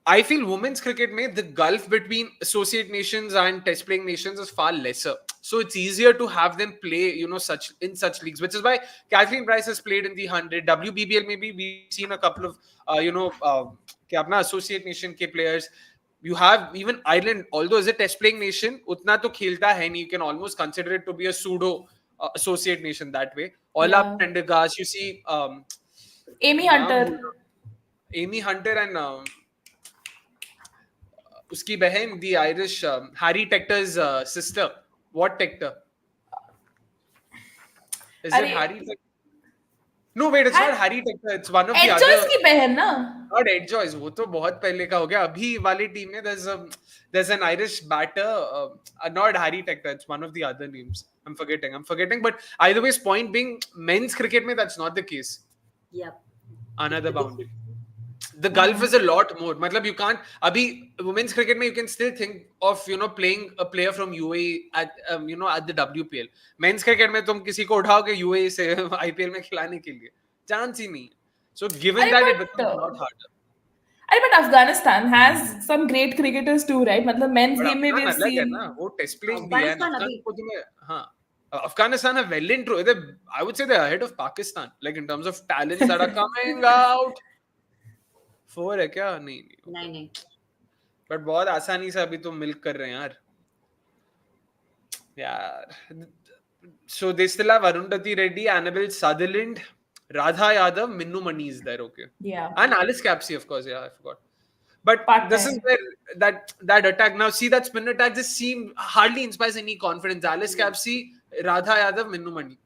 Speaker 1: I feel women's cricket the gulf between associate nations and test playing nations is far lesser. So it's easier to have them play, such leagues, which is why Kathleen Price has played in the 100. WPL maybe we've seen a couple of, associate nation ke players. You have even Ireland, although as a test playing nation, utna to khelta hai nahi. You can almost consider it to be a pseudo associate nation that way. Ola Prendergast, you see
Speaker 3: Amy Hunter
Speaker 1: and उसकी बहन the Irish Harry Tector's sister. What Tector? Is it Harry Tector? No, wait, it's not Harry Tector. It's one of the other.
Speaker 3: Ed Joyce की बहन ना?
Speaker 1: Not Ed Joyce. वो तो बहुत पहले का हो गया. अभी वाली team में there's an Irish batter. Not Harry Tector. It's one of the other names. I'm forgetting. But either way, point being, men's cricket में that's not the case.
Speaker 2: Yep.
Speaker 1: Another boundary. The gulf is a lot more. Matlab you can't. Abhi women's cricket mein you can still think of playing a player from UAE at at the WPL. Men's cricket mein tum kisi ko uthaoge UAE se IPL mein khilane ke liye. Chance hi nahi. So given that it becomes a lot harder.
Speaker 3: But Afghanistan has some great cricketers too, right? मतलब men's game में we've seen.
Speaker 1: वो test playing भी है. Afghanistan are well into it. I would say they're ahead of Pakistan, like in terms of talents that are coming out. 4 है क्या? नहीं. But बहुत आसानी से अभी तो मिल्क कर रहे हैं यार. So they still have Arundhati Reddy, Annabelle Sutherland, Radha Yadav, Minnu Mani is there, okay.
Speaker 3: Yeah.
Speaker 1: And Alice Capsey, of course, I forgot. But this is where that attack, now see that spin attack just hardly inspires any confidence. Alice Capsey, Radha Yadav, Minnu Mani.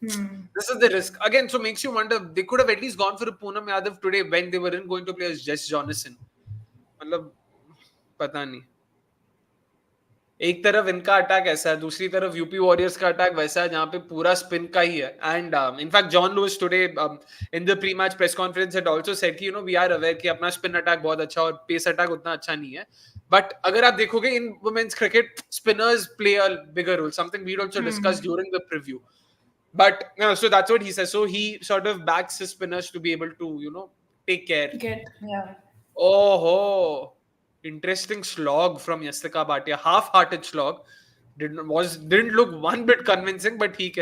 Speaker 1: This is the risk. Again, so makes you wonder, they could have at least gone for a Poonam Yadav today when they weren't going to play as Jess Jonathan. मतलब पता नहीं. एक तरफ इनका attack ऐसा है, दूसरी तरफ यूपी वॉरियर्स का अटैक वैसा है जहां पे पूरा स्पिन का ही है. And in fact John Lewis today in the pre match press conference had also said कि वी आर अवेयर कि अपना स्पिन अटैक बहुत अच्छा और पेस अटैक उतना अच्छा नहीं है. बट अगर आप देखोगे in women's cricket spinners play a bigger role, something we also discussed during the preview. But so that's what he says. So he sort of backs his spinners to be able to, take care. Oh, interesting slog from Yastika Bhatia. Half-hearted slog. Didn't look one bit convincing, but he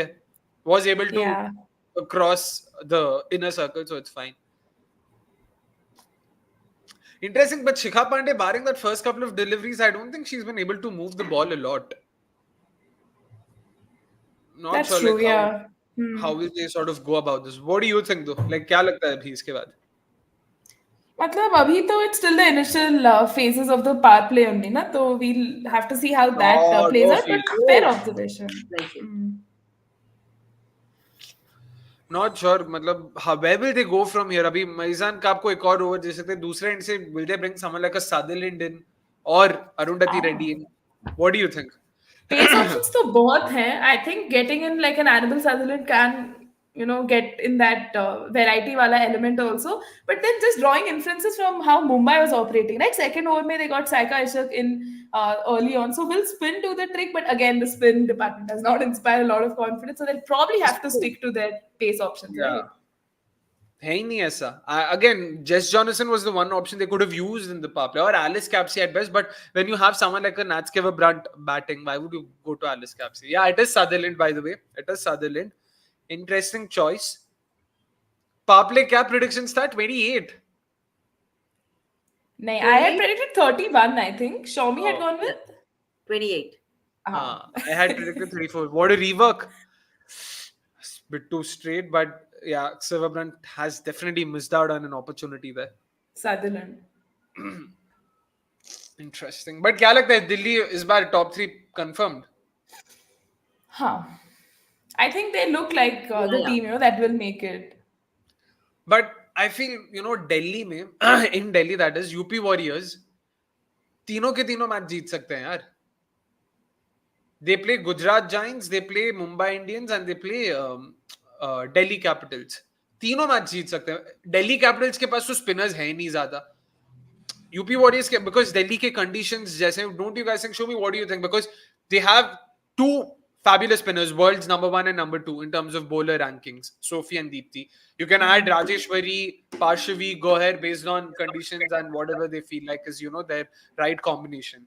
Speaker 1: was able to cross the inner circle, so it's fine. Interesting, but Shikha Pandey, barring that first couple of deliveries, I don't think she's been able to move the ball a lot. Not
Speaker 3: That's
Speaker 1: sure like
Speaker 3: true, yeah.
Speaker 1: how will they sort of go about this? What do you think though? Like क्या लगता है अभी इसके बाद?
Speaker 3: मतलब अभी तो it's still the initial phases of the power play only, na? So we'll have to see how that
Speaker 1: God,
Speaker 3: plays
Speaker 1: oh,
Speaker 3: out. But
Speaker 1: feel.
Speaker 3: fair
Speaker 2: Oh,
Speaker 3: observation.
Speaker 2: right.
Speaker 1: Not sure. मतलब where will they go from here? अभी Marizanne Kapp को एक और over दे सकते हैं. दूसरे end से will they bring someone like a Sutherland in or Arundhati Reddy in? What do you think?
Speaker 3: Pace options तो बहुत हैं. I think getting in like an Annabelle Sutherland can, get in that variety wala element also. But then just drawing inferences from how Mumbai was operating. Like second over mein they got Saika Ishak in early on. So will spin do the trick, but again the spin department does not inspire a lot of confidence. So they'll probably have to stick to their pace options,
Speaker 1: Yeah.
Speaker 3: right?
Speaker 1: है ही नहीं ऐसा. Again, Jess Jonathan was the one option they could have used in the power play, or Alice Capsey at best. But when you have someone like a Nat Sciver-Brunt batting, why would you go to Alice Capsey? Yeah, it is Sutherland, by the way. It is Sutherland. Interesting choice. Power play क्या predictions था? 28.
Speaker 3: No, I had predicted 31, I think. Shomi had
Speaker 1: Oh.
Speaker 3: gone with
Speaker 2: 28.
Speaker 1: I had predicted 34. What a rework. It's a bit too straight, but yeah, Sciver-Brunt has definitely missed out on an opportunity there.
Speaker 3: Sutherland.
Speaker 1: Interesting. But क्या लगता है दिल्ली इस बार top 3 confirmed?
Speaker 3: Huh. I think they look like the
Speaker 2: Yeah.
Speaker 3: team, that will make it.
Speaker 1: But I feel, Delhi में, in Delhi that is, UP Warriors, तीनों के तीनों match जीत सकते हैं यार. They play Gujarat Giants, they play Mumbai Indians and they play Delhi Capitals. तीनों match जीत सकते हैं. Delhi Capitals के पास तो स्पिनर्स है नहीं ज्यादा. UP Warriors के, because Delhi के conditions जैसे, don't you guys think, show me what do you think? Because they have two fabulous spinners, world's number 1 and number 2 in terms of bowler rankings, Sophie and Deepti. You can add Rajeshwari, Parshavi, go ahead based on conditions and whatever they feel like is, their right combination.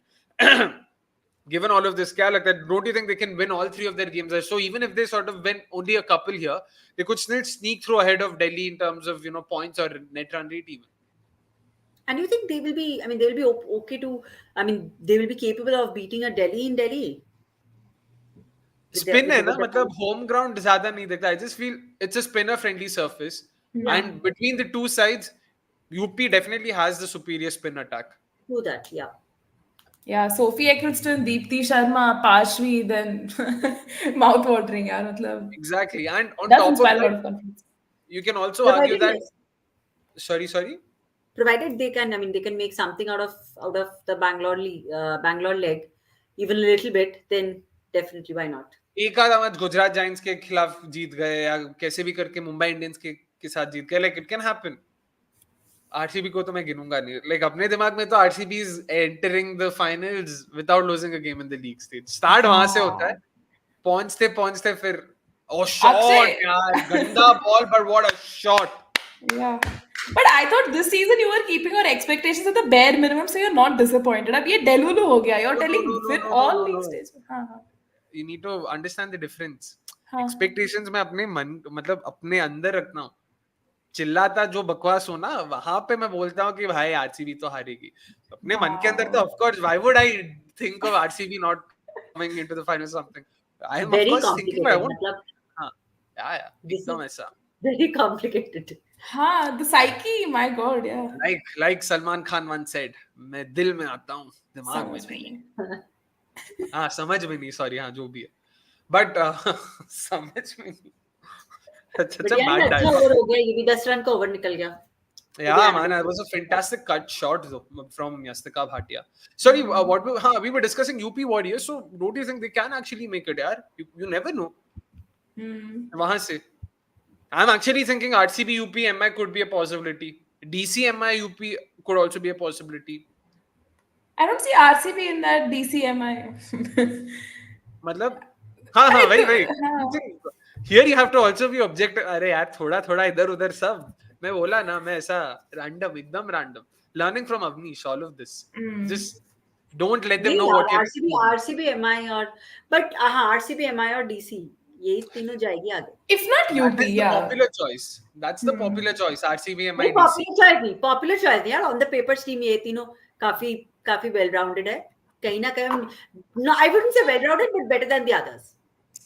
Speaker 1: Given all of this, like that, don't you think they can win all 3 of their games? So even if they sort of win only a couple here, they could still sneak through ahead of Delhi in terms of, points or net run rate even.
Speaker 2: And you think they will be, they will be okay to, they will be capable of beating a Delhi in Delhi?
Speaker 1: Spin है ना, मतलब home ground ज़्यादा नहीं देखता. I just feel it's a spinner friendly surface.
Speaker 2: Yeah.
Speaker 1: And between the two sides, UP definitely has the superior spin attack.
Speaker 2: Do that, yeah.
Speaker 3: Yeah, Sophie Eccleston, Deepti Sharma, Pashvi, then mouth-watering, yeah, matlab.
Speaker 1: Exactly. And on
Speaker 3: Does
Speaker 1: top of
Speaker 3: inspire a lot
Speaker 1: that,
Speaker 3: of confidence.
Speaker 1: you can also argue that... Sorry?
Speaker 2: Provided they can, they can make something out of the Bangalore leg, even a little bit, then definitely why not?
Speaker 1: एक आधा match Gujarat giants के खिलाफ जीत गए या कैसे भी करके Mumbai Indians के साथ जीत गए, like it can happen. RCB को तो मैं गिनूंगा नहीं. Like अपने दिमाग में तो RCB is entering the finals without losing a game in the league stage. Start वहां से होता है, पहुंचते फिर shot यार, गंदा ball, but what a shot.
Speaker 3: Yeah. But I thought this season you were keeping your expectations at the bare minimum, so you're not disappointed. अब ये Delulu हो गया. You're telling win all league stages.
Speaker 1: You need to understand the difference. Expectations में अपने मन, मतलब अपने अंदर रखना हो. चिल्लाता जो बकवास हो ना, वहां पे मैं बोलता हूँ कि भाई आरसीबी तो हारेगी. अपने मन के अंदर तो of course, why would I think of RCB not coming into the final or something? I am of course thinking, but I won't. Yeah, एकदम ऐसा.
Speaker 2: Very complicated.
Speaker 3: The psyche, my God, yeah.
Speaker 1: Like Salman Khan once said, मैं दिल में आता हूँ, दिमाग में नहीं. समझ में नहीं, sorry, जो भी है. But समझ में नहीं. अच्छा bad dialogue.
Speaker 2: over हो गया, ये भी 10 रन का ओवर निकल गया.
Speaker 1: Yeah, man, it was a fantastic cut shot though from Yastika Bhatia. Sorry, we were discussing UP Warriors, so don't you think they can actually make it, yaar? You never know. वहां से. I'm actually thinking RCB UP MI could be a possibility. DC MI UP could also be a possibility.
Speaker 3: I don't see RCB in that DC MI.
Speaker 1: मतलब very. Here you have to also be objective. अरे यार थोड़ा इधर उधर सब. मैं बोला ना, मैं ऐसा random, एकदम random. Learning from Avnish, all of this. Just don't let them know what you're
Speaker 2: RCB MI or RCB MI or DC. यही तीनों जाएगी आगे.
Speaker 3: If not
Speaker 1: That
Speaker 3: UP,
Speaker 1: is the
Speaker 3: yeah.
Speaker 1: popular choice. That's the popular choice. RCB,
Speaker 2: नहीं,
Speaker 1: MI, DC.
Speaker 2: Popular choice नहीं यार. On the papers team ये तीनों काफी वेल राउंडेड है. कहीं ना कहीं, no, I wouldn't say well rounded, but better than the others.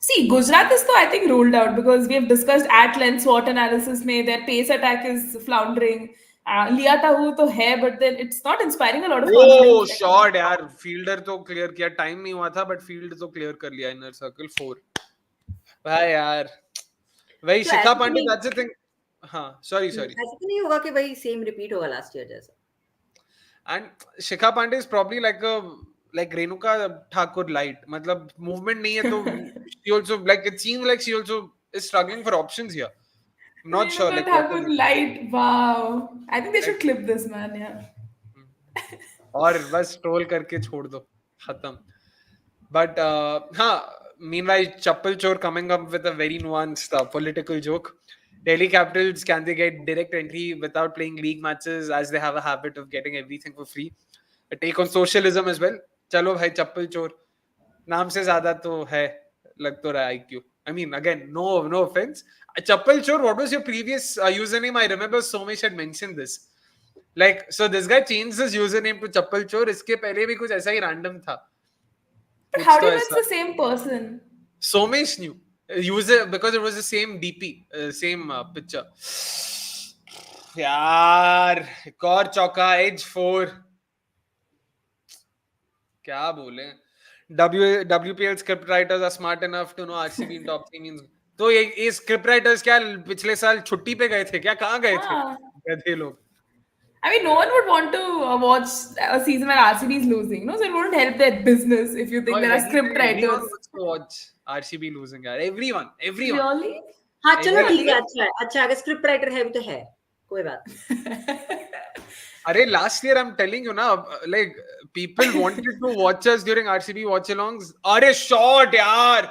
Speaker 3: See, Gujarat is though I think ruled out because we have discussed at length SWOT analysis में their pace attack is floundering. लिया ताहू तो है, but then it's not inspiring a lot of confidence.
Speaker 1: Oh, shot यार. Fielder तो clear किया. Time नहीं हुआ था, but field तो clear कर लिया. Inner circle 4. भाई यार. वही
Speaker 2: तो
Speaker 1: शिखा
Speaker 2: ऐसे
Speaker 1: पांडे.
Speaker 2: नहीं-
Speaker 1: That's the thing. हाँ, sorry.
Speaker 2: ऐसा तो नहीं होगा कि भाई सेम रिपीट होगा लास्ट ईयर जैसा.
Speaker 1: And Shikha Pandey is probably like Renuka Thakur light. मतलब movement नहीं है तो she also like it seems like she also is struggling for options here. I'm not sure like what
Speaker 3: Thakur
Speaker 1: is it.
Speaker 3: light. Wow. I think they should clip this man. Yeah.
Speaker 1: और बस troll करके छोड़ दो. खत्म. But हाँ, meanwhile Chappal Chor coming up with a very nuanced political joke. Delhi Capitals, can they get direct entry without playing league matches as they have a habit of getting everything for free? A take on socialism as well. चलो भाई चप्पल चोर नाम से ज्यादा तो है लग तो रहा है IQ. I mean again no offense. Chappal chor, what was your previous username? I remember Soumi had mentioned this. Like so this guy changed his username to Chappal chor. इसके पहले भी कुछ ऐसा ही random था.
Speaker 3: But how do you know it's the same person?
Speaker 1: Somesh knew. User because it was the same DP, same picture. यार एक और चौका एज 4. क्या बोले. WPL script writers are smart enough to know RCB in top 3 means. तो ये script writers क्या पिछले साल छुट्टी पे गए थे क्या. कहाँ गए थे गधे लोग.
Speaker 3: I mean, no one would want to watch a season where RCB is losing, no? So it wouldn't help their business if you think there are script writers.
Speaker 1: Everyone wants to watch RCB losing यार. Everyone.
Speaker 3: Really?
Speaker 2: हाँ चलो ठीक है.
Speaker 3: Really?
Speaker 2: अच्छा अगर script writer है भी तो है, कोई बात नहीं.
Speaker 1: अरे last year I'm telling you ना, like people wanted to watch us during RCB watchalongs. अरे shot यार,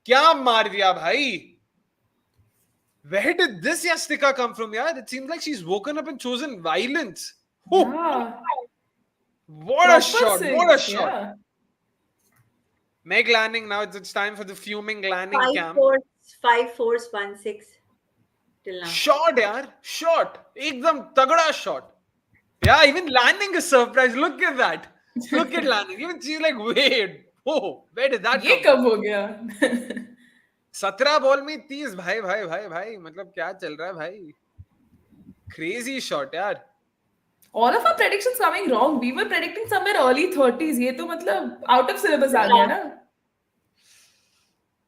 Speaker 1: क्या मार दिया भाई. Where did this Yastika come from, yaar? It seems like she's woken up and chosen violence.
Speaker 3: Yeah.
Speaker 1: What a shot!
Speaker 3: Proper
Speaker 1: What a
Speaker 3: six,
Speaker 1: shot!
Speaker 3: yeah.
Speaker 1: Meg Lanning. Now it's time for the fuming Lanning camp.
Speaker 2: 5 4 1 6 till now.
Speaker 1: Shot, yaar. Shot. Ekdam tagda shot. Yeah, even Lanning is surprised. Look at that. Look at Lanning. Even she's like, wait. Oh, where did that
Speaker 3: ये
Speaker 1: come
Speaker 3: कब हो गया?
Speaker 1: 17 ball में 30. भाई मतलब क्या चल रहा है भाई. Crazy shot यार.
Speaker 3: All of our predictions coming wrong. We were predicting somewhere early 30s. ये तो मतलब out of syllabus आ गया ना.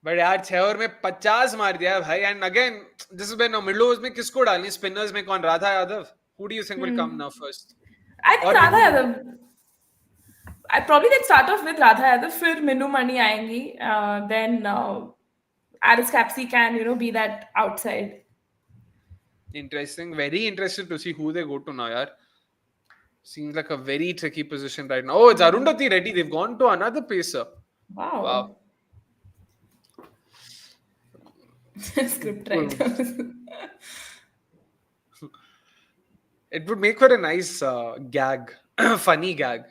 Speaker 1: But यार 6 ओवर में 50 मार दिया है भाई. And again, this is when middle overs में किसको डालनी. Spinners में कौन. Radha Yadav. Who do you think will come now first?
Speaker 3: I think Radha Yadav. I probably then start off with Radha Yadav. फिर मिनू मणि आएंगी. Then Alice Capsey can be that outside.
Speaker 1: Interesting. Very interested to see who they go to now, yaar. Seems like a very tricky position right now. Oh, it's Arundhati Reddy. They've gone to another pacer.
Speaker 3: Wow. Script writers.
Speaker 1: It would make for a nice gag, funny gag,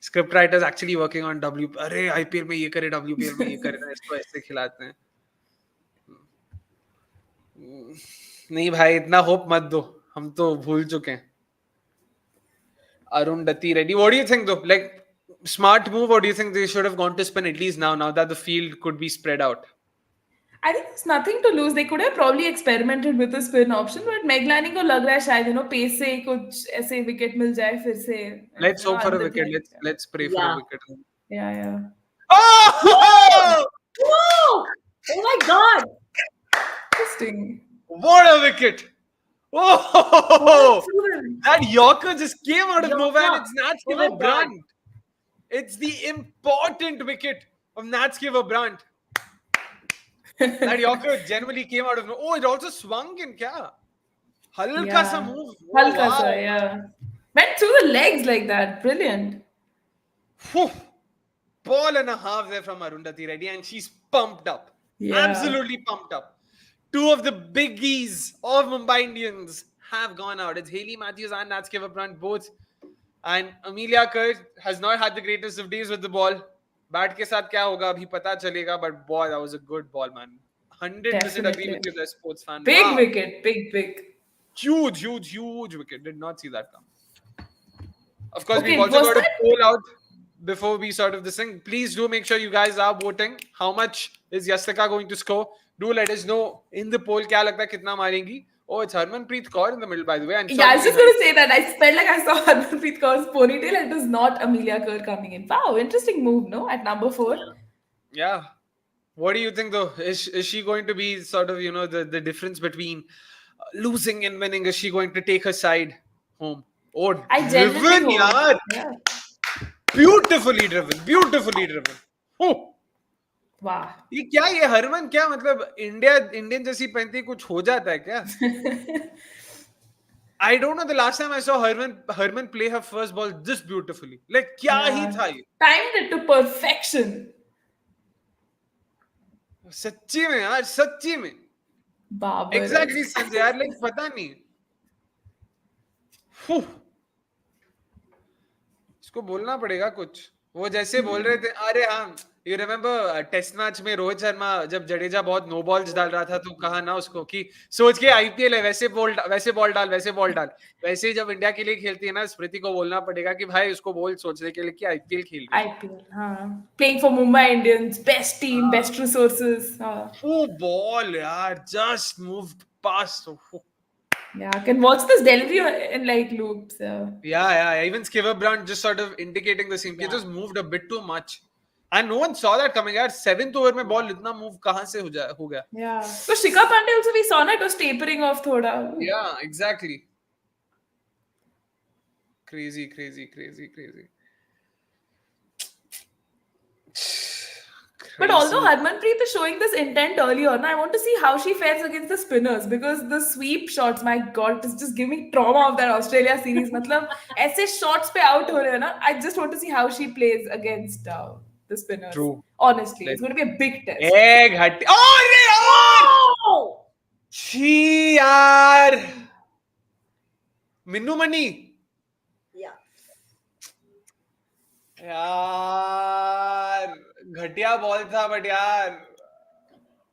Speaker 1: Script writers actually working on अरे IPL में ये करे, WPL में ये करे, इसको ऐसे खिलाते हैं. नहीं भाई इतना होप मत दो. हम तो भूल चुके हैं. Arundhati Reddy. What do you think though? Like smart move, or do you think they should have gone to spin at least now that the field could be spread out?
Speaker 3: I think there's nothing to lose. They could have probably experimented with the spin option, but Meg Lanning को लग रहा है शायद pace से कुछ ऐसे wicket मिल जाए फिर से.
Speaker 1: Let's hope for a wicket. Let's pray for a wicket.
Speaker 3: Yeah.
Speaker 1: Oh!
Speaker 2: Whoa! Oh my God!
Speaker 3: Interesting.
Speaker 1: What a wicket! Oh! That Yorker just came out of nowhere. And it's Nat Sciver-Brunt. It's the important wicket of Nat Sciver-Brunt. That Yorker generally came out of nowhere. Oh, it also swung in kya? Halka sa move.
Speaker 3: Halka sa, yeah. Went through the legs like that. Brilliant.
Speaker 1: Whew. Ball and a half there from Arundhati Reddy, and she's pumped up. Yeah. Absolutely pumped up. 2 of the biggies of Mumbai Indians have gone out. It's Hayley Matthews and Nat Sciver-Brunt both. And Amelia Kaur has not had the greatest of days with the ball. Bat ke saath kya hoga abhi pata chalega, but boy, that was a good ball, man. 100% agree
Speaker 3: Definitely.
Speaker 1: with you, the sports fan.
Speaker 3: Big
Speaker 1: Wow.
Speaker 3: wicket, big.
Speaker 1: Huge wicket. Did not see that come. Of course, we've
Speaker 3: Okay,
Speaker 1: also
Speaker 3: was
Speaker 1: got a
Speaker 3: that?
Speaker 1: poll out before we sort of this thing. Please do make sure you guys are voting. How much is Yastika going to score? Do let us know in the poll. क्या लगता है कितना मारेंगी? Oh, it's Harmanpreet Kaur in the middle, by the way. And
Speaker 3: Yeah, I was
Speaker 1: sorry,
Speaker 3: just going to say that. I felt like I saw Harmanpreet Kaur's ponytail and it was not Amelia Kerr coming in. Wow, interesting move, no? At number 4.
Speaker 1: yeah. What do you think, though? Is she going to be sort of, the difference between losing and winning? Is she going to take her side home? Oh,
Speaker 3: I genuinely
Speaker 1: driven,
Speaker 3: hope.
Speaker 1: yaar.
Speaker 3: Yeah.
Speaker 1: Beautifully driven. Oh.
Speaker 3: Wow.
Speaker 1: ये हरमन क्या मतलब Indian जैसी पहनती कुछ हो जाता है क्या? I don't know the last time I saw Herman play her first ball this beautifully. Like क्या ही था ये?
Speaker 3: Timed it to perfection.
Speaker 1: सच्ची में यार, सच्ची में.
Speaker 3: Barbarous.
Speaker 1: Exactly, संजय यार, like पता नहीं. इसको बोलना पड़ेगा कुछ. वो जैसे बोल रहे थे, अरे हाँ, यू रिमेम्बर टेस्ट मैच में रोहित शर्मा जब जडेजा बहुत नो बॉल्स डाल रहा था तो कहा ना उसको कि सोच के आईपीएल है, वैसे बॉल डाल. वैसे ही जब इंडिया के लिए खेलती है ना, स्मृति को बोलना पड़ेगा कि भाई उसको बोल सोचने के लिए कि आईपीएल खेल रही है.
Speaker 3: IPL, playing for Mumbai Indians, best team, best resources.
Speaker 1: Oh, ball, yaar, just moved past.
Speaker 3: Yeah, I can watch this delivery in like loops.
Speaker 1: Yeah. Even Sciver-Brunt just sort of indicating the same. He just moved a bit too much. And no one saw that coming. Yaar, 7th over में ball इतना move कहाँ से हो गया?
Speaker 3: Yeah. So Shikha Pandey also we saw that was tapering off thoda.
Speaker 1: Yeah, exactly. Crazy.
Speaker 3: But although Harmanpreet is showing this intent earlier, I want to see how she fares against the spinners because the sweep shots, my God, it's just giving me trauma of that Australia series. मतलब ऐसे shots पे out हो रहे हैं ना, I just want to see how she plays against the spinners.
Speaker 1: True.
Speaker 3: Honestly, it's going to be a big test.
Speaker 1: Egg हट. अरे यार! छी यार! मिन्नू मनी. यार घटिया बॉल था बट यार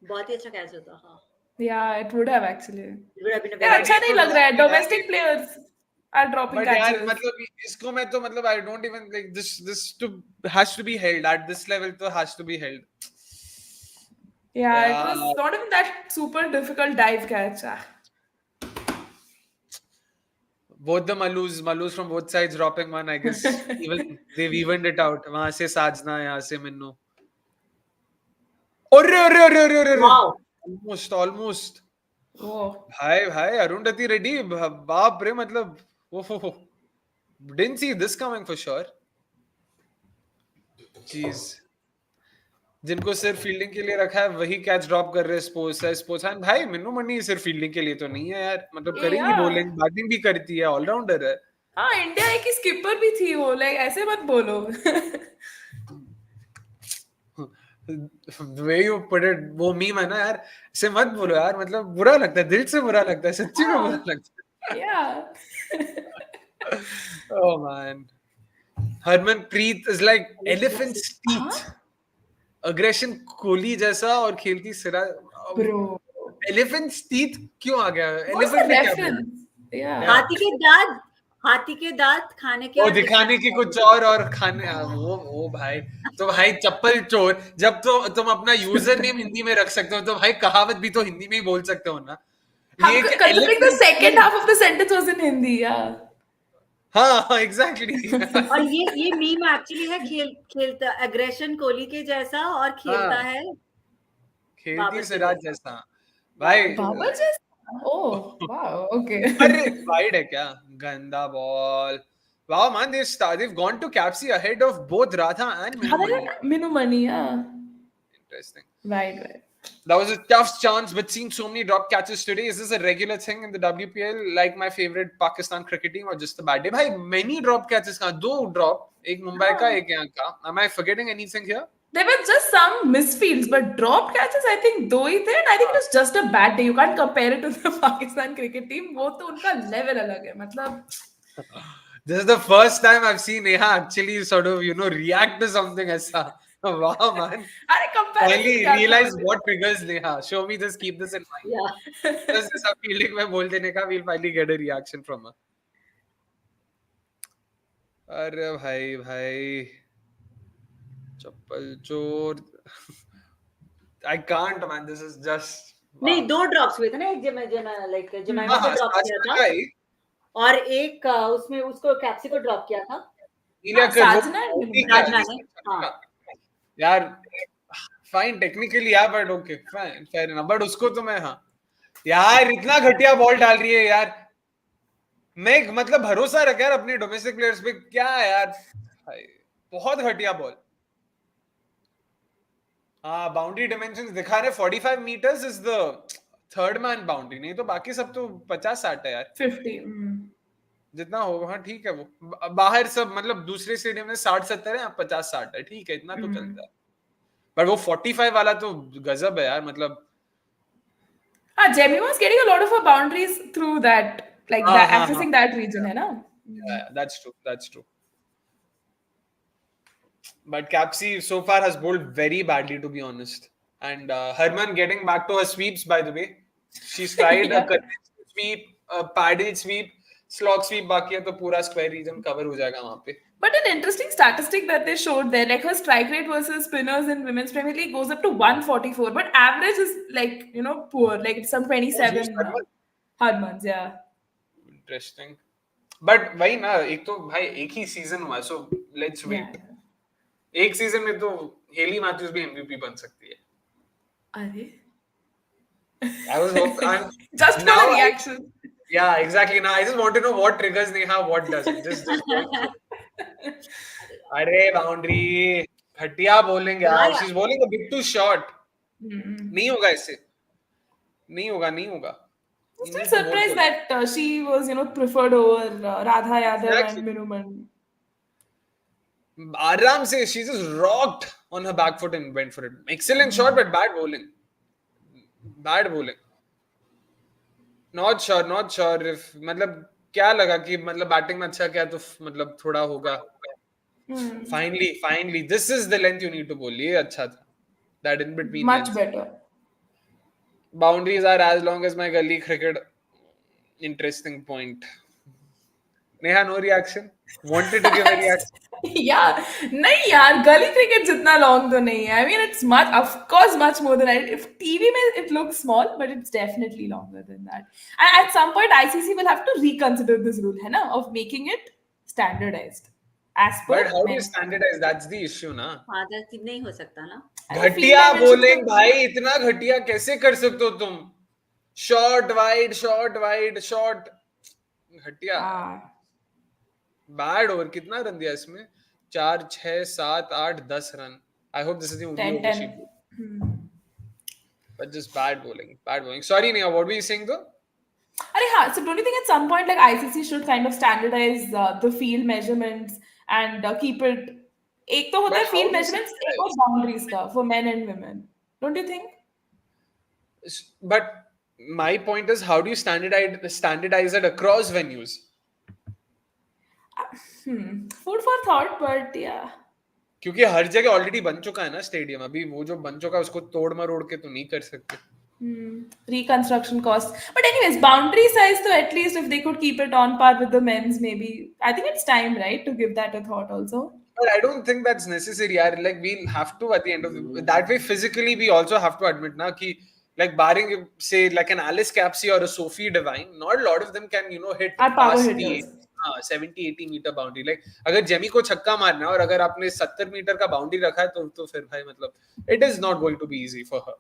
Speaker 2: बहुत ही अच्छा कैच होता. हाँ.
Speaker 3: Yeah, it would have actually.
Speaker 2: It would have been a
Speaker 3: यार
Speaker 2: very
Speaker 3: अच्छा नहीं लग रहा है. Domestic players are dropping
Speaker 1: but
Speaker 3: catches.
Speaker 1: यार मतलब इसको मैं तो मतलब I don't even like this to has to be held at this level तो has to be held.
Speaker 3: Yeah, it was not even that super difficult dive catch.
Speaker 1: Both the Malus from both sides dropping one, I guess. Even they've evened it out. वहां से साजना, यहाँ से मिन्नू. अरे.
Speaker 2: Wow.
Speaker 1: Almost.
Speaker 3: Oh.
Speaker 1: भाई अरुंधति रेड्डी, बाप रे, मतलब ओहो. Didn't see this coming for sure. Jeez. जिनको सिर्फ फील्डिंग के लिए रखा है वही कैच ड्रॉप कर रहे हैं स्पोर्ट्स एंड भाई मिन्नू मनी सिर्फ फील्डिंग के लिए तो नहीं है यार, मतलब करेंगी बॉलिंग, बैटिंग भी करती है, ऑलराउंडर है.
Speaker 3: हाँ, इंडिया की स्किपर भी थी वो, लाइक ऐसे मत बोलो.
Speaker 1: The way you put it, वो मीम है ना यार, ऐसे मत बोलो यार, मतलब बुरा लगता है, दिल से बुरा लगता है, सच्ची में बुरा लगता है.
Speaker 3: Yeah.
Speaker 1: Oh man. Harmanpreet is like elephant's teeth. Aggression Kohli जैसा और खेलती सिरा.
Speaker 3: Bro.
Speaker 1: एलिफेंट्स टीथ क्यों आ गया?
Speaker 3: What's the reference? Yeah.
Speaker 2: हाथी के दांत खाने के
Speaker 1: वो दिखाने की कुछ और खाने वो भाई, तो भाई चप्पल चोर, जब तो तुम अपना यूजर नेम हिंदी में रख सकते हो तो भाई कहावत भी तो हिंदी में ही बोल सकते हो ना.
Speaker 3: Considering the second half of the sentence was in Hindi, yeah.
Speaker 1: हाँ एग्जैक्टली.
Speaker 2: और ये मीम एक्चुअली है खेलता एग्रेशन कोहली के जैसा और खेलता है
Speaker 1: खेलती सिराज जैसा. भाई
Speaker 3: बाबर जैसा. Oh, wow, okay.
Speaker 1: अरे वाइड है क्या? गंदा ball. Wow man, they've gone to capsy ahead of both Radha and
Speaker 3: Minnu Mani, yeah.
Speaker 1: Interesting.
Speaker 3: Right.
Speaker 1: That was a tough chance, but seeing so many drop catches today, is this a regular thing in the WPL, like my favorite Pakistan cricket team, or just a bad day? Bhai, many drop catches. दो drop, एक मुंबई का, एक यहाँ का. Am I forgetting anything here?
Speaker 3: There were just some misfields, but drop catches, I think, दो ही थे. And I think it was just a bad day. You can't compare it to the Pakistan cricket team. वो तो उनका level अलग है. मतलब.
Speaker 1: This is the first time I've seen Neha actually sort of, react to something ऐसा. Wow, man.
Speaker 3: अरे comparison
Speaker 1: Finally
Speaker 3: क्या था
Speaker 1: realize
Speaker 3: मुझे?
Speaker 1: what triggers Neha. Show me, just keep this in mind.
Speaker 2: Yeah.
Speaker 1: Just this feeling में बोल देने का, we'll finally get a reaction from her. अरे भाई भाई चप्पल चोर. I can't, man. This is just
Speaker 2: नहीं,
Speaker 1: wow.
Speaker 2: 2 ड्रॉप्स हुए थे ना, एक लाइक जमाइमा को
Speaker 1: हाँ,
Speaker 2: ड्रॉप
Speaker 1: सास
Speaker 2: किया
Speaker 1: का
Speaker 2: था
Speaker 1: ही.
Speaker 2: और एक उसमें उसको कैप्सी को ड्रॉप किया था
Speaker 1: नीला कर वो
Speaker 3: साजना and
Speaker 1: ठीक
Speaker 3: Minimum.
Speaker 1: है,
Speaker 2: साधना
Speaker 1: जिसने
Speaker 2: ने. हाँ.
Speaker 1: छक्का. यार फाइन टेक्निकली यार, but okay fine fair enough. But उसको तो मैं हाँ यार इतना घटिया बॉल डाल रही है यार. मैं मतलब भरोसा रख यार अपने डोमेस्टिक प्लेयर्स पे. क्या यार भाई, बहुत घटिया बॉल. हाँ बाउंड्री डिमेंशंस दिखा रहे. 45 metres is the third man boundary. नहीं तो बाकी सब तो 50-60 है यार.
Speaker 3: 50.
Speaker 1: जितना होगा हाँ ठीक है. वो बाहर सब मतलब दूसरे स्टेडियम में 60-70 है, 50-60 है. ठीक है, इतना तो चलता है. बट वो 45 वाला तो गजब है यार. मतलब
Speaker 3: Jemmy was getting a lot of her boundaries through that, like
Speaker 1: हाँ
Speaker 3: that,
Speaker 1: हाँ हाँ.
Speaker 3: accessing that region, है ना?
Speaker 1: Yeah, that's true. That's true. But Capsy so far has bowled very badly, to be honest. And Harman getting back to her sweeps, by the way. She's tried a
Speaker 3: Yeah.
Speaker 1: conventional sweep, a padded sweep, slog sweep. बाकी है तो पूरा square region cover हो जाएगा वहाँ पे.
Speaker 3: But an interesting statistic that they showed there, like her strike rate versus spinners in Women's Premier League goes up to 144, but average is like, poor, like it's some 27
Speaker 1: Harman?
Speaker 3: Harmans, yeah.
Speaker 1: Interesting. But वही ना, एक तो भाई एक ही season हुआ, so let's wait.
Speaker 3: Yeah.
Speaker 1: एक season में तो हेली मैथ्यूज भी MVP बन सकती है.
Speaker 3: अरे
Speaker 1: I was hoping.
Speaker 3: just for the reaction.
Speaker 1: Yeah, exactly. Now I just want to know what triggers Neha, what doesn't. Just going through. अरे boundary, घटिया bowling यार. She's bowling a bit too short. नहीं होगा इससे. नहीं होगा.
Speaker 3: I'm still surprised that she was, preferred over Radha Yadav and Minuman.
Speaker 1: आराम से she just rocked on her back foot and went for it. Excellent shot, but bad bowling. Not sure if मतलब क्या लगा कि मतलब batting में अच्छा क्या तो मतलब थोड़ा होगा. Finally, this is the length you need to bowl. ये अच्छा था. That in between
Speaker 3: much
Speaker 1: length.
Speaker 3: better.
Speaker 1: Boundaries are as long as my gully cricket. Interesting point. Neha, no reaction? Wanted to give a reaction?
Speaker 3: Yeah, नहीं यार, gully cricket जितना long तो नहीं है. I mean, it's much, of course, much more than that. If TV में it looks small, but it's definitely longer than that. And at some point, ICC will have to reconsider this rule, है ना, of making it standardized. As per
Speaker 1: But how do you standardize? That's the issue, ना.
Speaker 2: हाँ, नहीं हो सकता ना.
Speaker 1: घटिया bowling भाई, इतना घटिया कैसे कर सकते हो तुम? Short, wide, short. घटिया. Bad over. कितना रन दिया इसमें? 4, 6, 7, 8, 10 run. I hope this is the only over she played. But just bad bowling. Sorry, Neha, what were you saying though?
Speaker 3: So don't you think at some point like ICC should kind of standardize the field measurements and keep it? एक तो होता है field measurements, एक और boundaries का for men and women. Don't you think?
Speaker 1: But my point is, how do you standardize it across venues?
Speaker 3: Food for thought, but yeah.
Speaker 1: क्योंकि हर जगह already बन चुका है ना स्टेडियम. अभी वो जो बन चुका है उसको तोड़ मरोड़ के तो नहीं कर सकते.
Speaker 3: Reconstruction costs. But anyways, boundary size, so at least if they could keep it on par with the men's, maybe. I think it's time, right, to give that a thought also.
Speaker 1: But I don't think that's necessary. Like we'll have to at the end of that way physically. We also have to admit na ki like barring say like an Alice Capsey or a Sophie Devine, not a lot of them can hit past the 70-80 metre boundary. Like अगर Jemi को छक्का मारना है और अगर आपने 70 metre का boundary रखा है तो फिर भाई मतलब it is not going to be easy for her.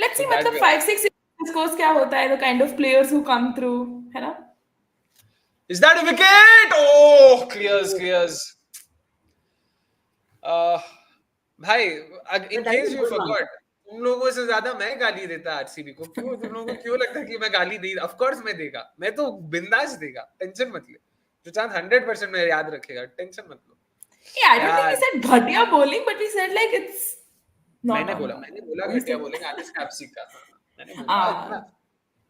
Speaker 3: Let's see मतलब 5-6 स्कोर्स क्या होता है, the kind of players who come through, है ना.
Speaker 1: Is that a wicket? Oh, clears. भाई इन केस यू फॉरगॉट, तुम लोगों से ज्यादा मैं गाली देता आरसीबी को. क्यों तुम लोगों को क्यों लगता है कि मैं गाली दी? ऑफ कोर्स मैं देगा, मैं तो बिंदास देगा. टेंशन मत ले. जो चांद 100% में याद रखेगा. टेंशन मत लो.
Speaker 3: Yeah, I don't think we said घटिया bowling, but we said like it's not.
Speaker 1: मैंने बोला घटिया bowling एलिस कैप्सी का. मैंने बोला इतना.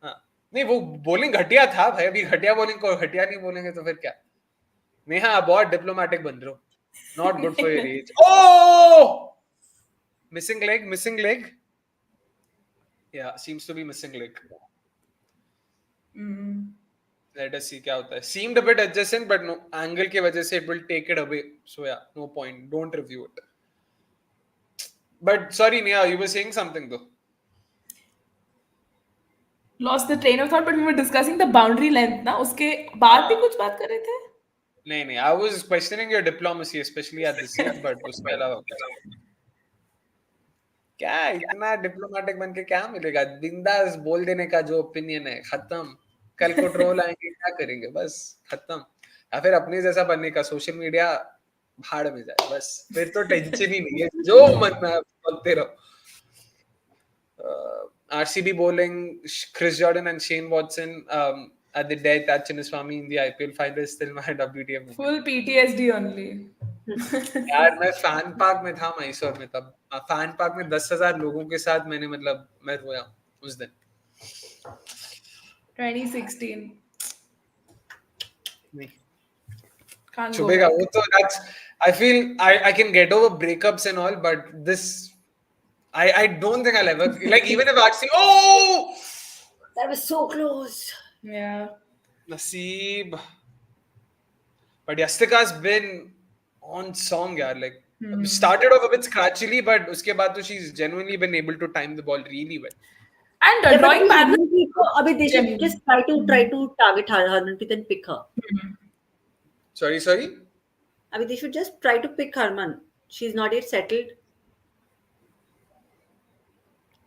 Speaker 1: हाँ नहीं, वो bowling घटिया था भाई. अभी घटिया bowling को घटिया नहीं बोलेंगे तो फिर क्या? नेहा बहुत डिप्लोमेटिक बन रहे हो. Not good for your age. Oh! Missing leg, missing leg. Yeah, seems to be missing leg. Let us see क्या होता है. Seemed a bit adjacent, but no, angle की वजह से it will take it away. So yeah, no point. Don't review it. But sorry, Neha, you were saying something though.
Speaker 3: Lost the train of thought, but we were discussing the boundary length ना, उसके बाद भी कुछ बात कर रहे थे.
Speaker 1: नहीं, I was questioning your diplomacy, especially at this age, but उसके अलावा क्या इतना डिप्लोमेटिक बन के क्या मिलेगा? बिंदास बोल देने का जो ओपिनियन है, खत्म. कल को ट्रोल आएंगे, क्या करेंगे? बस खत्म. या फिर अपने जैसा बनने का, सोशल मीडिया भाड़ में जाए, बस फिर तो टेंशन ही नहीं है, जो मन में बोलते रहो. RCB bowling, Chris Jordan and Shane Watson at the death at Chinnaswamy in the IPL final is still my WTF moment.
Speaker 3: Full PTSD only.
Speaker 1: यार मैं फैन पार्क में था मैसूर में, तब फैन पार्क में 10,000 लोगों के साथ मैंने मतलब मैं रोया उस दिन.
Speaker 3: 2016.
Speaker 1: नहीं चुभेगा वो तो. That's I feel I can get over breakups and all, but this I don't think I'll ever, like, even if I see, oh,
Speaker 2: that was so close.
Speaker 3: Yeah.
Speaker 1: Naseeb. But Yastika's been on song, yaar. Like, started off a bit scratchily, but uske baad to she's genuinely been able to time the ball really well.
Speaker 3: And drawing pattern.
Speaker 2: Abhi they should just try to target Harmanpreet and pick her.
Speaker 1: Sorry.
Speaker 2: Abhi they should just try to pick Harman. She's not yet settled.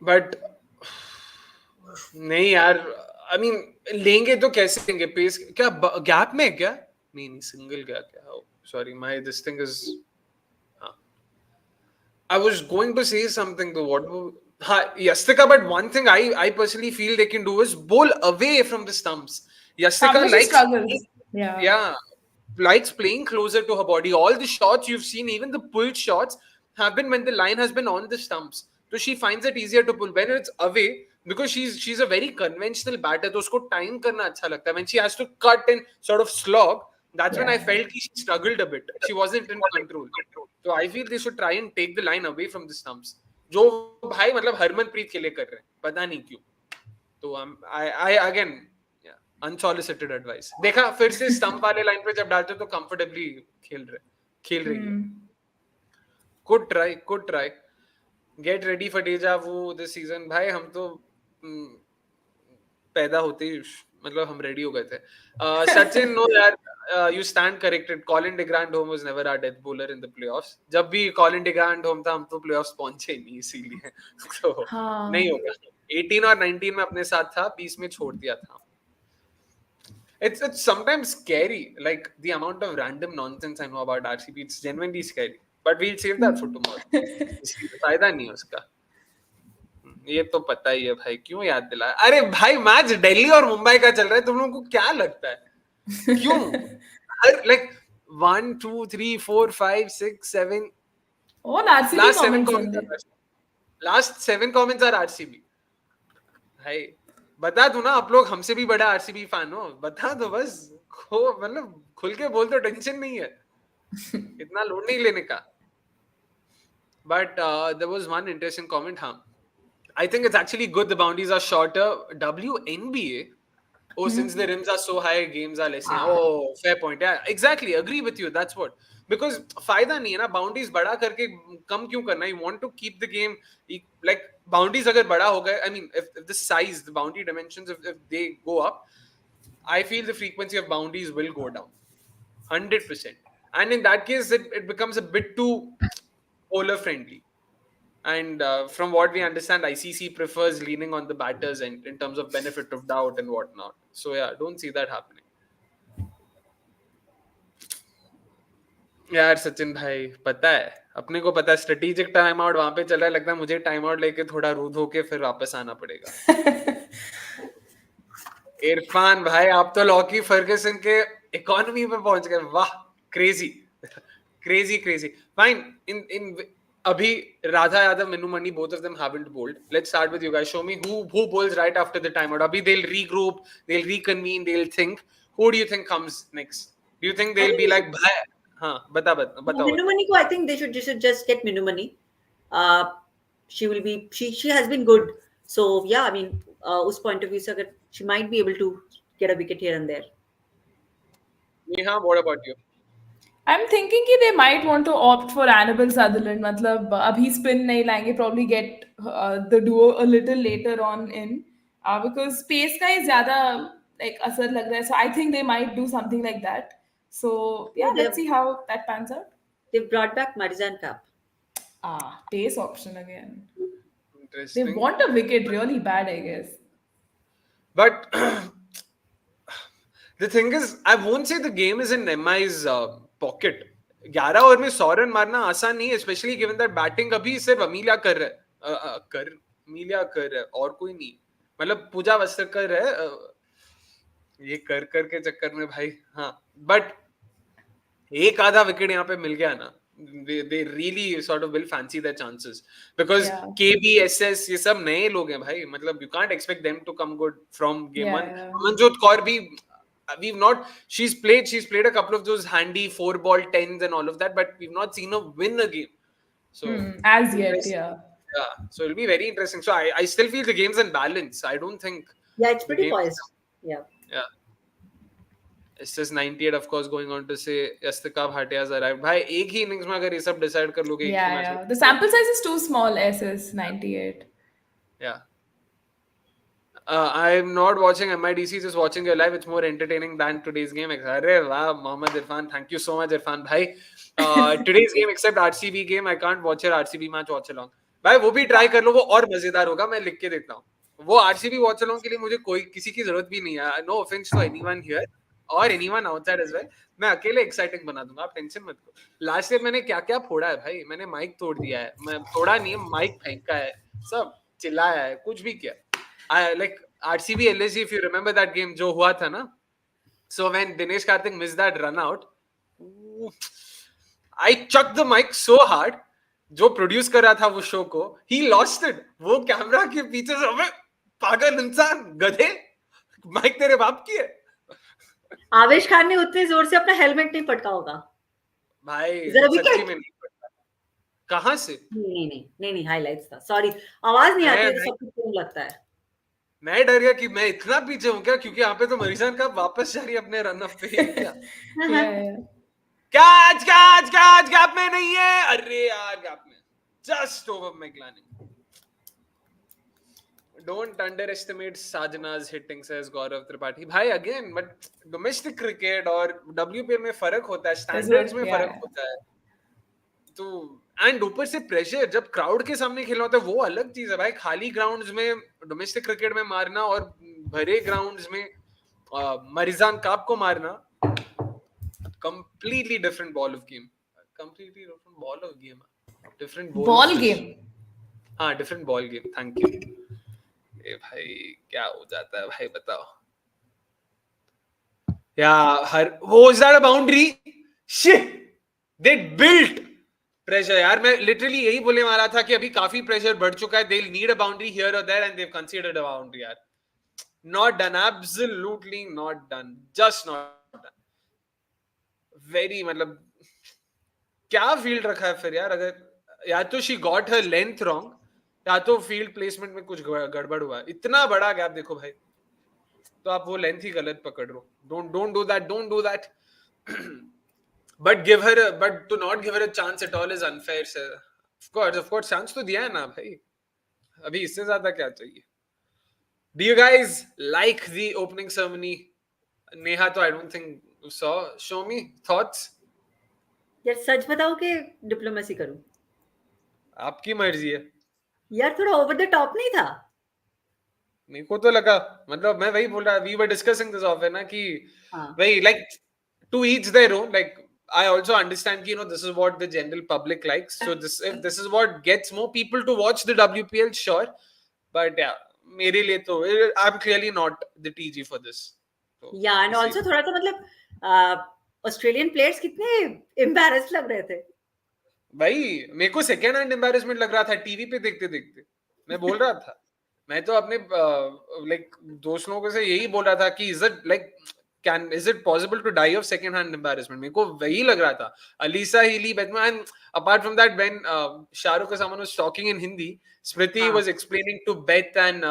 Speaker 1: But नहीं यार, I mean लेंगे तो कैसे लेंगे? Pace क्या gap में क्या? नहीं सिंगल क्या? Sorry, my this thing is. I was going to say something though. What? Yastika, but one thing I personally feel they can do is bowl away from the stumps. Yastika likes likes playing closer to her body. All the shots you've seen, even the pull shots, have been when the line has been on the stumps. So she finds it easier to pull when it's away, because she's a very conventional batter. तो उसको time करना अच्छा लगता है. When she has to cut and sort of slog, that's when I felt she struggled a bit. She wasn't in control. So I feel they should try and take the line away from the stumps. जो भाई मतलब हरमनप्रीत के लिए कर रहे हैं, पता नहीं क्यों. तो I again unsolicited advice. देखा फिर से stump वाले line पे जब डालते तो comfortably खेल रही है. Could try. Get ready for deja vu this season. भाई हम तो पैदा होते ही मतलब हम रेडी हो गए थे. Sachin, no यार, you stand corrected. Colin de Grandhomme was never our death bowler in the playoffs. जब भी Colin de Grandhomme था हम तो playoffs पहुंचे नहीं, इसीलिए तो नहीं होगा. 18 और 19 में अपने साथ था, 20 में छोड़ दिया था. It's sometimes scary, like the amount of random nonsense I know about RCB. It's genuinely scary. But we'll save that for tomorrow. फायदा नहीं है उसका. ये तो पता ही है भाई, क्यों याद दिलाया? अरे भाई मैच दिल्ली और मुंबई का चल रहा है, तुम लोगों को क्या लगता है? क्यों? like 1, 2, 3, 4, 5, 6, 7.
Speaker 3: All RCB
Speaker 1: last 7 comments are RCB. भाई बता दो ना, आप लोग हमसे भी बड़ा RCB फैन हो, बता दो बस. मतलब खुल के बोल तो टेंशन नहीं है, इतना लोड नहीं लेने का. But there was one interesting comment. I think it's actually good the boundaries are shorter. WNBA. Oh, since the rims are so high, games are less. Oh, fair point. Yeah, exactly. Agree with you. That's what. Because फायदा नहीं है ना, boundaries बड़ा करके कम क्यों करना? You want to keep the game like boundaries अगर बड़ा हो गए, I mean, if the size, the boundary dimensions, if they go up, I feel the frequency of boundaries will go down 100%. And in that case, it becomes a bit too bowler friendly. And from what we understand, ICC prefers leaning on the batters and in terms of benefit of doubt and whatnot. So yeah, don't see that happening. यार सचिन भाई, पता है अपने को, पता है strategic time out वहां पे चल रहा है. लगता है मुझे टाइम आउट लेके थोड़ा रूद होके फिर वापस आना पड़ेगा. इरफान भाई, आप तो लॉकी फर्गसन के इकोनॉमी पे पहुंच गए. वाह, crazy. Fine. In Abhi, Radha Yadav, Minu Mani, both of them haven't bowled. Let's start with you guys. Show me who bowls right after the timeout. Abhi, they'll regroup, they'll reconvene, they'll think. Who do you think comes next? Do you think they'll be like, bata.
Speaker 2: Minu Mani ko, I think they should just get Minu Mani. she will be she has been good. So yeah, I mean, उस point of view से अगर she might be able to get a wicket here and there.
Speaker 1: Neha, what about you?
Speaker 3: I'm thinking कि they might want to opt for Annabelle Sutherland. मतलब अभी spin नहीं लाएंगे, probably get the duo a little later on in, because pace का ही ज़्यादा like असर लग रहा है. So I think they might do something like that. So
Speaker 2: Oh,
Speaker 3: yeah, let's see how that pans out.
Speaker 2: they've brought back Marizanne Kapp.
Speaker 3: Pace option again. They
Speaker 1: Interesting.
Speaker 3: want a wicket really bad, I guess.
Speaker 1: But the thing is, I won't say the game is in MI's pocket. 11 over में 100 run मारना आसान नहीं है, specially given that batting अभी सिर्फ Amelia कर रहा है, अमीलिया कर रहा है और कोई नहीं. मतलब पूजा वस्त्र कर रहा है, ये कर के चक्कर में भाई. हाँ, बट एक आधा विकेट यहाँ पे मिल गया ना, they really sort of will fancy their chances because KB, SS ये सब नए लोग हैं भाई. मतलब you can't expect them to come good from game one. Amanjot Kaur भी, we've not, she's played a couple of those handy 4-ball 10s and all of that, but we've not seen her win a game. So
Speaker 3: as yet, yeah.
Speaker 1: So it'll be very interesting. So I still feel the game's in balance. I don't think.
Speaker 2: Yeah, it's pretty poised. Yeah.
Speaker 1: It's just 98, of course, going on to say Yastika Bhatia's arrived. भाई एक ही innings में अगर ये सब decide कर लोगे, एक ही match में.
Speaker 3: The sample size is too small. SS 98.
Speaker 1: Yeah. I'm not watching MIDC, just watching your live. It's more entertaining than today's game. अरे वाह, Mohammad Irfan. Thank you so much, Irfan भाई. Today's game, except RCB game, I can't watch your RCB match watch along. भाई वो भी try कर लो, वो और मजेदार होगा. मैं लिख के देता हूँ. वो RCB watch along के लिए मुझे कोई किसी की जरूरत भी नहीं है. No offense to anyone here or anyone outside as well. मैं अकेले एक्साइटिंग बना दूंगा, आप टेंशन मत करो. लास्ट ईयर मैंने क्या क्या फोड़ा है भाई. मैंने माइक तोड़ दिया है, मैं तोड़ा नहीं है, माइक फेंका है, सब चिल्लाया है, कुछ भी किया. I like RCB LSG, if you remember that game जो हुआ था ना. So when Dinesh Karthik missed that run out, I chucked the mic so hard. जो प्रोड्यूस कर रहा था वो शो को, he lost it. वो कैमरा के पीछे से, अबे पागल इंसान, गधे, माइक तेरे बाप की है.
Speaker 2: आवेश खान ने उतने जोर से अपना हेलमेट नहीं पटका होगा
Speaker 1: भाई, सच्ची में नहीं पटका. कहाँ से?
Speaker 2: नहीं हाइलाइट्स था. सॉरी, आवाज नहीं आती है तो सब कुछ क्यों लगता है.
Speaker 1: मैं डर गया कि मैं इतना पीछे हूँ क्या, क्योंकि यहाँ पे तो मरीजान कप वापस जा रही है अपने रन अप पे. कैच गैप में नहीं है. अरे यार, गैप में, just over Meg Lanning. Don't underestimate Sajna's hitting, says Gaurav Tripathi. भाई again, but domestic cricket और WPL में फर्क होता है, standards में फर्क होता है. तो एंड ऊपर से प्रेशर, जब क्राउड के सामने खेलना होता है वो अलग चीज है भाई. खाली ग्राउंड्स में डोमेस्टिक क्रिकेट में मारना और भरे ग्राउंड्स में मरीजान काप को मारना, completely different ball of game. Completely different ball of game. Different
Speaker 3: ball game.
Speaker 1: हाँ, different ball game. Thank you. ए भाई क्या हो जाता है भाई, बताओ. यार, was that a boundary? Shit! They built pressure. यार मैं लिटरली यही बोलने वाला था कि अभी काफी प्रेशर बढ़ चुका है. They'll need a boundary here or there and they've considered a boundary. यार, not done. Absolutely not done. Just not done. Very, मतलब क्या फील्ड रखा है फिर यार. अगर या तो she got her length wrong, या तो फील्ड प्लेसमेंट में कुछ गड़बड़ हुआ. इतना बड़ा गैप देखो भाई, तो आप वो लेंथ ही गलत पकड़ रहे हो. Don't do that. But to not give her a chance at all is unfair, sir. Of course, chance तो दिया है ना भाई. अभी इससे ज्यादा क्या चाहिए. Do you guys like the opening ceremony? Neha, तो I don't think you saw. Show me thoughts.
Speaker 2: यार सच बताओ कि डिप्लोमेसी करूं?
Speaker 1: आपकी मर्जी है
Speaker 2: यार, थोड़ा ओवर द टॉप नहीं था?
Speaker 1: मेरे को तो लगा, मतलब मैं वही बोल रहा, we were discussing this off है ना कि वही, like to each their own. Like I also understand कि this is what the general public likes. So if this is what gets more people to watch the WPL, sure. But yeah, मेरे लिए तो I'm clearly not the TG for this. So,
Speaker 2: yeah, and also थोड़ा तो मतलब Australian players कितने embarrassed लग रहे थे
Speaker 1: भाई. मेरे को सेकेंड हैंड एम्बैरेसमेंट लग रहा था टीवी पे देखते देखते. मैं बोल रहा था, मैं तो अपने लाइक दोस्त लोगों से यही बोल रहा था कि is it like is it possible to die of second hand embarrassment? मेरे को वही लग रहा था. Alisa Healy, and apart from that, when Shahrukh or someone was talking in Hindi, Smriti was explaining to Beth and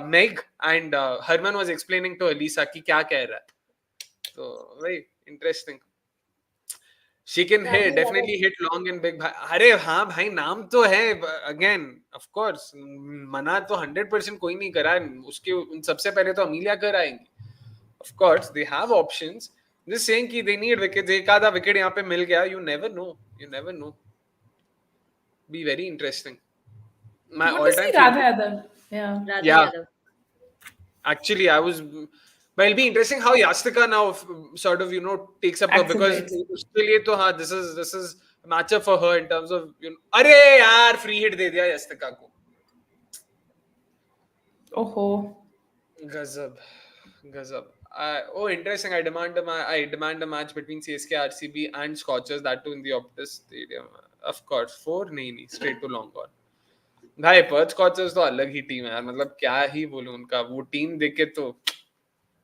Speaker 1: Meg, and Harman was explaining to Alisa कि क्या कह रहा है. So very interesting. She can definitely hit long and big. अरे हाँ भाई, नाम तो है. Again, of course, मना तो 100% कोई नहीं करा. उसके उन सबसे पहले तो अमीलिया कर आएंगी. Of course, they have options. Just saying कि they need wickets. एक आधा विकेट यहाँ पे मिल गया. You never know. You never know. Be very interesting. My all-time favorite.
Speaker 3: Yeah.
Speaker 1: Actually, but it'll be interesting how Yastika now sort of, takes up her, because उसके लिए तो this is a matchup for her in terms of, अरे यार free hit दे दिया Yastika को.
Speaker 3: Oh.
Speaker 1: Gazab. Interesting. I demand a match between CSK, RCB and Scorchers, that too in the Optus Stadium. Of course, 4 नहीं, straight to long on. भाई Perth scorchers तो अलग ही team है यार. मतलब क्या ही बोलूं उनका. वो टीम देख के तो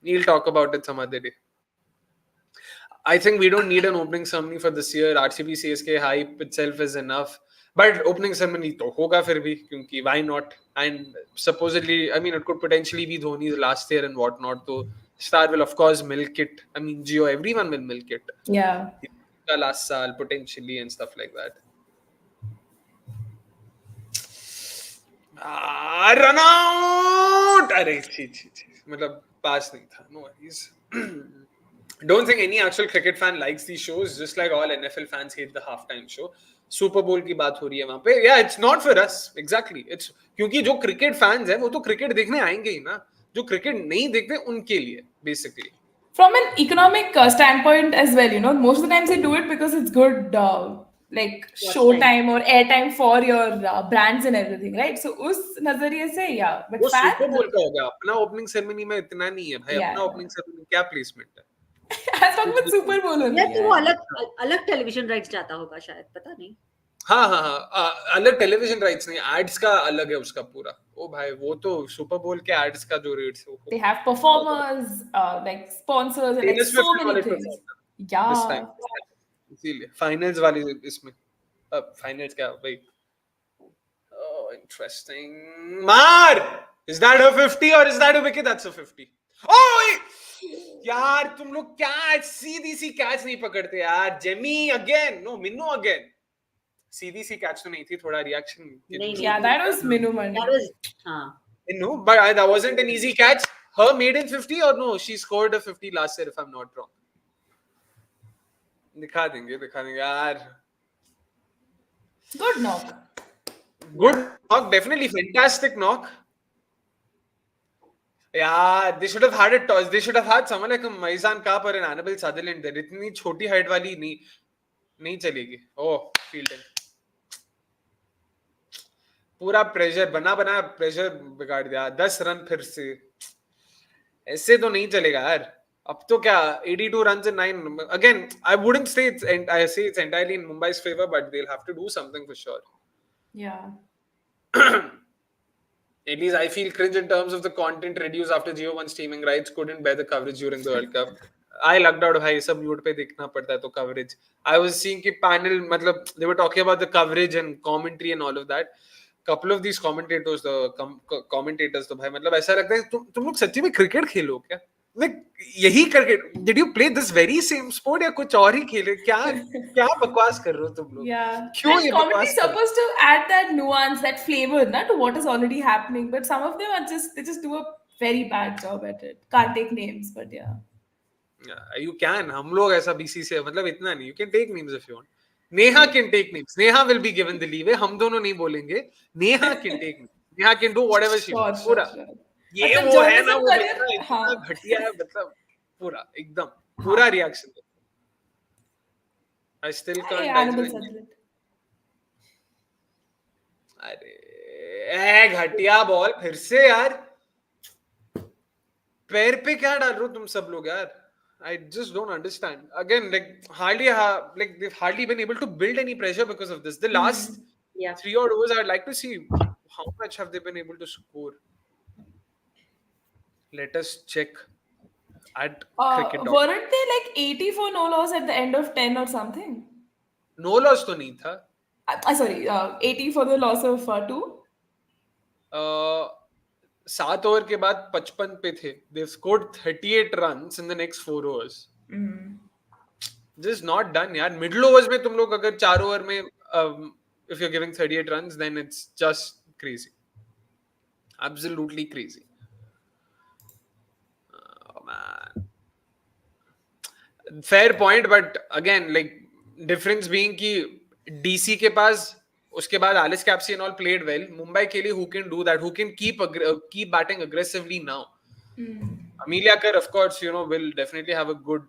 Speaker 1: we'll talk about it some other day. I think we don't need an opening ceremony for this year. RCB CSK hype itself is enough. But opening ceremony तो होगा फिर भी, क्योंकि why not? And supposedly, I mean, it could potentially be Dhoni's last year and whatnot. So Star will of course milk it. I mean, Gio, everyone will milk it.
Speaker 3: Yeah.
Speaker 1: Last saal potentially and stuff like that. Run out! अरे मतलब pass नहीं था. No worries. Don't think any actual cricket fan likes these shows, just like all NFL fans hate the halftime show. Super Bowl की बात हो रही है वहाँ पे. Yeah, it's not for us. Exactly. It's क्योंकि जो cricket fans हैं वो तो cricket देखने आएंगे ही ना. जो cricket नहीं देखते उनके लिए basically.
Speaker 3: From an economic standpoint as well, most of the times they do it because it's good like show time or airtime for your brands and everything, right? So उस नजरिए से yeah, but
Speaker 1: वो Super Bowl का हो गया. अपना opening ceremony में इतना नहीं है भाई. अपना opening ceremony क्या placement है?
Speaker 3: I was talking about Super Bowl only.
Speaker 2: तो वो अलग टेलीविजन राइट्स जाता होगा शायद, पता नहीं.
Speaker 1: हाँ अलग टेलीविजन राइट्स नहीं, एड्स का अलग है उसका पूरा. ओ भाई वो तो सुपर बोल के एड्स का जो रेट्स है.
Speaker 3: They have performers, like sponsors and like so many things. Yeah.
Speaker 1: इसीलिए फाइनल्स वाली इसमें फाइनल्स क्या भाई. Oh, interesting. Mar! Is that a 50 or is that a wicket? That's a 50. Oh! यार तुम लोग क्या सीधी सी कैच नहीं पकड़ते यार. Jemi again. No, Minnu again. सीधी सी कैच तो नहीं थी, थोड़ा reaction.
Speaker 3: Yeah, that was Minnu Mani.
Speaker 2: That was
Speaker 1: No, but that wasn't an easy catch. Her maiden 50 or no, she scored a 50 last year if I'm not wrong. दिखा देंगे यार.
Speaker 3: Good knock.
Speaker 1: Good knock, definitely fantastic knock. Yeah, they should have had a toss. They should have had someone like a Marizanne Kapp or an Annabelle Sutherland there. इतनी छोटी height वाली नहीं चलेगी. Oh, fielding. पूरा pressure बना pressure बिगाड़ दिया. 10 run फिर से. ऐसे तो नहीं चलेगा यार. अब तो क्या 82 runs in 9. Again, I wouldn't say it's entirely in Mumbai's favor, but they'll have to do something for sure.
Speaker 3: Yeah.
Speaker 1: At least I feel cringe in terms of the content reduced after Jio One streaming rights couldn't bear the coverage during the World Cup. I lucked out. भाई सब mute पे देखना पड़ता है तो coverage. I was seeing कि panel मतलब they were talking about the coverage and commentary and all of that. Couple of these commentators तो भाई मतलब ऐसा लगता है तुम लोग सच्ची में क्रिकेट खेलो क्या? Like यही cricket. Did you play this very same sport या कुछ और ही खेले? क्या बकवास कर रहे हो तुम लोग?
Speaker 3: Yeah.
Speaker 1: क्यों
Speaker 3: and
Speaker 1: ये
Speaker 3: commentary
Speaker 1: बकवास
Speaker 3: is supposed to add that nuance, that flavor, to what is already happening. But some of them are they just do a very bad job at it. Can't take names, but yeah.
Speaker 1: Yeah, you can. हम लोग ऐसा BCCI मतलब इतना नहीं. You can take names if you want. Neha can take names. Neha will be given the leeway. हम दोनों नहीं बोलेंगे. Neha can take names. Neha can do whatever she wants. पूरा. ये वो है ना वो इतना घटिया है मतलब पूरा एकदम पूरा रिएक्शन. I still can't. अरे घटिया बॉल फिर से यार. पैर पे क्या डाल रहे हो तुम सब लोग यार? I just don't understand. Again, they've hardly been able to build any pressure because of this. The last 3 odd overs, I'd like to see how much have they been able to score. Let us check at cricket.com.
Speaker 3: Weren't they like 80 for no loss at the end of 10 or something?
Speaker 1: No loss तो नहीं था.
Speaker 3: Sorry, 80 for the loss of 2.
Speaker 1: 7 over के बाद 55 पे थे. They scored 38 runs in the next 4 overs. Just not done यार. Middle overs में तुम लोग अगर 4 ओवर में if you're giving 38 runs, then it's just crazy. Absolutely crazy. Oh man. Fair point, but again, like difference being कि DC के पास उसके बाद Alice Capsey and all played well. Mumbai के लिए who can do that? Who can keep batting aggressively now? Amelia Kerr, of course, will definitely have a good,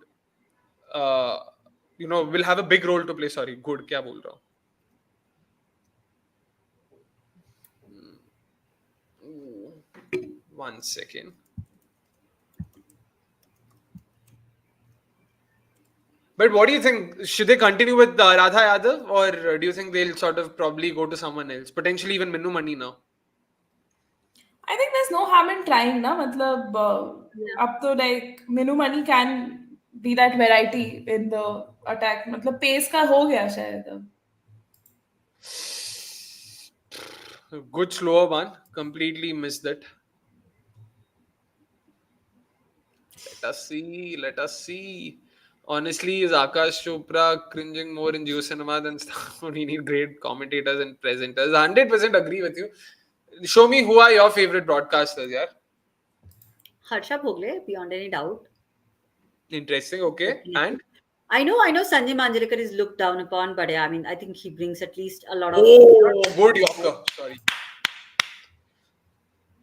Speaker 1: will have a big role to play. Sorry, good. क्या बोल रहा हूँ? 1 second. But what do you think? Should they continue with Radha Yadav, or do you think they'll sort of probably go to someone else? Potentially even Minnu Mani now.
Speaker 3: I think there's no harm in trying, na. Matlab, up to like Minnu Mani can be that variety in the attack. Matlab, pace ka ho gaya shayad.
Speaker 1: Good slower one. Completely missed that. Let us see. Let us see. Honestly, is Akash Chopra cringing more in Jio Cinema than stuff? We need great commentators and presenters. 100% agree with you. Show me who are your favorite broadcasters, yeah?
Speaker 2: Harsha Bhogle, beyond any doubt.
Speaker 1: Interesting, okay. And?
Speaker 2: I know Sanjay Manjrekar is looked down upon, but yeah, I mean, I think he brings at least a lot of...
Speaker 1: Oh, good Yorker. Sorry.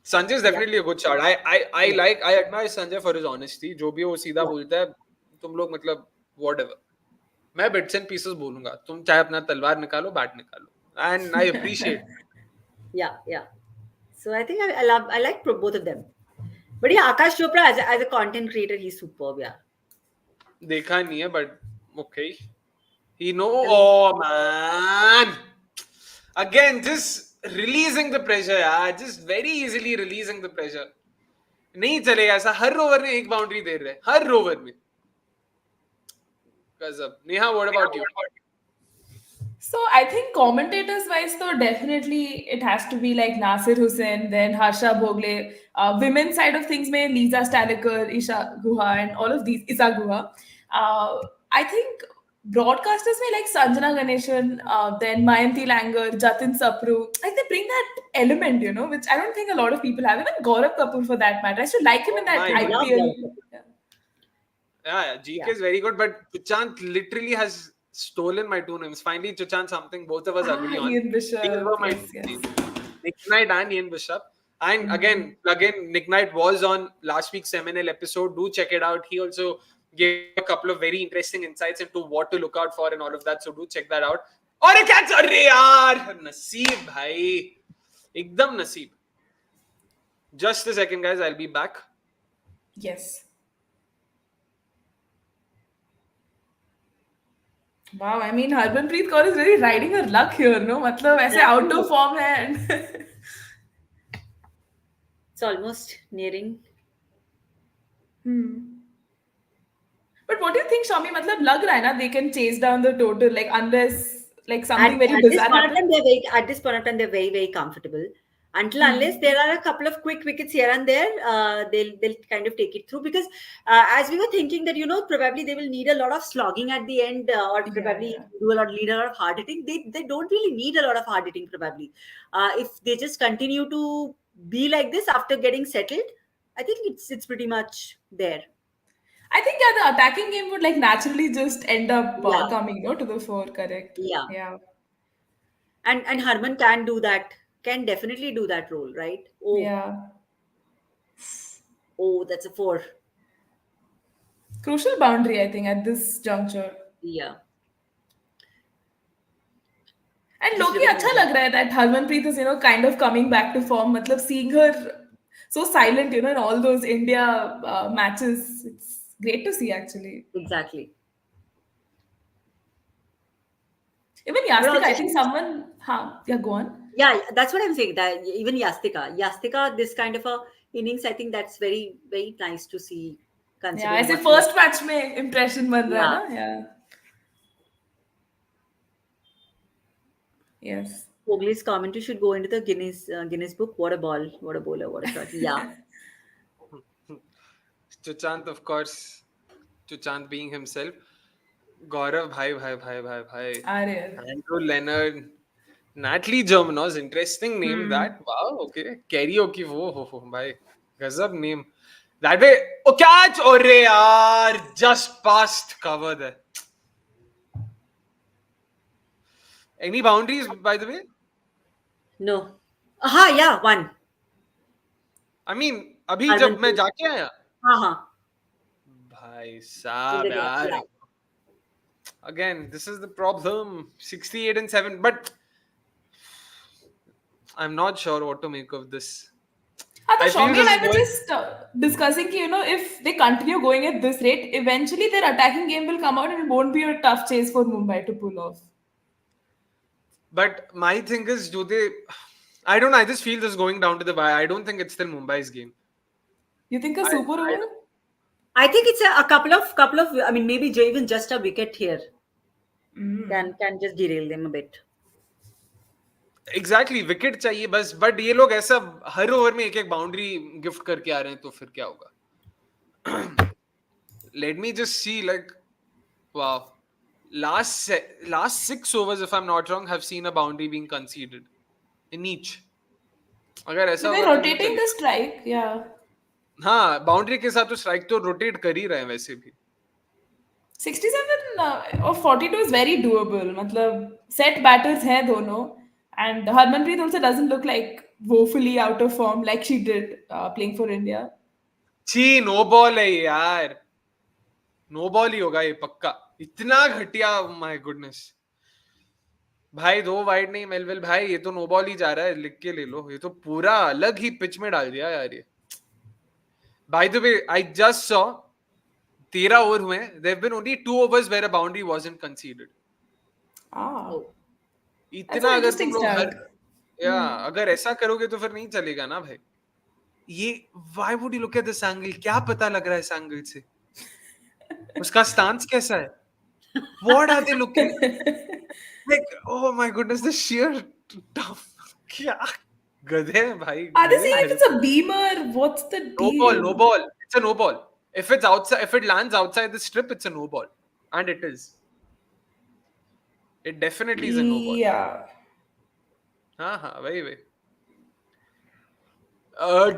Speaker 1: Sanjay is definitely a good shot. I admire Sanjay for his honesty. जो भी वो सीधा बोलता है, तुम लोग मतलब whatever. मैं bits and pieces बोलूंगा. तुम चाहे अपना तलवार निकालो, बैट निकालो. And I appreciate.
Speaker 2: Yeah. So I think I like both of them. But yeah, Akash Chopra as a content creator, he's superb, yeah.
Speaker 1: देखा नहीं है, but okay. Oh man. Again, just releasing the pressure, यार. Just very easily releasing the pressure. नहीं चलेगा ऐसा. हर over में एक boundary दे रहे हैं. हर ओवर में. गजब. Neha, what about you?
Speaker 3: So I think commentators wise, though, definitely it has to be like Nasir Hussain, then Harsha Bhogle. Women's side of things, may Lisa Staliker, Isha Guha, and all of these, Isa Guha. I think broadcasters may like Sanjana Ganeshan, then Mayanti Langer, Jatin Sapru. Like they bring that element, which I don't think a lot of people have. Even Gaurav Kapoor for that matter. I should like him in that IPL.
Speaker 1: Yeah, GK is very good, but Chuchant literally has stolen my two names. Finally, Chuchant something both of us agree on.
Speaker 3: Ian Bishop. Yes.
Speaker 1: Nick Knight and Ian Bishop. And again, Nick Knight was on last week's seminal episode. Do check it out. He also gave a couple of very interesting insights into what to look out for and all of that. So do check that out. और catch! अरे यार नसीब भाई एकदम नसीब. Just a second, guys. I'll be back.
Speaker 3: Yes. Wow, I mean, Harmanpreet Kaur is really riding her luck here, no? Matlab, ऐसे out of form है and
Speaker 2: it's almost nearing.
Speaker 3: But what do you think, Soumi? Matlab, lag raha hai na, they can chase down the total, like unless like something very bizarre happens.
Speaker 2: At this point of time, they're very, very comfortable. Unless there are a couple of quick wickets here and there, they'll kind of take it through. Because as we were thinking that, probably they will need a lot of slogging at the end, or probably need a lot of hard hitting. They don't really need a lot of hard hitting, probably. If they just continue to be like this after getting settled, I think it's pretty much there.
Speaker 3: I think the attacking game would like naturally just end up coming to the fore, correct?
Speaker 2: Yeah. And Harman can do that. Can definitely do that role, right? Oh.
Speaker 3: Yeah.
Speaker 2: Oh, that's a 4.
Speaker 3: Crucial boundary, I think, at this juncture.
Speaker 2: Yeah.
Speaker 3: And Loki, अच्छा लग रहा है that Harmanpreet is, kind of coming back to form. Matlab, seeing her so silent, in all those India matches. It's great to see, actually.
Speaker 2: Exactly.
Speaker 3: Even Yastika, I think someone... Yeah, go on.
Speaker 2: Yeah, that's what I'm saying. That even Yastika, this kind of a, innings, I think that's very, very nice to see,
Speaker 3: Yeah,
Speaker 2: considering
Speaker 3: ऐसे
Speaker 2: what.
Speaker 3: first match में impression बन रहा है
Speaker 2: Yeah.
Speaker 3: ना? Yeah. Yes.
Speaker 2: Kogli's commentary should go into the Guinness book. What a ball! What a bowler! What a shot! Yeah.
Speaker 1: Suchant, of course. Suchant being himself. Gaurav, bhai.
Speaker 3: अरे
Speaker 1: Andrew Leonard. Natalie Germanos, interesting name that. Wow, okay. Karaoke, ho, bhai. Gazab name. That way, oh, catch! Oh, yaar, just past cover there. Any boundaries, by the way?
Speaker 2: No. Aha, yeah, one.
Speaker 1: I mean, अभी जब मैं
Speaker 2: Harmanpreet.
Speaker 1: जाके आया
Speaker 2: हाँ.
Speaker 1: भाई
Speaker 2: In the
Speaker 1: साहब
Speaker 2: game.
Speaker 1: यार
Speaker 2: Yeah.
Speaker 1: again this is the problem 68 and 7 but I'm not sure what to make of this.
Speaker 3: हाँ, तो
Speaker 1: I feel
Speaker 3: Shomi and
Speaker 1: this
Speaker 3: I
Speaker 1: is
Speaker 3: were
Speaker 1: going
Speaker 3: just discussing कि, if they continue going at this rate, eventually their attacking game will come out and it won't be a tough chase for Mumbai to pull off.
Speaker 1: but my thing is do they I don't know I just feel this is going down to the wire. I don't think it's still Mumbai's game.
Speaker 3: You think a
Speaker 1: I,
Speaker 3: super
Speaker 1: I
Speaker 3: over?
Speaker 2: I think it's a couple of. I mean, maybe even just a wicket here can just derail them a bit.
Speaker 1: Exactly wicket चाहिए बस but ये लोग ऐसा हर over में एक एक boundary gift करके आ रहे हैं तो फिर क्या होगा let me just see like wow last 6 overs if I'm not wrong have seen a boundary being conceded in each अगर ऐसा
Speaker 3: So they're
Speaker 1: होगा तो नहीं
Speaker 3: rotating the
Speaker 1: चलेगा
Speaker 3: strike, yeah.
Speaker 1: हाँ बाउंड्री के साथ तो स्ट्राइक तो रोटेट कर ही रहे हैं वैसे भी
Speaker 3: 67 or 42 is very doable. मतलब set batters हैं दोनों, and Harmanpreet also doesn't look like woefully out of form like she did playing for India.
Speaker 1: छी नो बॉल है यार नो बॉल ही होगा ये पक्का इतना घटिया माय गुडनेस भाई 2 वाइड नहीं मेलविल भाई ये तो नो बॉल ही जा रहा है लिख के ले लो ये तो पूरा अलग ही पिच में डाल दिया यार ये by the way I just saw 13 over हुए there have been only 2 overs where a boundary wasn't conceded
Speaker 3: Ah, that's
Speaker 1: इतना
Speaker 3: an
Speaker 1: अगर तुम
Speaker 3: interesting
Speaker 1: लोग हर
Speaker 3: start.
Speaker 1: या अगर ऐसा करोगे तो फिर नहीं चलेगा ना भाई ये why would you look at this angle क्या पता लग रहा है इस एंगल से उसका स्टांस कैसा है what are they looking like oh my goodness the sheer tough क्या गधे हैं भाई
Speaker 3: Are they
Speaker 1: गधे
Speaker 3: saying if
Speaker 1: हैं
Speaker 3: it's a beamer? What's the
Speaker 1: no
Speaker 3: deal?
Speaker 1: ball it's a no ball if it's outside if it lands outside the strip it's a no ball and it definitely is a no ball
Speaker 3: Yeah.
Speaker 1: हाँ वही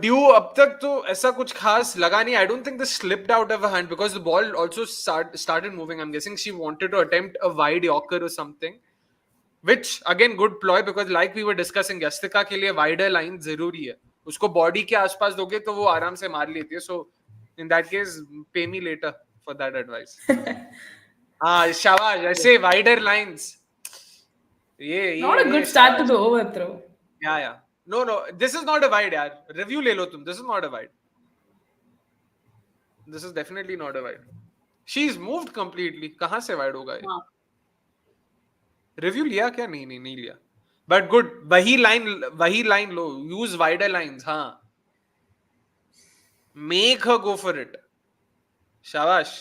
Speaker 1: due अब तक तो ऐसा कुछ खास लगा नहीं I don't think this slipped out of hand because the ball also started moving I'm guessing she wanted to attempt a wide yorker or something which again good ploy because like we were discussing Yastika के लिए wider line जरूरी है उसको body के आसपास दोगे तो वो आराम से मार लेती है so in that case pay me later for that advice हाँ शाबाश ऐसे wider lines ये
Speaker 3: Not a good start to the overthrow.
Speaker 1: yeah no this is not a wide यार review ले लो तुम this is not a wide this is definitely not a wide she's moved completely कहाँ से wide होगा ये review लिया क्या नहीं लिया but good वही line लो use wider lines हाँ make her go for it शाबाश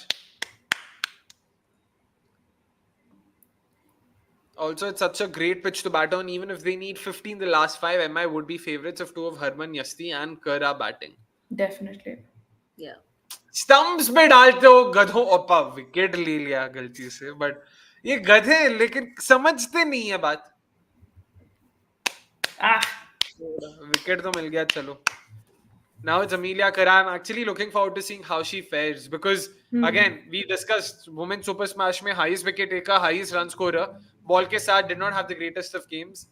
Speaker 1: Also, it's such a great pitch to bat on. Even if they need 50 in the last 5, MI would be favourites if 2 of Harman, Yasti and Kerr are batting.
Speaker 3: Definitely.
Speaker 2: Yeah.
Speaker 1: Stumps पे डालते हो गधों ओपा wicket ले लिया गलती से but ये गधे लेकिन समझते नहीं है बात विकेट तो मिल गया चलो now it's Amelia Kerr. I'm actually looking forward to seeing how she fares because again we discussed women's super smash में highest wicket taker highest run scorer ball के साथ did not have the greatest of games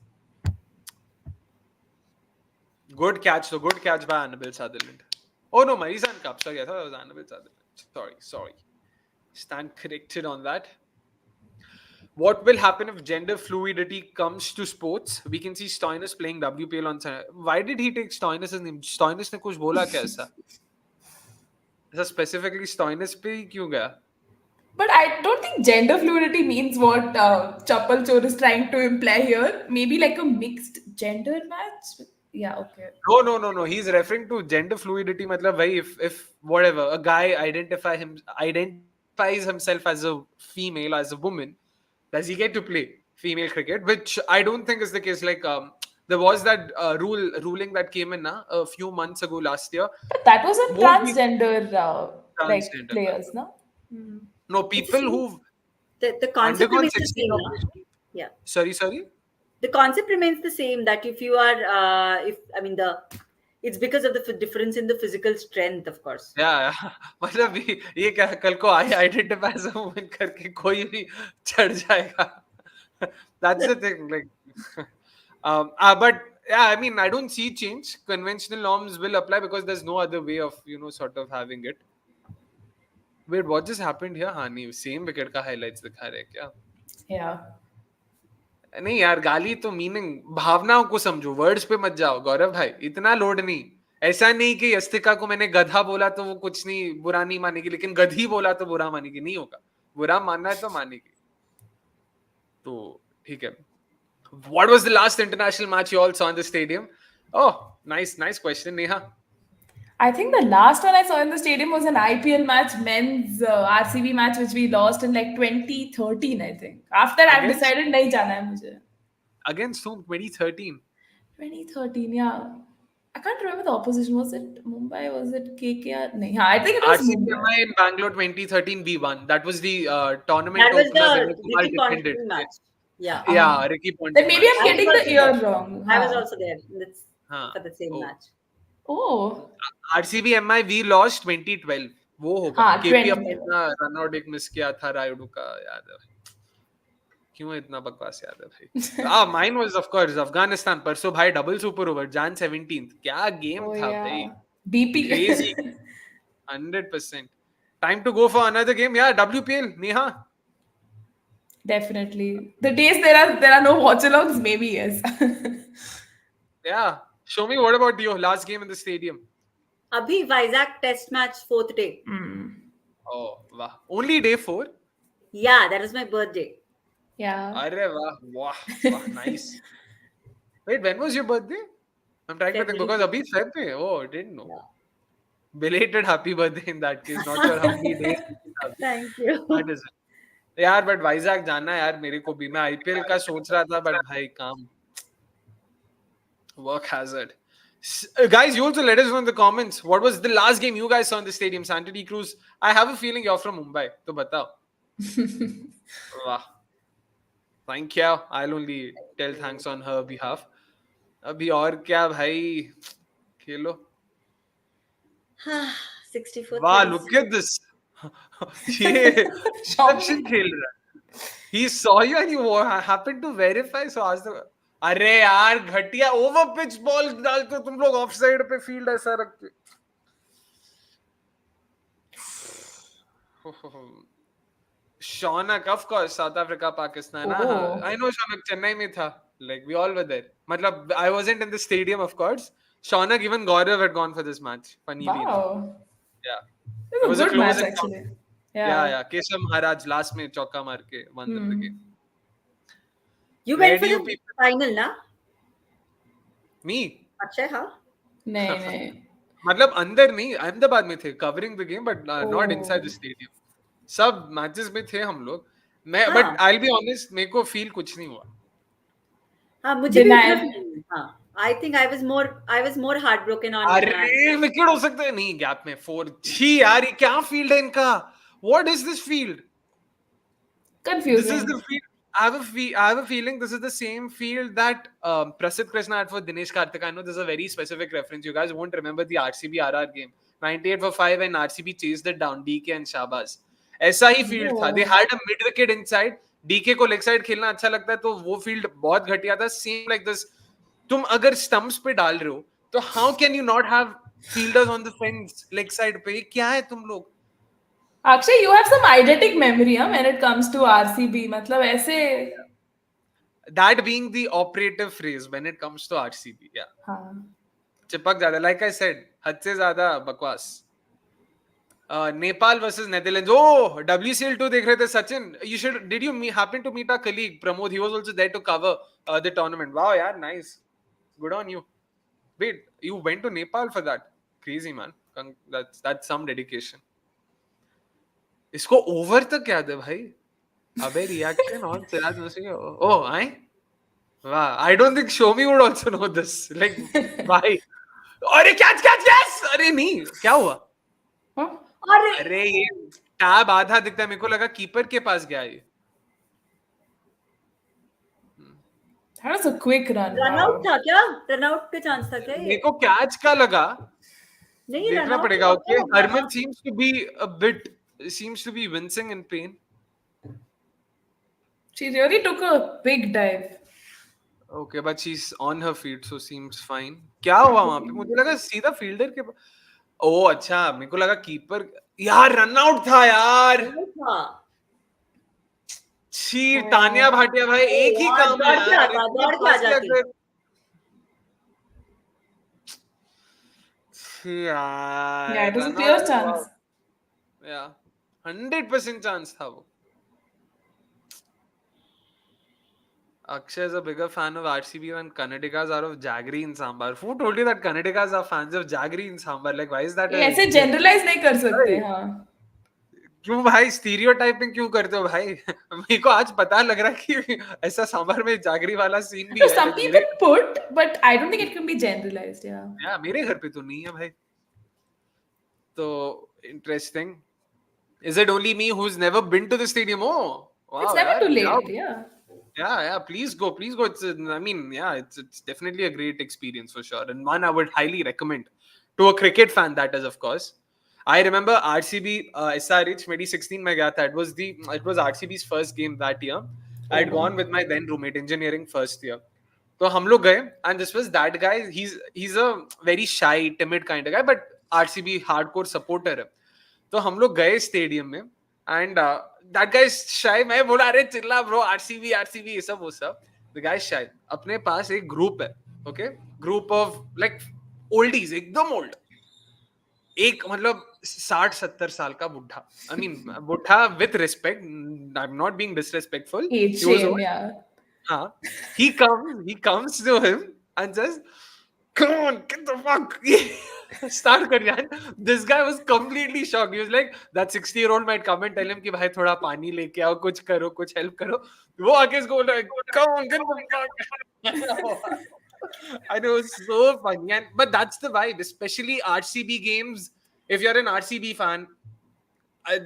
Speaker 1: good catch by Annabelle Sutherland oh no Marizanne Kapp sorry I thought it was Annabelle Sutherland sorry stand corrected on that. What will happen if gender fluidity comes to sports? We can see Stoinis playing WPL on Sunday. Why did he take Stoinis' name? Stoinis ने कुछ बोला क्या ऐसा? ऐसा specifically Stoinis पे ही क्यों गया?
Speaker 3: But I don't think gender fluidity means what Chappal Chor is trying to imply here. Maybe like a mixed gender match. Yeah, okay.
Speaker 1: No. He's referring to gender fluidity. मतलब भाई, if whatever a guy identifies himself as a female, as a woman, does he get to play female cricket? Which I don't think is the case. Like there was that ruling that came in a few months ago last year.
Speaker 3: But that was on
Speaker 1: Won't be
Speaker 3: transgender like
Speaker 1: transgender.
Speaker 3: players, no? Hmm.
Speaker 1: No,
Speaker 2: It's the
Speaker 1: people
Speaker 2: same.
Speaker 1: who've
Speaker 2: The concept
Speaker 1: undergone
Speaker 2: remains the
Speaker 1: sexual
Speaker 2: same, na?
Speaker 1: operation.
Speaker 2: Yeah.
Speaker 1: Sorry.
Speaker 2: The concept remains the same, that if you are, if I mean the, it's because of the difference in the physical strength, of course.
Speaker 1: Yeah. मतलब ये क्या कल को I identify as a woman करके कोई भी चढ़ जाएगा. That's the thing. Like, but yeah, I mean, I don't see change. Conventional norms will apply because there's no other way of sort of having it. Wait, what just happened here? हाँ नहीं, same wicket का highlights दिखा रहे हैं क्या?
Speaker 3: Yeah.
Speaker 1: नहीं यार, गाली तो मीनिंग, भावनाओं को समझो, वर्ड्स पे मत जाओ गौरव भाई, इतना लोड नहीं. ऐसा नहीं कि यस्तिका को मैंने गधा बोला तो वो कुछ नहीं, बुरा नहीं मानेगी, लेकिन गधी बोला तो बुरा मानेगी. नहीं होगा, बुरा मानना है तो मानेगी. तो ठीक है. What was the last international match you all saw in the stadium? Oh, nice question, Neha.
Speaker 3: I think the last one I saw in the stadium was an IPL match, men's RCB match, which we lost in like 2013, I think. After that, I've
Speaker 1: Against?
Speaker 3: decided nahi jana hai mujhe.
Speaker 1: Against whom? 2013.
Speaker 3: 2013, yeah. I can't remember the opposition. Was it Mumbai? Was it KKR? Nahi, yeah, I think it was
Speaker 1: RCB
Speaker 3: Mumbai.
Speaker 1: in Bangalore 2013 we won. That was the tournament
Speaker 2: That was
Speaker 1: opener.
Speaker 2: the
Speaker 1: Vinay Kumar
Speaker 2: Ricky
Speaker 1: defended.
Speaker 2: Ponting match. Yeah.
Speaker 1: Yeah, Ricky Ponting.
Speaker 3: Then maybe I'm
Speaker 2: I was
Speaker 3: getting
Speaker 2: also
Speaker 3: the year
Speaker 2: there.
Speaker 3: wrong.
Speaker 2: I was
Speaker 3: Huh.
Speaker 2: also there for the same
Speaker 1: Oh.
Speaker 2: match.
Speaker 3: Oh.
Speaker 1: RCB MI we lost 2012. वो होगा.
Speaker 3: हाँ,
Speaker 1: KP
Speaker 3: 2012.
Speaker 1: अपना run out एक miss किया था रायुडू का, याद है. क्यों इतना बकवास याद है भाई? Mine was of course Afghanistan. परसों भाई double super over Jan 17th. क्या गेम था भाई.
Speaker 3: BP.
Speaker 1: Crazy. 100%. Time to go for another game. Yeah, WPL. Neha.
Speaker 3: Definitely. The days there are no watchalongs, maybe yes.
Speaker 1: Yeah. Show me, what about your last game in the stadium?
Speaker 2: Abhi Vizag test match 4th day.
Speaker 1: Oh, wow. Only day 4?
Speaker 2: Yeah, that was my birthday.
Speaker 3: Yeah.
Speaker 1: Arre wow. Nice. Wait, when was your birthday? I'm trying to think because abhi Feb mein. Oh, I didn't know.
Speaker 2: Yeah.
Speaker 1: Belated happy birthday in that case. Not sure how many days.
Speaker 2: Thank you.
Speaker 1: That is it. यार but Vizag जाना है यार मेरे को भी. मैं IPL का सोच रहा था बट भाई काम, work hazard. Guys, you also let us know in the comments what was the last game you guys saw in the stadium. Santini Cruz, I have a feeling you're from Mumbai, तो बताओ. वाह, thank you. I'll only tell thanks on her behalf. अभी और क्या भाई, खेलो.
Speaker 2: 64
Speaker 1: वाह,
Speaker 2: runs.
Speaker 1: look at this. ये reception खेल रहा है. He saw you and you happened to verify. So आज तो अरे यार घटिया ओवर पिच बॉल डालते हो तुम लोग, ऑफ साइड पे फील्ड ऐसा रखते. Shaunak, of course, South Africa Pakistan. I know Shaunak Chennai में था. Like we all were there. मतलब I wasn't in the stadium, of course. Shaunak, even Gaurav had gone for this match. Funnily enough. Yeah.
Speaker 3: It was a good match actually.
Speaker 1: Yeah. Keshav Maharaj last में चौका मार के won them the game.
Speaker 2: You went for the final, na?
Speaker 1: Me?
Speaker 2: Akshay, हाँ?
Speaker 3: नहीं.
Speaker 1: मतलब अंदर नहीं, अहमदाबाद में थे, covering the game, but not inside the stadium. सब matches में थे हम लोग. मैं but I'll be honest, मेरे को feel कुछ नहीं हुआ.
Speaker 2: हाँ, मुझे भी उतना feel नहीं. हाँ. I think I was more heartbroken on.
Speaker 1: अरे विकेट हो सकता है नहीं, गैप में 4. छी यार, ये क्या फील्ड है इनका? What is this field?
Speaker 3: Confusing.
Speaker 1: This is the field. I have a feeling this is the same field that Prasidh Krishna had for Dinesh Karthik. I know this is a very specific reference. You guys won't remember the RCB RR game. 98 for 5 and RCB chased it down. DK and Shabazz. ऐसा ही field था. They had a mid wicket inside. DK को leg side खेलना अच्छा लगता है, तो वो field बहुत घटिया था. Same like this. तुम अगर स्टंप्स पे डाल रहे हो तो how can you not have fielders on the fence leg side पे? क्या है तुम लोग?
Speaker 3: Akshay, you have some eidetic memory when it comes to RCB. मतलब ऐसे.
Speaker 1: That being the operative phrase when it comes to RCB. Yeah. हाँ. चिपक ज्यादा. Like I said, हद से ज्यादा बकवास. Nepal versus Netherlands. Oh, WCL2 देख रहे थे Sachin. Did you happen to meet our colleague Pramod? He was also there to cover the tournament. Wow, yeah, nice. Good on you. Wait, you went to Nepal for that? Crazy man. That's some dedication. इसको over तक याद है भाई. अबे reaction और Siraj Naseem. Oh, I. Wow, I don't think Soumi would also know this. Like, why? अरे catch catch catch. अरे नहीं, क्या हुआ?
Speaker 3: Huh?
Speaker 2: अरे
Speaker 1: अरे ये टैब आधा दिखता है, मेरे को लगा कीपर के पास गया ये.
Speaker 3: That was a quick run.
Speaker 2: Run
Speaker 3: Wow.
Speaker 2: Out था क्या? रन आउट के चांस था क्या
Speaker 1: मेरे
Speaker 2: ये?
Speaker 1: को कैच का लगा.
Speaker 2: नहीं, रन
Speaker 1: देखना
Speaker 2: आउट
Speaker 1: पड़ेगा.
Speaker 2: था
Speaker 1: ओके,
Speaker 2: क्या?
Speaker 1: Harman seems to be wincing in pain.
Speaker 3: She really took a big dive.
Speaker 1: Okay, but she's on her feet, so seems fine. क्या हुआ वहां पे? मुझे लगा सीधा फील्डर के. ओ अच्छा, मेरे को लगा कीपर. यार रन आउट था यार.
Speaker 2: था।
Speaker 1: छी, तानिया भाटिया भाई एक ही काम है
Speaker 2: दौड़ के
Speaker 1: यार.
Speaker 2: आता, दौड़ के आ जाती.
Speaker 1: यार
Speaker 3: Yeah, it was a clear chance.
Speaker 1: Yeah, 100% chance था वो. Akshay is a bigger fan of RCB than Kannadigas are of Jaggery in Sambar. Who told you that Kannadigas are fans of Jaggery in Sambar? Like, why is that?
Speaker 3: ये ऐसे generalize नहीं कर सकते. हाँ.
Speaker 1: क्यों भाई स्टीरियोटाइपिंग क्यों करते हो भाई? मेरे को आज पता लग रहा है कि ऐसा सांभर में जागरी वाला सीन भी
Speaker 3: No,
Speaker 1: है.
Speaker 3: some people put, but I don't think it can be generalized. Yeah.
Speaker 1: या मेरे घर पे तो नहीं है भाई. तो interesting. Is it only me who's never been to the stadium? Oh, wow.
Speaker 3: It's never too
Speaker 1: yeah.
Speaker 3: late. Yeah.
Speaker 1: Yeah. Please go. It's, I mean, yeah, it's definitely a great experience for sure, and one I would highly recommend to a cricket fan. That is, of course. I remember RCB SRH 2016 में गया था. It was RCB's first game that year. I had gone with my then roommate, engineering first year. तो हम लोग गए, and this was that guy. He's a very shy, timid kind of guy, but RCB hardcore supporter है. तो हम लोग गए stadium में, and that guy is shy. मैं बोला अरे चिल्ला ब्रो, RCB ये सब वो सब. The guy is shy. अपने पास एक ग्रुप है, okay, group of like oldies, एकदम old. एक मतलब 60-70 साल का बुढ़ा. I mean बुढ़ा with respect. I'm not being disrespectful.
Speaker 3: Age
Speaker 1: He was
Speaker 3: shame.
Speaker 1: old.
Speaker 3: Yeah.
Speaker 1: हाँ. He comes to him and says, "Come on, get the fuck." Start कर यार. This guy was completely shocked. He was like, that 60-year-old might come and tell him कि भाई थोड़ा पानी लेके आओ, कुछ करो, कुछ help करो. वो आके इसको बोला, "Come on, get the fuck." I know, it's so funny. But that's the vibe, especially RCB games. If you're an RCB fan, I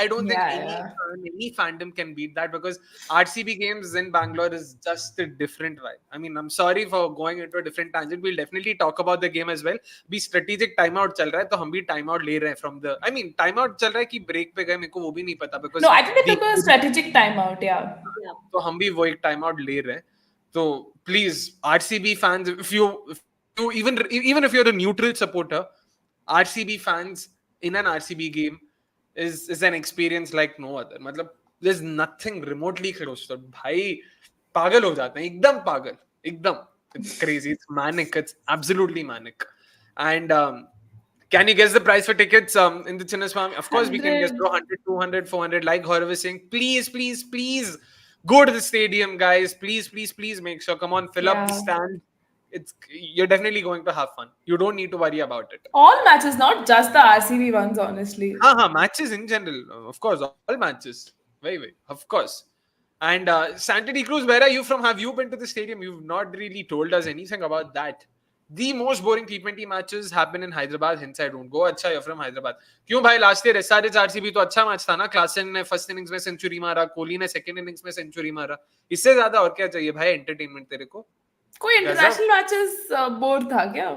Speaker 1: don't think any fandom can beat that, because RCB games in Bangalore is just a different vibe. I mean, I'm sorry for going into a different tangent. We'll definitely talk about the game as well. भी strategic timeout चल रहा है, तो हम भी timeout ले रहे हैं from the. I mean, timeout चल रहा है कि break पे गए, मेरे को वो भी नहीं पता, because
Speaker 3: No, I think they took a strategic timeout. Yeah.
Speaker 1: तो हम भी वो एक timeout ले रहे हैं. So please, RCB fans, if you even if you're a neutral supporter, RCB fans in an RCB game is an experience like no other. मतलब there's nothing remotely close to. भाई पागल हो जाते हैं, एकदम पागल, एकदम. It's crazy. It's manic. It's absolutely manic. And can you guess the price for tickets in the Chinnaswamy? Of course, we can guess 100, 200, 400. Like Gaurav was saying, please go to the stadium, guys. Please make sure. Come on, fill up the stand. You're definitely going to have fun. You don't need to worry about it.
Speaker 3: All matches, not just the RCB ones, honestly.
Speaker 1: Matches in general, of course, all matches. Very, of course. And Santini Cruz, where are you from? Have you been to the stadium? You've not really told us anything about that. The most boring T20 matches happen in Hyderabad, hence I don't go. अच्छा, you're from Hyderabad. क्यों भाई, last year SRH RCB तो अच्छा match था ना. Klaasen ने first innings में century मारा, कोहली ने सेकंड इनिंग्स में सेंचुरी मारा. इससे ज्यादा और क्या चाहिए भाई एंटरटेनमेंट तेरे को?
Speaker 3: कोई इंटरनेशनल मैचेस बोर था क्या?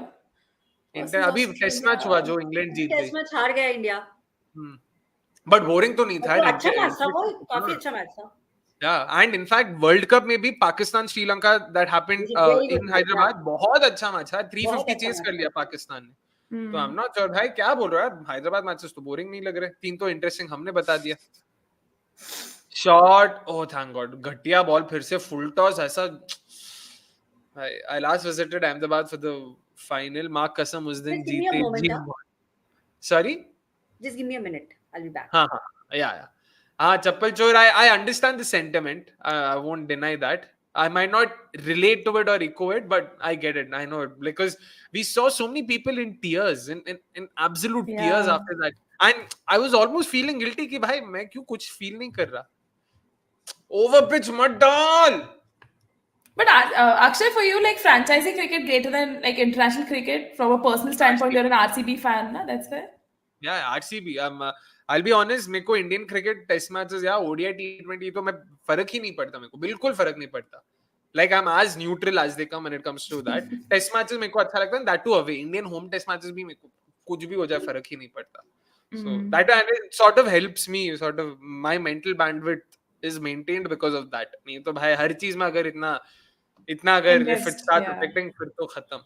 Speaker 1: अभी टेस्ट मैच हुआ जो इंग्लैंड जीत गई.
Speaker 2: टेस्ट मैच हार गया इंडिया.
Speaker 1: बट बोरिंग तो नहीं था.
Speaker 2: अच्छा मैच था वो, काफी अच्छा मैच था.
Speaker 1: Yeah, and in fact, World Cup में भी Pakistan Sri Lanka that happened in Hyderabad, बहुत अच्छा मैच था. 350 चेस कर लिया पाकिस्तान ने. तो I'm not sure भाई क्या बोल रहा है. हैदराबाद मैचेस तो बोरिंग नहीं लग रहे. 3 तो इंटरेस्टिंग हमने बता दिया. शॉट, ओह थैंक गॉड, घटिया बॉल फिर से फुल टॉस ऐसा. I last visited Ahmedabad for the final. माँ कसम उस दिन जीते. Sorry?
Speaker 2: Just give me a minute. I'll be back.
Speaker 1: Yeah. Chappal Chor, I understand the sentiment. I won't deny that. I might not relate to it or echo it, but I get it. I know it because we saw so many people in tears, in absolute tears
Speaker 3: Yeah.
Speaker 1: after that. And I was almost feeling guilty कि भाई मैं क्यों कुछ feel नहीं कर रहा. Over pitch मत डाल.
Speaker 3: But Akshay, for you, like franchisee cricket greater than like international cricket from a personal standpoint, you're an RCB fan, na? That's fair.
Speaker 1: Yeah, RCB. I'll be honest, मेरे को Indian cricket test matches या ODI T20 तो मैं फर्क ही नहीं पड़ता मेरे को बिल्कुल फर्क नहीं पड़ता. Like I'm as neutral as they come when it comes to that. Test matches मेरे को अच्छा लगता है, that too away. Indian home test matches भी मेरे को कुछ भी हो जाए फर्क ही नहीं पड़ता. So that and it sort of helps me, sort of my mental bandwidth is maintained because of that. नहीं तो भाई हर चीज में अगर इतना अगर if it starts affecting फिर तो खत्म.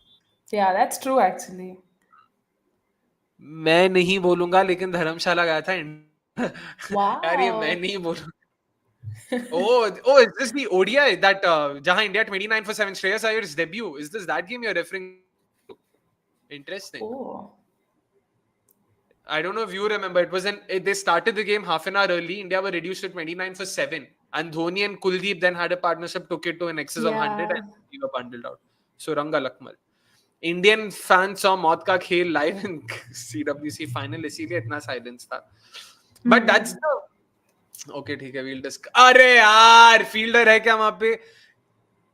Speaker 3: Yeah, that's true actually.
Speaker 1: मैं नहीं बोलूंगा लेकिन धर्मशाला गया था यार ये मैं
Speaker 3: Wow.
Speaker 1: नहीं बोलूंगा. oh is this the ODI that जहां India 29 for 7 Shreyas Iyer's debut? Is this that game you're referring to? Interesting.
Speaker 3: Oh.
Speaker 1: I don't know if you remember, they started the game half an hour early. India were reduced to 29 for 7 and Dhoni and Kuldeep then had a partnership, took it to an excess of 100 and we were bundled out. Suranga Lakmal. Indian fan saw मौत का खेल live in CWC final, इसीलिए इतना silence था. But that's the okay ठीक है we'll discuss. अरे यार फील्डर है क्या वहां पे?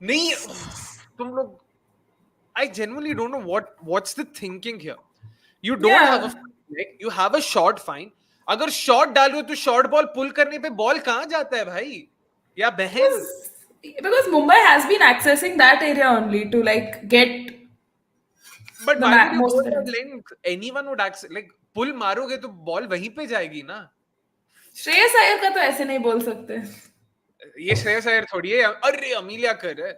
Speaker 1: नहीं तुम लोग, I genuinely don't know what's the thinking here. You don't have a leg, you have a shot fine. अगर शॉट डालो तो शॉर्ट बॉल पुल करने पे बॉल कहां जाता है भाई या बहन?
Speaker 3: Because Mumbai has been accessing that area only to like get.
Speaker 1: But why would you go that length? Anyone would access, like pull मारोगे तो बॉल वहीं पे जाएगी ना.
Speaker 3: श्रेयस अय्यर का तो ऐसे नहीं बोल सकते.
Speaker 1: ये श्रेयस अय्यर थोड़ी है, अरे अमीलिया कर है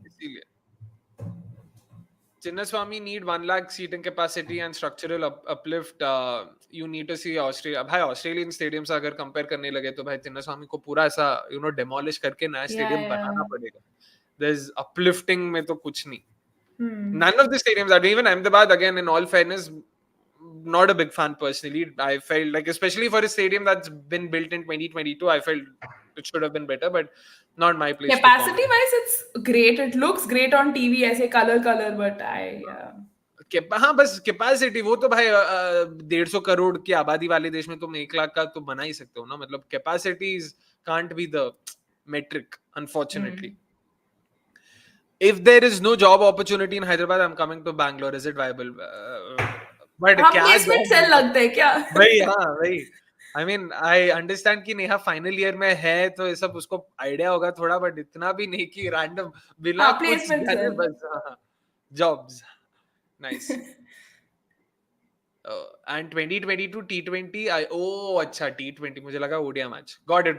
Speaker 1: इसीलिए. Chinnaswamy need 1 lakh seating capacity and structural uplift. You need to see Australia. भाई ऑस्ट्रेलियन स्टेडियम से अगर कंपेयर करने लगे तो भाई चिन्नास्वामी को पूरा ऐसा डेमोलिश करके नया स्टेडियम बनाना पड़ेगा. There's uplifting में तो कुछ नहीं. None of the stadiums are, even Ahmedabad, again, in all fairness, not a big fan personally. I felt like, especially for a stadium that's been built in 2022, I felt it should have been better, but not my place.
Speaker 3: Capacity wise, it's great. It looks great on TV, ऐसे color, but
Speaker 1: हाँ बस capacity वो तो भाई 150 करोड़ की आबादी वाले देश में तुम 1 लाख का तो बना ही सकते हो ना. मतलब capacities can't be the metric, unfortunately. If there is no job opportunity in Hyderabad, I'm coming to Bangalore. Is it viable? But
Speaker 3: हम placement cell लगते हैं क्या?
Speaker 1: भाई हाँ भाई. I mean, I understand कि नेहा फाइनल ईयर में है तो ये सब उसको आइडिया होगा थोड़ा, बट इतना भी नहीं कि रैंडम बिना कुछ जाने बस जॉब्स. नाइस. And 2022 T20 अच्छा T20 मुझे लगा ओडीआई मैच. Got it.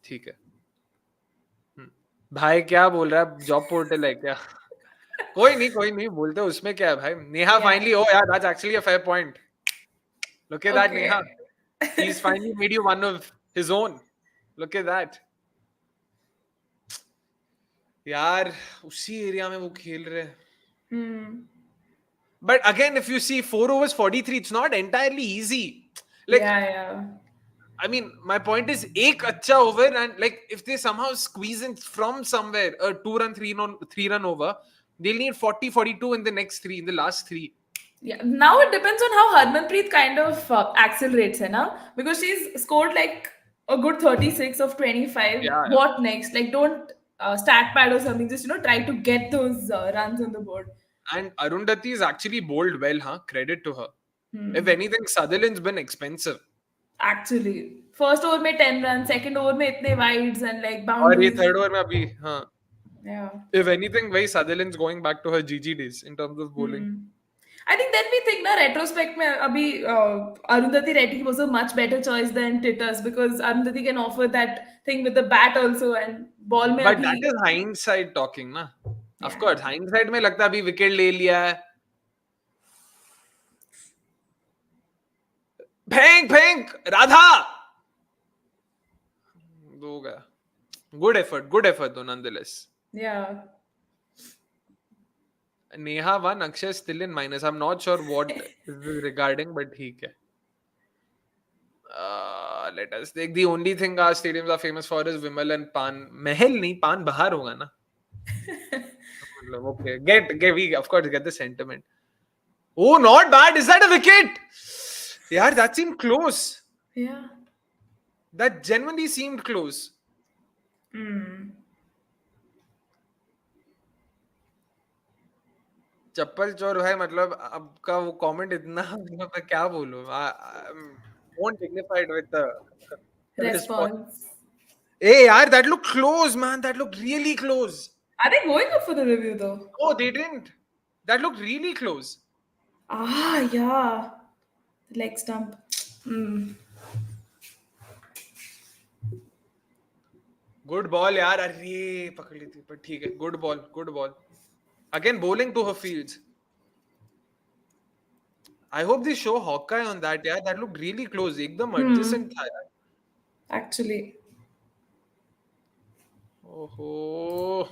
Speaker 1: ठीक है भाई. क्या बोल रहा है? जॉब पोर्टल है क्या? कोई नहीं बोलते उसमें क्या है भाई. Neha finally, oh yeah, that's actually a fair point. Look at that, Neha. He's finally made you one of his own. Look at that. यार उसी एरिया में वो खेल रहे. But again, if you see 4 overs 43, it's not entirely easy. Like,
Speaker 3: yeah.
Speaker 1: I mean, my point is, एक अच्छा over and like if they somehow squeeze in from somewhere a 2-run, 3-run over, they'll need 40, 42 in the last 3.
Speaker 3: Yeah. Now it depends on how Harmanpreet kind of accelerates, hai na? Because she's scored like a good 36 of 25.
Speaker 1: Yeah.
Speaker 3: What next? Like don't stat pad or something. Just try to get those runs on the board.
Speaker 1: And Arundhati is actually bowled well, huh? Credit to her. If anything, Sutherland's been expensive.
Speaker 3: Actually, first over में 10 runs, second over में इतने wides and like boundaries.
Speaker 1: और ये third over में अभी हाँ.
Speaker 3: Yeah.
Speaker 1: If anything, भाई Sutherland's going back to her GG days in terms of bowling.
Speaker 3: I think then we think na retrospect में अभी Arundhati Reddy was a much better choice than Titus because Arundhati can offer that thing with the bat also and ball में.
Speaker 1: But that is hindsight talking ना. Yeah. Of course, hindsight में लगता है अभी wicket ले लिया है. फेंक राधा दो गया. Good effort though nonetheless.
Speaker 3: Yeah.
Speaker 1: Neha won, Akshay still in minus. I'm not sure what is this regarding, but ठीक है. let us take. The only thing our stadiums are famous for is Vimal and Pan. Mahal nahi, Pan bahar hoga na. Okay, we of course get the sentiment. Oh, not bad. Is that a wicket? Yeah, that seemed close.
Speaker 3: Yeah.
Speaker 1: That genuinely seemed close. चप्पल चोर भाई मतलब आपका वो comment इतना मतलब मैं क्या बोलूं won't dignified with the response.
Speaker 3: Response.
Speaker 1: Hey yaar, that looked close, man. That looked really close.
Speaker 3: Are they going up for the review though?
Speaker 1: Oh, they didn't. That looked really close.
Speaker 3: Ah, yeah. The leg stump.
Speaker 1: Good ball यार. अरे पकड़ ली थी पर ठीक है. Good ball, good ball. Again bowling to her fields. I hope they show Hawkeye on that. Yeah, that looked really close. एकदम adjacent था यार.
Speaker 3: Actually.
Speaker 1: ओहो.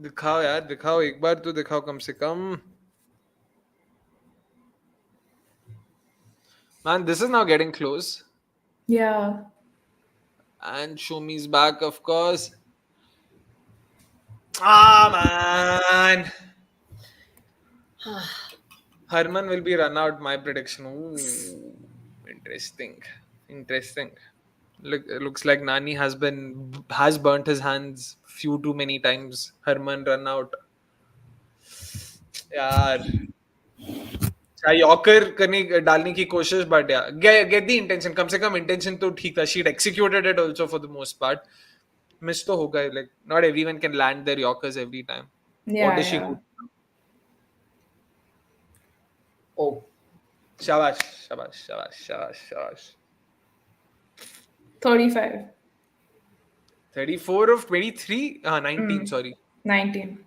Speaker 1: दिखाओ यार, दिखाओ एक बार तो दिखाओ कम से कम. Man, this is now getting close.
Speaker 3: Yeah.
Speaker 1: And Shoumi's back, of course. Ah, man. Harman will be run out, my prediction. Ooh, interesting. Interesting. Looks like Nani has burnt his hands few too many times. Harman run out. यार yorker करने डालने की कोशिश but या get the intention कम से कम intention तो ठीक था she executed it also for the most part miss तो होगा like not everyone can land their yorkers every time what does she do oh शाबाश शाबाश शाबाश शाबाश शाबाश
Speaker 3: 35
Speaker 1: 34 of 23 19 sorry
Speaker 3: 19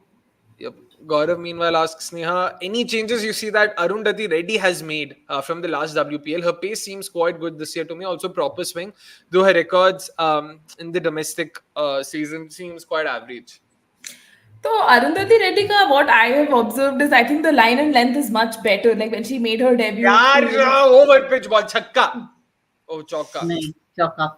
Speaker 1: Yep. Gaurav meanwhile asks Neha, any changes you see that Arundhati Reddy has made from the last WPL? Her pace seems quite good this year to me. Also proper swing, though her records in the domestic season seems quite average.
Speaker 3: So Arundhati Reddy ka what I have observed is I think the line and length is much better. Like when she made her debut.
Speaker 1: Yaar, over pitch ball, chakka. Oh, chokka.
Speaker 2: Nahin, chokka.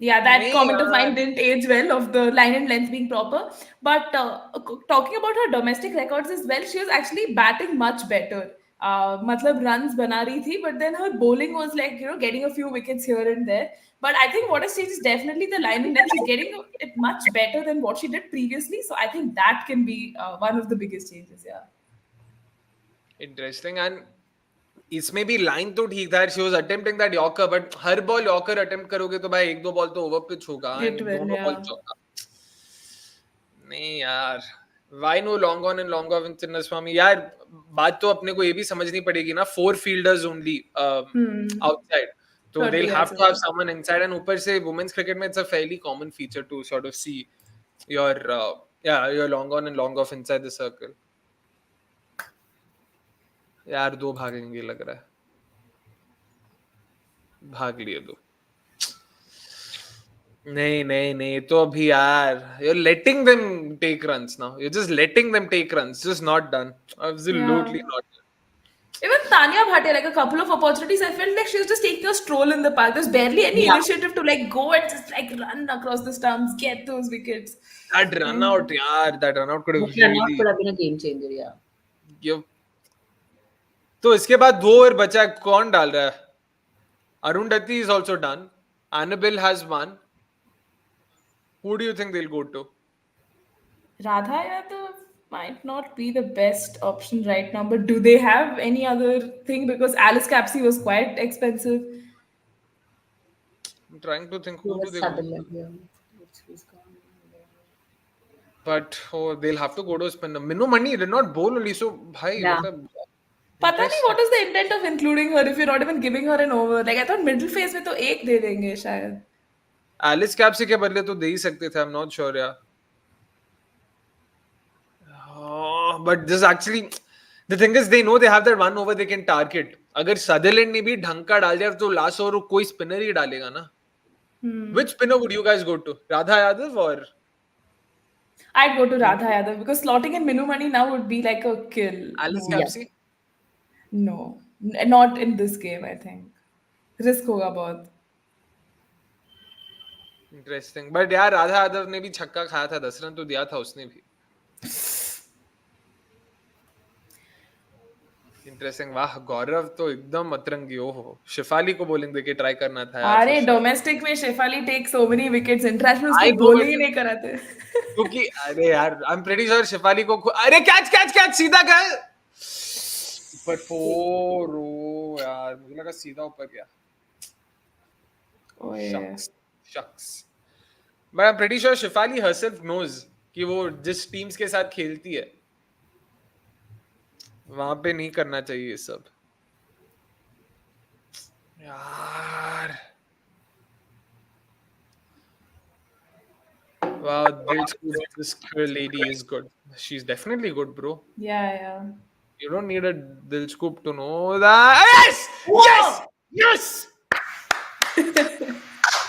Speaker 3: Yeah, that comment of mine didn't age well of the line and length being proper. But talking about her domestic records as well, she was actually batting much better. Matlab runs bana rahi thi, but then her bowling was like, getting a few wickets here and there. But I think what has changed is definitely the line and length. She's getting it much better than what she did previously. So I think that can be one of the biggest changes, yeah.
Speaker 1: Interesting. And इसमें भी line तो ठीक था she was attempting that yorker but हर ball yorker attempt करोगे तो भाई एक दो बॉल तो ओवर पिच होगा एंड दोनों बॉल चौका नहीं यार why no long on and long off in Chinnaswamy यार बात तो अपने को ये भी समझनी पड़ेगी ना 4 फील्डर्स ओनली आउटसाइड तो they will have to have someone inside and ऊपर से वुमेन्स क्रिकेट में it's a fairly common feature to sort of see your long on and long off inside the circle यार दो भागेंगे लग रहा है भाग लिए दो नहीं नहीं नहीं तो अभी यार you're letting them take runs now you're just letting them take runs just not done absolutely not done.
Speaker 3: Even Tanya Bhatia, like a couple of opportunities, I felt like she was just taking a stroll in the park. There's barely any initiative to like go and just like run across the stumps, get those wickets.
Speaker 1: That run out, yaar, that run out could have really
Speaker 2: could have been a game changer, yeah.
Speaker 1: Yep. तो इसके बाद 2 over बचा कौन डाल रहा है Arundhati is also done Annabelle has won who do you think they'll go to
Speaker 3: Radha Yadav might not be the best option right now but do they have any other thing because Alice Capsey was quite expensive.
Speaker 1: I'm trying to think who do they go to? But they'll have to go to spinner. Minno Mani did not bowl only so bhai
Speaker 3: पता नहीं what is the intent of including her if you're not even giving her an over like I thought middle phase में तो एक दे देंगे शायद
Speaker 1: Alice Capsey के बदले तो दे ही सकते थे I'm not sure यार but this actually the thing is they know they have that one over they can target अगर Sutherland ने भी ढंग का डाल दिया तो लास्ट ओवर कोई स्पिनर ही डालेगा ना which spinner would you guys go to Radha Yadav or
Speaker 3: I'd go to Radha Yadav because slotting in Minnu Mani now would be like a kill.
Speaker 1: Alice Capsey
Speaker 3: No, not in this game, I think. Risk होगा बहुत.
Speaker 1: Interesting. But यार राधा यादव ने भी छक्का खाया था, 10 run तो दिया था उसने भी. इंटरेस्टिंग. वाह, गौरव तो एकदम अतरंगी. ओहो, शिफाली को बॉलिंग देके ट्राई करना था यार.
Speaker 3: अरे डोमेस्टिक में Shafali take so many wickets, international उसको
Speaker 1: आई नो,
Speaker 3: बॉलिंग ही
Speaker 1: बट
Speaker 3: नहीं कराते.
Speaker 1: क्योंकि अरे यार, I am pretty sure Shafali को अरे कैच कैच कैच सीधा कर ऊपर 4. ओ यार, मुझे लगा सीधा ऊपर गया.
Speaker 3: ओए.
Speaker 1: Shucks. But I am pretty sure Shafali herself knows कि वो जिस टीम्स के साथ खेलती है वहां पे नहीं करना चाहिए ये सब यार. Wow, this girl lady is good. She's definitely good, bro.
Speaker 3: Yeah.
Speaker 1: You don't need a dil scoop to know that. Yes!
Speaker 2: Whoa!
Speaker 1: Yes! Yes!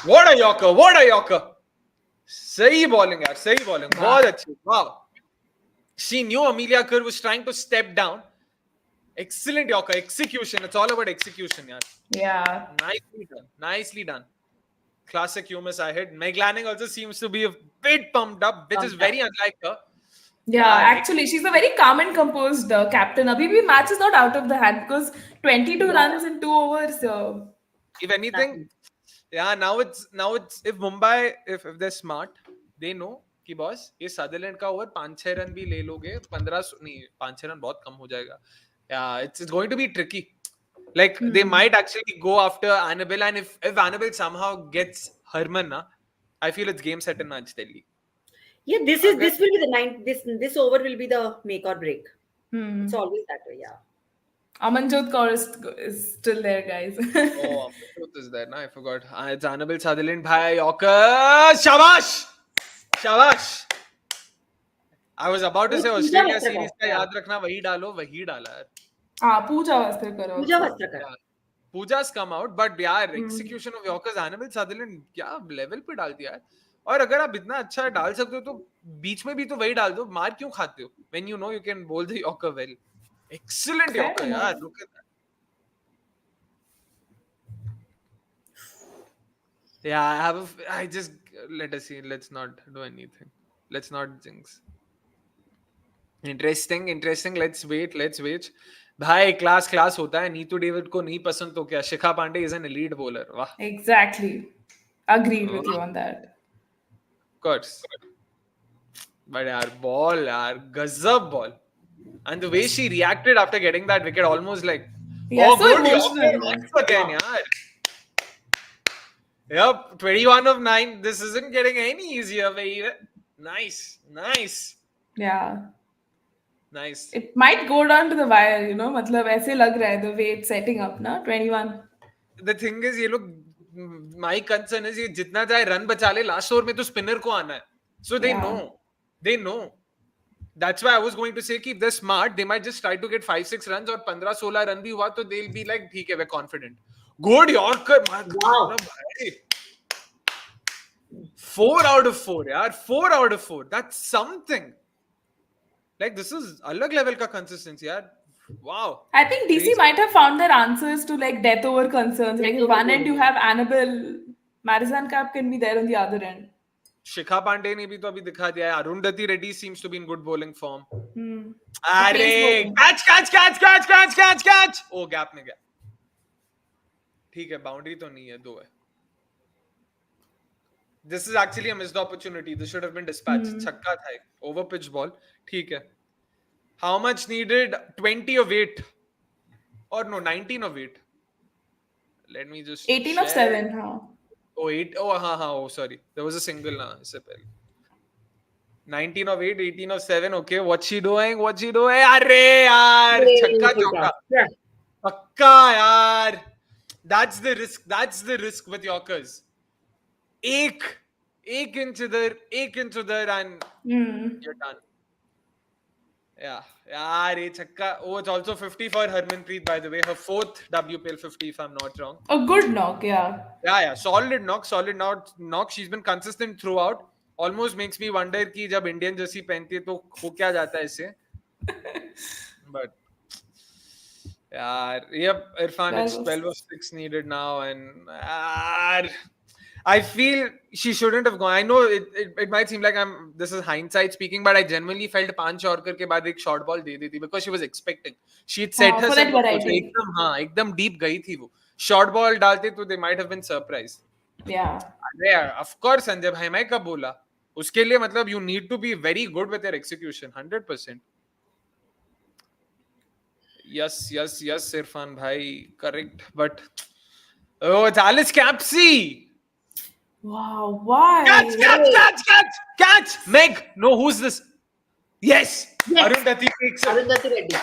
Speaker 1: What a yorker! What a yorker! सही bowling यार, सही bowling. बहुत अच्छी. Wow. She knew Amelia Kerr was trying to step down. Excellent yorker. Execution. It's all about execution, yaar.
Speaker 3: Yeah.
Speaker 1: Nicely done. Nicely done. Classic hummus I hit. Meg Lanning also seems to be a bit pumped up, which is very unlike her.
Speaker 3: Yeah, actually, she's a very calm and composed captain. Abhi bhi match is not out of the hand because 22 runs in 2 overs.
Speaker 1: If anything, yeah, now it's if Mumbai, if they're smart, they know कि boss ये Sutherland का over 5-6 run भी ले लोगे, 15 नहीं 5-6 run बहुत कम हो जाएगा. Yeah, it's going to be tricky. Like they might actually go after Annabelle, and if Annabelle somehow gets Harman, na, I feel it's game set in match Delhi.
Speaker 2: Yeah, this will be the ninth. This over will be the make or break. It's always that way, yeah.
Speaker 3: Amanjot Kaur is still there, guys.
Speaker 1: Oh, Amanjot is there, na? I forgot. It's Annabelle Sutherland, bhai, Yorker, shabash, shabash. I was about to say Australia series का याद रखना, वही डालो, वही डाला यार.
Speaker 3: Pooja Vastrkar.
Speaker 2: Pooja Vastrkar.
Speaker 1: Pooja's come out, but यार execution of Yorkers, Annabelle Sutherland क्या level पे डाल दिया यार. और अगर आप इतना अच्छा डाल सकते हो तो बीच में भी तो वही डाल दो. मार क्यों खाते हो? When you know you can bowl the Yorker well. Excellent Yorker यार. Look at that. Yeah, let us see. Let's not do anything. Let's not jinx. Interesting. Let's wait. भाई क्लास होता है. नीतू डेविड को नहीं पसंद तो क्या? Shikha Pandey is an elite bowler. वाह.
Speaker 3: Exactly. Agreed with you on that.
Speaker 1: Of course. But yaar, gazab ball. And the way she reacted after getting that wicket, almost like,
Speaker 3: yeah, so
Speaker 1: good
Speaker 3: emotional.
Speaker 1: Once again, yaar. Yep, 21 of 9. This isn't getting any easier, baby. Nice.
Speaker 3: Yeah.
Speaker 1: Nice.
Speaker 3: It might go down to the wire, you know. मतलब ऐसे लग रहा है the way it's setting up, ना 21.
Speaker 1: The thing is, ये लोग, my concern is ये जितना चाहे रन बचा ले, लास्ट ओवर में तो स्पिनर को आना है. So they know. That's why I was going to say कि if they're smart, they might just try to get 5-6 runs और 15-16 रन भी हुआ तो they'll be like, ठीक है, we're confident. Good Yorker. Wow. 4 out of 4, yaar. 4 out of 4. That's something. Like, this is alag level ka consistency, yaar. Wow.
Speaker 3: I think DC might have found their answers to like death over concerns. Like, at one end you have Annabelle, Marizanne Kapp can be there on the other end.
Speaker 1: Shikha Pandey ने भी तो अभी दिखा दिया है. Arundhati Reddy seems to be in good bowling form. अरे catch. Oh, gap में गया. ठीक है, बाउंड्री तो नहीं है, 2 है. This is actually a missed opportunity. This should have been dispatched. छक्का था, over pitch ball. ठीक है. How much needed? 20 of 8. Or no, 19 of 8. Let me just
Speaker 3: 18 of 7, huh?
Speaker 1: Oh, 8. Oh, sorry. There was a single na. 19 of 8, 18 of 7. Okay, what's she doing? Arre yaar, chakka chokka. Pakka yaar. That's the risk with Yorkers. एक inch इधर and you're done. Yeah, यार ये छक्का. Oh, it's also 50 for Harmanpreet, by the way. Her 4th WPL 50, if I'm not wrong.
Speaker 3: A good knock, yeah.
Speaker 1: Yeah. Solid knock. She's been consistent throughout. Almost makes me wonder कि जब Indian jersey पहनती है तो हो क्या जाता है इससे. But Yeah, yep, Irfan, it's
Speaker 3: 12
Speaker 1: 12 of 6 needed now, and I feel she shouldn't have gone. I know it might seem like this is hindsight speaking, but I genuinely felt 5 और करके बाद एक short ball दे दी थी because she was expecting. She'd set
Speaker 3: for
Speaker 1: herself
Speaker 3: that
Speaker 1: up also.
Speaker 3: variety.
Speaker 1: एकदम deep गई थी वो. Short ball डालते तो they might have been surprised.
Speaker 3: Yeah.
Speaker 1: अरे of course संजय भाई, मैं कब बोला? उसके लिए मतलब you need to be very good with your execution, 100%. Yes, Irfan bhai, correct. But oh, it's Alice Capsey.
Speaker 3: Wow, why?
Speaker 1: Catch! Meg, no, who's this? Yes. Arundhati takes it.
Speaker 2: Arundhati Reddy.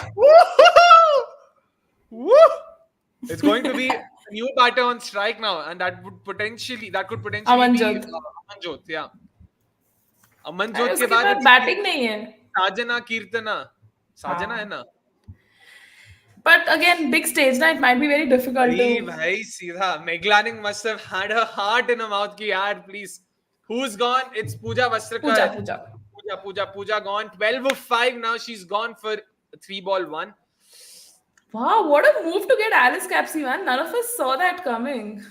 Speaker 1: Woo! It's going to be a new batter on strike now, and that could potentially
Speaker 3: Amanjot.
Speaker 1: be Amanjot, yeah.
Speaker 3: अरे
Speaker 1: Amanjot
Speaker 3: उसके
Speaker 1: के बाद
Speaker 3: पास batting नहीं है.
Speaker 1: Sajana Kirtana. Sajana है ना?
Speaker 3: But again, big stage, na, it might be very difficult
Speaker 1: Hey,
Speaker 3: to.
Speaker 1: bhai, सीधा. Meg Lanning must have had her heart in her mouth ki yaar, please. Who's gone? It's Pooja Vastrkar. Pooja gone. 12 of 5 now. She's gone for 3-1.
Speaker 3: Wow, what a move to get Alice Capsey, man. None of us saw that coming.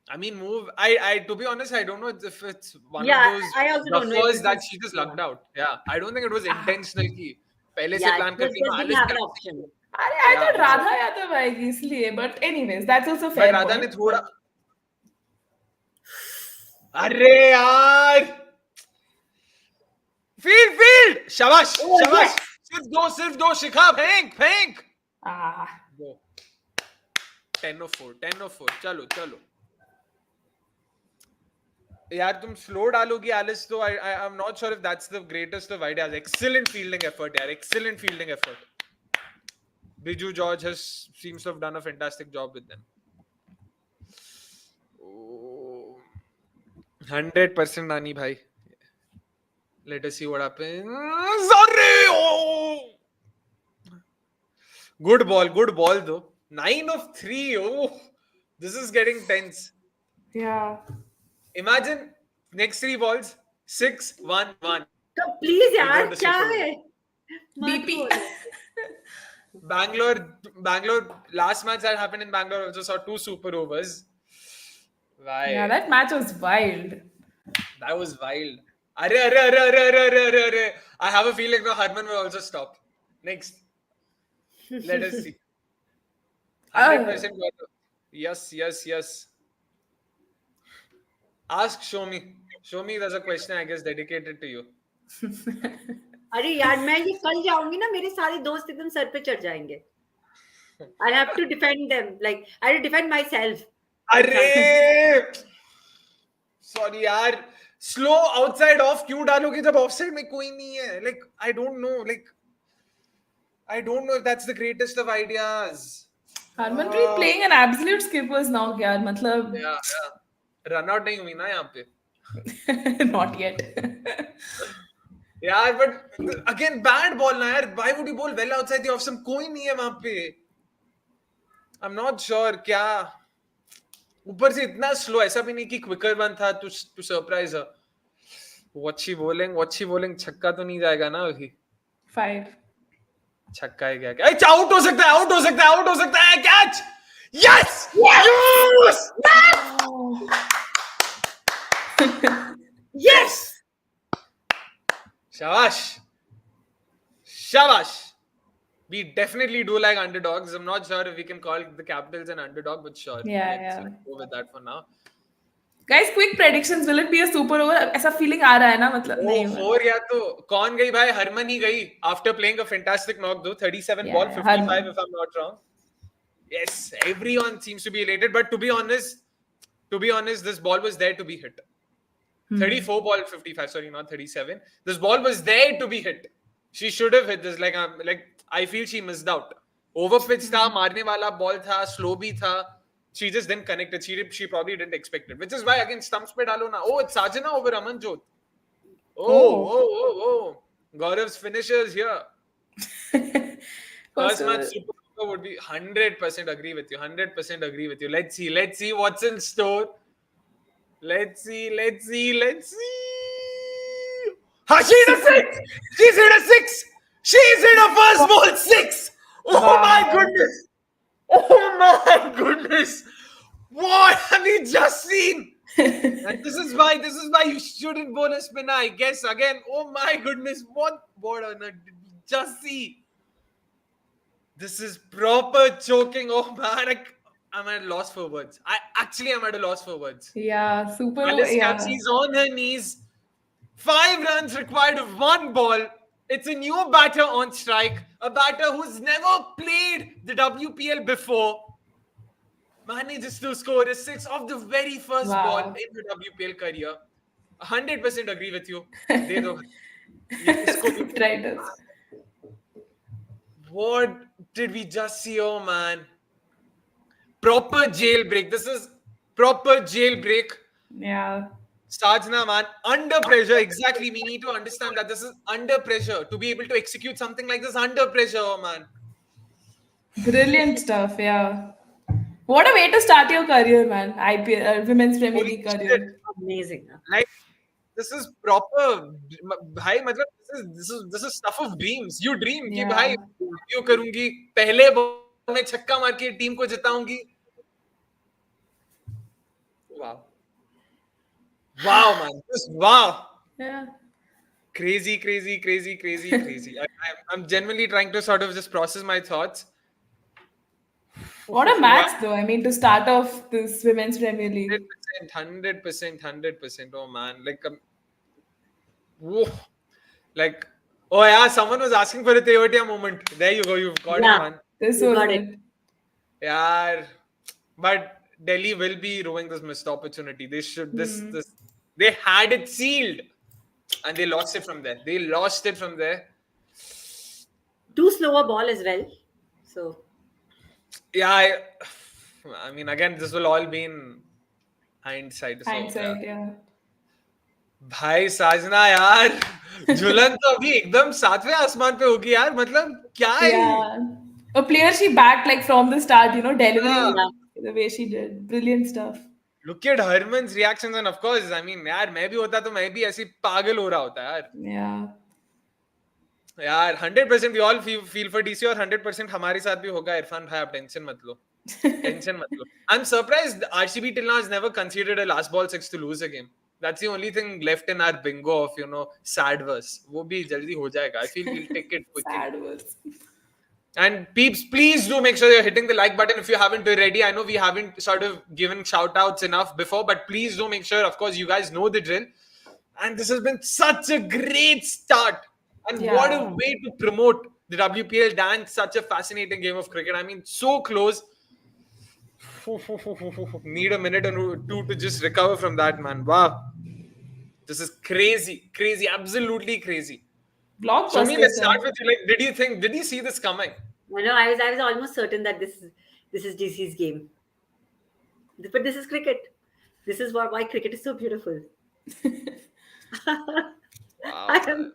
Speaker 1: I mean, move. I to be honest, I don't know if it's one
Speaker 2: Yeah,
Speaker 1: of those
Speaker 2: I also don't know if
Speaker 1: duffers
Speaker 2: it
Speaker 1: that
Speaker 2: was-
Speaker 1: she just lucked out. Yeah, I don't think it was intentional ki पहले से
Speaker 2: Yeah,
Speaker 1: plan
Speaker 2: just
Speaker 1: करके
Speaker 2: didn't
Speaker 1: Alice
Speaker 2: have an
Speaker 1: Capsey.
Speaker 2: option.
Speaker 3: I thought Radha Yadav आएगी इसलिए, but anyways, that's also fair.
Speaker 1: But Radha ने
Speaker 3: point.
Speaker 1: थोड़ा अरे यार field शाबाश
Speaker 2: Oh,
Speaker 1: शाबाश
Speaker 2: yes.
Speaker 1: सिर्फ दो शिखा फेंक
Speaker 3: Ah,
Speaker 1: Go. 10 of 4 चलो यार तुम स्लो डालोगी एलिस तो I am not sure if that's the greatest of ideas excellent fielding effort यार excellent fielding effort Biju George seems to have done a fantastic job with them. 100% Nani bhai. Let us see what happens. Sorry! Oh! Good ball though. 9 of 3. Oh, this is getting tense.
Speaker 3: yeah.
Speaker 1: Imagine next 3 balls 6-1-1.
Speaker 2: तो please
Speaker 1: got
Speaker 2: यार
Speaker 1: the
Speaker 2: क्या
Speaker 1: super
Speaker 2: है
Speaker 3: BP.
Speaker 1: Bangalore last match that happened in Bangalore also saw 2 super overs. Why?
Speaker 3: Yeah, that match was wild.
Speaker 1: That was wild. Arre. I have a feeling now Harman will also stop. Next. Let us see. 100% got it. Yes. Ask Soumi. Soumi, there's a question I guess dedicated to you.
Speaker 2: अरे यार मैं ये कल जाऊंगी ना मेरे सारे दोस्त एकदम सर पे चढ़ जाएंगे I have to defend them like I have to defend myself
Speaker 1: अरे सॉरी यार स्लो आउटसाइड ऑफ क्यों डालोगे जब ऑफसाइड में कोई नहीं है like I don't know if that's the greatest of ideas
Speaker 3: Harmanpreet playing an absolute skippers now, यार मतलब.
Speaker 1: रन आउट नहीं हुई ना यहाँ पे
Speaker 3: Not yet.
Speaker 1: यार बट अगेन बैड बॉल ना यार why would you ball well outside the off stump कोई नहीं है वहां पे आई एम नॉट श्योर क्या ऊपर से इतना स्लो ऐसा भी नहीं कि क्विकर वन था टू सरप्राइज हर वॉची बॉलिंग छक्का तो नहीं जाएगा ना अभी
Speaker 3: 5.
Speaker 1: छक्का है क्या अच्छा आउट हो सकता है catch yes
Speaker 2: yes
Speaker 1: Shabash. We definitely do like underdogs. I'm not sure if we can call the Capitals an underdog, but sure.
Speaker 3: Yeah.
Speaker 1: Let's go with that for now.
Speaker 3: Guys, quick predictions. Will it be a super over? ऐसा feeling आ रहा है ना मतलब नहीं.
Speaker 1: 4 या तो कौन गई भाई हरमन ही गई after playing a fantastic knock though 37 ball 55
Speaker 3: Harman.
Speaker 1: if I'm not wrong. Yes, everyone seems to be elated, but to be honest, this ball was there to be hit. 34 ball 55, sorry, not 37. This ball was there to be hit. She should have hit this. Like I feel she missed out. Over pitch tha, marne wala ball tha, slow bhi tha. She just didn't connect it. She probably didn't expect it. Which is why again stumps pe dalo na. Oh, it's Sajana over Amanjot. Oh. Gaurav's finishers here. First match super would be 100% agree with you. 100% agree with you. Let's see what's in store. Let's see. Ha, she hit a 6! She's hit a 6! She's hit a first ball 6! Oh my
Speaker 3: Wow.
Speaker 1: goodness! Oh my goodness! What have we just seen? And this is why you shouldn't bowl a spinner, I guess. Again, oh my goodness, what on earth did we just see? This is proper choking. Oh man, I'm at a loss for words. I actually am at a loss for words.
Speaker 3: Yeah, super.
Speaker 1: Alice
Speaker 3: Yeah.
Speaker 1: Capsey's on her knees. 5 runs required of one ball. It's a new batter on strike. A batter who's never played the WPL before. Manages to score a six off the very first ball
Speaker 3: Wow.
Speaker 1: in her WPL career. 100% agree with you. De do. Isko bhi.
Speaker 3: Script writers.
Speaker 1: What did we just see? Oh man. Proper jailbreak. This is proper jailbreak.
Speaker 3: Yeah.
Speaker 1: Sajna, man, under pressure. Exactly. We need to understand that this is under pressure. To be able to execute something like this under pressure, oh man.
Speaker 3: Brilliant stuff. Yeah. What a way to start your career, man. IPL, Women's Premier
Speaker 1: Holy
Speaker 3: League
Speaker 1: shit.
Speaker 3: career.
Speaker 2: Amazing.
Speaker 1: Like, this is proper. Bhai, matlab, this is stuff of dreams. You dream कि
Speaker 3: Yeah.
Speaker 1: भाई debut करूंगी, पहले ball में छक्का मार के team को जिताऊंगी. Wow. Wow, man. Just wow.
Speaker 3: Yeah.
Speaker 1: Crazy, crazy, crazy, crazy, crazy. I'm genuinely trying to sort of just process my thoughts.
Speaker 3: What a match, though. I mean, to start off this Women's Premier League.
Speaker 1: 100%, 100%. Oh man, like, whoa. Like, oh yeah, someone was asking for a Teotia moment. There you go, you've got
Speaker 2: Yeah.
Speaker 1: it, man.
Speaker 3: This
Speaker 2: You
Speaker 3: was
Speaker 2: got
Speaker 3: it.
Speaker 2: it.
Speaker 1: Yeah, but Delhi will be ruining this missed opportunity. They should this they had it sealed, and they lost it from there. They lost it from there.
Speaker 2: Too slow a ball as well. So
Speaker 1: Yeah, I mean, again, this will all be in hindsight. So,
Speaker 3: Hindsight, yeah.
Speaker 1: भाई साजना यार झुलन तो अभी एकदम सातवें आसमान पे होगी यार मतलब क्या है
Speaker 3: Yeah. A player she backed like from the start, delivering
Speaker 2: yeah.
Speaker 3: the way she did. Brilliant stuff.
Speaker 1: Look at Harman's reactions and of course I mean यार मैं भी होता तो मैं भी ऐसी पागल हो रहा होता यार
Speaker 3: Yeah.
Speaker 1: यार 100% we all feel for DC और 100% हमारे साथ भी होगा इरफान भाई आप टेंशन मत लो टेंशन मत लो I'm surprised RCB till now has never conceded a last ball six to lose a game. That's the only thing left in our bingo of sad verse. वो भी जल्दी हो जाएगा. I feel we'll take it quickly.
Speaker 3: Sad words.
Speaker 1: And peeps, please do make sure you're hitting the like button if you haven't already. I know we haven't sort of given shout outs enough before, but please do make sure, of course, you guys know the drill. And this has been such a great start. And what a
Speaker 3: Yeah.
Speaker 1: way to promote the WPL dance, such a fascinating game of cricket. I mean, so close. Need a minute or two to just recover from that, man. Wow. This is crazy, crazy, absolutely crazy.
Speaker 3: Blockbuster.
Speaker 1: Soumi, let's start with you. Like, did you see this coming?
Speaker 2: I was almost certain that this is DC's game. But this is cricket. This is why cricket is so beautiful.
Speaker 1: Wow.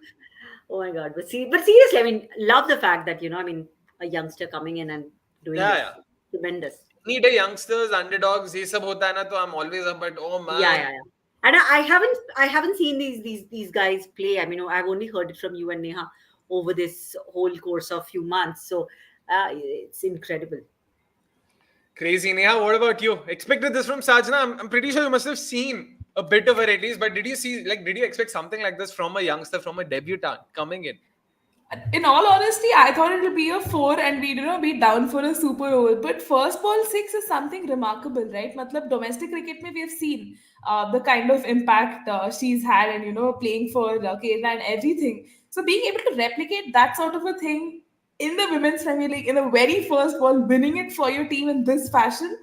Speaker 2: Oh my god! But seriously, I mean, love the fact that a youngster coming in and doing this. Tremendous.
Speaker 1: Need a youngsters, underdogs, ये सब होता है ना तो I'm always up, but oh man.
Speaker 2: Yeah. And I haven't seen these guys play. I mean, I've only heard it from you and Neha over this whole course of few months. So it's incredible.
Speaker 1: Crazy. Neha, what about you? Expected this from Sajna? I'm pretty sure you must have seen a bit of it at least, but did you expect something like this from a youngster, from a debutant coming in?
Speaker 3: In all honesty, I thought it would be a 4 and we'd be down for a super over. But first ball 6 is something remarkable, right? Matlab, domestic cricket mein we have seen the kind of impact she's had and playing for Kerala and everything. So being able to replicate that sort of a thing in the Women's Premier League in the very first ball, winning it for your team in this fashion,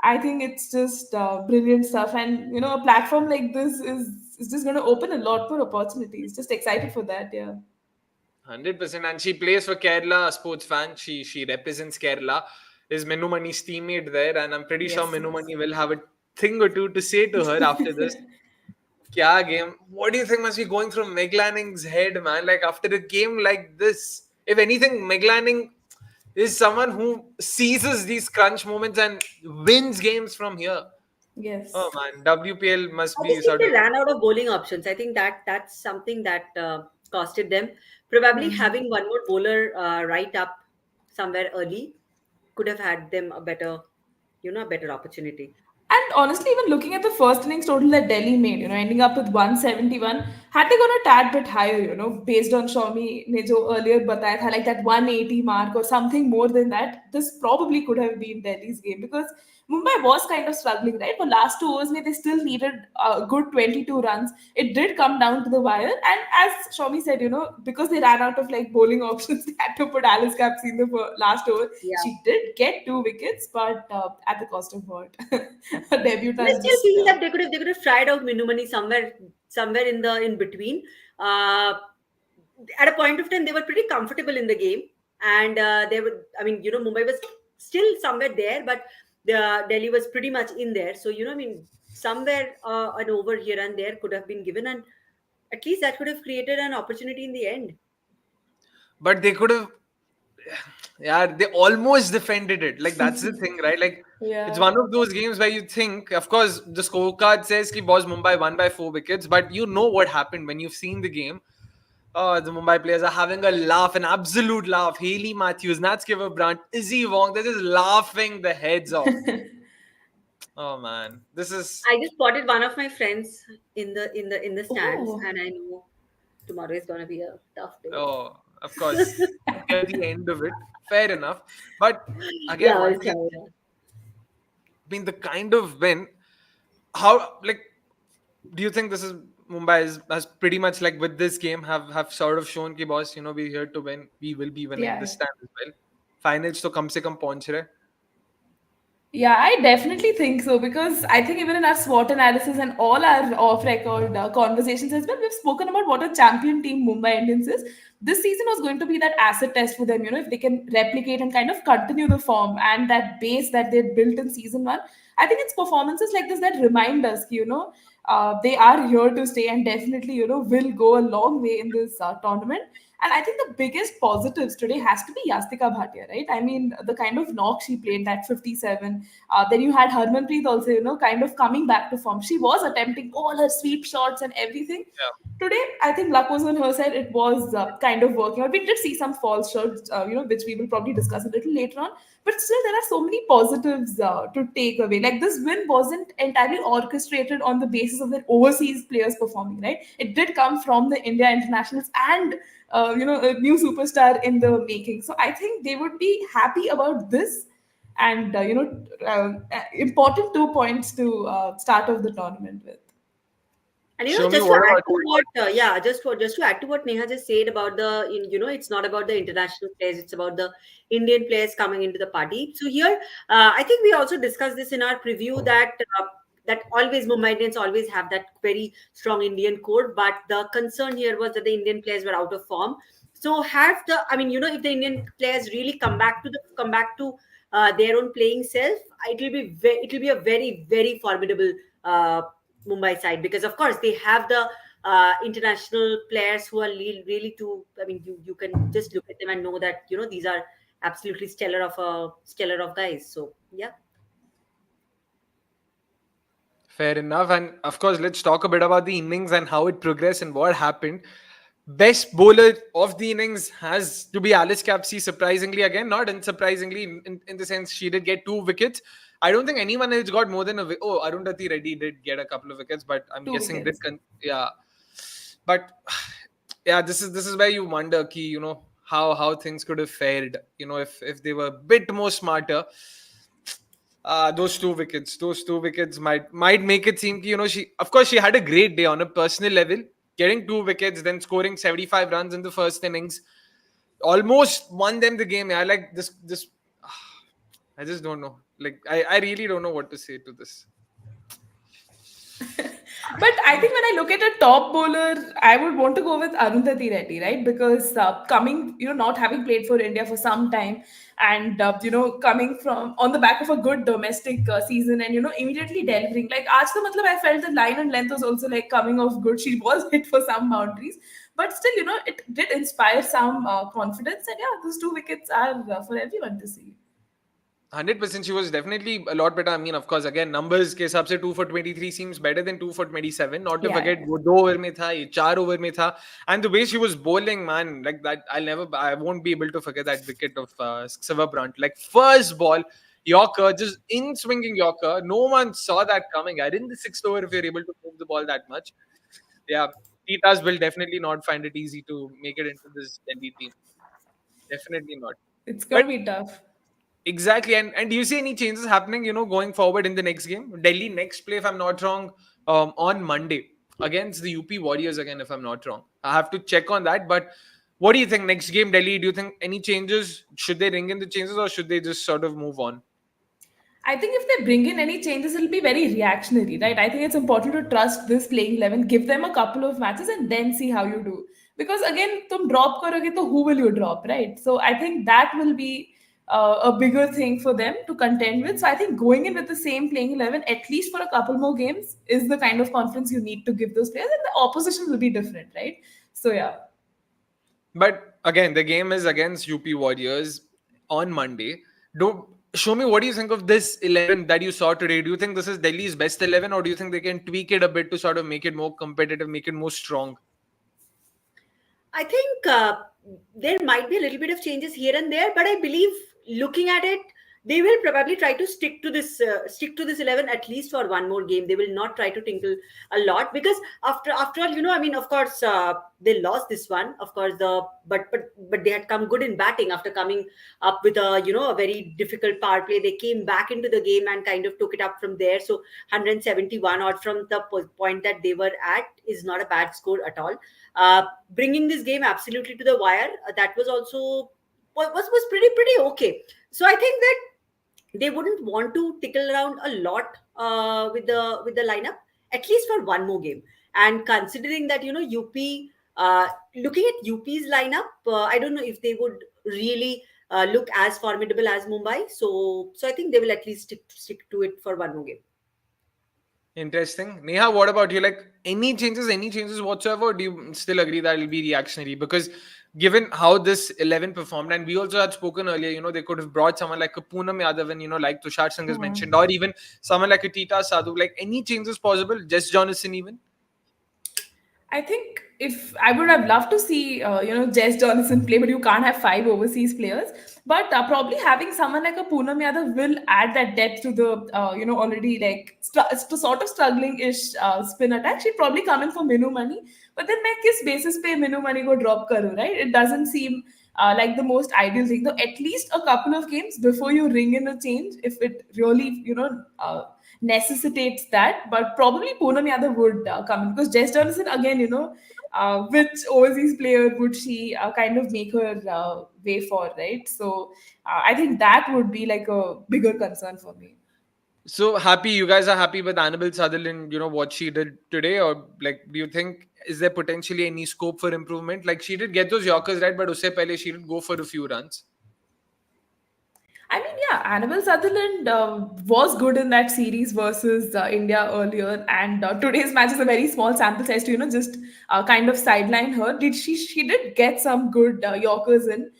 Speaker 3: I think it's just brilliant stuff. And a platform like this is just going to open a lot more opportunities. Just excited for that, yeah.
Speaker 1: 100%. And she plays for Kerala, a sports fan. She represents Kerala. Is Minu Mani's teammate there, and I'm pretty sure Minu Mani will have a thing or two to say to her after this. Kya game? What do you think must be going through Meg Lanning's head, man? Like after a game like this, if anything, Meg Lanning is someone who seizes these crunch moments and wins games from here.
Speaker 3: Yes.
Speaker 1: Oh man, WPL must
Speaker 2: I
Speaker 1: be
Speaker 2: think
Speaker 1: sort
Speaker 2: they
Speaker 1: of.
Speaker 2: ran out of bowling options. I think that's something that costed them. Probably having one more bowler right up somewhere early could have had them a better, a better opportunity.
Speaker 3: And honestly, even looking at the first innings total that Delhi made, ending up with 171, had they gone a tad bit higher, based on Soumi ne jo earlier bataya tha, like that 180 mark or something more than that, this probably could have been Delhi's game because Mumbai was kind of struggling, right? For last 2 overs, they still needed a good 22 runs. It did come down to the wire, and as Soumi said, because they ran out of like bowling options, they had to put Alice Caps in the last over.
Speaker 2: Yeah.
Speaker 3: She did get 2 wickets, but at the cost of what? A
Speaker 2: But I
Speaker 3: debutant
Speaker 2: still
Speaker 3: just
Speaker 2: feel that they could have tried out Minumani somewhere in between. Uh, at a point of time, they were pretty comfortable in the game, and they were. I mean, Mumbai was still somewhere there, but the Delhi was pretty much in there. So I mean, somewhere an over here and there could have been given, and at least that could have created an opportunity in the end.
Speaker 1: But they could have, yeah, they almost defended it. Like that's the thing, right? Like it's
Speaker 3: yeah.
Speaker 1: one of those games where you think, of course, the scorecard says ki boss Mumbai won by 4 wickets, but you know what happened when you've seen the game. Oh, the Mumbai players are having a laugh, an absolute laugh. Haley Matthews, Nat Sciver-Brunt, Izzy Wong, they're just laughing their heads off. Oh man, this is,
Speaker 2: I just spotted one of my friends in the stands,
Speaker 3: Oh.
Speaker 2: and I know tomorrow is going to be a tough day.
Speaker 1: oh, of course, near the end of it. Fair enough. But again,
Speaker 2: Yeah,
Speaker 1: once
Speaker 2: well,
Speaker 1: again,
Speaker 2: yeah.
Speaker 1: been the kind of win. How, like, do you think this is Mumbai has pretty much, like, with this game have sort of shown ki boss, we're here to win. We will be winning
Speaker 3: Yeah.
Speaker 1: this time as well. Finals to kam se kam pahunch rahe.
Speaker 3: Yeah, I definitely think so because I think even in our SWOT analysis and all our off-record conversations as well, we've spoken about what a champion team Mumbai Indians is. This season was going to be that acid test for them, if they can replicate and kind of continue the form and that base that they built in season one. I think it's performances like this that remind us, they are here to stay and definitely, will go a long way in this tournament. And I think the biggest positives today has to be Yastika Bhatia, right? I mean, the kind of knock she played, that 57. Then you had Harmanpreet also, kind of coming back to form. She was attempting all her sweep shots and everything. Today, I think luck was on her side. It was kind of working out. We did see some false shots, which we will probably discuss a little later on. But still, there are so many positives to take away. Like this win wasn't entirely orchestrated on the basis of the overseas players performing, right? It did come from the India internationals and a new superstar in the making. So I think they would be happy about this and important 2 points to start off the tournament with.
Speaker 2: And
Speaker 1: Show me
Speaker 2: just to
Speaker 1: what
Speaker 2: add
Speaker 1: about
Speaker 2: to what, just to add to what Neha just said about it's not about the international players; it's about the Indian players coming into the party. So here, I think we also discussed this in our preview that always Mumbai Indians always have that very strong Indian core, but the concern here was that the Indian players were out of form. So I mean, if the Indian players really come back to their own playing self, it will be a very very formidable. Mumbai side, because of course they have the international players who are really too. I mean, you can just look at them and know that these are absolutely stellar of guys. So yeah.
Speaker 1: fair enough. And of course, let's talk a bit about the innings and how it progressed and what happened. Best bowler of the innings has to be Alice Capsey, surprisingly, again, not unsurprisingly, in the sense she did get 2 wickets. I don't think anyone else got more than a wicket. Oh, Arundhati Reddy did get a couple of wickets, but I'm
Speaker 3: Two
Speaker 1: guessing
Speaker 3: wickets.
Speaker 1: yeah. But yeah, this is where you wonder, ki, how things could have fared, if they were a bit more smarter. Those two wickets might make it seem, she, of course, she had a great day on a personal level, getting 2 wickets, then scoring 75 runs in the first innings, almost won them the game. Yeah, like this. I just don't know. Like I really don't know what to say to this.
Speaker 3: But I think when I look at a top bowler, I would want to go with Arundhati Reddy, right? Because coming, not having played for India for some time, and coming from on the back of a good domestic season, and immediately delivering. Like, aaj to matlab, I felt the line and length was also like coming off good. She was hit for some boundaries, but still, it did inspire some confidence. And yeah, those 2 wickets are for everyone to see.
Speaker 1: 100% she was definitely a lot better. I mean, of course, again, numbers के हिसाब से 2 for 23 seems better than 2 for 27. Not to
Speaker 3: Yeah,
Speaker 1: forget,
Speaker 3: yeah.
Speaker 1: वो 2 over में था, ये 4 over में था. And the way she was bowling, man, like that, I won't be able to forget that wicket of Sciver-Brunt. Like first ball, Yorker, just in swinging Yorker. No one saw that coming. I didn't the sixth over if you're able to move the ball that much. Yeah, Titas will definitely not find it easy to make it into this Delhi team. Definitely not.
Speaker 3: It's
Speaker 1: But
Speaker 3: gonna be tough.
Speaker 1: exactly, and do you see any changes happening, going forward in the next game? Delhi next play, if I'm not wrong, on Monday against the UP Warriors again, if I'm not wrong. I have to check on that. But what do you think next game, Delhi? Do you think any changes? Should they ring in the changes or should they just sort of move on?
Speaker 3: I think if they bring in any changes, it'll be very reactionary, right? I think it's important to trust this playing 11, give them a couple of matches, and then see how you do. Because again, tum drop karoge, to who will you drop, right? So I think that will be a bigger thing for them to contend with. So I think going in with the same playing 11, at least for a couple more games, is the kind of confidence you need to give those players, and the opposition will be different, right? So yeah.
Speaker 1: But again, the game is against UP Warriors on Monday. Do Show me, what do you think of this 11 that you saw today? Do you think this is Delhi's best 11, or do you think they can tweak it a bit to sort of make it more competitive, make it more strong?
Speaker 2: I think there might be a little bit of changes here and there, but I believe looking at it, they will probably try to stick to this 11 at least for one more game. They will not try to tinkle a lot because after all, I mean, of course, they lost this one. Of course, but they had come good in batting after coming up with a very difficult power play. They came back into the game and kind of took it up from there. So 171 odd from the point that they were at is not a bad score at all. Bringing this game absolutely to the wire, that was also was pretty okay. So I think that they wouldn't want to tickle around a lot with the lineup, at least for one more game. And considering that UP, looking at UP's lineup, I don't know if they would really look as formidable as Mumbai. So I think they will at least stick to it for one more game.
Speaker 1: Interesting. Neha, what about you? Like any changes whatsoever? Or do you still agree that it'll be reactionary? Because given how this 11 performed, and we also had spoken earlier, they could have brought someone like a Poonam Yadav and, like Tushar Singh has mentioned, or even someone like a Tita Sadhu. Like any changes possible? Just Jonathan even?
Speaker 3: I think if I would have loved to see, Jess Johnson play, but you can't have five overseas players. But probably having someone like a Poonam Yadav will add that depth to the, already like sort of struggling-ish spin attack. She'd probably come in for Minu Money. But then, like, kiss basis pe Minu Money go drop karu, right? It doesn't seem like the most ideal thing. So at least a couple of games before you ring in a change, if it really, necessitates that. But probably Poonam Yadav would come in because Jess Johnson again, which overseas player would she kind of make her way for, right? So I think that would be like a bigger concern for me.
Speaker 1: So happy, you guys are happy with Annabelle Sutherland, what she did today? Or like, do you think, is there potentially any scope for improvement? Like, she did get those Yorkers right, but usse pehle she did go for a few runs.
Speaker 3: I mean, yeah, Annabelle Sutherland was good in that series versus India earlier, and today's match is a very small sample size to just kind of sideline her. Did she did get some good Yorkers in,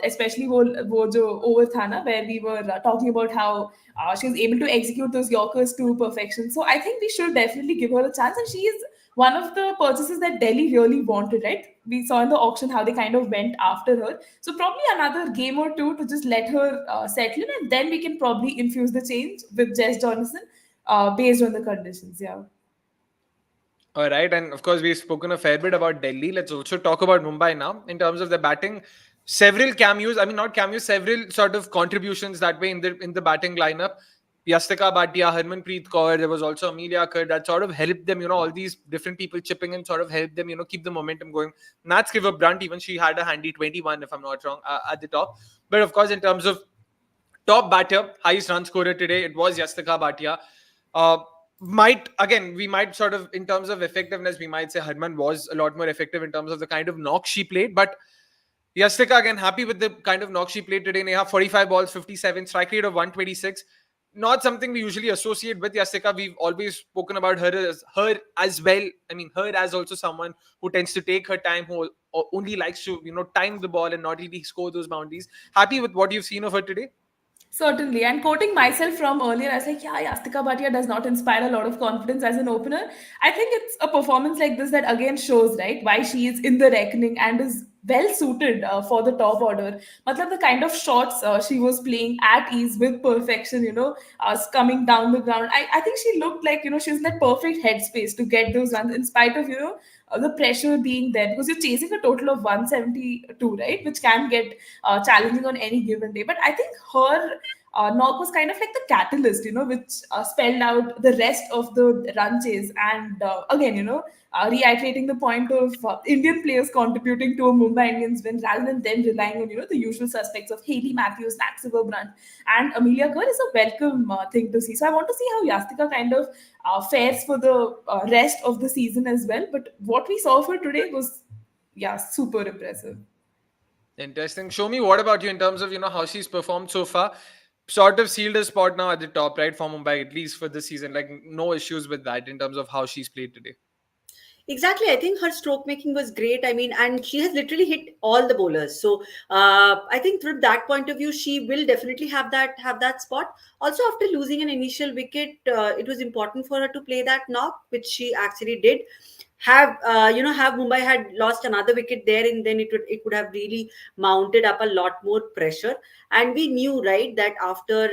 Speaker 3: especially wo jo over Thana, where we were talking about how she was able to execute those Yorkers to perfection. So I think we should definitely give her a chance, and she is one of the purchases that Delhi really wanted, right? We saw in the auction how they kind of went after her. So probably another game or two to just let her settle in, and then we can probably infuse the change with Jess Johnson based on the conditions. Yeah.
Speaker 1: All right, and of course we've spoken a fair bit about Delhi. Let's also talk about Mumbai now in terms of the batting. Several cameos, I mean not cameos, several sort of contributions that way in the batting lineup. Yastika Bhatia, Harmanpreet Kaur, there was also Amelia Kaur that sort of helped them, all these different people chipping in sort of helped them, keep the momentum going. Nat Sciver-Brunt, even she had a handy 21, if I'm not wrong, at the top. But of course, in terms of top batter, highest run scorer today, it was Yastika Bhatia. Uh, we might sort of, in terms of effectiveness, we might say Harman was a lot more effective in terms of the kind of knock she played. But Yastika, again, happy with the kind of knock she played today. Neha, 45 balls, 57, strike rate of 126. Not something we usually associate with Yastika. We've always spoken about her as well. I mean, her as also someone who tends to take her time, who only likes to, time the ball and not really score those boundaries. Happy with what you've seen of her today?
Speaker 3: Certainly. And quoting myself from earlier, I was like, yeah, Yastika Bhatia does not inspire a lot of confidence as an opener. I think it's a performance like this that again shows, right, why she is in the reckoning and is well suited for the top order. Matlab, the kind of shots she was playing at ease with perfection, coming down the ground. I think she looked like, she was in that perfect headspace to get those runs in spite of, the pressure being there because you're chasing a total of 172, right, which can get challenging on any given day. But I think her knock was kind of like the catalyst, which spelled out the rest of the run chase. And again, reiterating the point of Indian players contributing to a Mumbai Indians win rather than them relying on, the usual suspects of Hayley Matthews, Nat Sciver-Brunt, and Amelia Kerr is a welcome thing to see. So I want to see how Yastika kind of fares for the rest of the season as well. But what we saw for today was, yeah, super impressive.
Speaker 1: Interesting. Show me, what about you in terms of, how she's performed so far? Sort of sealed a spot now at the top, right, for Mumbai, at least for this season. Like, no issues with that in terms of how she's played today.
Speaker 2: Exactly. I think her stroke making was great. I mean, and she has literally hit all the bowlers. So I think from that point of view, she will definitely have that spot. Also, after losing an initial wicket, it was important for her to play that knock, which she actually did. Have Mumbai had lost another wicket there, and then it would have really mounted up a lot more pressure. And we knew, right, that after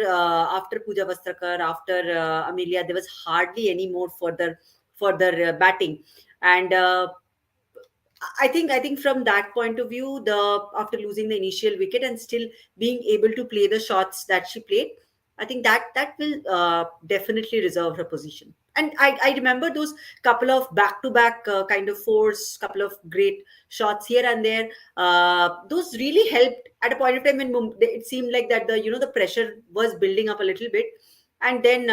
Speaker 2: Pooja Vastrakar, after Amelia, there was hardly any more further batting. And I think from that point of view, the after losing the initial wicket and still being able to play the shots that she played, I think that will definitely reserve her position. And I remember those couple of back-to-back kind of fours, couple of great shots here and there. Those really helped at a point of time when it seemed like that the pressure was building up a little bit, and then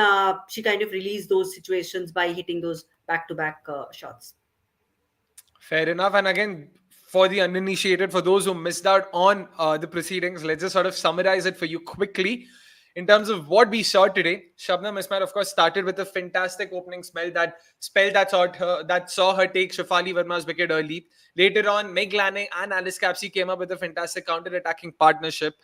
Speaker 2: she kind of released those situations by hitting those back-to-back shots.
Speaker 1: Fair enough. And again, for the uninitiated, for those who missed out on the proceedings, let's just sort of summarize it for you quickly. In terms of what we saw today, Shabnam Ismail, of course, started with a fantastic opening spell that saw her take Shafali Verma's wicket early. Later on, Meg Lanning and Alice Capsey came up with a fantastic counter-attacking partnership.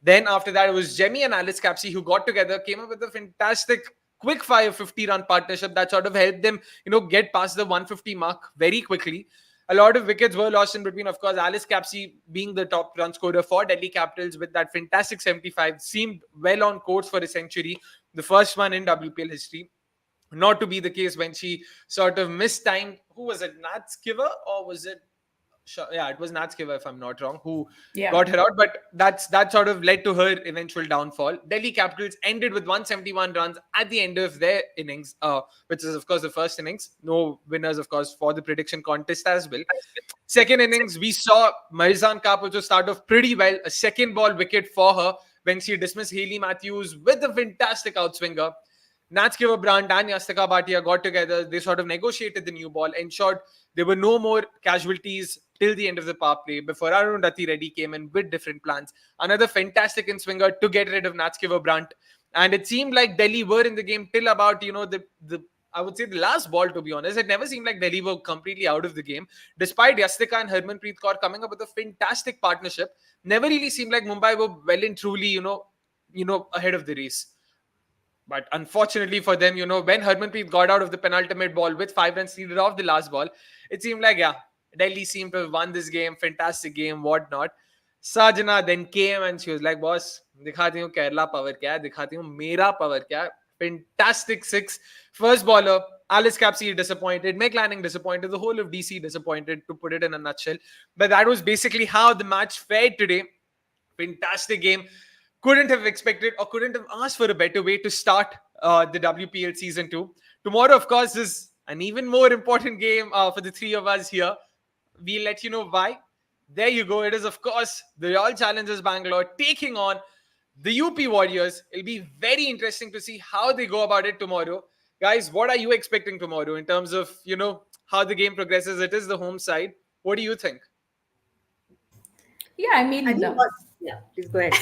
Speaker 1: Then after that, it was Jemmy and Alice Capsey who got together, came up with a fantastic quick fire 50-run partnership that sort of helped them, get past the 150 mark very quickly. A lot of wickets were lost in between. Of course, Alice Capsey being the top run scorer for Delhi Capitals with that fantastic 75 seemed well on course for a century, the first one in WPL history. Not to be the case when she sort of mistimed. Who was it? Nat Sciver, or was it? Yeah, it was Nat Sciver, if I'm not wrong, who
Speaker 3: Yeah.
Speaker 1: got her out. But that sort of led to her eventual downfall. Delhi Capitals ended with 171 runs at the end of their innings, which is of course the first innings. No winners, of course, for the prediction contest as well. Second innings, we saw Marizanne Kapp, which was start off pretty well. A second ball wicket for her when she dismissed Hayley Matthews with a fantastic outswinger. Nat Sciver-Brunt and Yastika Bhatia got together. They sort of negotiated the new ball, ensured there were no more casualties till the end of the power play before Arundhati Reddy came in with different plans. Another fantastic in-swinger to get rid of Nat Sciver-Brunt. And it seemed like Delhi were in the game till about, the I would say the last ball, to be honest. It never seemed like Delhi were completely out of the game. Despite Yastika and Harmanpreet Kaur coming up with a fantastic partnership, never really seemed like Mumbai were well and truly, ahead of the race. But unfortunately for them, when Harmanpreet got out of the penultimate ball with 5 runs needed off the last ball, it seemed like, yeah, Delhi seemed to have won this game, fantastic game, whatnot. Sajana then came and she was like, boss, dikhati hu Kerala power kya hai, dikhati hu mera power kya hai. Fantastic six. First bowler, Alice Capsey disappointed, Meg Lanning disappointed, the whole of DC disappointed, to put it in a nutshell. But that was basically how the match fared today. Fantastic game. Couldn't have expected or couldn't have asked for a better way to start the WPL season 2. Tomorrow, of course, is an even more important game for the three of us here. We'll let you know why. There you go. It is, of course, the Royal Challengers Bangalore taking on the UP Warriors. It'll be very interesting to see how they go about it tomorrow. Guys, what are you expecting tomorrow in terms of, how the game progresses? It is the home side. What do you think?
Speaker 3: Yeah, I
Speaker 2: I
Speaker 3: mean,
Speaker 2: think what Yeah, please go ahead.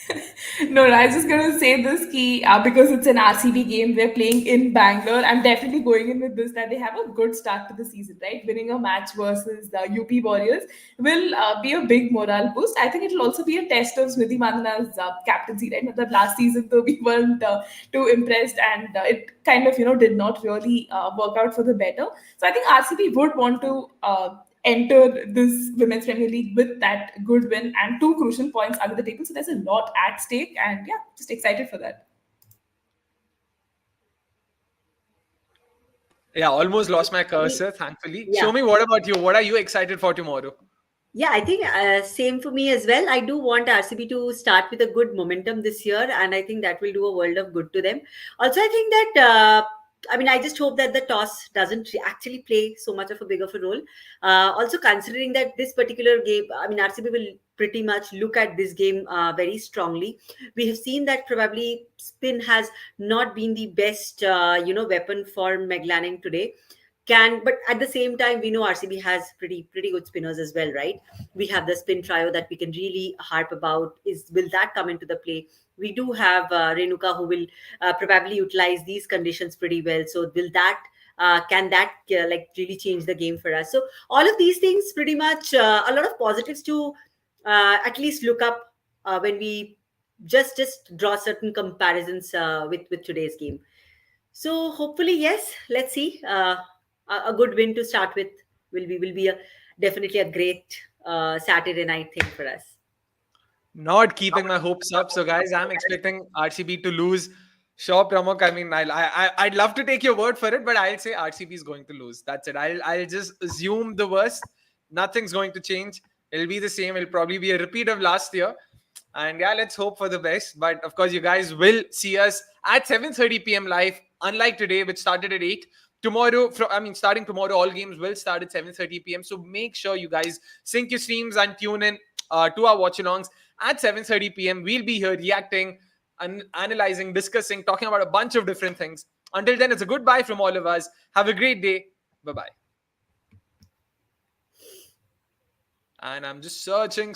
Speaker 2: Yeah.
Speaker 3: No, I was just gonna say this key because it's an RCB game. We're playing in Bangalore. I'm definitely going in with this that they have a good start to the season, right? Winning a match versus the UP Warriors will be a big morale boost. I think it'll also be a test of Smriti Mandhana's captaincy, right? The last season, though, we weren't too impressed, and it kind of did not really work out for the better. So I think RCB would want to. Enter this Women's Premier League with that good win and two crucial points under the table. So there's a lot at stake, and yeah, just excited for that.
Speaker 1: Yeah, almost lost my cursor, thankfully.
Speaker 2: Yeah.
Speaker 1: Soumi, what about you? What are you excited for tomorrow?
Speaker 2: Yeah, I think same for me as well. I do want RCB to start with a good momentum this year, and I think that will do a world of good to them. Also, I think that I mean, I just hope that the toss doesn't actually play so much of a big of a role. Also, considering that this particular game, I mean, RCB will pretty much look at this game very strongly. We have seen that probably spin has not been the best, weapon for Meg Lanning today. But at the same time, we know RCB has pretty good spinners as well, right? We have the spin trio that we can really harp about. Is Will that come into the play? We do have Renuka, who will probably utilize these conditions pretty well. So will that can that like really change the game for us? So all of these things, pretty much a lot of positives to at least look up when we just draw certain comparisons with today's game. So hopefully, yes. Let's see. A good win to start with will be definitely a great Saturday night thing for us.
Speaker 1: Not keeping my hopes up. So, guys, I'm expecting RCB to lose. Sure, Pramuk. I mean, I'd love to take your word for it, but I'll say RCB is going to lose. That's it. I'll just assume the worst. Nothing's going to change. It'll be the same. It'll probably be a repeat of last year. And yeah, let's hope for the best. But of course, you guys will see us at 7:30 p.m. live, unlike today, which started at 8. Tomorrow, starting tomorrow, all games will start at 7:30 p.m. So make sure you guys sync your streams and tune in to our watch-alongs at 7:30 p.m. We'll be here reacting and analyzing, discussing, talking about a bunch of different things. Until then, it's a goodbye from all of us. Have a great day. Bye-bye. And I'm just searching.